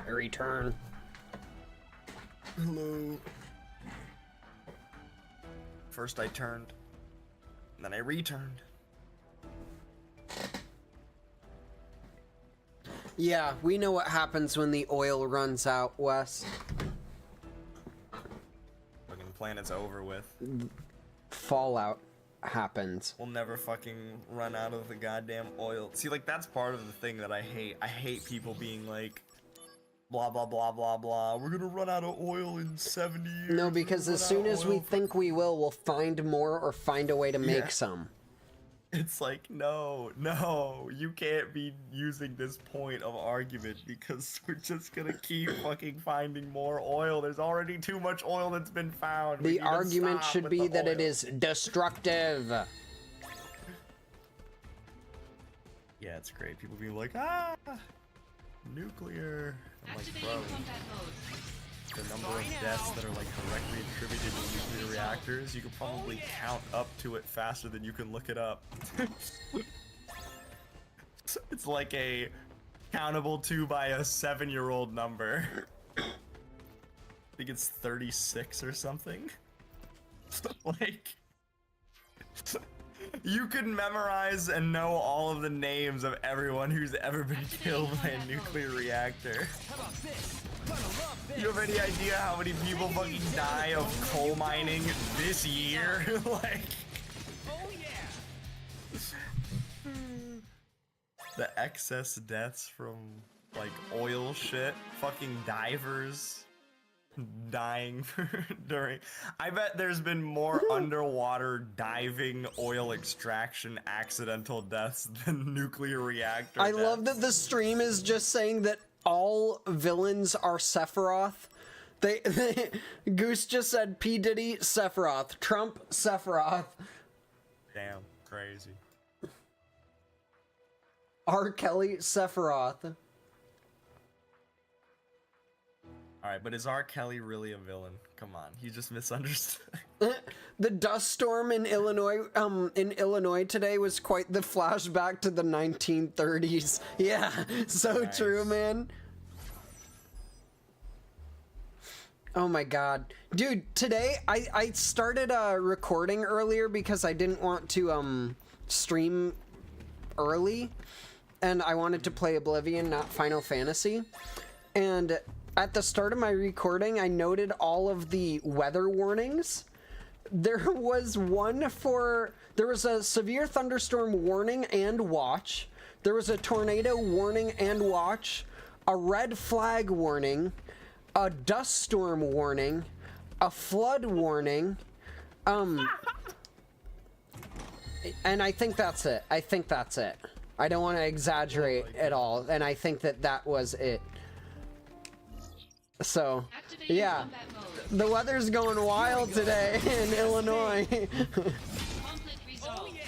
I return. Hello. First I turned, then I returned. Yeah, we know what happens when the oil runs out, Wes. Fucking planet's over with. Fallout happens. We'll never fucking run out of the goddamn oil. See, like, that's part of the thing that I hate. I hate people being like, blah, blah, blah, blah, blah. We're gonna run out of oil in 70 years. No, because as soon as we think we will, we'll find more or find a way to make some. It's like, no, you can't be using this point of argument because we're just gonna keep fucking finding more oil. There's already too much oil that's been found. The argument should be that it is destructive. Yeah, it's great. People be like, nuclear. I'm like, bro, the number of deaths that are like directly attributed to nuclear reactors, you could probably count up to it faster than you can look it up. It's like a countable to by a 7-year-old number. I think it's 36 or something. Like, you could memorize and know all of the names of everyone who's ever been killed by a nuclear reactor. You have any idea how many people fucking die of coal mining this year? Like, Oh yeah! The excess deaths from like oil shit, fucking divers dying during. I bet there's been more underwater diving oil extraction accidental deaths than nuclear reactor I deaths. love that the stream is just saying that all villains are Sephiroth. They Goose just said P. Diddy, Sephiroth. Trump, Sephiroth. Damn, crazy. R. Kelly, Sephiroth. Alright, but is R. Kelly really a villain? Come on, he just misunderstood. The dust storm in Illinois today was quite the flashback to the 1930s. Yeah, so Nice. true, man. Oh my god. Dude, today I started recording earlier because I didn't want to stream early and I wanted to play Oblivion, not Final Fantasy. And at the start of my recording, I noted all of the weather warnings. There was a severe thunderstorm warning and watch. There was a tornado warning and watch, a red flag warning, a dust storm warning, a flood warning, and I think that's it. I don't want to exaggerate at all, and I think that was it. So, yeah, the weather's going wild today in Illinois. Oh yeah!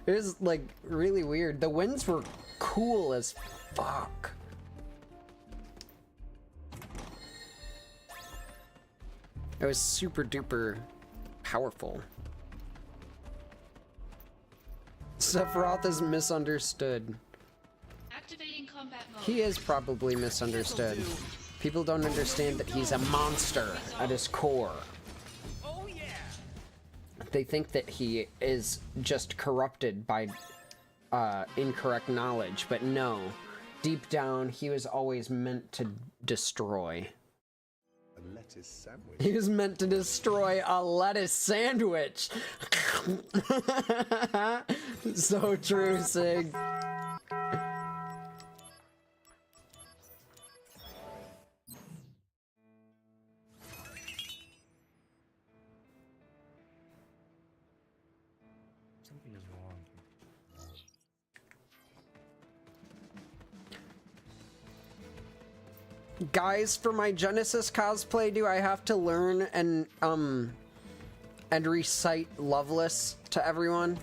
It was like really weird. The winds were cool as fuck. It was super duper powerful. Sephiroth is misunderstood. Activating combat mode. He is probably misunderstood. People don't understand that he's a monster at his core. Oh yeah! They think that he is just corrupted by incorrect knowledge, but no. Deep down, he was always meant to destroy. A lettuce sandwich. He was meant to destroy a lettuce sandwich. So true, Sig. Something is wrong. Guys, for my Genesis cosplay, do I have to learn and recite Loveless to everyone?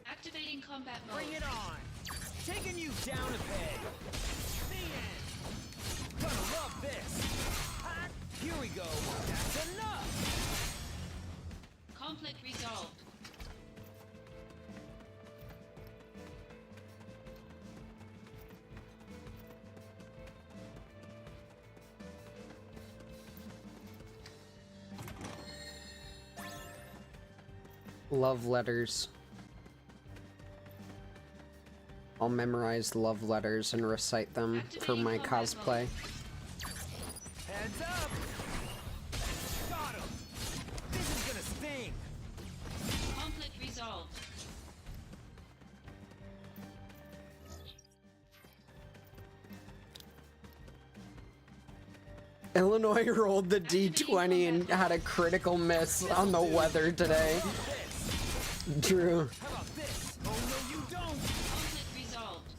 Activating combat mode. Bring it on! Taking you down a peg! The end! Gonna love this! Hot! Here we go! That's enough! Conflict resolved. Love letters. I'll memorize love letters and recite them for my cosplay. Heads up! Got him! This is gonna sting! Conflict resolved. Illinois rolled the D20 and had a critical miss on the weather today. True. How about this? Oh no you don't! Conflict resolved.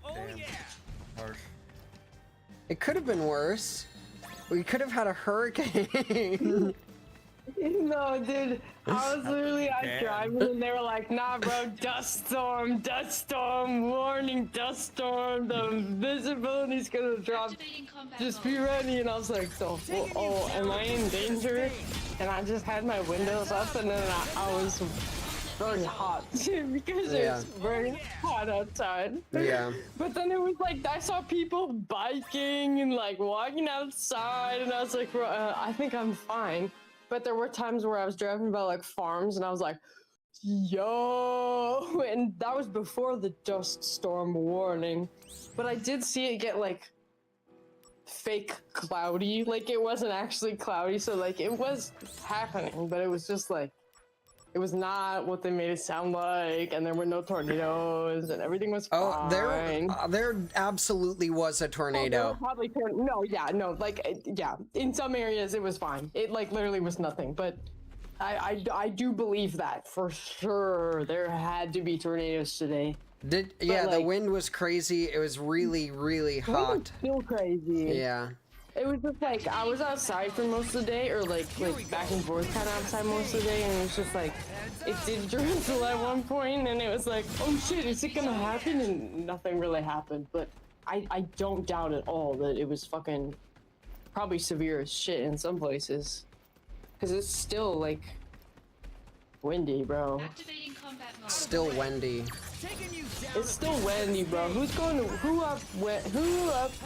Oh yeah! Harsh. It could have been worse. We could have had a hurricane. No, dude. I was literally can. driving and they were like, nah, bro, dust storm, warning, dust storm, the visibility's gonna drop. Activating combat Just mode. be ready. And I was like, oh, am I in danger? And I just had my windows up and then I was very hot because Yeah. it's very hot outside. Yeah. But then it was like, I saw people biking and like walking outside and I was like, bro, I think I'm fine. But there were times where I was driving by like farms and I was like, yo, and that was before the dust storm warning. But I did see it get like fake cloudy. Like it wasn't actually cloudy, so like it was happening, but it was just like it was not what they made it sound like, and there were no tornadoes, and everything was fine. There absolutely was a tornado. Probably yeah. In some areas it was fine. It like literally was nothing, but I do believe that for sure there had to be tornadoes today. The wind was crazy. It was really, really hot. Still crazy. Yeah. It was just like I was outside for most of the day, or like back and forth kind of outside most of the day, and it was just like it did drizzle at one point, and it was like, oh shit, is it gonna happen? And nothing really happened. But I don't doubt at all that it was fucking probably severe as shit in some places, because it's still like windy, bro. Still windy. It's still windy, bro. Who up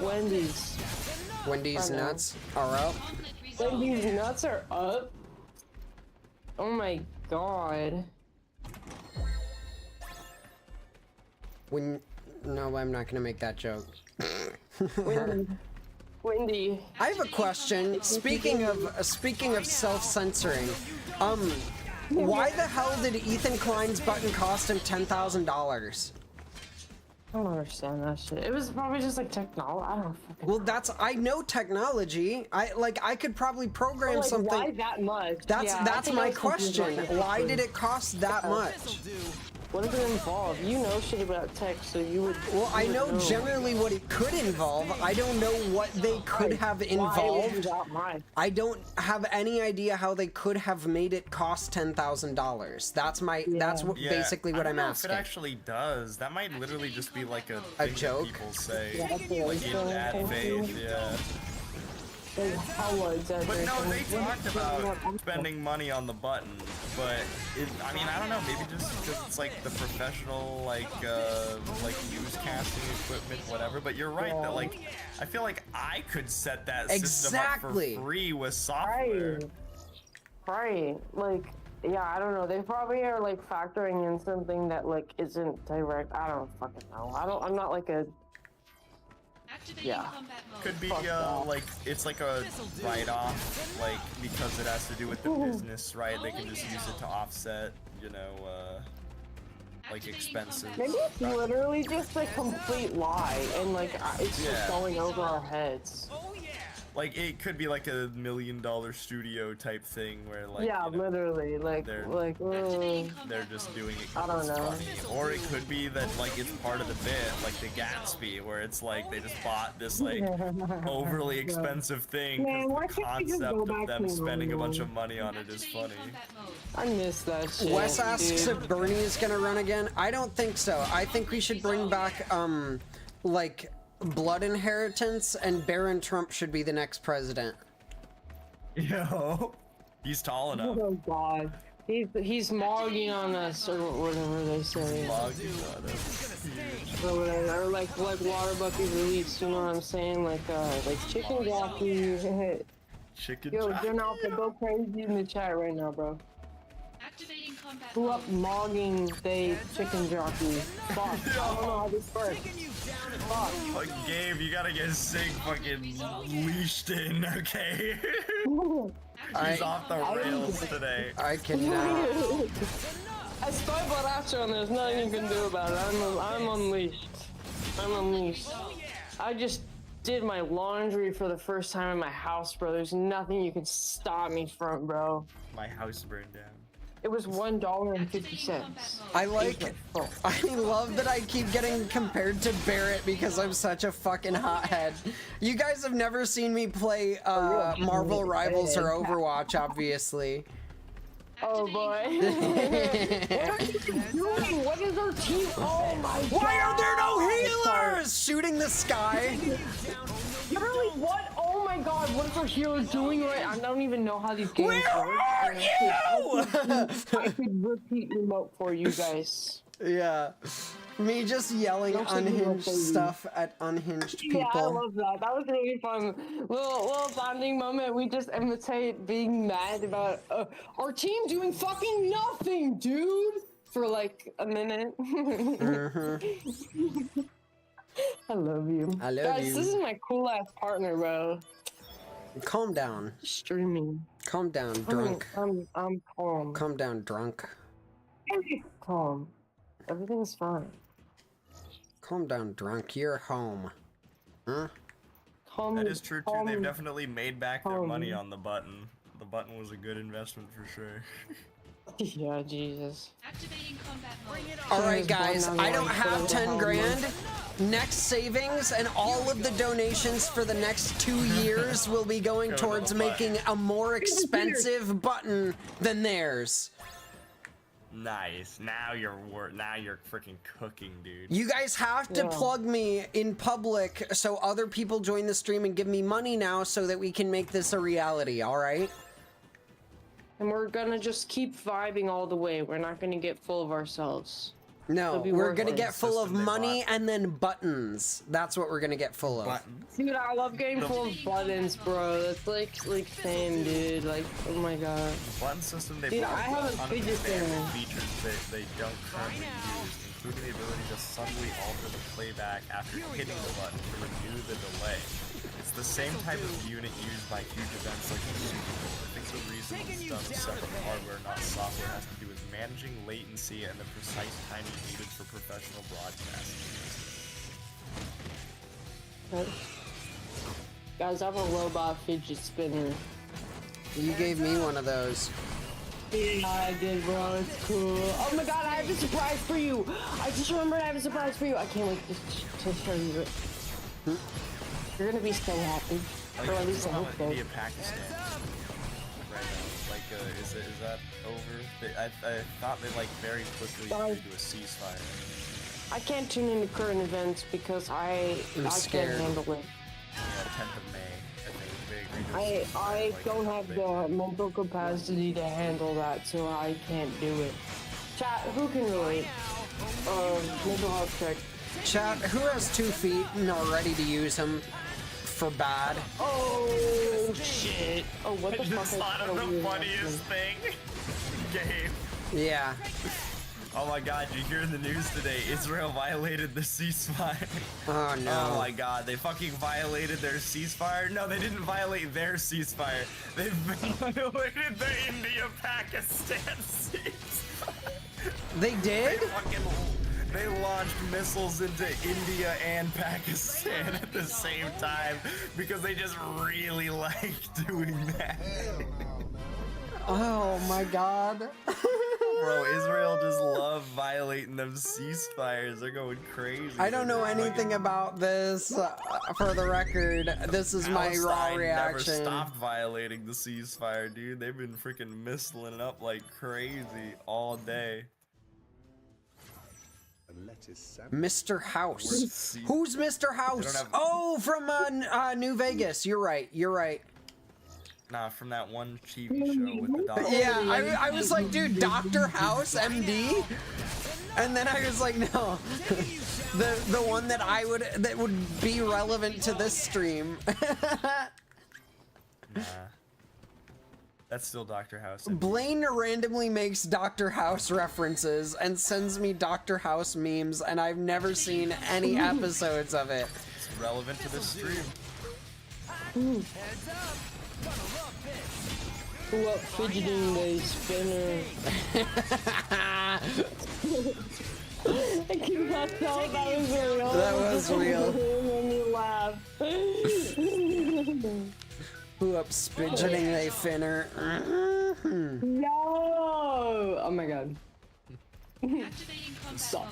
Wendy's? Wendy's nuts are up. Wendy's nuts are up? Oh my god. No, I'm not gonna make that joke. Wendy. I have a question. Speaking of self-censoring, why the hell did Ethan Klein's button cost him $10,000? I don't understand that shit. It was probably just like technology. I don't fucking. Well, I know technology. I could probably program something. Why that much? That's my question. Why did it cost that much? What does it involve? You know shit about tech, so you would. Well, I know generally what it could involve. I don't know what they could have involved. I don't have any idea how they could have made it cost $10,000. That's basically what I'm asking. If it actually does, that might literally just be like a thing joke. That people say, like in bad faith. Yeah. But no, they talked about spending money on the button, but I mean, I don't know, maybe just because it's like the professional, like newscasting equipment, whatever. But you're right that like, I feel like I could set that system up for free with software. Right. Like, yeah, I don't know. They probably are like factoring in something that like isn't direct. I don't fucking know. I'm not like a. Yeah. Could be like it's like a write-off, like because it has to do with the business, right? They can just use it to offset, you know, like expenses. Maybe it's literally just a complete lie, and like it's just going over our heads. Like it could be like $1 million studio type thing where like literally they're just doing it I don't because know. it's funny, or it could be that like it's part of the bit, like the Gatsby, where it's like they just bought this like overly expensive thing because the concept of them spending a bunch of money on it is funny. I miss that shit. Wes asks if Bernie is gonna run again. I don't think so. I think we should bring back like blood inheritance, and Barron Trump should be the next president. Yo, he's tall enough. Oh god, he's mogging on us, or whatever they say. Mogging on us. Or whatever, or like water bucket release. You know what I'm saying? Like chicken jockey. Chicken. Yo, Jonalpha, go crazy in the chat right now, bro. Who up mogging they chicken jockey? Fuck, I don't know how this works. Fuck. Like, Gabe, you gotta get Sig fucking leashed in, okay? He's off the rails today. I cannot. Estoy borracho and there's nothing you can do about it. I'm unleashed. I'm unleashed. I just did my laundry for the first time in my house, bro. There's nothing you can stop me from, bro. My house burned down. It was $1.50. I love that I keep getting compared to Barrett because I'm such a fucking hothead. You guys have never seen me play Marvel Rivals or Overwatch, obviously. Oh boy. What are you doing? What is our team? Oh my god. Why are there no healers? Shooting the sky. Literally, what? Oh my god, what is our hero doing right? I don't even know how these games work. Where are you? I could repeat remote for you guys. Yeah. Me just yelling unhinged stuff at unhinged people. Yeah, I love that. That was really fun. Little bonding moment. We just imitate being mad about our team doing fucking nothing, dude, for like a minute. I love you. I love Guys, you. this is my cool ass partner, bro. Calm down. Streaming. Calm down, drunk. I'm calm. Calm down, drunk. Calm. Everything's fine. Calm down, drunk. You're home. Huh? Calm. That is true too. calm- They've definitely made back their calm. money on the button. The button was a good investment for sure. Yeah, Jesus. Activating combat mode. Alright guys, I don't have 10 grand. Next savings and all of the donations for the next 2 years will be going towards making a more expensive button than theirs. Nice. Now you're freaking cooking, dude. You guys have to plug me in public so other people join the stream and give me money now so that we can make this a reality, alright? And we're gonna just keep vibing all the way. We're not gonna get full of ourselves. No, It'll be we're worth gonna it. get full of money and then buttons. That's what we're gonna get full of. Dude, I love getting full of buttons, bro. That's like same, dude. Like, oh my god. The button system they Dude, brought I have a ton of fidget advanced spinner. features they don't currently use, including the ability to subtly alter the playback after hitting the button to renew the delay. It's the same type of unit used by huge events like the Super Bowl. I think the reason it's done with separate hardware, not software, has to do with managing latency and the precise timing needed for professional broadcasting. Okay. Guys, I have a robot fidget spinner. You gave me one of those. Yeah, I did, bro. It's cool. Oh my god, I have a surprise for you. I just remembered I have a surprise for you. I can't wait to show you it. You're gonna be so happy. Or at least I hope so. India, Pakistan. Right now, like, is that over? I thought they like very quickly agreed to a ceasefire. I can't tune into current events because I can't scared. handle it. Yeah, 10th of May. I think they agreed to a ceasefire. I like, don't have the mental capacity to handle that, so I can't do it. Chat, who can relate? Mental health check. Chat, who has 2 feet and are ready to use them for bad? Oh shit! Oh, what the I fuck? just thought of the funniest thing. Game. Yeah. Oh my god, you hear in the news today, Israel violated the ceasefire. Oh no. Oh my god, they fucking violated their ceasefire? No, they didn't violate their ceasefire. They violated the India-Pakistan ceasefire. They did? They launched missiles into India and Pakistan at the same time because they just really like doing that. Oh my god. Bro, Israel just love violating them ceasefires. They're going crazy. I don't know anything about this. For the record, this is my raw Palestine reaction. Never stopped violating the ceasefire, dude. They've been freaking missiling it up like crazy all day. Mr. House. Who's Mr. House? Oh, from New Vegas. You're right. You're right. Nah, from that one TV show with the doctor. Yeah, I was like, dude, Dr. House, MD? And then I was like, no. the one that would be relevant to this stream. Nah. That's still Dr. House. Blaine randomly makes Dr. House references and sends me Dr. House memes, and I've never seen any episodes of it. It's relevant to this stream. What fidgeting they spinner? I cannot tell that was real. That was real. It made me laugh. Who up spidgeting they finner? No! Oh my god. Stop.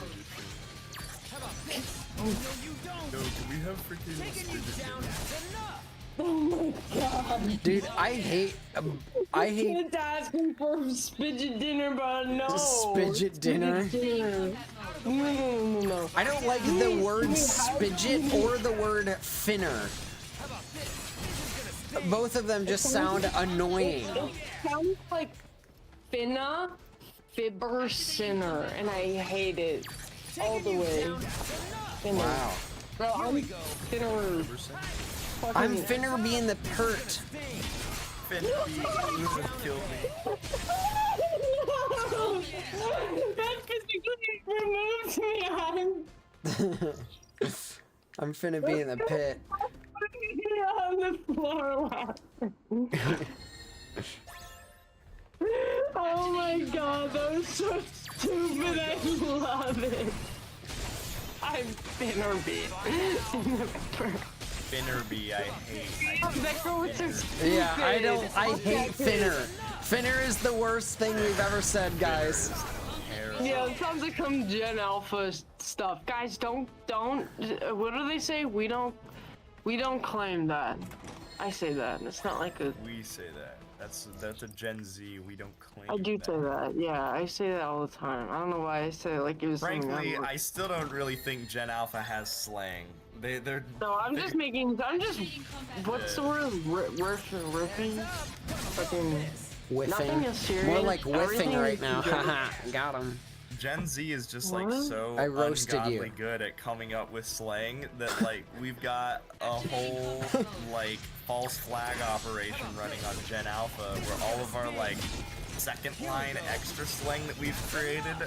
Yo, can we have freaking Oh my god. Dude, I hate It's asking for spidget dinner, but no. Spidget dinner? No. I don't like the word spidget or the word finner. Both of them just sound annoying. It sounds like finna, fibber, sinner, and I hate it all the way. Finner. Wow. Bro, I'm finner. I'm finner being the pert. Finner killed me. No! That physically removed me. I'm finna be in the pit. On the floor laughing. Oh my god, that was so stupid. I love it. I'm Finnerby. Finnerby, I hate. That girl was so stupid. Yeah, I hate Finner. Finner is the worst thing we've ever said, guys. Yeah, it sounds like some Gen Alpha stuff. Guys, don't, what do they say? We don't claim that. I say that. It's not like a... We say that. That's a Gen Z. We don't claim I do say that. Yeah, I say that all the time. I don't know why I say it like it was Frankly, I still don't really think Gen Alpha has slang. They're... No, I'm just, what's the word? Riffing? Fucking... Nothing is Whiffing. serious. More like Everything whiffing right is now. good. Haha, got him. Gen Z is just like What? so I roasted ungodly you. good at coming up with slang that like we've got a whole like false flag operation running on Gen Alpha where all of our like second line extra slang that we've created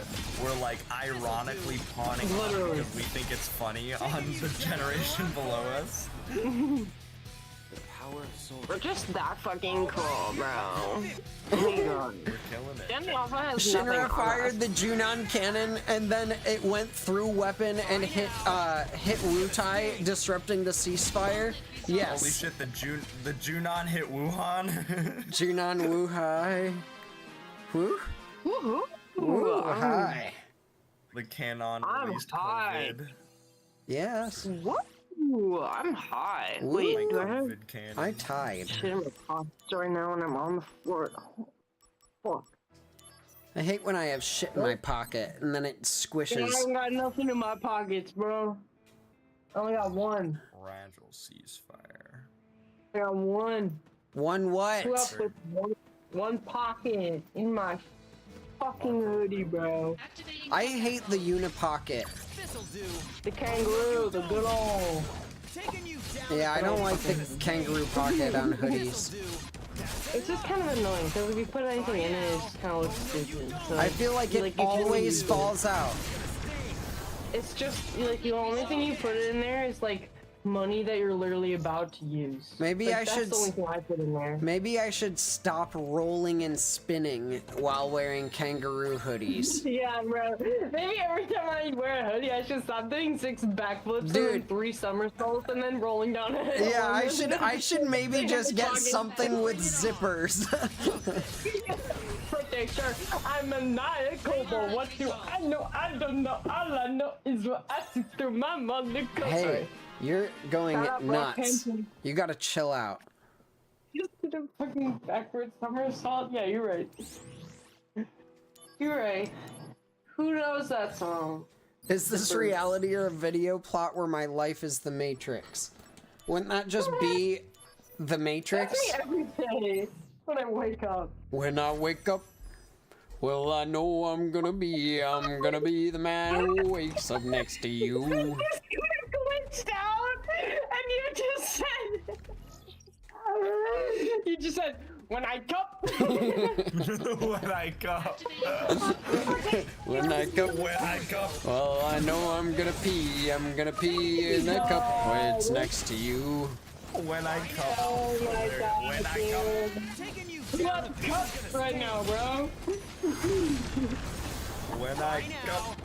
we're like ironically pawning off because we think it's funny on the generation below us. We're just that fucking cool, bro. Oh my god. We're killing it. Gen Alpha has Shinra nothing on fired us. the Junon cannon, and then it went through weapon and hit Wutai, disrupting the ceasefire. Yes. Holy shit! The Junon hit Wuhan. Junon Wuhai. Woo? Woohoo! Wuhai. The canon I'm released high. COVID. Yes. What? I'm high. Ooh. Wait, do I have COVID canon. I tied. shit in my pockets right now and I'm on the floor? Fuck. I hate when I have shit in my pocket and then it I squishes. ain't got nothing in my pockets, bro. I only got one. Fragile ceasefire. I got one. One what? Two up with one pocket in my fucking hoodie, bro. I hate the unipocket. This'll do. The kangaroo, the good old. Taking you down. Yeah, I don't like the kangaroo pocket on hoodies. It's just kind of annoying because if you put anything in it, it just kind of looks stupid. So, I feel like it you can't always use it. falls out. It's just like the only thing you put in there is like money that you're literally about to use. Maybe Like, I that's should the only thing I put in there. Maybe I should stop rolling and spinning while wearing kangaroo hoodies. Yeah, bro. Maybe every time I wear a hoodie, I should stop doing 6 backflips and 3 somersaults and then rolling down a hill. Yeah, I should maybe just get something with zippers. Birthday shirt. I'm maniacal, but what do I know? I don't know. All I know is what I see through my mother. Hey, you're going Shut up, bro. nuts. Attention. You gotta chill out. Just did a fucking backwards somersault. Yeah, you're right. You're right. Who knows that song? Is this reality or a video plot where my life is the Matrix? Wouldn't that just be the Matrix? That's me every day when I wake up. When I wake up, well, I know I'm gonna be the man who wakes up next to you. Glitched out, and you just said, when I cup. When I cup. When I cup. When I cup. Well, I know I'm gonna pee in a cup when it's next to you. When I cup. Oh my god, When I cup. You got cup right now, bro. When I cup.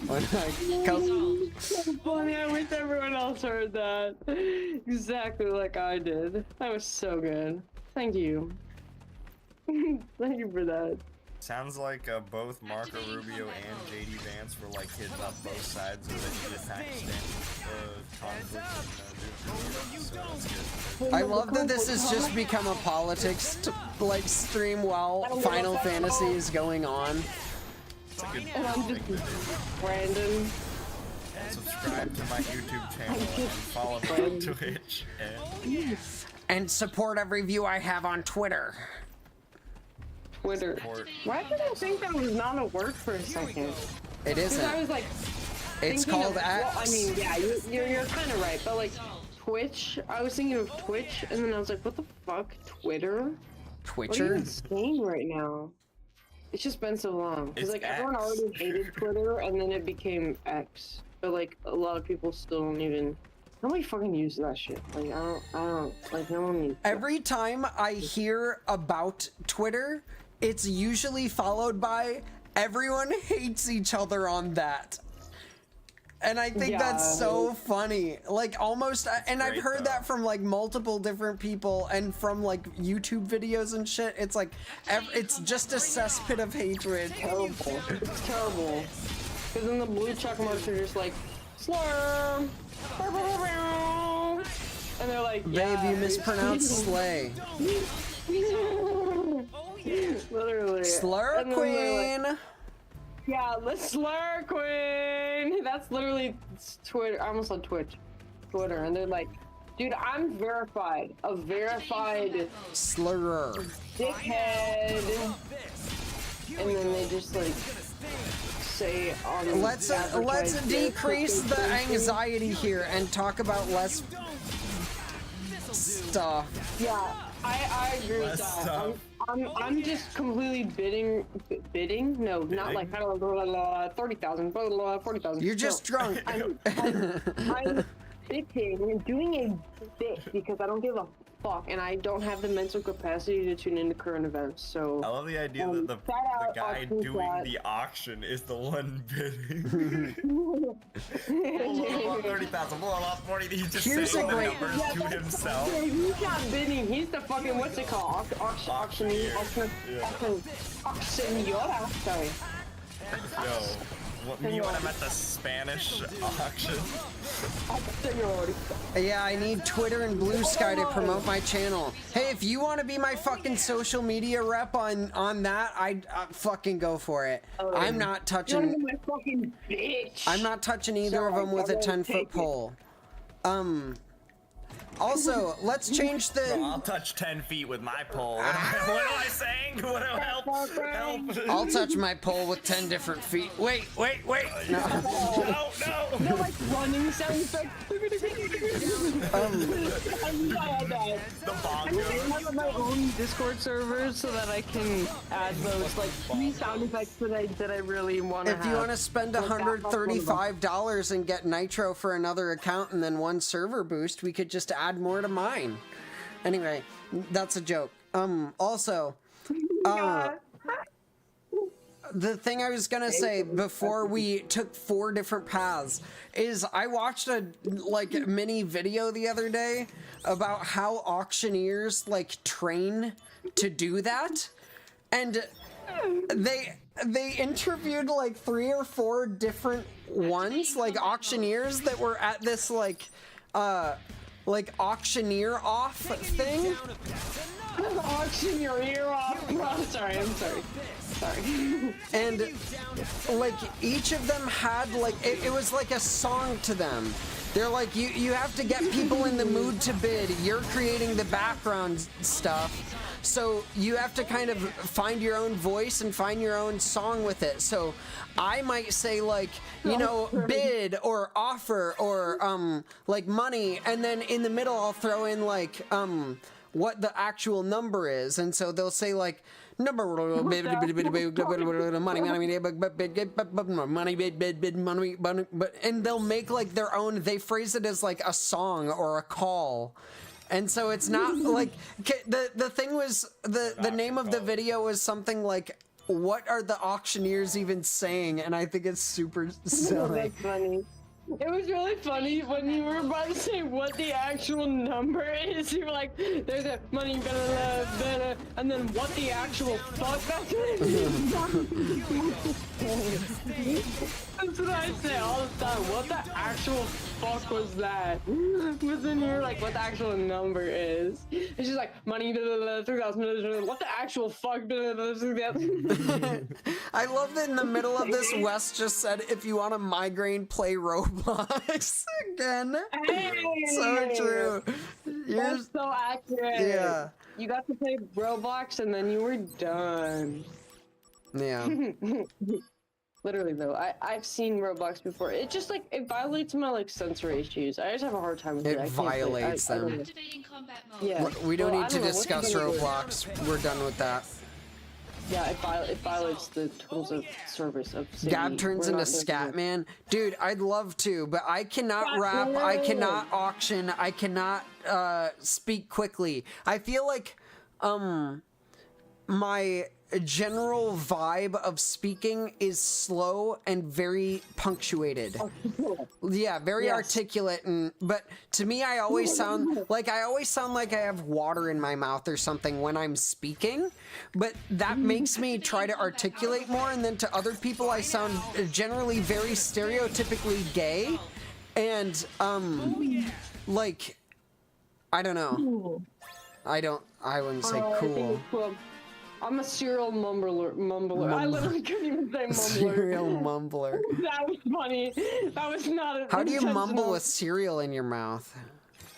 When I cup. So funny, I wish everyone else heard that. Exactly like I did. That was so good. Thank you. Thank you for that. Sounds like both Marco Rubio and JD Vance were like hitting up both sides of the India-Pakistan conflict. So that's good. I love that this has just become a politics like stream while Final Fantasy is going on. It's a good And I'm just Brandon. Subscribe to my YouTube channel and follow me on Twitch. And support every view I have on Twitter. Twitter. Why did I think that was not a word for a second? It isn't. I was like, It's thinking called of, X. well, I mean, yeah, you're kind of right, but like Twitch, I was thinking of Twitch, and then I was like, what the fuck, Twitter? What are you Twitcher? even saying right now? It's just been so long. Because It's like everyone X. already hated Twitter, and then it became X. but like a lot of people still don't even. Nobody fucking uses that shit. Like I don't like no one needs. Every time I hear about Twitter, it's usually followed by everyone hates each other on that. And I think that's so funny. Like almost, and I've heard that from like multiple different people and from like YouTube videos and shit. It's like, it's just a cesspit of hatred. Terrible. It's terrible. Because then the blue check marks are just like, slur. And they're like, babe, you mispronounced slay. Literally. Slur queen. Like, yeah, the slur queen. That's literally Twitter. I almost said Twitch. Twitter. And they're like, dude, I'm verified. A verified slurrer. Dickhead. And then they just like say on let's decrease the anxiety here and talk about less stuff. Yeah, I agree with that. I'm just completely bidding? No, not like 30,000, 40,000. You're just drunk. I'm bidding, doing a bit because I don't give a fuck and I don't have the mental capacity to tune into current events. So I love the idea that the guy doing the auction is the one bidding. 30,000, 40. He's just saying the numbers to himself. Yeah, he's not bidding. He's the fucking what's it called? Auctioneer. Sorry. Yo, me when I'm at the Spanish auction. Yeah, I need Twitter and Blue Sky to promote my channel. Hey, if you want to be my fucking social media rep on that, I'd fucking go for it. I'm not touching. My fucking bitch. I'm not touching either of them with a 10-foot pole. Also, let's change the. Bro, I'll touch 10 feet with my pole. What am I saying? What do I help? I'll touch my pole with 10 different feet. Wait. No. No, like running sound effects. The I need to have my own Discord servers so that I can add those like sound effects that I really want to have. If you want to spend $135 and get Nitro for another account and then one server boost, we could just add more to mine. Anyway, that's a joke. Also, the thing I was gonna say before we took 4 different paths is I watched a mini video the other day about how auctioneers train to do that, and they interviewed 3 or 4 different ones, auctioneers that were at this auctioneer off thing. Auctioneer off. Oh, sorry. And each of them had it was like a song to them. They're like, you have to get people in the mood to bid. You're creating the background stuff. So you have to kind of find your own voice and find your own song with it. So I might say bid or offer or money, and then in the middle I'll throw in what the actual number is. And so they'll say number money, and they'll make their own. They phrase it as a song or a call. And so it's not the thing was the name of the video was something what are the auctioneers even saying? And I think it's super silly. That's funny. It was really funny when you were about to say what the actual number is. You were like, there's a money, better, and then what the actual fuck that's what it is. That's what I say all the time. What the actual fuck was that? But then you're like, what the actual number is. It's just like, money, 3,000, what the actual fuck? I love that in the middle of this, Wes just said, if you want a migraine, play Roblox again. Hey, so true. That's so accurate. Yeah. You got to play Roblox and then you were done. Yeah. Literally though, I've seen Roblox before. It just it violates my sensory issues. I just have a hard time with it. It violates them. Yeah. We don't need to discuss Roblox. We're done with that. Yeah, it violates the terms of service of city. Gab turns We're into not doing that. Scatman. Dude, I'd love to, but I cannot rap, I cannot auction, I cannot speak quickly. I feel like my general vibe of speaking is slow and very punctuated. Yeah, very articulate, and but to me I always sound like I have water in my mouth or something when I'm speaking, but that makes me try to articulate more, and then to other people I sound generally very stereotypically gay and like I don't know. I wouldn't say cool. I'm a serial mumbler. I literally couldn't even say mumbler. Serial mumbler. That was funny. That was not. How do you mumble with cereal in your mouth?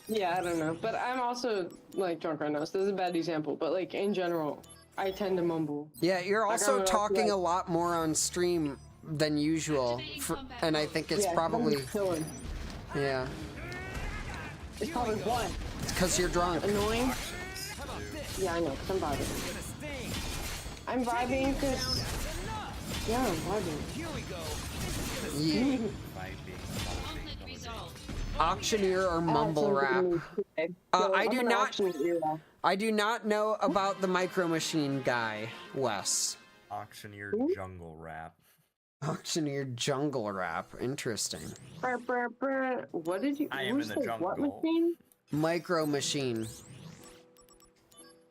Yeah, I don't know. But I'm also like drunk right now, so this is a bad example. But like in general, I tend to mumble. Yeah, you're Like, also I'm talking like, a lot more on stream than usual, and I think it's probably yeah. It's probably what? It's because you're drunk. Annoying. Yeah, I know. 'Cause I'm vibing. I'm vibing because. Yeah, I'm vibing. Yeah. Auctioneer or mumble rap. I do not know about the Micro Machine guy, Wes. Auctioneer jungle rap. Auctioneer jungle rap. Interesting. What did you? I am in the jungle. What machine? Micro Machine.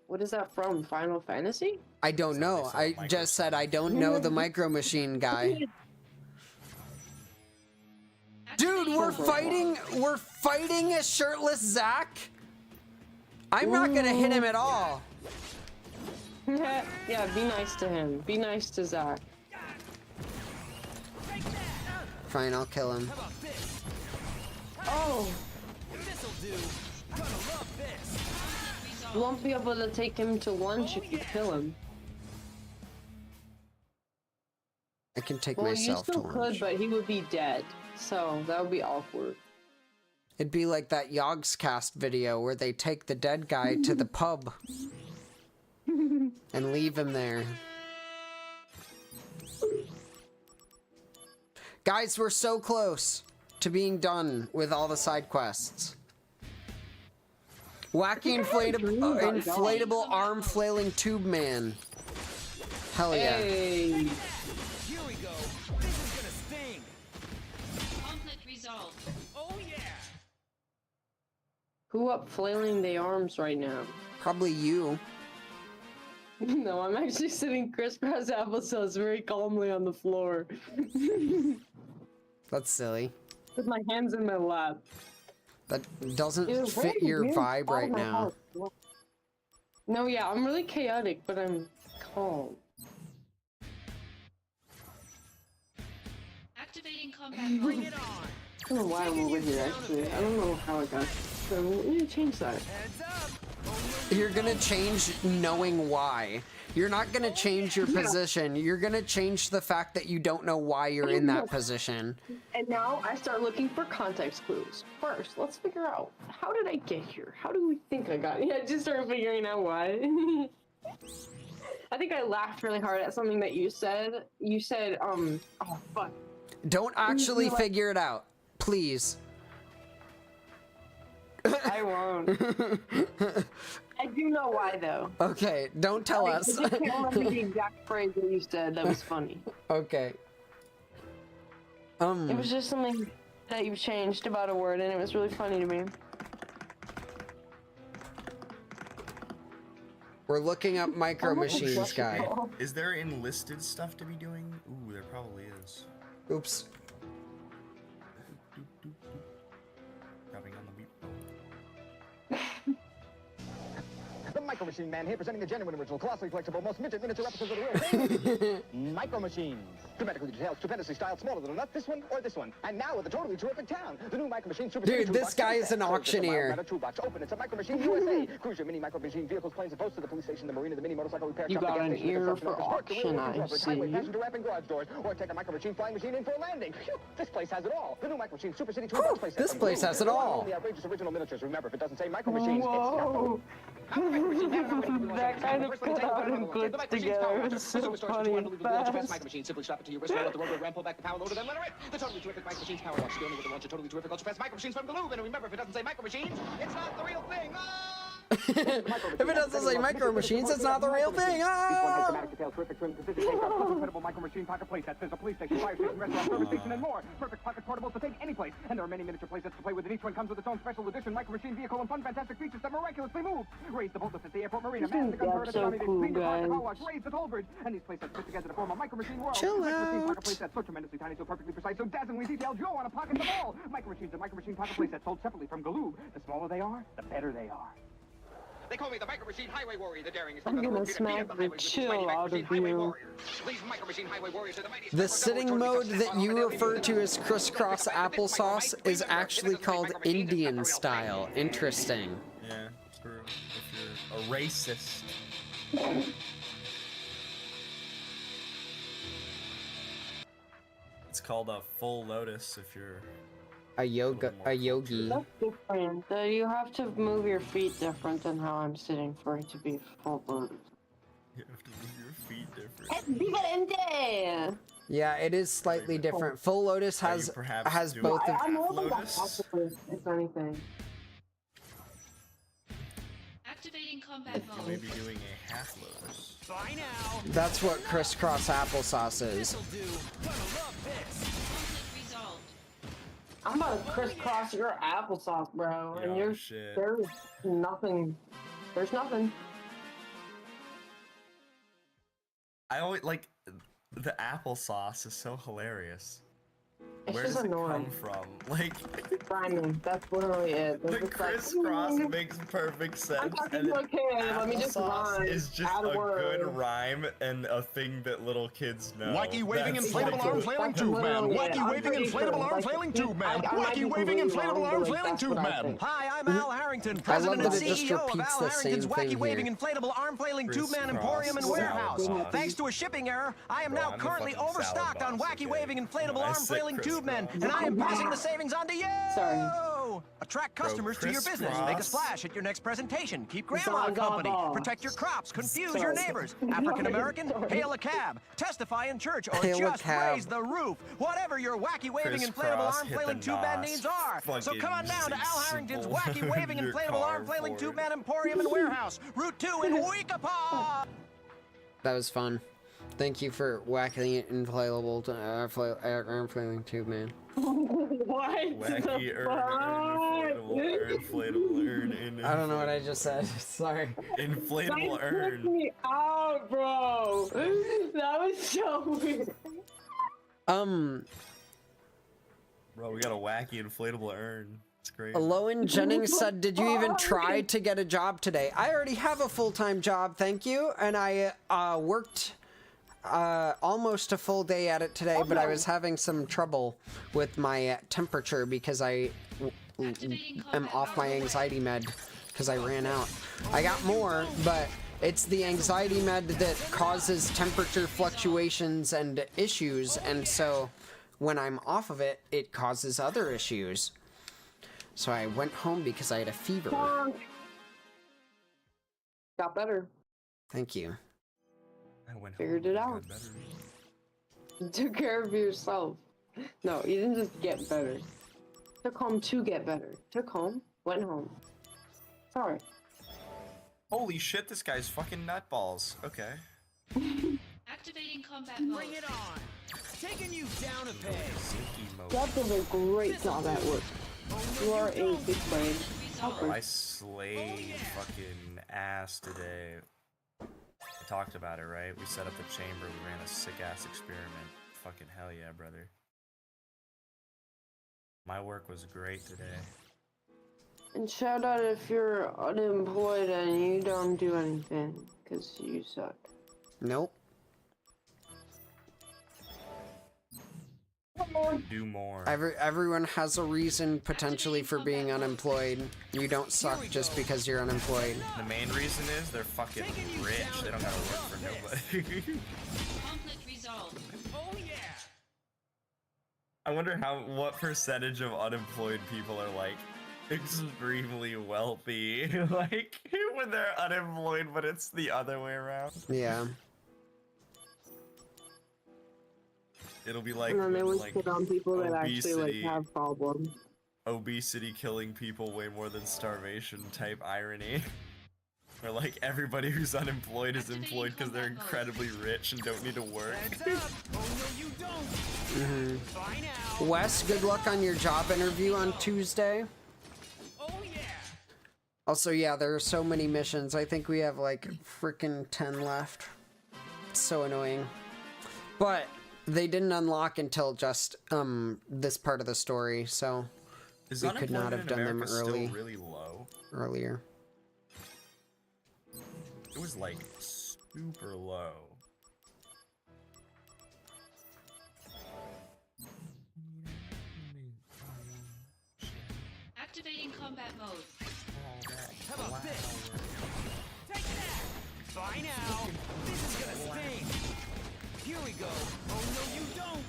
What is that from? Final Fantasy? I don't know. I just said I don't know the Micro Machine guy. Dude, we're fighting a shirtless Zack? I'm not gonna hit him at all. Yeah, be nice to him. Be nice to Zack. Fine, I'll kill him. Oh! You won't be able to take him to lunch if you kill him. I can take Well, myself you to still lunch. could, but he would be dead. So, that would be awkward. It'd be like that Yogscast video where they take the dead guy to the pub and leave him there. Guys, we're so close to being done with all the side quests. Wacky inflatable arm flailing tube man. Hell yeah. Here we go. This is gonna sting. Conflict resolved. Oh yeah. Who up flailing the arms right now? Probably you. No, I'm actually sitting crisscross applesauce very calmly on the floor. That's silly. With my hands in my lap. That doesn't Ew, fit where your is vibe all right my now. house? No, yeah, I'm really chaotic, but I'm calm. Activating combat Bring it mode. on. I don't know why I'm over here, actually. I don't know how I got so we need to change that. Heads up. You're gonna change knowing why. You're not gonna change your position. You're gonna change the fact that you don't know why you're in that position. And now I start looking for context clues. First, let's figure out, how did I get here? How do we think I got here? Yeah, I just started figuring out why. I think I laughed really hard at something that you said. You said, oh, fuck. Don't actually figure it out, please. I won't. I do know why, though. Okay, don't tell us. I just can't remember the exact phrase that you said that was funny. Okay. It was just something that you changed about a word, and it was really funny to me. We're looking up Micro Machines guy. Is there enlisted stuff to be doing? Ooh, there probably is. Oops. Grabbing on the beat. The Micro Machine Man here, presenting the genuine, original, colossally flexible, most miniature episodes of the world. Micro Machines. Dramatically detailed, stupendously styled, smaller than a nut, this one or this one. And now with a totally terrific town. The new Micro Machine Super Dude, City this Toolbox guy is is an there. auctioneer. It's a toolbox. Open. It's a Micro Machine USA. Cruise your mini Micro Machine vehicles, planes, and boats to the police station, the marina, the mini motorcycle repair You shop, the got gas an station, the ear construction for office, park, the auction, railroad, I coverage, highway, see. passenger wrap, and garage doors. Or take a Micro Machine flying machine in for a landing. Phew, this place has it all. The new Micro Machine Super City Toolbox place. This place has it all. The outrageous original miniatures. Remember, if it doesn't say Micro Machines, Whoa. That kind of cut out and glitched together. It was so funny and fast. Micro Machine. Simply strap it to your wrist, roll out the rubber, ram, pull back the power loader, then let her rip. The totally terrific Micro Machines power wash. The only way to launch a totally terrific ultra fast Micro Machines from Galoob. And remember, if it doesn't say Micro Machines, it's not the real thing. If it doesn't say Micro Machines, it's not the real thing. Incredible Micro Machine pocket playsets. There's a police station, fire station, restaurant, service station, and more. Perfect pocket portables to take any place. And there are many miniature playsets to play with, and each one comes with its own special edition Micro Machine vehicle and fun, fantastic features that miraculously move. Raise the voltage at the airport marina. Man, the gunpowder, the army, clean the car, the car wash, raise the toll bridge. And these playsets fit together to form a Micro Machine world. Chill Micro Machine out. pocket playsets, so tremendously tiny, so perfectly precise, so dazzlingly detailed, you'll want to pocket them all. Micro Machines and Micro Machine pocket playsets sold separately from Galoob. The smaller they are, the better they are. They call me the Micro Machine Highway Warrior. The daring is I'm gonna smack the chill out of you. The sitting mode that you refer to as crisscross applesauce is actually called Indian style. Interesting. Yeah, true. If you're a racist. It's called a full lotus if you're A yogi. That's different. You have to move your feet different than how I'm sitting for it to be full loaded. You have to move your feet different. Es diferente! Yeah, it is slightly different. Full Lotus has both of. I'm more than possible, if anything. Activating combat mode. Maybe doing a half lotus. Bye now. That's what crisscross applesauce is. This'll do. Gonna love this. Conflict resolved. I'm about to crisscross your applesauce, bro. And Yo, you're shit. there's nothing. There's nothing. I always like the applesauce is so hilarious. It's Where just does it annoying. come from? Like Rhyming. That's literally it. the It's just like, crisscross makes perfect sense. talking And to a kid, let me just applesauce rhyme, is just add a a word. good rhyme and a thing that little kids know. Wacky waving That's inflatable like- arm flailing tube man. Wacky waving inflatable arm flailing tube man. Wacky waving inflatable arm flailing tube man. Hi, I'm Al Harrington, I president love and that it just CEO of repeats Al the same Harrington's Wacky thing Waving here. Inflatable Arm Flailing Tube Man Crisscross Emporium and Warehouse. salad. Thanks to a shipping error, I am Bro, now I'm the currently fucking salad overstocked on boss, Wacky okay? Waving Inflatable When I Arm say Flailing Tube Men, crisscross. and I am passing the savings on to you! Sorry. Attract customers to your business. crisscross. Make a splash at your next presentation. Keep It's grandma all company. gone. Protect your crops. Confuse Sorry. your neighbors. African American, Sorry. hail a cab. Testify in church or Hail a just cab. raise the roof. Whatever your wacky waving inflatable Crisscross, arm hit flailing the tube man nos. needs are. So Fucking come on down to Al Harrington's simple. wacky waving Your inflatable arm car flailing for tube it. man emporium and warehouse. Route 2 in Weekapaw. That was fun. Thank you for whacking it inflatable arm flailing tube man. What? Wacky the inflatable urn in. I don't know what I just said. Sorry. Inflatable That urn. took me out, bro. That was so weird. Bro, we got a wacky inflatable urn. It's great. Lowen Jennings said, "Did you even try to get a job today?" I already have a full-time job, thank you, and I worked almost a full day at it today, but I was having some trouble with my temperature because I am off my anxiety med because I ran out. I got more, but it's the anxiety med that causes temperature fluctuations and issues, and so when I'm off of it, it causes other issues. So I went home because I had a fever. Got better. Thank you. Figured it out. You took care of yourself. No, you didn't just get better. Took home to get better. Took home, went home. Sorry. Holy shit, this guy's fucking nutballs. Okay. Activating combat mode. Bring it on. Taking you down a peg. That does a great job at work. You are a big brain. I slayed fucking ass today. I talked about it, right? We set up the chamber, we ran a sick ass experiment. Fucking hell yeah, brother. My work was great today. And shout out if you're unemployed and you don't do anything, because you suck. Nope. do more. Everyone has a reason potentially for being unemployed. You don't suck just because you're unemployed. The main reason is they're fucking rich. They don't gotta work for nobody. Conflict resolved. Oh yeah! I wonder what percentage of unemployed people are like extremely wealthy, like when they're unemployed, but it's the other way around. Yeah. It'll be like And then they would like shit on people that actually like obesity- have problems. obesity killing people way more than starvation type irony. Where like everybody who's unemployed is employed because they're incredibly rich and don't need to work. Wes, good luck on your job interview on Tuesday. Also, yeah, there are so many missions. I think we have like freaking 10 left. It's so annoying. But they didn't unlock until just this part of the story, so Is we could not have done them America early. Still really low? Earlier. It was like super low. Activating combat mode. How about this? Take that! Bye now! This is gonna sting! Here we go! Oh no you don't!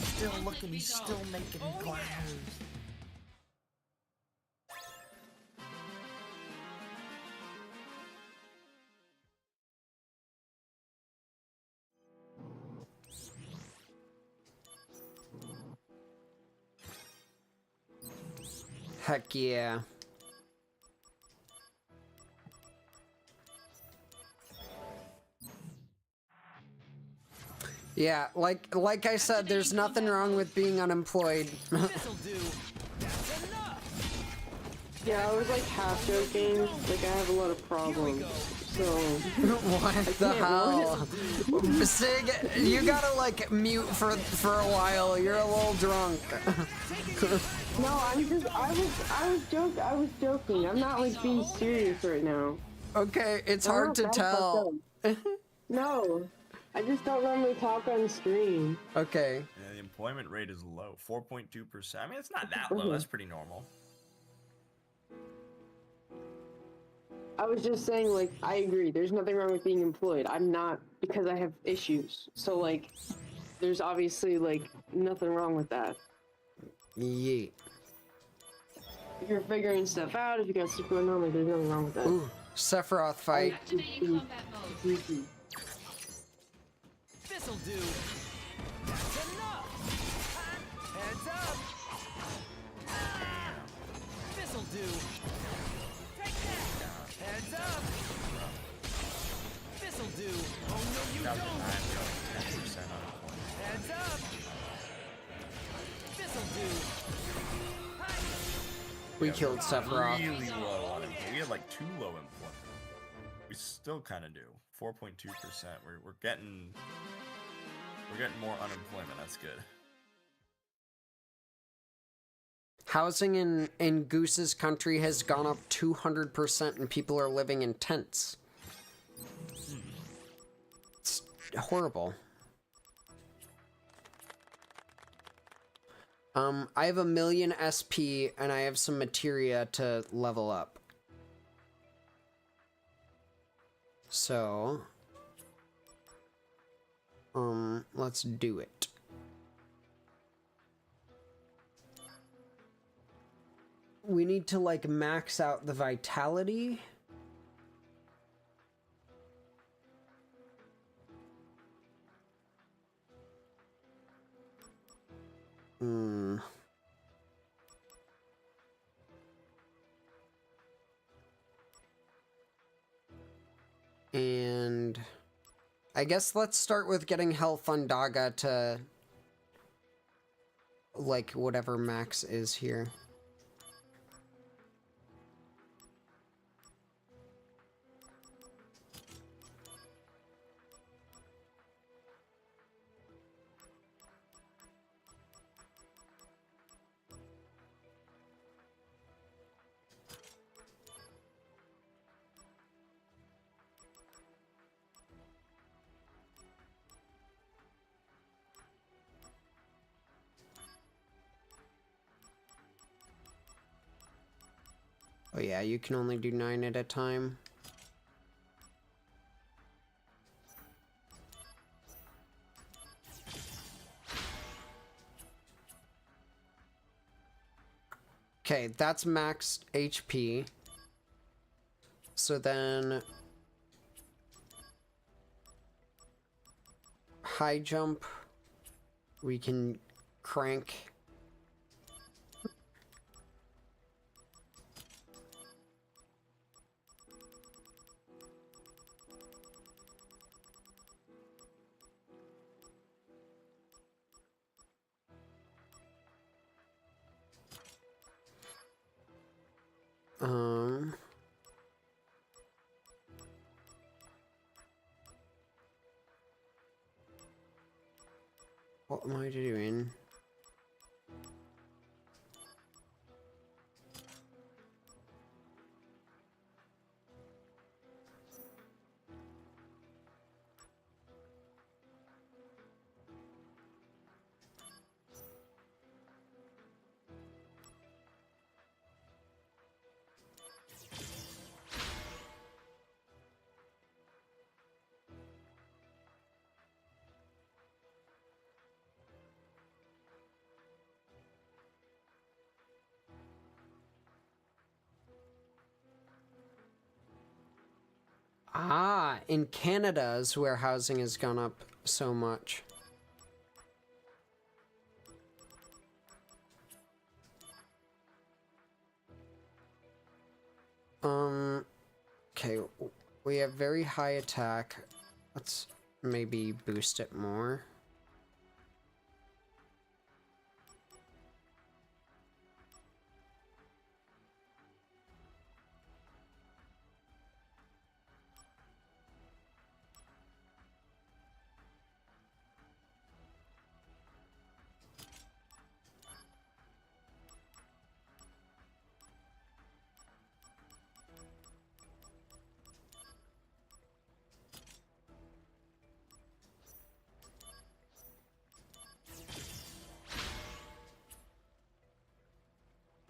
Still looking, he's still making flowers. Heck yeah. Yeah, like I said, there's nothing wrong with being unemployed. Yeah, I was like half joking. Like I have a lot of problems. So what the hell? Sig, you gotta like mute for a while. You're a little drunk. No, I was joking. I'm not like being serious right now. Okay, it's hard to tell. No, I just don't normally talk on stream. Okay. Yeah, the employment rate is low, 4.2%. I mean, it's not that low. That's pretty normal. I was just saying, like, I agree. There's nothing wrong with being employed. I'm not, because I have issues. So, like, there's obviously, like, nothing wrong with that. Yeah. If you're figuring stuff out, if you got stuff going on, like, there's nothing wrong with that. Ooh, Sephiroth fight. Activating combat mode. This'll do! That's enough! Heads up! Ah! This'll do! Take that! Heads up! This'll do! Oh no you don't! 10% unemployment. Heads up! This'll do! We killed Sephiroth. Really low unemployment. We had like too low employment. We still kind of do. 4.2%. We're getting more unemployment. That's good. Housing in Goose's country has gone up 200% and people are living in tents. It's horrible. I have 1 million SP and I have some materia to level up. So, let's do it. We need to like max out the vitality. And I guess let's start with getting health on Daga to like whatever max is here. Oh yeah, you can only do 9 at a time. Okay, that's max HP. So then... high jump, we can crank. What am I doing? Ah, in Canada's where housing has gone up so much. Okay, we have very high attack. Let's maybe boost it more.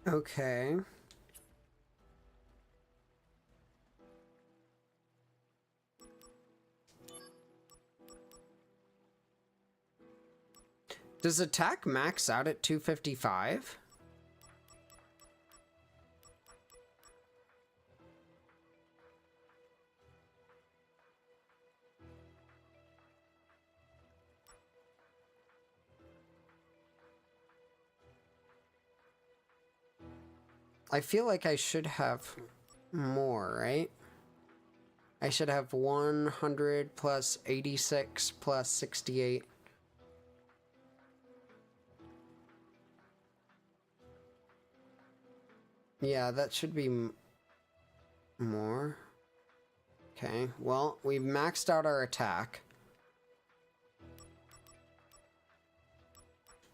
Okay. Does attack max out at 255? I feel like I should have more, right? I should have 100 plus 86 plus 68. Yeah, that should be more. Okay, well, we've maxed out our attack.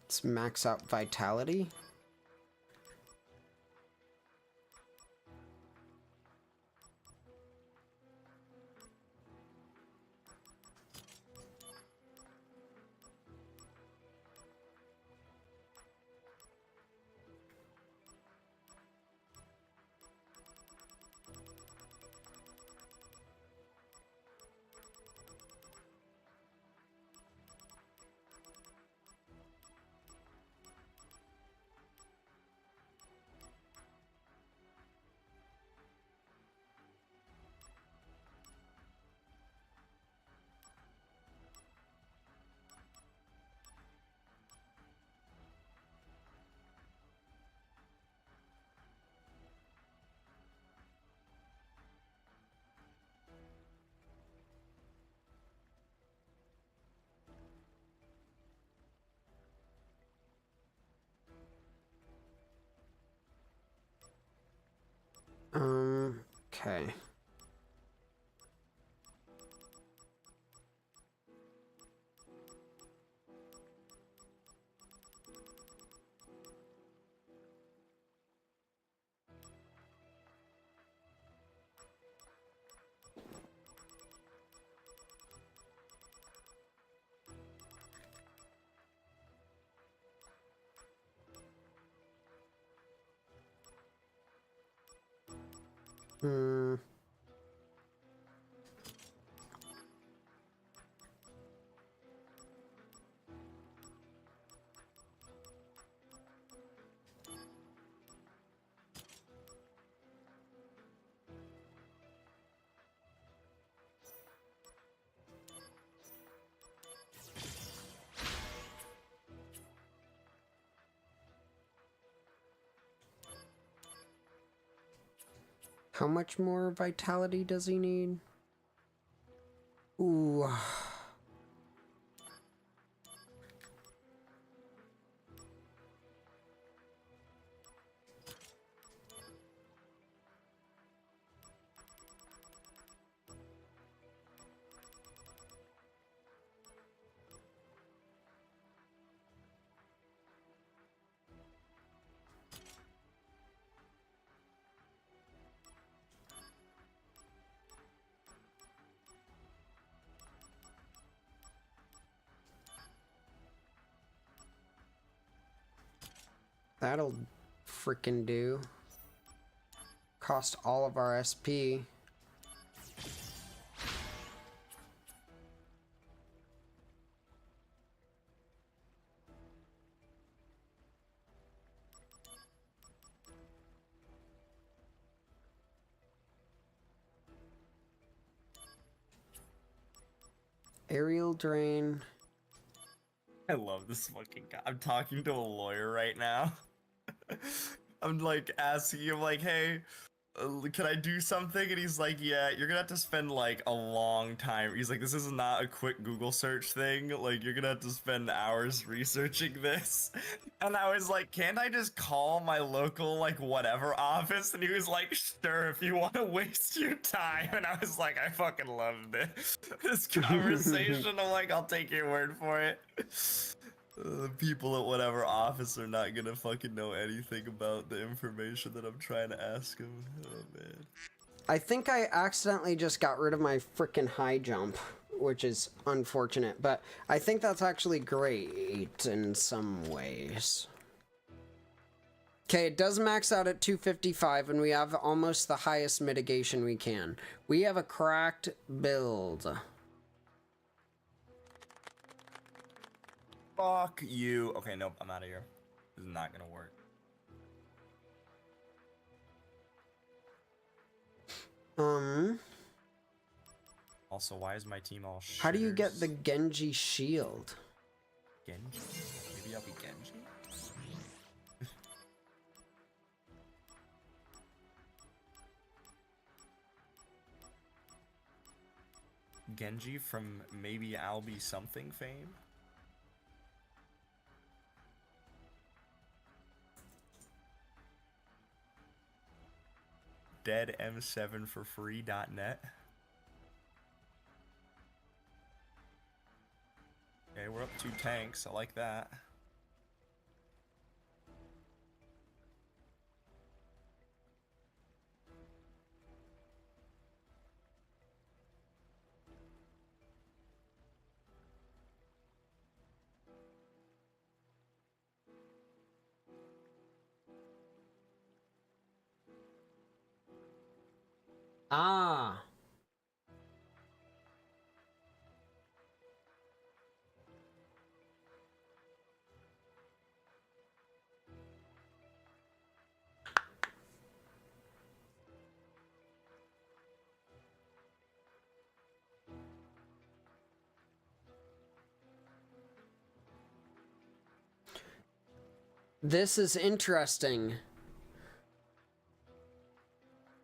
Let's max out vitality. Okay. How much more vitality does he need? Ooh. That'll frickin' do. Cost all of our SP. Aerial drain. I love this fucking guy. I'm talking to a lawyer right now. I'm like asking him like, hey, can I do something? And he's like, yeah, you're gonna have to spend like a long time. He's like, this is not a quick Google search thing. Like, you're gonna have to spend hours researching this. And I was like, can't I just call my local like whatever office? And he was like, sure, if you want to waste your time. And I was like, I fucking loved this conversation. I'm like, I'll take your word for it. The people at whatever office are not gonna fucking know anything about the information that I'm trying to ask them. Oh man. I think I accidentally just got rid of my frickin' high jump, which is unfortunate, but I think that's actually great in some ways. Okay, it does max out at 255, and we have almost the highest mitigation we can. We have a cracked build. Fuck you. Okay, nope, I'm out of here. This is not gonna work. Also, why is my team all How do you get the Genji shield? Genji? Maybe I'll be Genji? Genji from maybe I'll be something fame? deadm7 for free.net. Okay, we're up 2 tanks. I like that. Ah. This is interesting.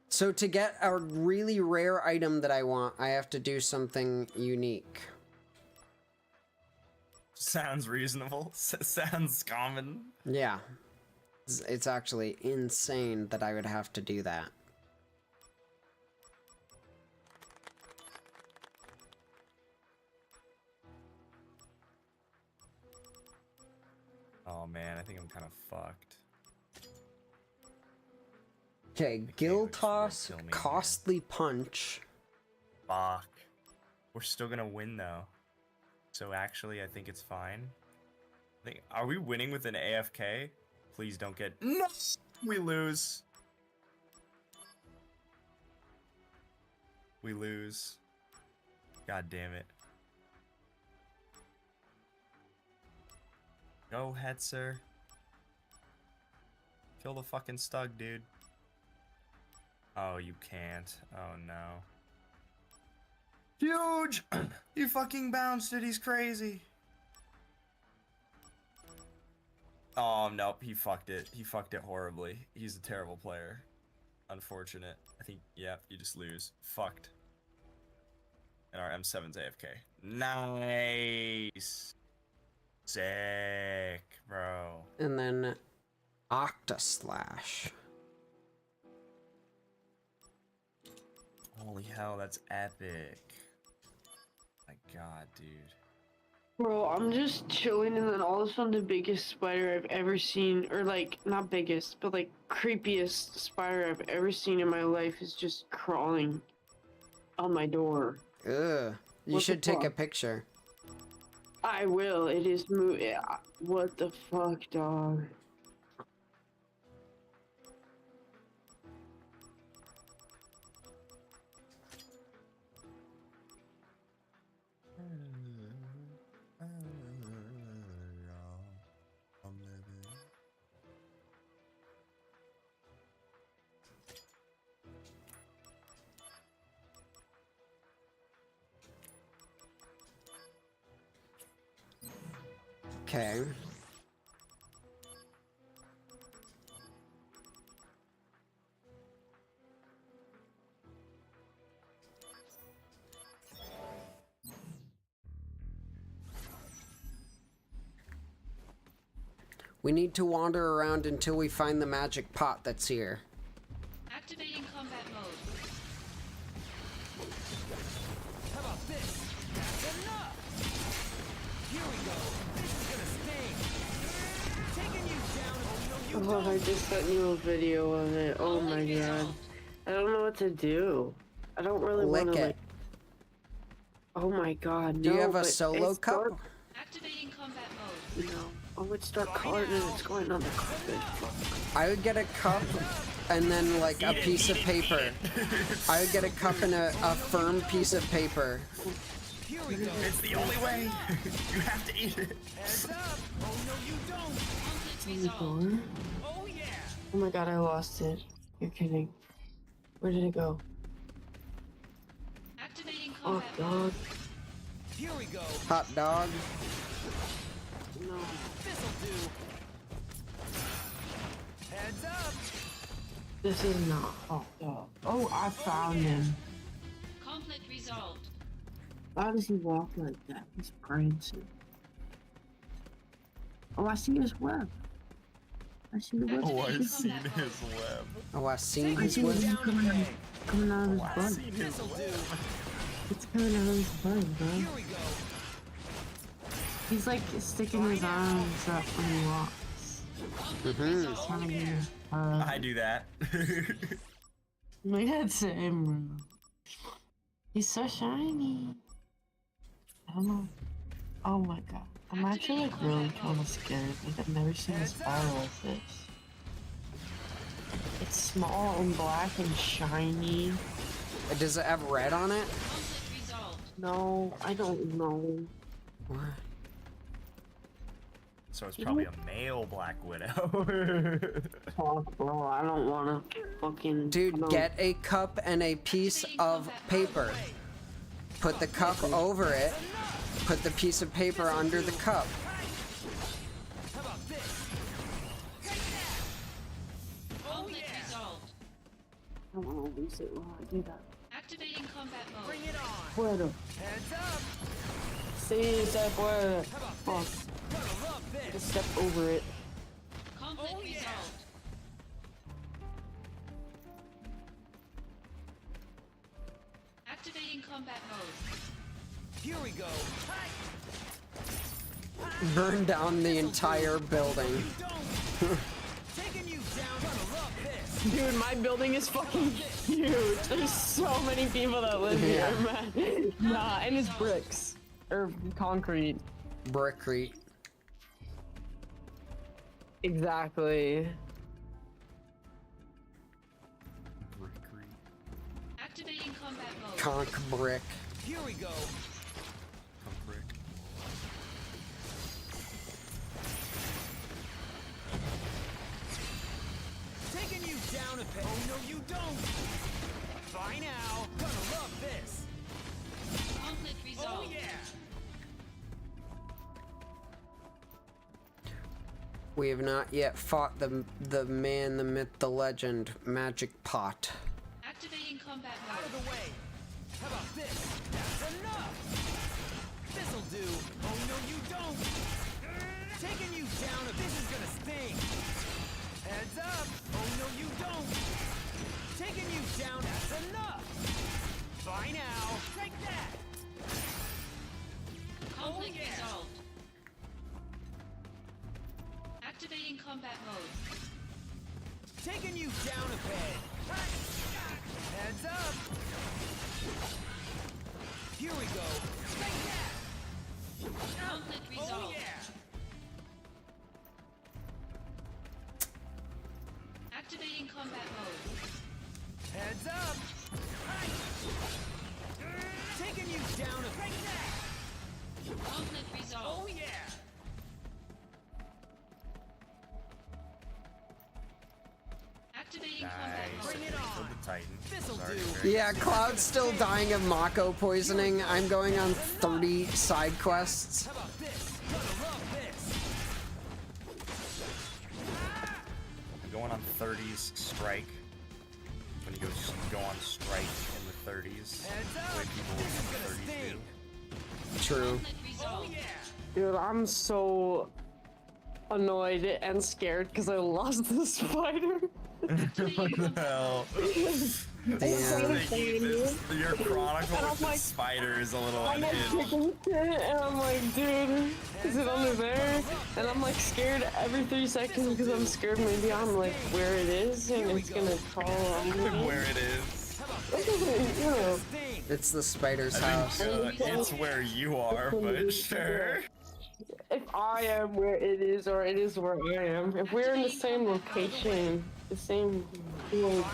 So to get a really rare item that I want, I have to do something unique. Sounds reasonable. Sounds common. Yeah. It's actually insane that I would have to do that. Oh man, I think I'm kind of fucked. Okay, Gill Toss, Costly Punch. Fuck. We're still gonna win though. So actually, I think it's fine. Are we winning with an AFK? Please don't get... No! We lose. We lose. God damn it. Go, Hetzer. Kill the fucking Stug, dude. Oh, you can't. Oh, no. Huge! He fucking bounced it. He's crazy. Oh, nope. He fucked it. He fucked it horribly. He's a terrible player. Unfortunate. I think, yeah, you just lose. Fucked. And our M7's AFK. Nice. Sick, bro. And then Octaslash. Holy hell, that's epic. My god, dude. Bro, I'm just chilling and then all of a sudden the biggest spider I've ever seen, or like, not biggest, but like creepiest spider I've ever seen in my life is just crawling on my door. Ugh. You should take a picture. I will, it is yeah. What the fuck, dog? Okay. We need to wander around until we find the magic pot that's here. Activating combat mode. How about this? That's enough! Here we go. This is gonna sting. Taking you down. Oh, no, you Oh, I just sent you a video of it. Oh my god. I don't know what to do. I don't really want Lick to it. like... Oh my god, Do you no, have a but solo it's cup? dark. Activating combat mode. No. Oh, it's dark colored and it's going on the carpet. I would get a cup and then like a piece of paper. I would get a cup and a firm piece of paper. It's the only way. You have to eat it. Heads up. Oh, no, you don't. Door? Oh, yeah. Oh my god, I lost it. You're kidding. Where did it go? Activating Oh, combat dog. Here we go. Hot dog. No. This'll do. Heads up. This is not hot dog. Oh, I found him. conflict resolved. Why does he walk like that? He's prancing. Oh, I see his web. I see the web. Oh, I've seen his web. Oh, I seen I his see web. his coming out of his I've butt. seen his web. It's coming out of his butt, bro. Here we go. He's like sticking his arms up when he walks. He's trying to get his butt. I do that. Look at him, bro. He's so shiny. I don't know. Oh my god. I'm actually like really kind of scared. Like I've never seen a spider like this. It's small and black and shiny. Does it have red on it? Conflict resolved. No, I don't know. What? So it's probably a male Black Widow. Fuck, bro, I don't wanna fucking... Dude, get a cup and a piece of paper. Put the cup over it. Put the piece of paper under the cup. How about this? Conflict resolved. I don't wanna lose it while I do that. Activating combat mode. Bring it on. Puedo. Heads up. Sí, se puede. How about Fuck. this? Gonna love this. Just step over it. Conflict resolved. Activating combat mode. Here we go. Burn down the entire building. Taking you down. Gonna love this. Dude, my building is fucking huge. There's so many people that live here, man. Nah, and it's bricks. Or concrete. Brickcrete. Exactly. Activating combat mode. Conk brick. Here we go. Taking you down a peg. Oh no, you don't. Bye now. Gonna love this. Conflict resolved. Oh yeah. We have not yet fought the man, the myth, the legend, Magic Pot. Activating combat mode. Out of the way. How about this? That's enough. This'll do. Oh no, you don't. Taking you down. This is gonna sting. Heads up. Oh no, you don't. Taking you down. That's enough. Bye now. Take that. Conflict yeah. resolved. Activating combat mode. Taking you down a peg. Heads up. Here we go. Take that. Conflict resolved. Oh yeah. Activating combat mode. Heads up. Taking you down a peg. Conflict resolved. Oh yeah. Activating combat Nice. mode. Bring it on. The Titan. This'll Sorry, do. very Yeah, Cloud's still dying of Mako poisoning. I'm going on 30 side quests. How about this? Gonna love this. I'm going on 30s strike. When you go on strike in the 30s. Heads The up. way people This is in the gonna 30s sting. do. True. Conflict Oh resolved. yeah. Dude, I'm so annoyed and scared because I lost the spider. What the hell? Damn. Your chronicle And I'm with the like- spider is a little I'm like unhinged. kicking it, and I'm like, dude, is it under there? And I'm like scared every 3 seconds because I'm scared maybe I'm like where it is and it's gonna crawl on me. Where it is. You know. It's the spider's I house. think it's where you are, but sure. If I am where it is or it is where I am, if we're in the same location, the same like,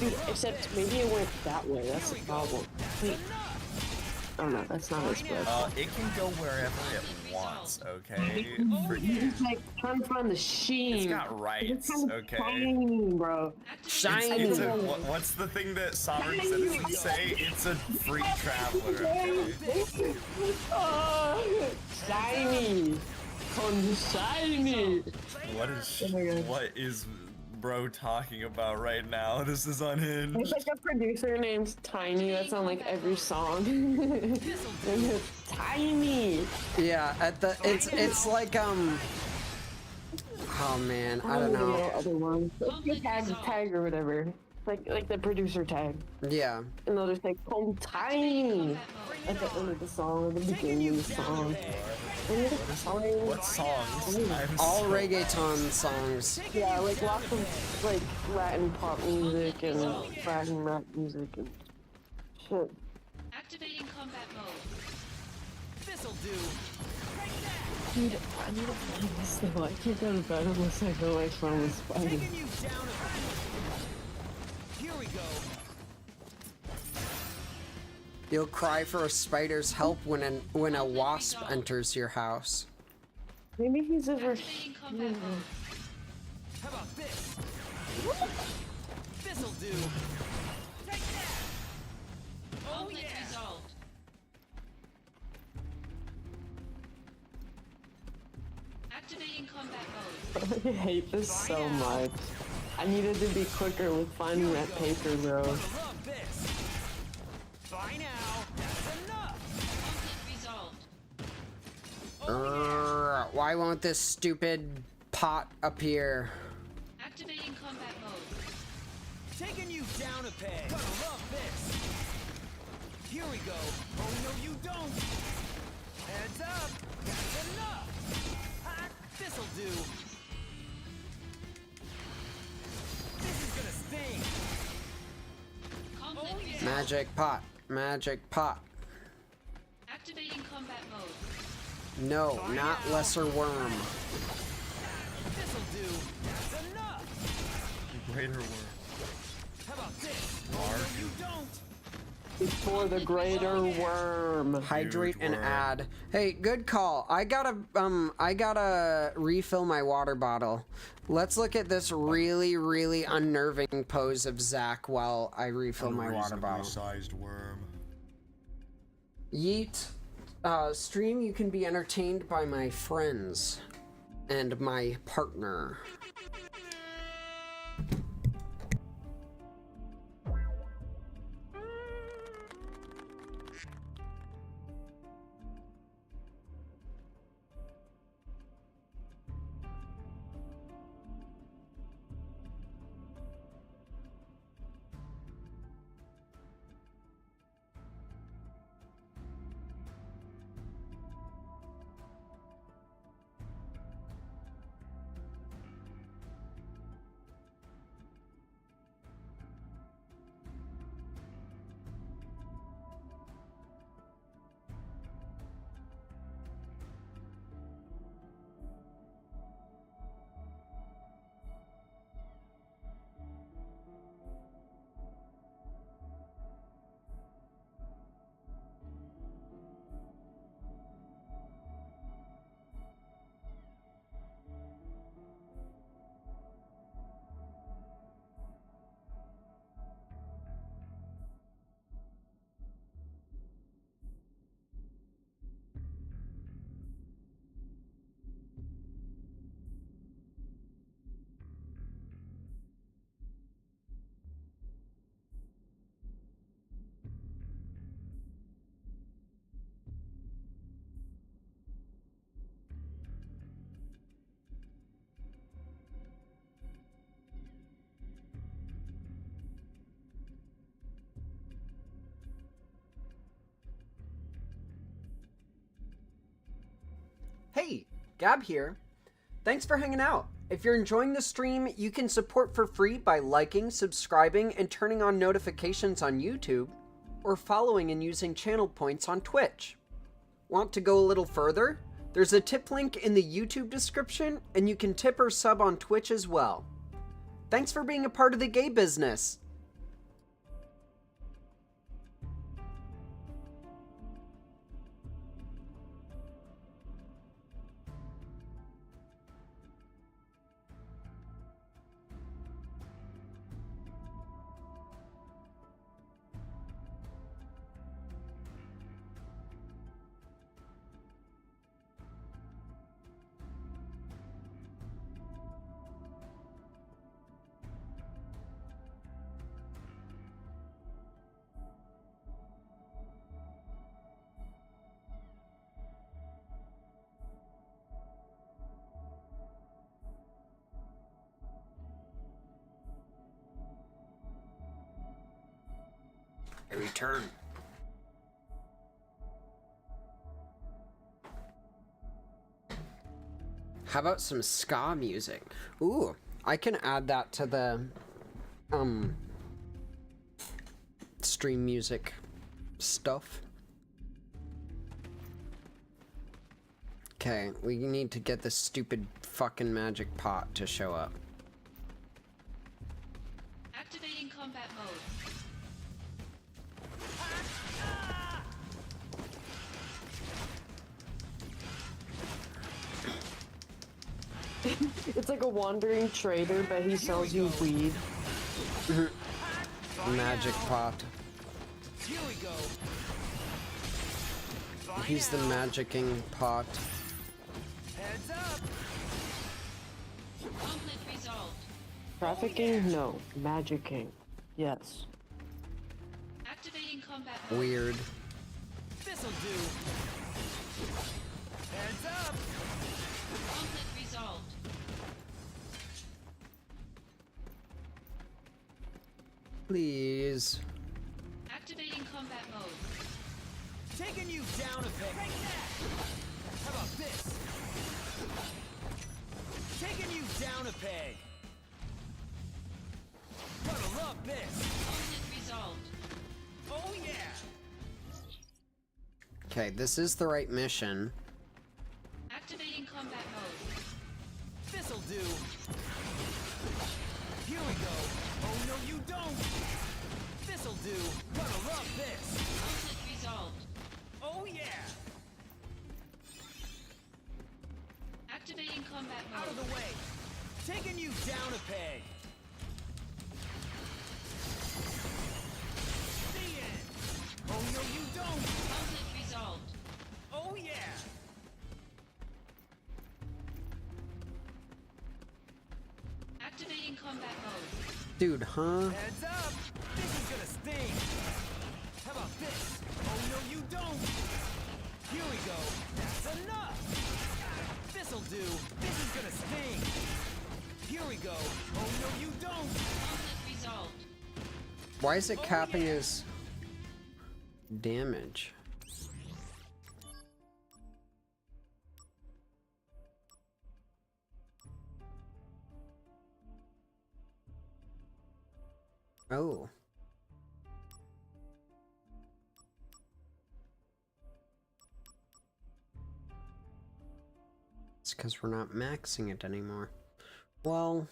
dude, except maybe it went that way, that's the problem. Wait. Oh no, that's not as good. It can go wherever it wants, okay? It's like trying to find the sheen. It's got rights, It's kind of okay? shiny, bro. Shiny. It's a, what's the thing that sovereign citizens say? It's a free traveler, okay? Shiny. Shiny. What is bro talking about right now? This is unhinged. There's like a producer named Tiny that's on like every song. And it's Tiny. Yeah, at the it's like oh man, I don't know. Other ones. It's tag or whatever. Like the producer tag. Yeah. And they'll just like Tiny at the end of the song or the beginning of the song. What songs? All reggaeton songs. Yeah, like lots of like Latin pop music and Latin rap music and shit. Activating combat mode. This'll do. Dude, I need to find this though. I can't go to bed unless I go away from the spider. Taking you down a Here we go. You'll cry for a spider's help when a wasp enters your house. Maybe he's ever. How about this? This'll do. Take that. Oh yeah. Resolved. Activating combat mode. I hate this so much. I needed to be quicker with finding that paper, bro. Love this. Bye now. That's enough. Conflict resolved. Why won't this stupid pot appear? Activating combat mode. Taking you down a peg. Gonna love this. Here we go. Oh no, you don't. Heads up. That's enough. Ha, this'll do. This is gonna sting. Conflict resolved. Magic pot. Magic pot. Activating combat mode. No, not lesser worm. This'll do. That's enough. Greater worm. How about this? Oh no, you don't. Before the greater worm. Hydrate and add. Hey, good call. I gotta refill my water bottle. Let's look at this really, really unnerving pose of Zach while I refill my water bottle. Sized worm. Yeet. Stream, you can be entertained by my friends and my partner. Hey, Gab here. Thanks for hanging out. If you're enjoying the stream, you can support for free by liking, subscribing, and turning on notifications on YouTube, or following and using channel points on Twitch. Want to go a little further? There's a tip link in the YouTube description, and you can tip or sub on Twitch as well. Thanks for being a part of the Gabisness. I return. How about some ska music? Ooh, I can add that to the stream music stuff. Okay, we need to get this stupid fucking magic pot to show up. Activating combat mode. It's like a wandering trader, but he sells you weed. Magic pot. Here we go. He's the magicking pot. Heads up. Conflict resolved. Trafficking? No. Magicking. Yes. Activating combat mode. Weird. This'll do. Heads up. Conflict resolved. Please. Activating combat mode. Taking you down a peg. Take that. How about this? Taking you down a peg. Gonna love this. Conflict resolved. Oh yeah. Okay, this is the right mission. Activating combat mode. This'll do. Here we go. Oh no, you don't. This'll do. Gonna love love this. Conflict resolved. Oh yeah. Activating combat mode. Out of the way. Taking you down a peg. The end. Oh no, you don't. Conflict resolved. Oh yeah. Activating combat mode. Dude, huh? Heads up. This is gonna sting. How about this? Oh no, you don't. Here we go. That's enough. This'll do. This is gonna sting. Here we go. Oh no, you don't. Conflict resolved. Why is it capping his damage? Oh. It's because we're not maxing it anymore. Well...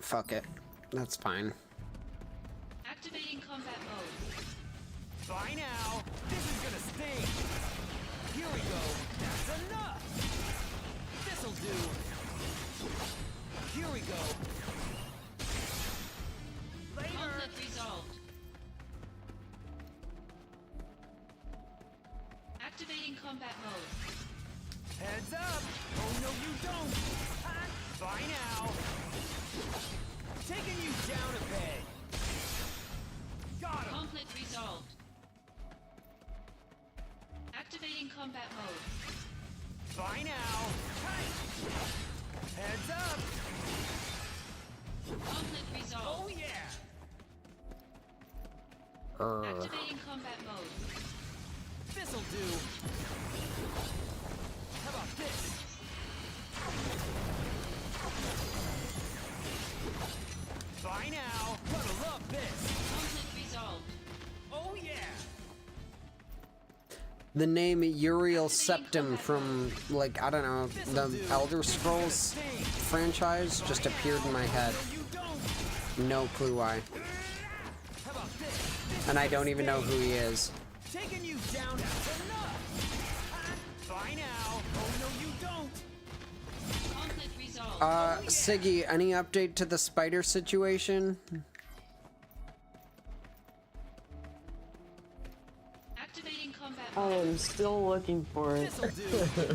Fuck it. That's fine. Activating combat mode. Bye now. This is gonna sting. Here we go. That's enough. This'll do. Here we go. Later. Conflict resolved. Activating combat mode. Heads up. Oh no, you don't. Bye now. Taking you down a peg. Got him. Conflict resolved. Activating combat mode. Bye now. Heads up. Conflict resolved. Oh yeah. Activating combat mode. This'll do. How about this? Bye now. Gonna love this. Conflict resolved. Oh yeah. The name Uriel Septim from, like, I don't know, the Elder Scrolls franchise just appeared in my head. No clue why. And I don't even know who he is. Taking you down. That's enough. Bye now. Oh no, you don't. Conflict resolved. Siggy, any update to the spider situation? Activating combat I mode. am still looking for it.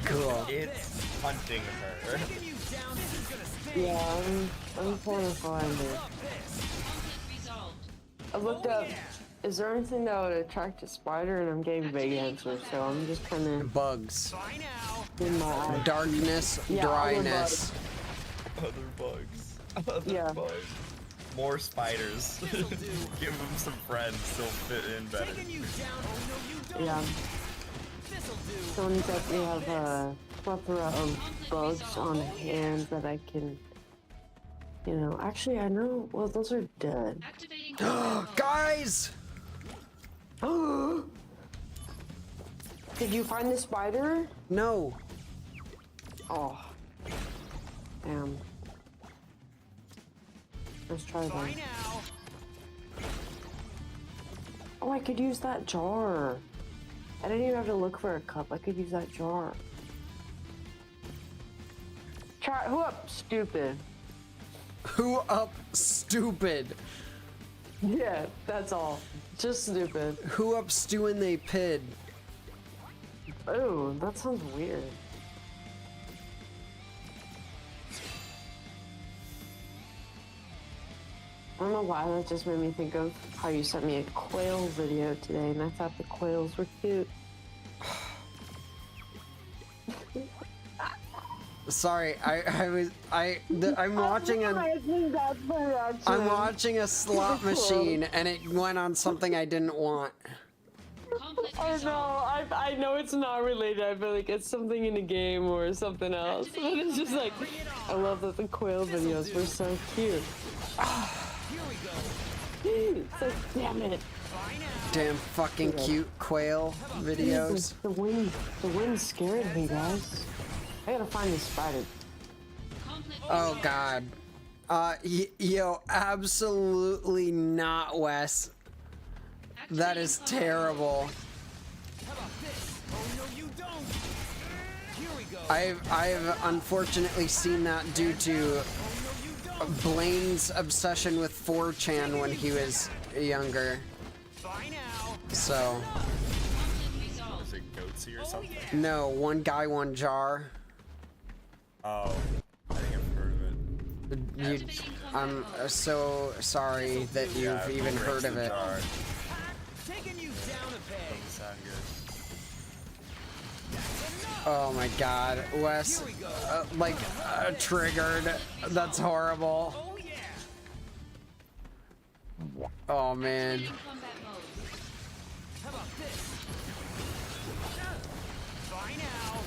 Cool. It's hunting her. Taking you down. This is gonna sting. Yeah, I'm trying to find it. Conflict resolved. I looked up, is there anything that would attract a spider? And I'm getting vague answers, so I'm just kind of Bugs. Bye now. in my eyes. Darkness, Yeah, dryness. Other bugs. Other bugs. More spiders. Give them some friends, they'll fit in better. Taking you down. Oh no, you don't. Yeah. This'll do. Someone said we have a plethora of bugs on hand that I can, you know, actually I know, well those are dead. Activating combat mode. Guys! Did you find the spider? No. Oh. Damn. Let's try Bye that. now. Oh, I could use that jar. I didn't even have to look for a cup. I could use that jar. Try, who up, stupid? Who up, stupid? Yeah, that's all. Just stupid. Who up, stew and they pid? Oh, that sounds weird. I don't know why, that just made me think of how you sent me a quail video today, and I thought the quails were cute. Sorry, I'm watching I'm watching a slot machine and it went on something I didn't want. Oh no, I know it's not related. I feel like it's something in a game or something else. But it's just like, I love that the quail videos were so cute. Here we go. So, damn it. Damn fucking cute quail videos. The wind scared me, guys. I gotta find this spider. Oh god. Yo, absolutely not, Wes. That is terrible. I've unfortunately seen that due to Blaine's obsession with 4chan when he was younger. So. Is it goatsy or something? No, one guy, one jar. Oh, I think I've heard of it. I'm so sorry that you've even heard of it. Taking you down a peg. Doesn't sound good. Oh my god, Wes, triggered. That's horrible. Oh man. How about this? Fine now.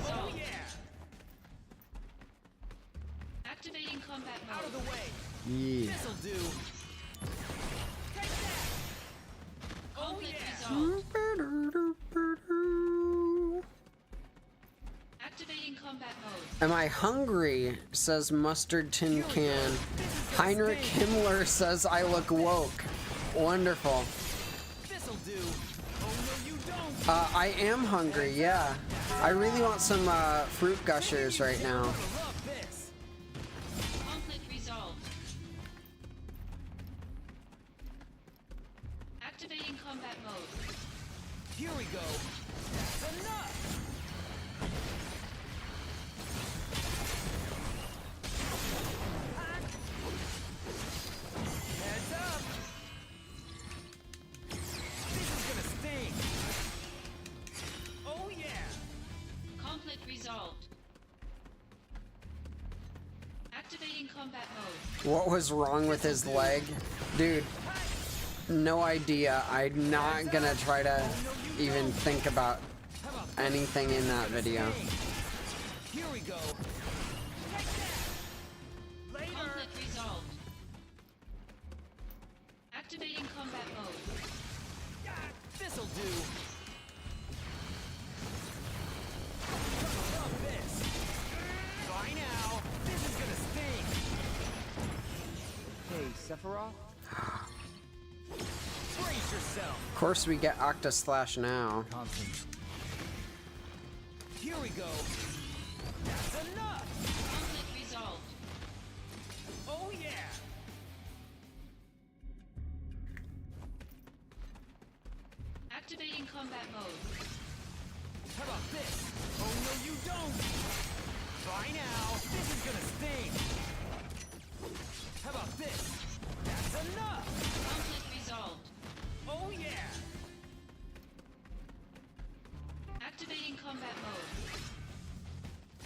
Oh yeah. Activating combat mode. Out of the way. Yeah. This'll do. Take that. Oh yeah. Activating combat mode. Am I hungry? Says Mustard Tin Can. Heinrich Himmler says I look woke. Wonderful. This'll do. Oh no, you don't. I am hungry, yeah. I really want some fruit gushers right now. Conflict resolved. Activating combat mode. Here we go. That's enough. Heads up. This is gonna sting. Oh yeah. Conflict resolved. Activating combat mode. What was wrong with his leg? Dude, no idea. I'm not gonna try to even think about anything in that video. Here we go. Conflict resolved. Activating combat mode. This'll do. Love this. Fine now. This is gonna sting. Hey, Sephiroth? Brace yourself. Of course we get Octa Slash now. Here we go. That's enough. Conflict resolved. Oh yeah. Activating combat mode. How about this? Oh no, you don't. Fine now. This is gonna sting. How about this? That's enough. Conflict resolved. Oh yeah. Activating combat mode.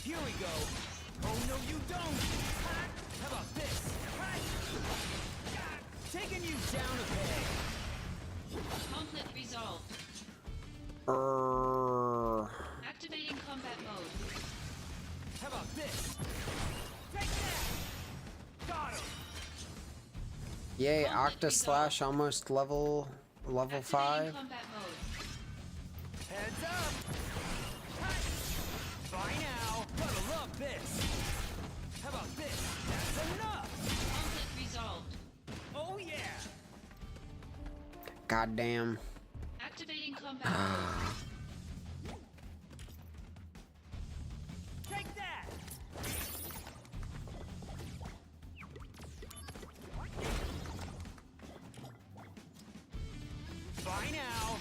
Here we go. Oh no, you don't. How about this? Taking you down a peg. Conflict resolved. Activating combat mode. How about this? Take that. Got him. Yay, Octa Slash almost level 5. Combat mode. Heads up. Fine now. Gotta love this. How about this? That's enough. Conflict resolved. Oh yeah. Goddamn. Activating combat mode. Take that. Fine now.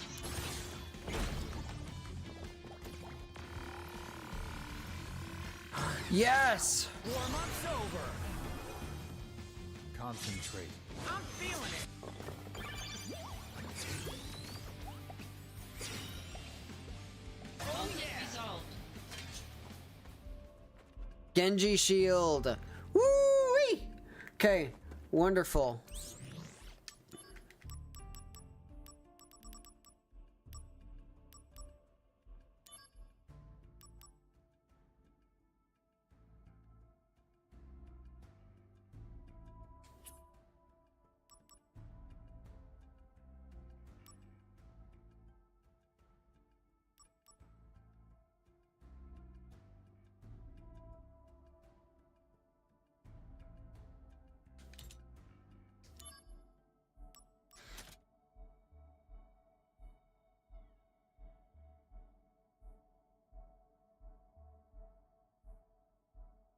Yes! Warm-up's over. Concentrate. I'm feeling it. Oh yeah. Resolved. Genji Shield. Woo-wee! Okay, wonderful.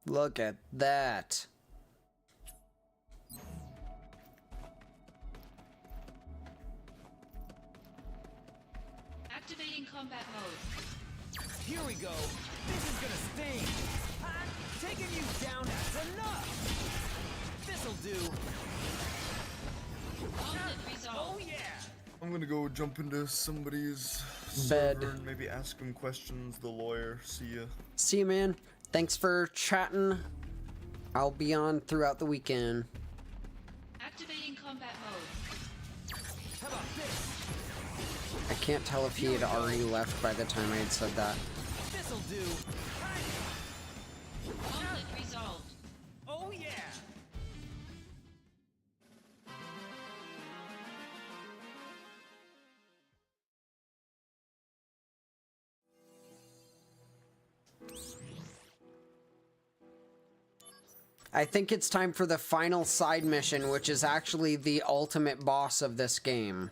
Look at that. Activating combat mode. Here we go. This is gonna sting. Taking you down, that's enough. This'll do. Conflict resolved. Oh yeah. I'm gonna go jump into somebody's Bed. server and maybe ask him questions. The lawyer. See ya. See you, man. Thanks for chatting. I'll be on throughout the weekend. Activating combat mode. How about this? I can't tell if he had already left by the time I had said that. This'll do. Conflict resolved. Oh yeah. I think it's time for the final side mission, which is actually the ultimate boss of this game.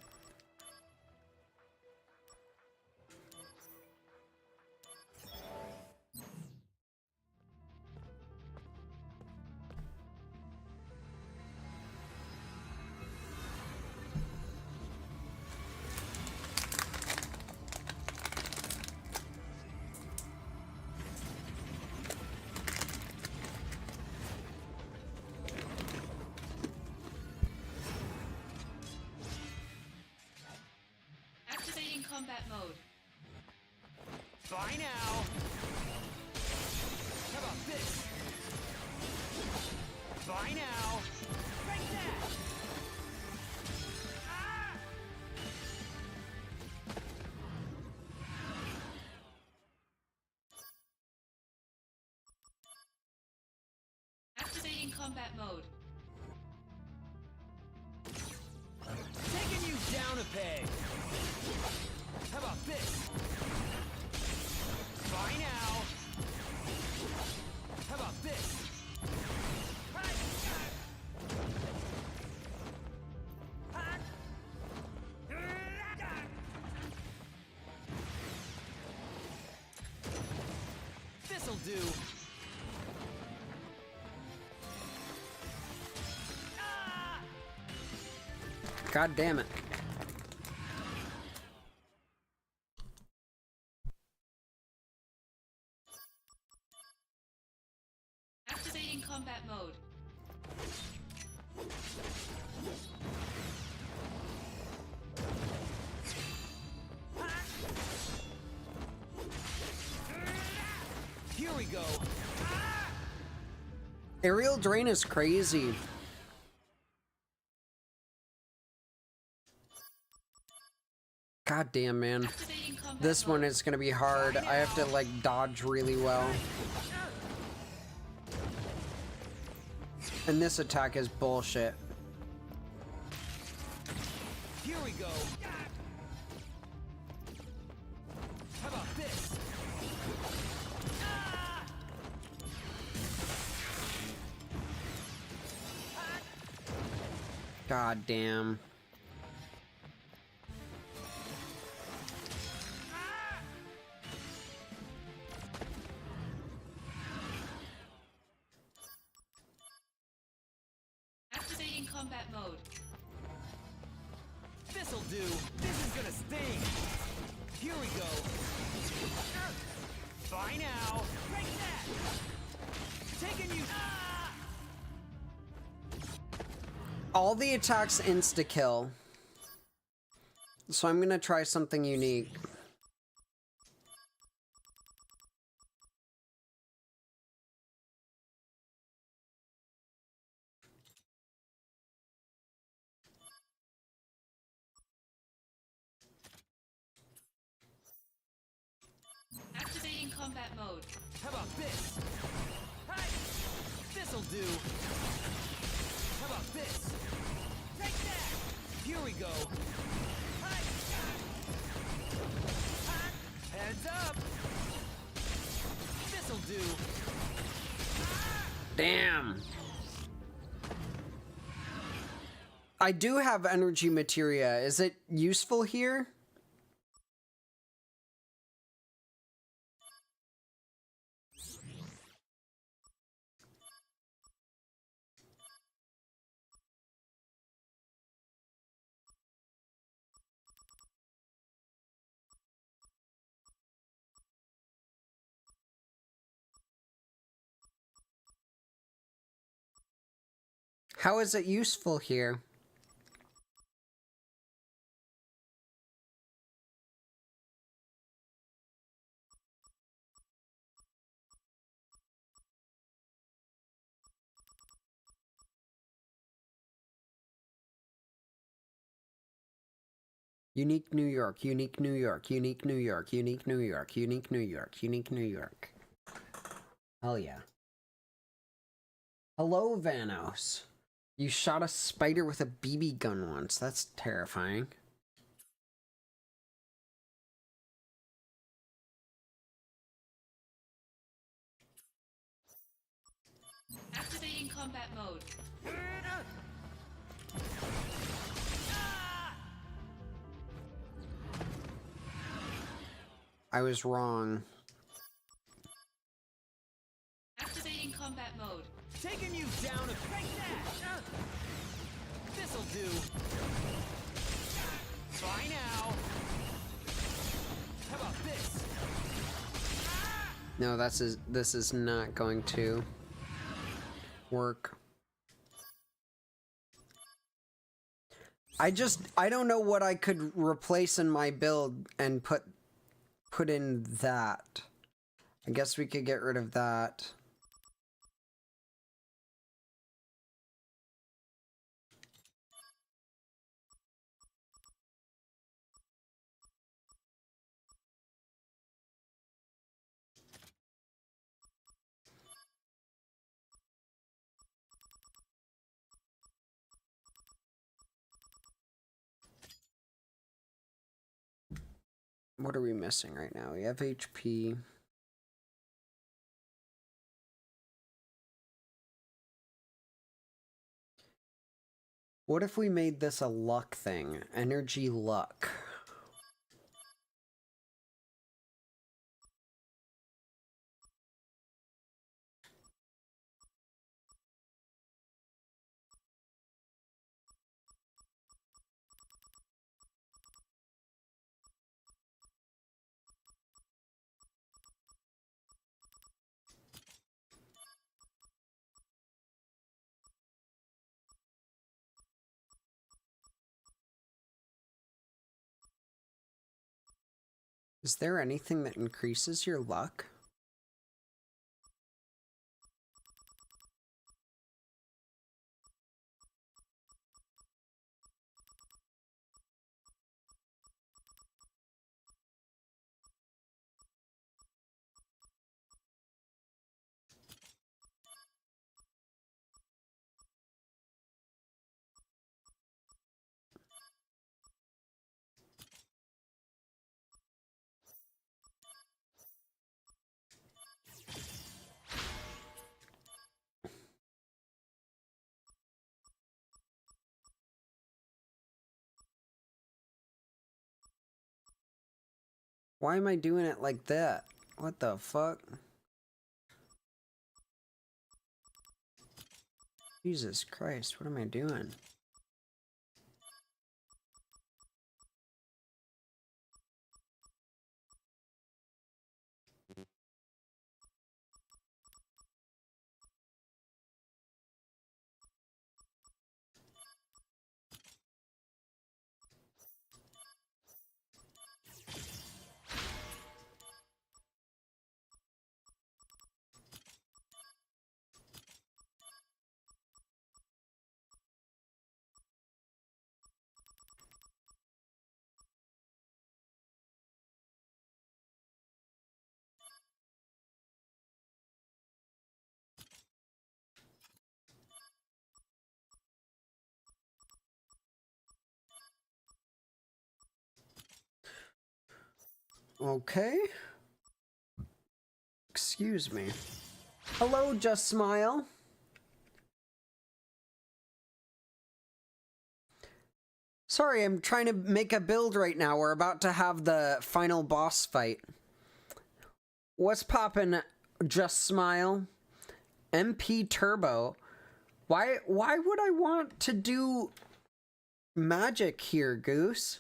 Activating combat mode. Bye now. How about this? Bye now. Take that. Activating combat mode. Taking you down a peg. How about this? Bye now. How about this? This'll do. God damn it. Activating combat mode. Here we go. Aerial Drain is crazy. God damn, man. This one is gonna be hard. I have to, like, dodge really well. And this attack is bullshit. Here we go. How about this? God damn. Activating combat mode. This'll do. This is gonna sting. Here we go. Bye now. Take that. Taking you. All the attacks insta-kill. So I'm gonna try something unique. Activating combat mode. How about this? Hey, this'll do. How about this? Take that. Here we go. Hey. Heads up. This'll do. Damn. I do have energy materia. Is it useful here? How is it useful here? Unique New York, unique New York, unique New York, unique New York, unique New York, unique New York. Hell yeah. Hello, Vanos. You shot a spider with a BB gun once. That's terrifying. Activating combat mode. I was wrong. Activating combat mode. Taking you down a break that! This'll do. Try now. How about this? No, this is not going to work. I don't know what I could replace in my build and put in that. I guess we could get rid of that. What are we missing right now? We have HP. What if we made this a luck thing? Energy luck. Is there anything that increases your luck? Why am I doing it like that? What the fuck? Jesus Christ, what am I doing? Okay. Excuse me. Hello, Just Smile. Sorry, I'm trying to make a build right now. We're about to have the final boss fight. What's poppin', Just Smile? MP Turbo. Why would I want to do magic here, Goose?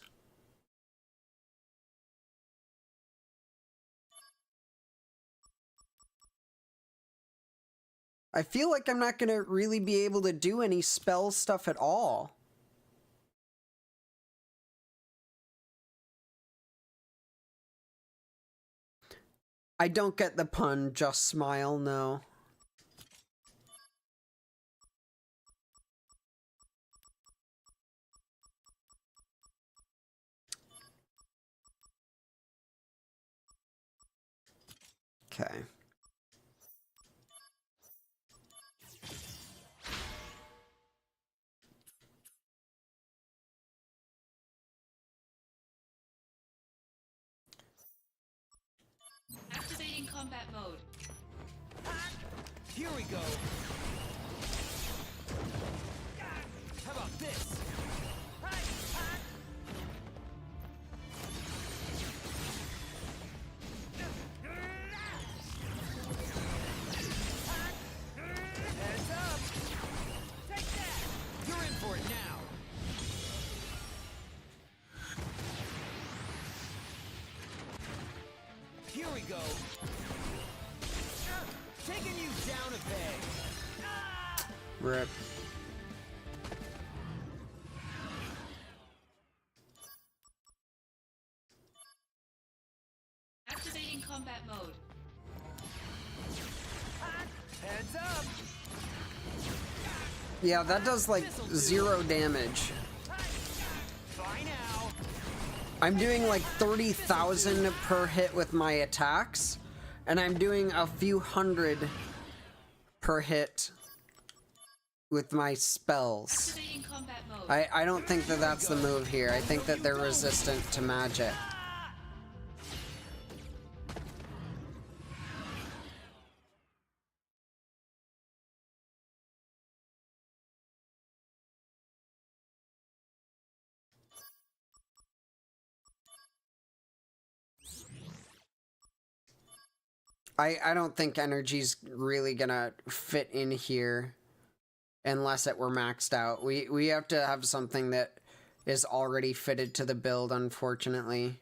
I feel like I'm not gonna really be able to do any spell stuff at all. I don't get the pun, just smile, no. Okay. Activating combat mode. Here we go. How about this? Heads up! Take that! You're in for it now. Here we go. Taking you down a peg. Rip. Activating combat mode. Heads up! Yeah, that does like 0 damage. Bye now. I'm doing like 30,000 per hit with my attacks, and I'm doing a few hundred per hit with my spells. Activating combat mode. I don't think that that's the move here. I think that they're resistant to magic. I don't think energy's really gonna fit in here unless it were maxed out. We have to have something that is already fitted to the build, unfortunately.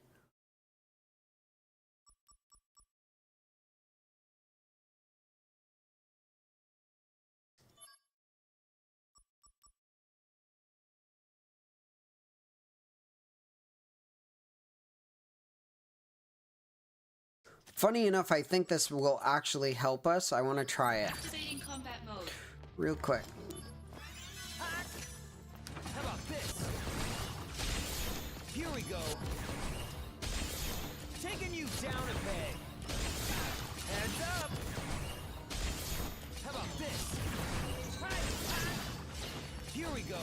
Funny enough, I think this will actually help us. I want to try it. Activating combat mode. Real quick. How about this? Here we go. Taking you down a peg. Heads up. How about this? Here we go.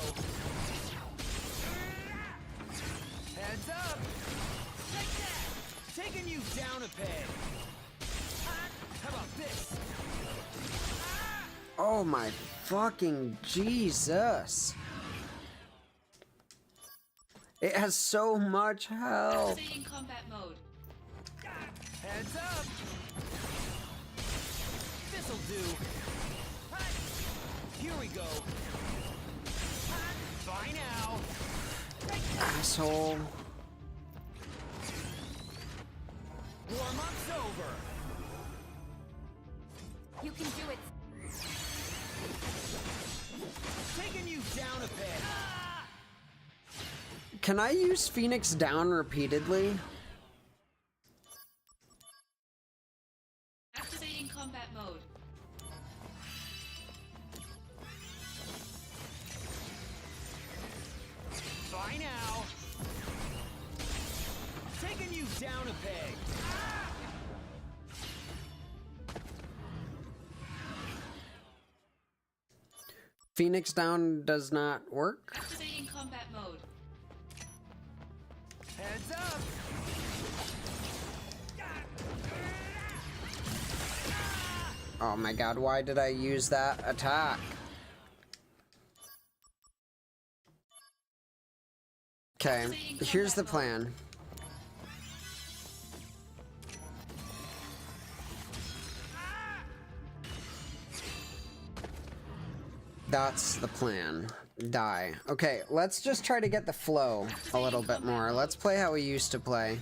Heads up. Take that. Taking you down a peg. How about this? Oh my fucking Jesus. It has so much help. Activating combat mode. Heads up. This'll do. Here we go. Bye now. Asshole. Warm-up's over. You can do it. Taking you down a peg. Can I use Phoenix Down repeatedly? Activating combat mode. Bye now. Taking you down a peg. Phoenix Down does not work? Activating combat mode. Heads up. Oh my god, why did I use that attack? Okay, here's the plan. That's the plan. Die. Okay, let's just try to get the flow a little bit more. Let's play how we used to play.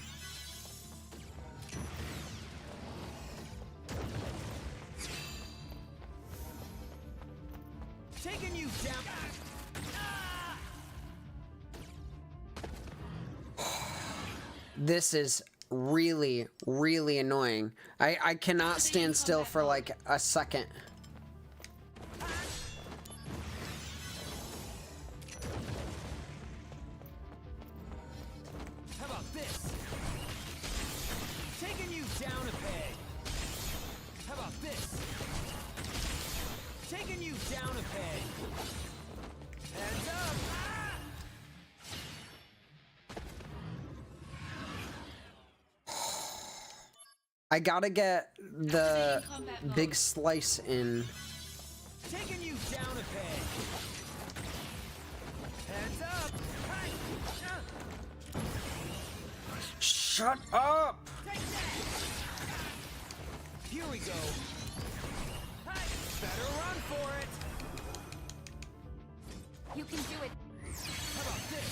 This is really, really annoying. I cannot stand still for like a second. How about this? Taking you down a peg. How about this? Taking you down a peg. Heads up! I gotta get the big slice in. Taking you down a peg. Heads up! Shut up! Here we go. Better run for it. You can do it. How about this?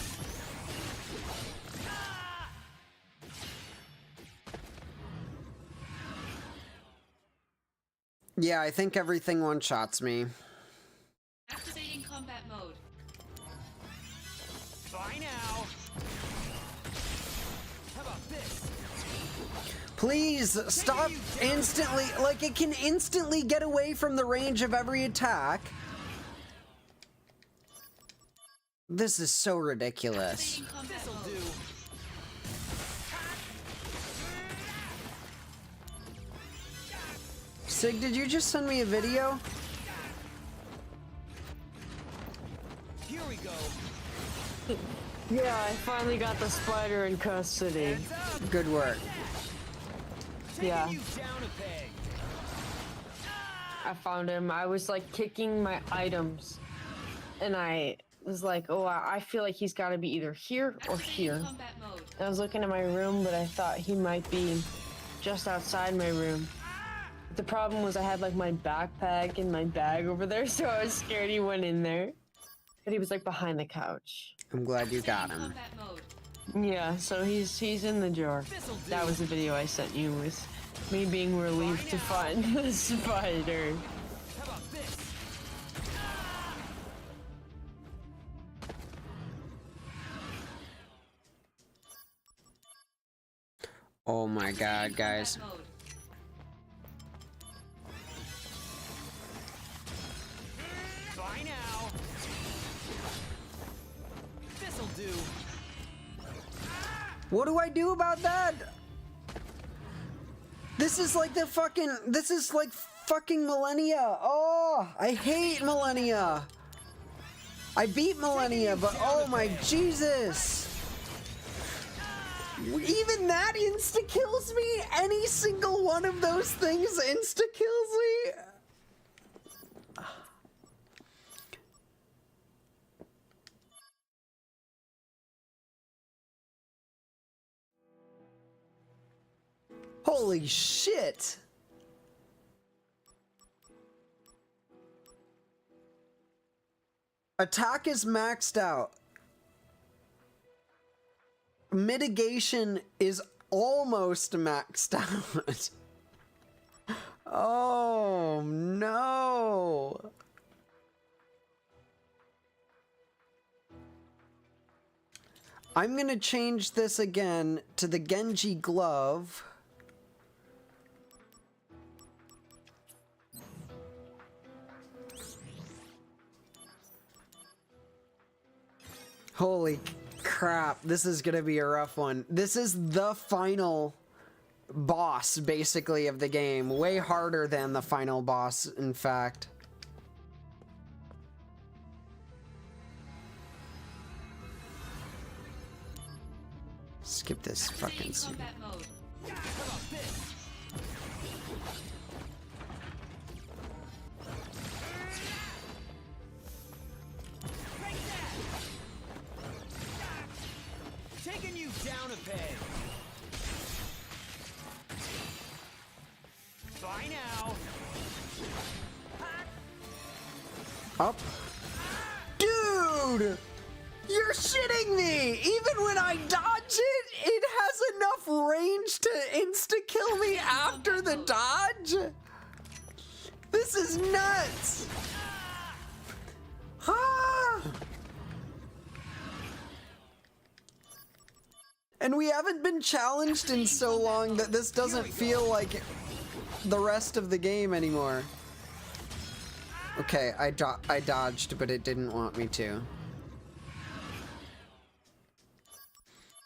Yeah, I think everything one-shots me. Activating combat mode. Bye now. How about this? Please stop instantly. Like, it can instantly get away from the range of every attack. This is so ridiculous. This'll do. Sig, did you just send me a video? Here we go. Yeah, I finally got the spider in custody. Good work. Yeah. You down a peg. I found him. I was like kicking my items. And I was like, oh, I feel like he's got to be either here or here. I was looking at my room, but I thought he might be just outside my room. The problem was I had like my backpack and my bag over there, so I was scared he went in there. But he was like behind the couch. I'm glad you got him. Yeah, so he's in the jar. That was the video I sent you, with me being relieved to find the spider. How about this? Oh my god, guys. Bye now. This'll do. What do I do about that? This is like the fucking... This is like fucking Millennia. Oh, I hate Millennia. I beat Millennia, but oh my Jesus. Even that insta-kills me? Any single one of those things insta-kills me? Holy shit! Attack is maxed out. Mitigation is almost maxed out. Oh no! I'm gonna change this again to the Genji glove. Holy crap, this is gonna be a rough one. This is the final boss, basically, of the game. Way harder than the final boss, in fact. Skip this fucking scene. Taking you down a peg. Bye now. Up. Dude! You're shitting me! Even when I dodge it, it has enough range to insta-kill me after the dodge? This is nuts! Ah! And we haven't been challenged in so long that this doesn't feel like the rest of the game anymore. Okay, I dodged, but it didn't want me to.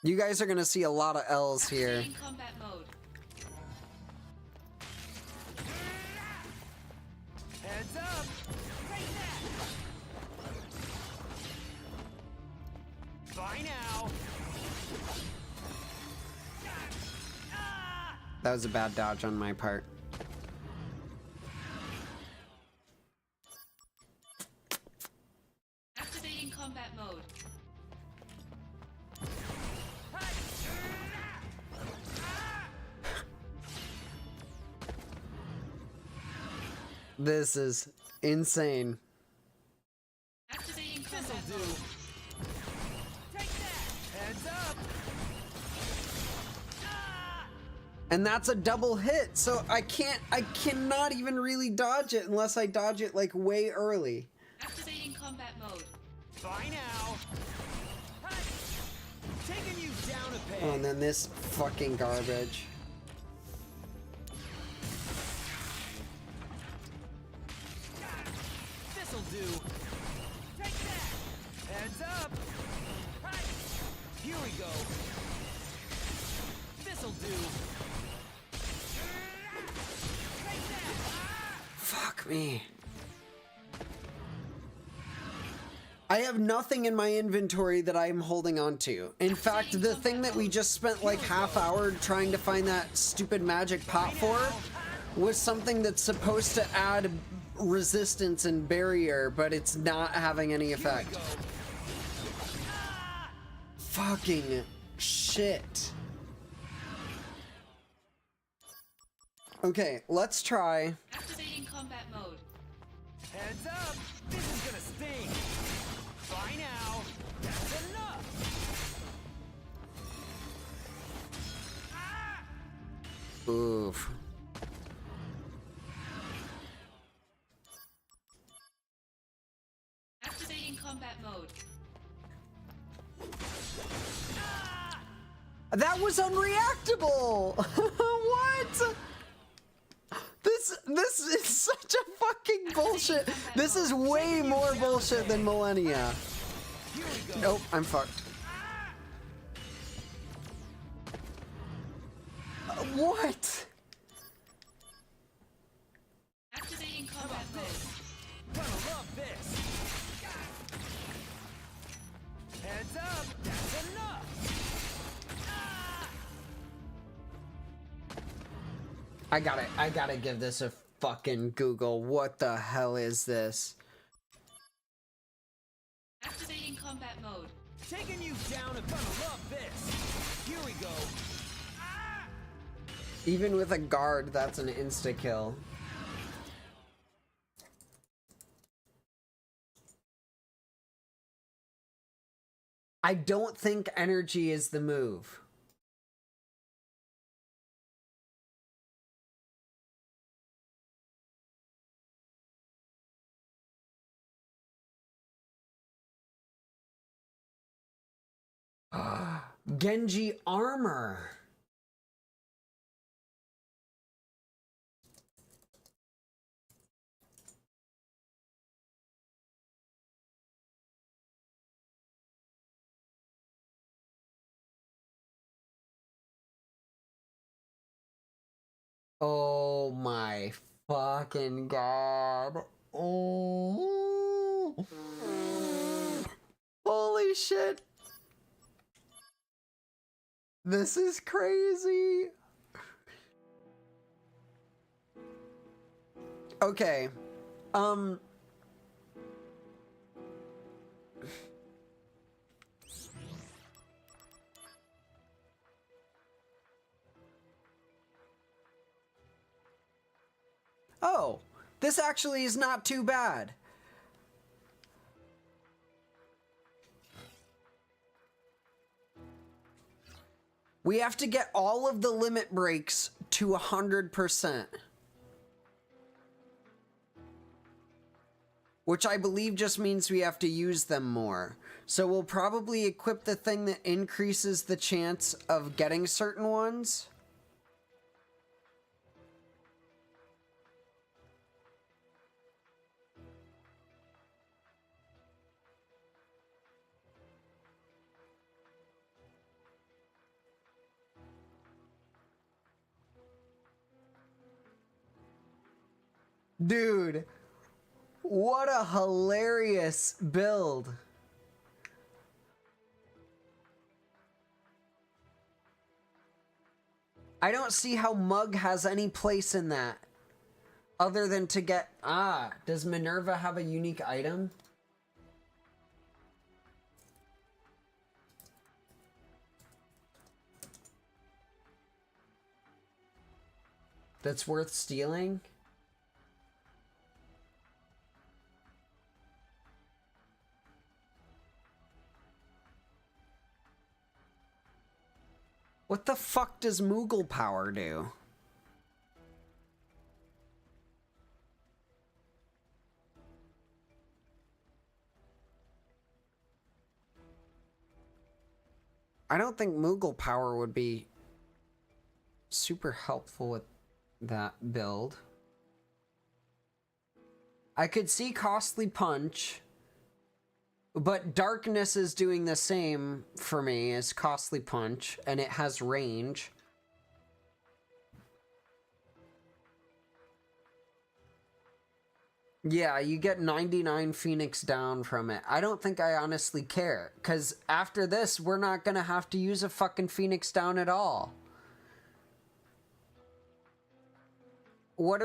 You guys are gonna see a lot of L's here. Combat mode. Heads up! Take that! Bye now! That was a bad dodge on my part. Activating combat mode. This is insane. Activating combat This'll do. Take that! Heads up! And that's a double hit, so I cannot even really dodge it unless I dodge it like way early. Activating combat mode. Bye now! Taking you down a peg! Oh, and then this fucking garbage. This'll do. Take that! Heads up! Here we go. This'll do. Fuck me. I have nothing in my inventory that I'm holding on to. In fact, the thing that we just spent like half hour trying to find that stupid magic pot for was something that's supposed to add resistance and barrier, but it's not having any effect. Fucking shit. Okay, let's try. Activating combat mode. Heads up! This is gonna sting! Bye now! That's enough! Oof. Activating combat mode. That was unreactable! What? This is such a fucking bullshit. This is way more bullshit than Millennia. Nope, I'm fucked. What? Activating combat mode. Gonna love this! Heads up! That's enough! I gotta give this a fucking Google. What the hell is this? Activating combat mode. Taking you down and gonna love this! Here we go! Even with a guard, that's an insta-kill. I don't think energy is the move. Genji armor. Oh my fucking god. Oh. Holy shit. This is crazy. Okay. Oh, this actually is not too bad. We have to get all of the limit breaks to 100%. which I believe just means we have to use them more. So we'll probably equip the thing that increases the chance of getting certain ones. Dude, what a hilarious build. I don't see how Mug has any place in that. Other than to get... Ah, does Minerva have a unique item? That's worth stealing? What the fuck does Moogle power do? I don't think Moogle power would be super helpful with that build. I could see Costly Punch, but Darkness is doing the same for me as Costly Punch, and it has range. Yeah, you get 99 Phoenix down from it. I don't think I honestly care, because after this, we're not gonna have to use a fucking Phoenix down at all. What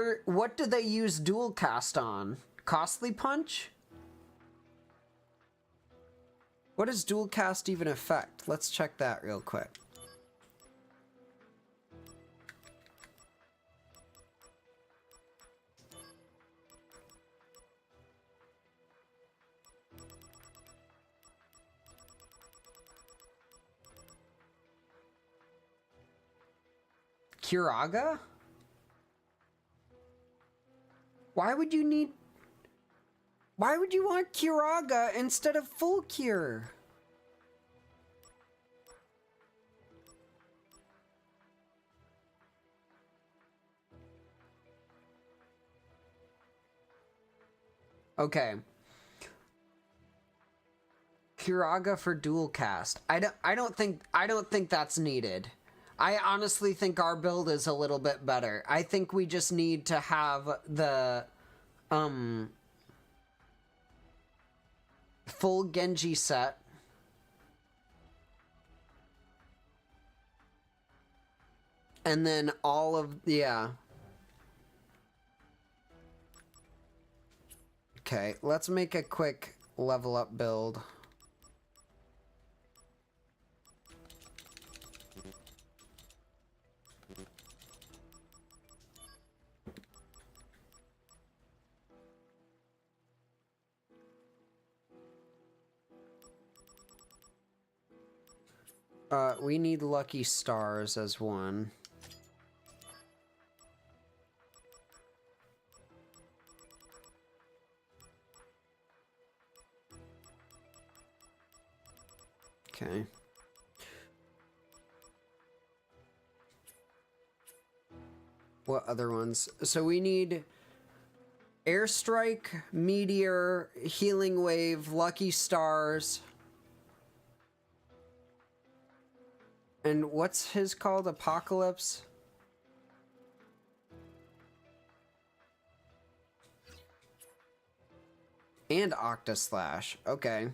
do they use dual cast on? Costly Punch? What does dual cast even affect? Let's check that real quick. Curaga? Why would you need... Why would you want Curaga instead of full cure? Okay. Curaga for dual cast. I don't think that's needed. I honestly think our build is a little bit better. I think we just need to have the full Genji set. And then all of, yeah. Okay, let's make a quick level up build. We need lucky stars as one. Okay. What other ones? So we need Airstrike, Meteor, Healing Wave, Lucky Stars. And what's his called? Apocalypse? And Octaslash. Okay.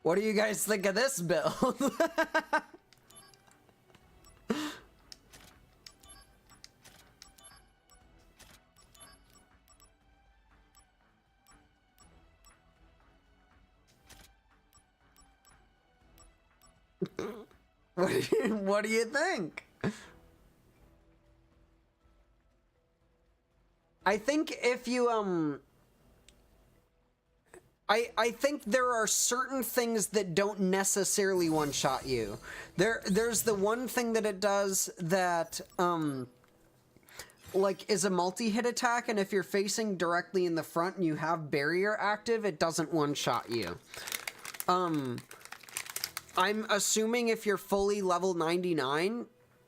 What do you guys think of this build? What do you think? I think if you, I think there are certain things that don't necessarily one-shot you. There's the one thing that it does that, like, is a multi-hit attack, and if you're facing directly in the front and you have barrier active, it doesn't one-shot you. I'm assuming if you're fully level 99,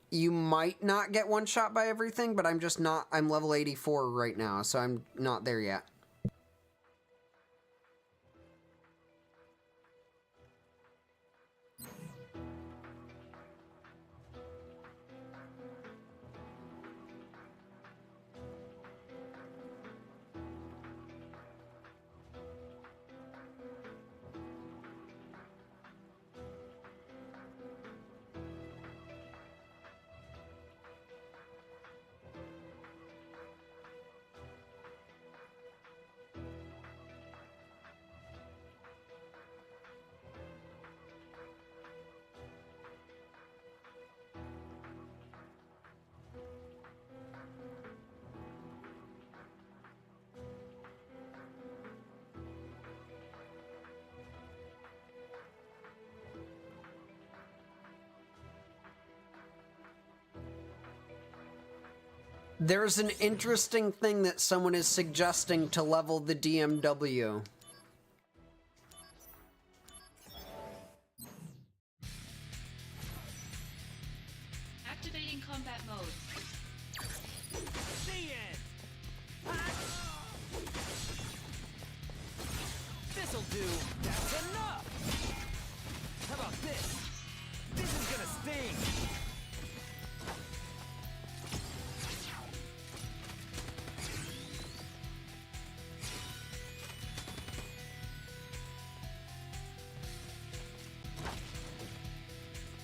you might not get one-shot by everything, but I'm just not, I'm level 84 right now, so I'm not there yet. There's an interesting thing that someone is suggesting to level the DMW. Activating combat mode. The end. This'll do. That's enough. How about this? This is gonna sting.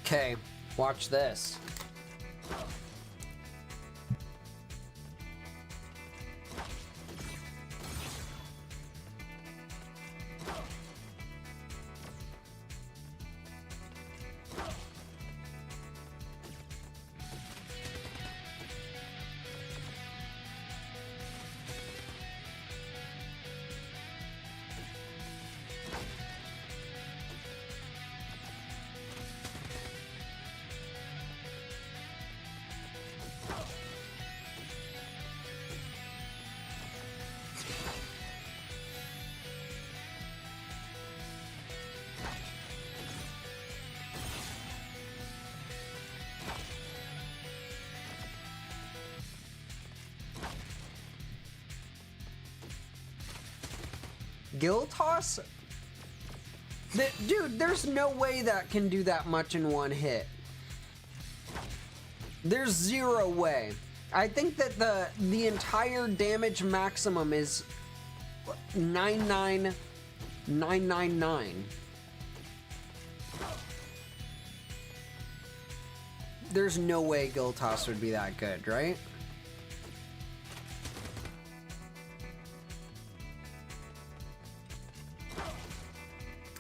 Okay, watch this. Gill toss? Dude, there's no way that can do that much in one hit. There's zero way. I think that the entire damage maximum is 99999. There's no way Gill toss would be that good, right?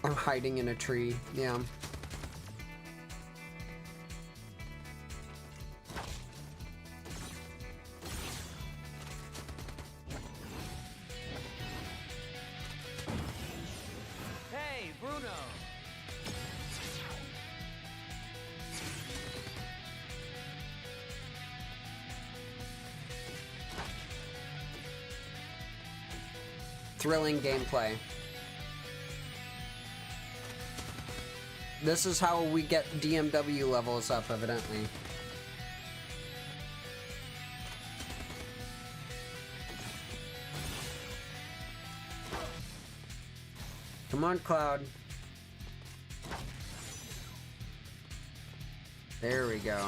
I'm hiding in a tree, yeah. Hey, Bruno. Thrilling gameplay. This is how we get DMW levels up, evidently. Come on, Cloud. There we go.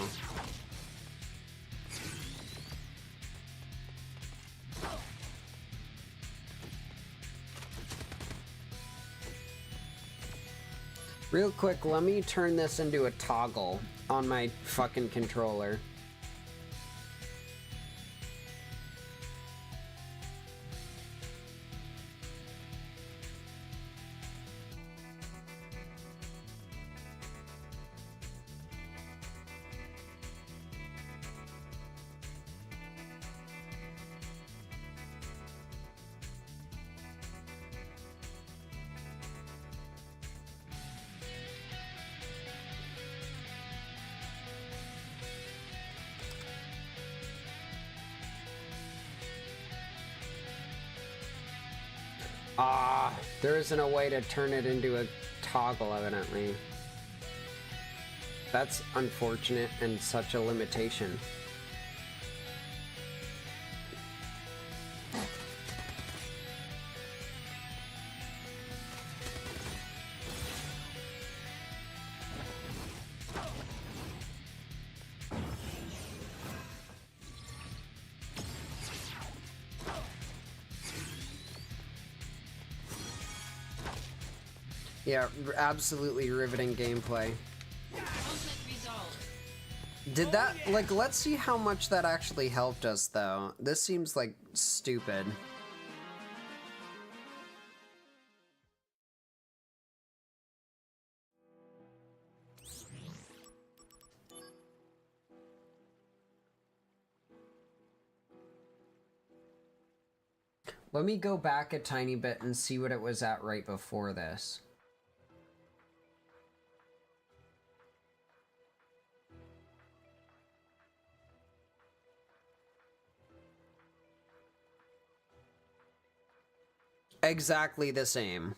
Real quick, let me turn this into a toggle on my fucking controller. Ah, there isn't a way to turn it into a toggle, evidently. That's unfortunate and such a limitation. Yeah, absolutely riveting gameplay. Did that, like, let's see how much that actually helped us, though. This seems, like, stupid. Let me go back a tiny bit and see what it was at right before this. Exactly the same.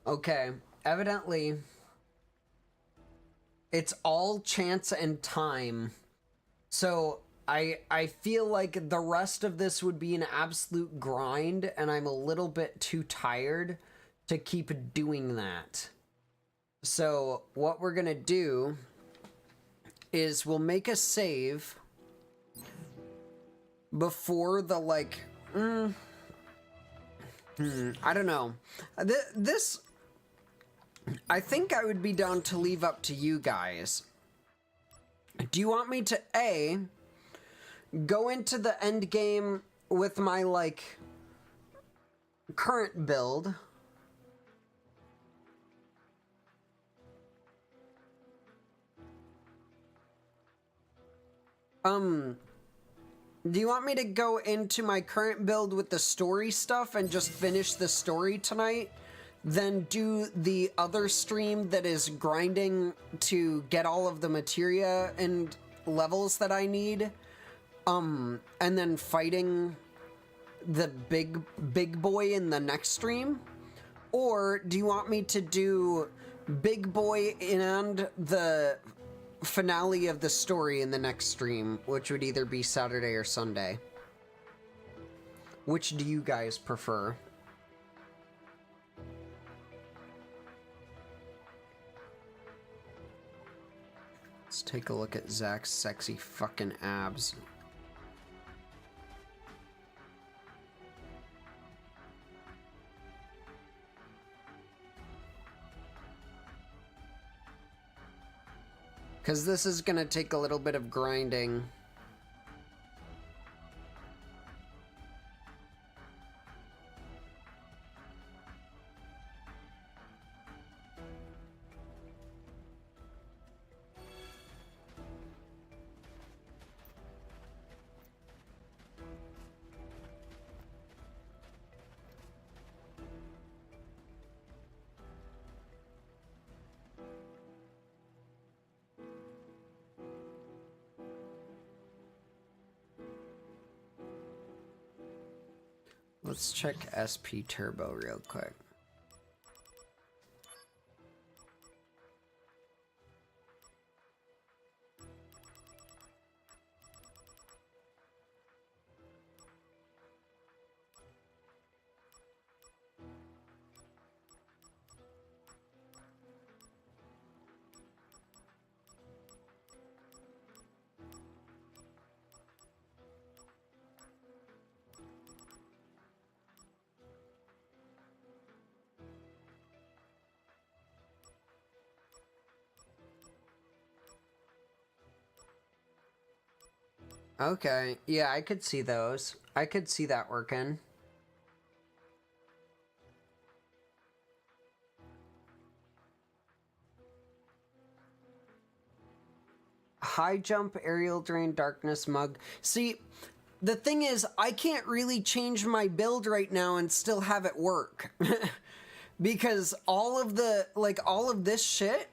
Okay, evidently, it's all chance and time. So, I feel like the rest of this would be an absolute grind, and I'm a little bit too tired to keep doing that. So, what we're gonna do is we'll make a save before the, like, I don't know. This, I think I would be down to leave up to you guys. Do you want me to A, go into the end game with my, like, current build? Do you want me to go into my current build with the story stuff and just finish the story tonight? Then do the other stream that is grinding to get all of the materia and levels that I need? And then fighting the big boy in the next stream? Or do you want me to do big boy and the finale of the story in the next stream, which would either be Saturday or Sunday? Which do you guys prefer? Let's take a look at Zach's sexy fucking abs. Because this is going to take a little bit of grinding. Let's check SP Turbo real quick. Okay, yeah, I could see those. I could see that working. High jump, aerial drain, darkness, mug. See, the thing is, I can't really change my build right now and still have it work. Because all of this shit,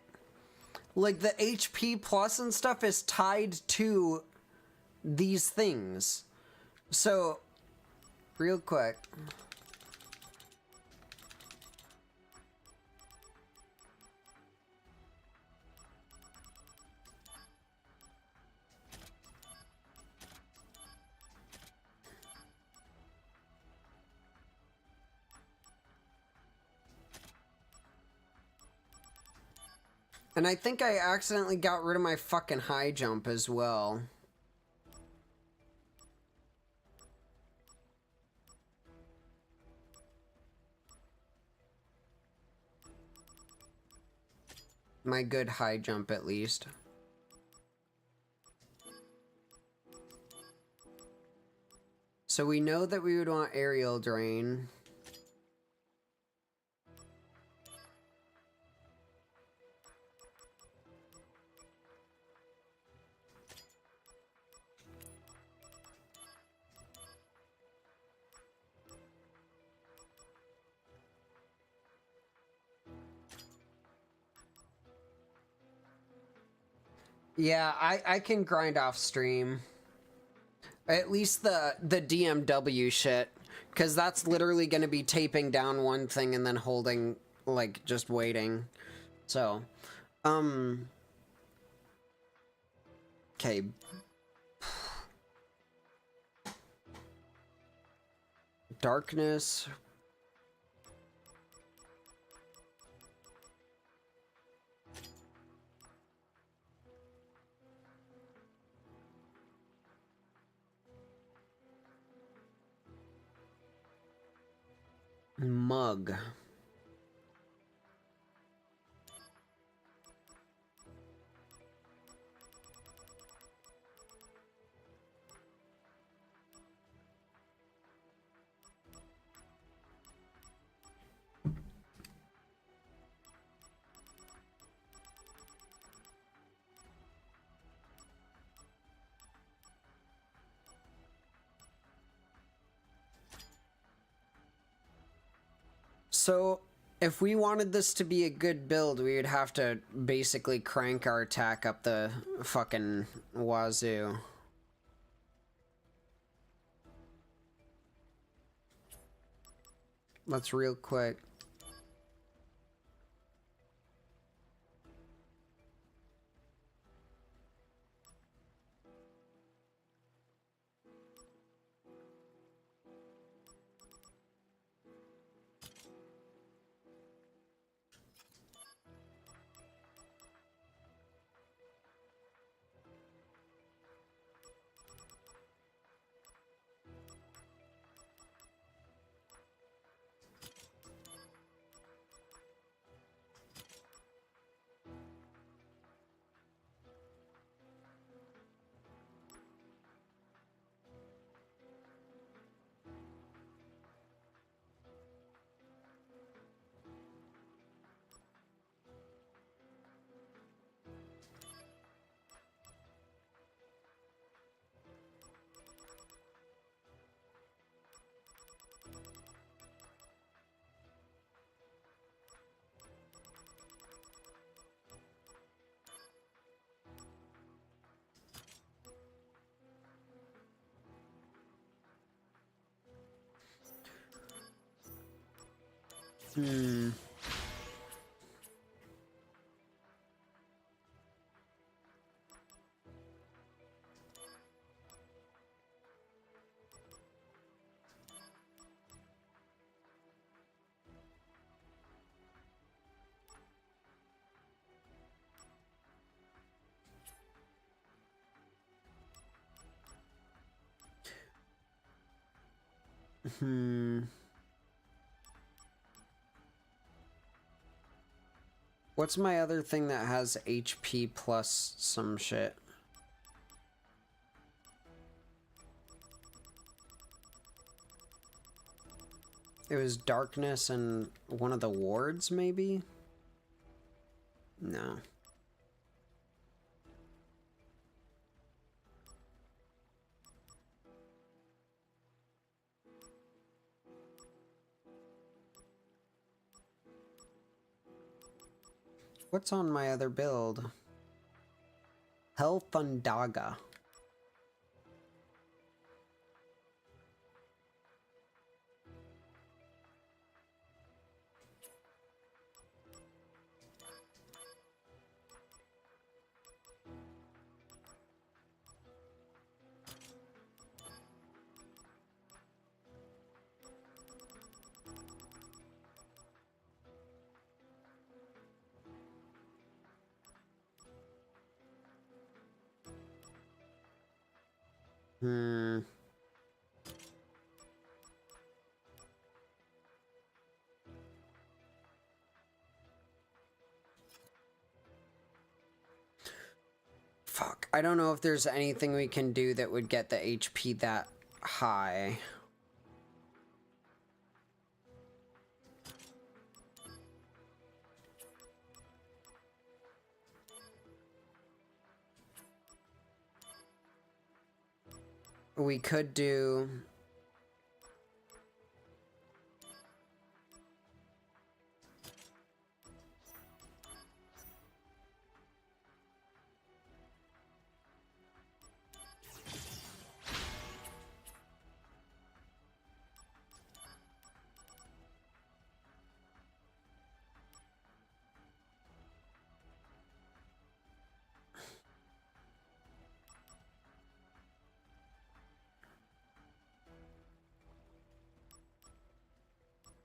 like the HP plus and stuff is tied to these things. So, real quick. And I think I accidentally got rid of my fucking high jump as well. My good high jump, at least. So we know that we would want aerial drain. Yeah, I can grind off stream. At least the DMW shit. Because that's literally going to be taping down one thing and then holding, like, just waiting. So, okay. Darkness. Mug. So, if we wanted this to be a good build, we would have to basically crank our attack up the fucking wazoo. Let's real quick. Hmm. Hmm. What's my other thing that has HP plus some shit? It was darkness and one of the wards, maybe? No. What's on my other build? Hell Thundaga. Hmm. Fuck. I don't know if there's anything we can do that would get the HP that high. We could do...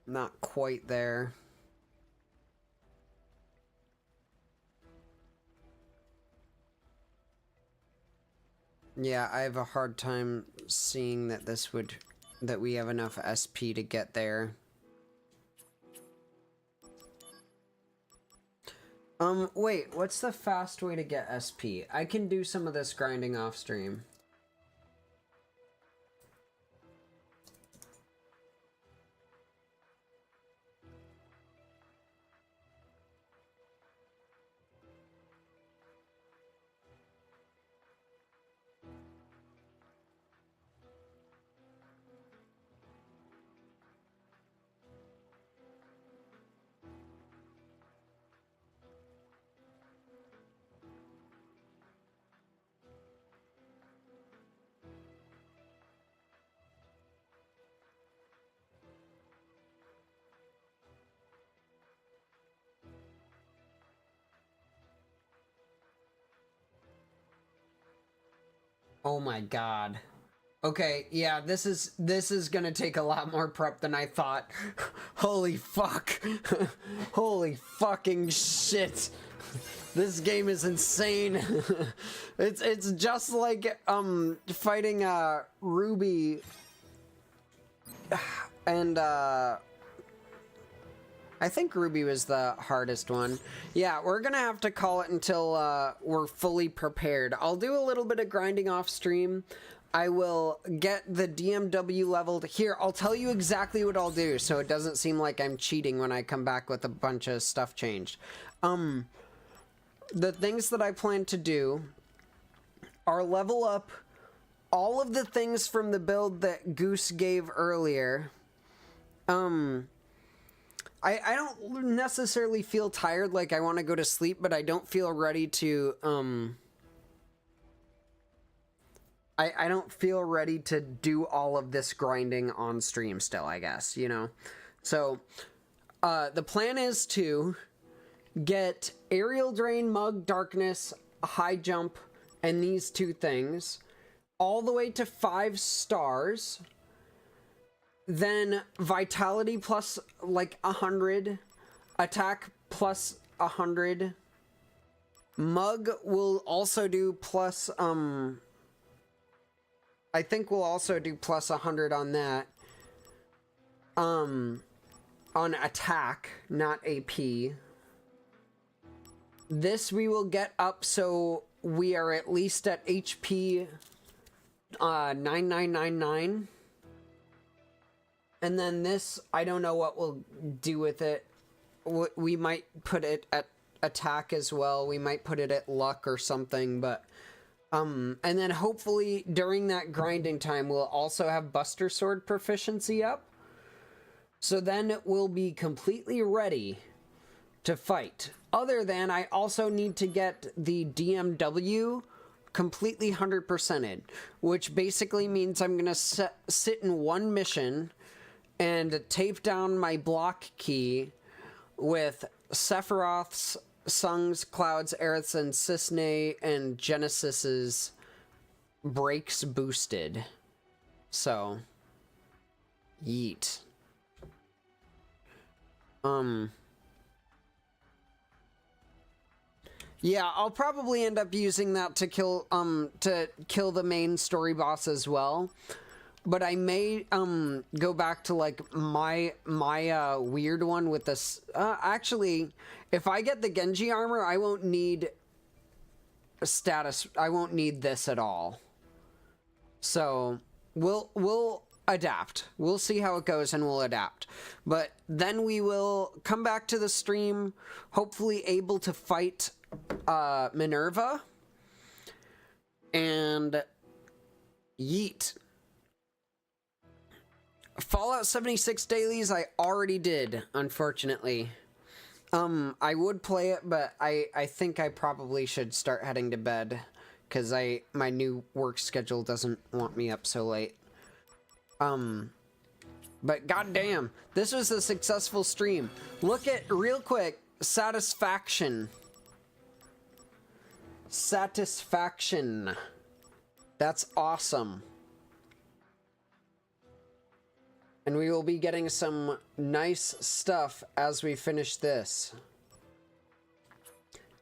Not quite there. Yeah, I have a hard time seeing that this would... that we have enough SP to get there. Wait, what's the fast way to get SP? I can do some of this grinding off stream. Oh my god. Okay, yeah, this is gonna take a lot more prep than I thought. Holy fuck. Holy fucking shit. This game is insane. It's just like fighting Ruby and I think Ruby was the hardest one. Yeah, we're gonna have to call it until we're fully prepared. I'll do a little bit of grinding off stream. I will get the DMW leveled. Here, I'll tell you exactly what I'll do so it doesn't seem like I'm cheating when I come back with a bunch of stuff changed. The things that I plan to do are level up all of the things from the build that Goose gave earlier. I don't necessarily feel tired, like I want to go to sleep, but I don't feel ready to, I don't feel ready to do all of this grinding on stream still, I guess, you know? So, the plan is to get Aerial Drain, Mug, Darkness, High Jump, and these 2 things all the way to 5 stars. Then Vitality plus like 100, Attack plus 100. Mug will also do plus, I think we'll also do plus 100 on that. On attack, not AP. This we will get up so we are at least at HP 9999. And then this, I don't know what we'll do with it. We might put it at attack as well. We might put it at luck or something, but and then hopefully during that grinding time we'll also have Buster Sword proficiency up. So then we'll be completely ready to fight. Other than I also need to get the DMW completely 100%ed, which basically means I'm gonna sit in one mission and tape down my block key with Sephiroth's, Sung's, Cloud's, Aerith's, and Cisne, and Genesis's breaks boosted. So, yeet. Yeah, I'll probably end up using that to kill the main story boss as well. But I may go back to like my weird one with this. Actually, if I get the Genji armor, I won't need status. I won't need this at all. So we'll adapt. We'll see how it goes and we'll adapt. But then we will come back to the stream, hopefully able to fight Minerva and yeet. Fallout 76 dailies I already did, unfortunately. I would play it, but I think I probably should start heading to bed because my new work schedule doesn't want me up so late. But goddamn, this was a successful stream. Look at, real quick, satisfaction. Satisfaction. That's awesome. And we will be getting some nice stuff as we finish this.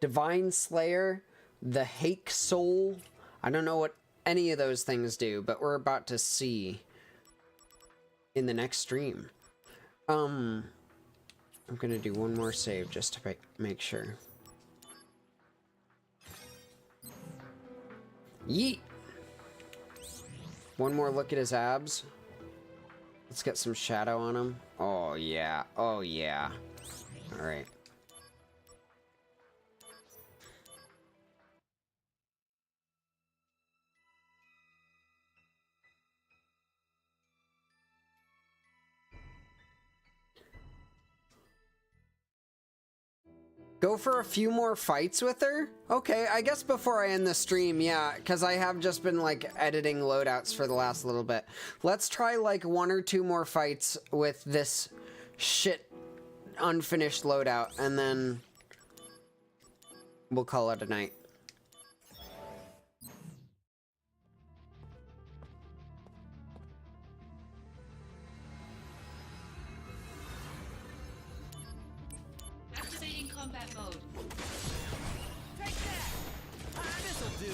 Divine Slayer, the Hake Soul. I don't know what any of those things do, but we're about to see in the next stream. I'm gonna do one more save just to make sure. Yeet! One more look at his abs. Let's get some shadow on him. Oh yeah, oh yeah. Alright. Go for a few more fights with her? Okay, I guess before I end the stream, yeah, because I have just been, like, editing loadouts for the last little bit. Let's try, like, 1 or 2 more fights with this shit unfinished loadout, and then we'll call it a night. Combat mode. Take that! This'll do.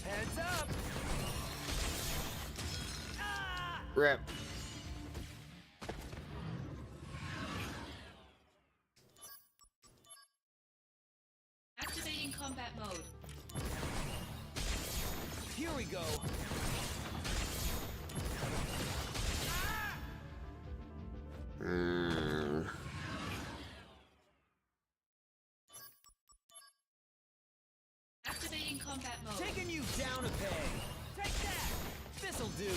Heads up! Rip. Activating combat mode. Here we go. Activating combat mode. Taking you down a peg. Take that! This'll do.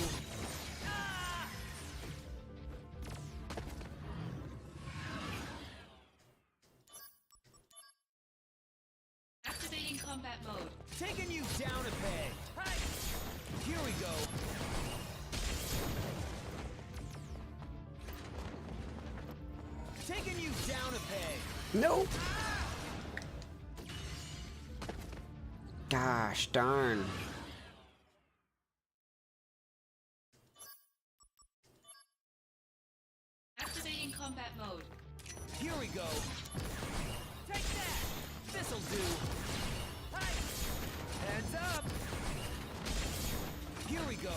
Activating combat mode. Taking you down a peg. Here we go. Taking you down a peg. Nope. Gosh darn. Activating combat mode. Here we go. Take that. This'll do. Hi. Heads up. Here we go.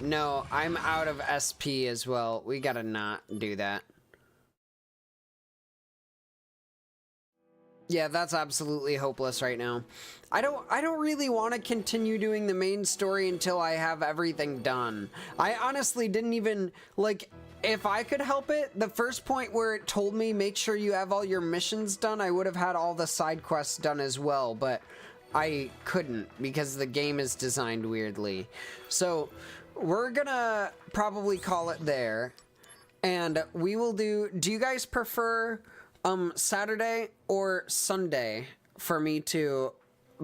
No, I'm out of SP as well. We gotta not do that. Yeah, that's absolutely hopeless right now. I don't really want to continue doing the main story until I have everything done. I honestly didn't even, like, if I could help it, the first point where it told me make sure you have all your missions done, I would have had all the side quests done as well, but I couldn't because the game is designed weirdly. So we're gonna probably call it there, and we will do you guys prefer Saturday or Sunday for me to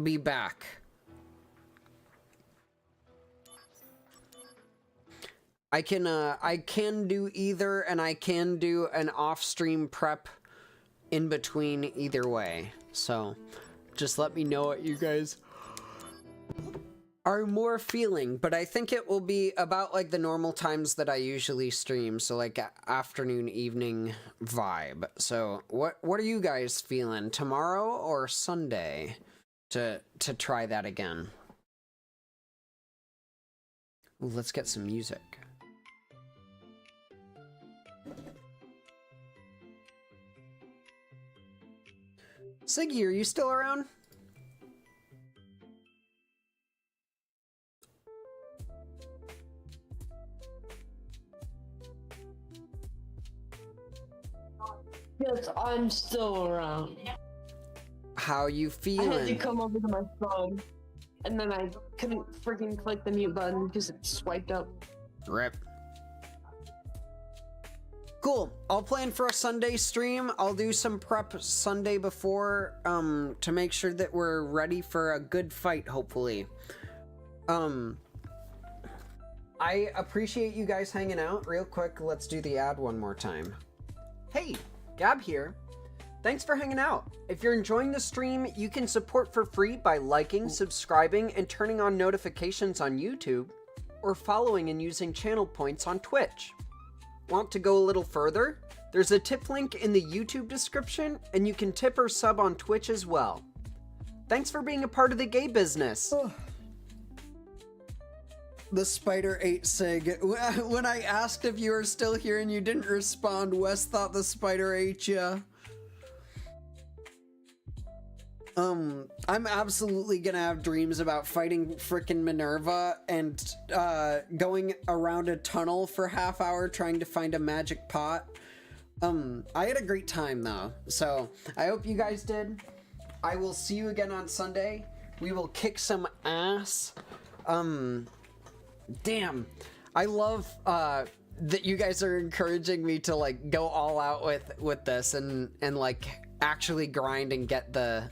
be back? I can do either, and I can do an off-stream prep in between either way. So just let me know what you guys are more feeling, but I think it will be about like the normal times that I usually stream, so like afternoon, evening vibe. So what are you guys feeling, tomorrow or Sunday to try that again? Ooh, let's get some music. Siggy, are you still around? Yes, I'm still around. How you feeling? I had to come over to my phone, and then I couldn't freaking click the mute button because it swiped up. Rip. Cool. I'll plan for a Sunday stream. I'll do some prep Sunday before to make sure that we're ready for a good fight, hopefully. I appreciate you guys hanging out. Real quick, let's do the ad one more time. Hey, Gab here. Thanks for hanging out. If you're enjoying the stream, you can support for free by liking, subscribing, and turning on notifications on YouTube, or following and using channel points on Twitch. Want to go a little further? There's a tip link in the YouTube description, and you can tip or sub on Twitch as well. Thanks for being a part of the gay business. The spider ate Sig. When I asked if you were still here and you didn't respond, Wes thought the spider ate ya. I'm absolutely gonna have dreams about fighting frickin' Minerva and going around a tunnel for half hour trying to find a magic pot. I had a great time though, so I hope you guys did. I will see you again on Sunday. We will kick some ass. Damn, I love that you guys are encouraging me to like go all out with this and like actually grind and get the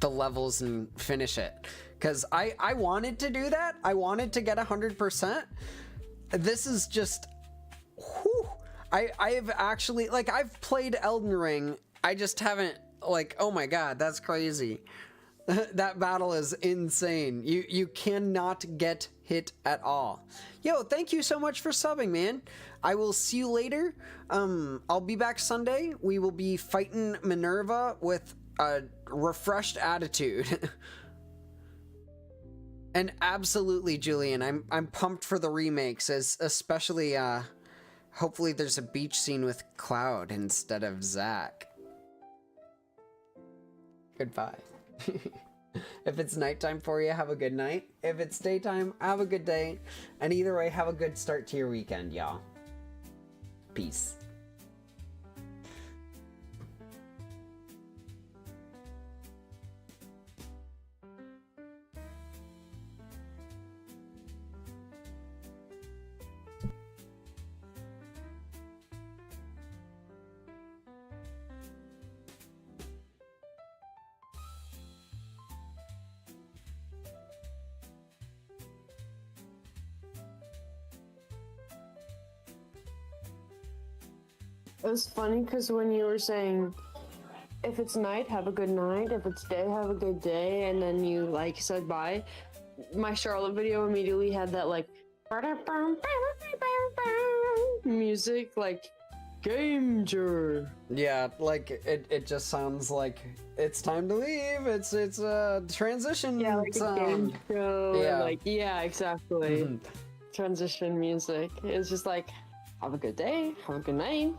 levels and finish it, because I wanted to do that. I wanted to get 100%. This is just whew. I've actually, like, I've played Elden Ring, I just haven't, like, oh my god, that's crazy. That battle is insane. You cannot get hit at all. Yo, thank you so much for subbing, man. I will see you later. I'll be back Sunday. We will be fighting Minerva with a refreshed attitude. And absolutely, Julian, I'm pumped for the remakes, especially hopefully there's a beach scene with Cloud instead of Zack. Goodbye. If it's nighttime for you, have a good night. If it's daytime, have a good day. And either way, have a good start to your weekend, y'all. Peace. It was funny because when you were saying, if it's night, have a good night. If it's day, have a good day. And then you like said bye. My Charlotte video immediately had that like music, like Gamer. Yeah, like it just sounds like it's time to leave. It's a transition. Yeah, like a game show. Yeah. Like exactly. Transition music. It's just like, have a good day, have a good night.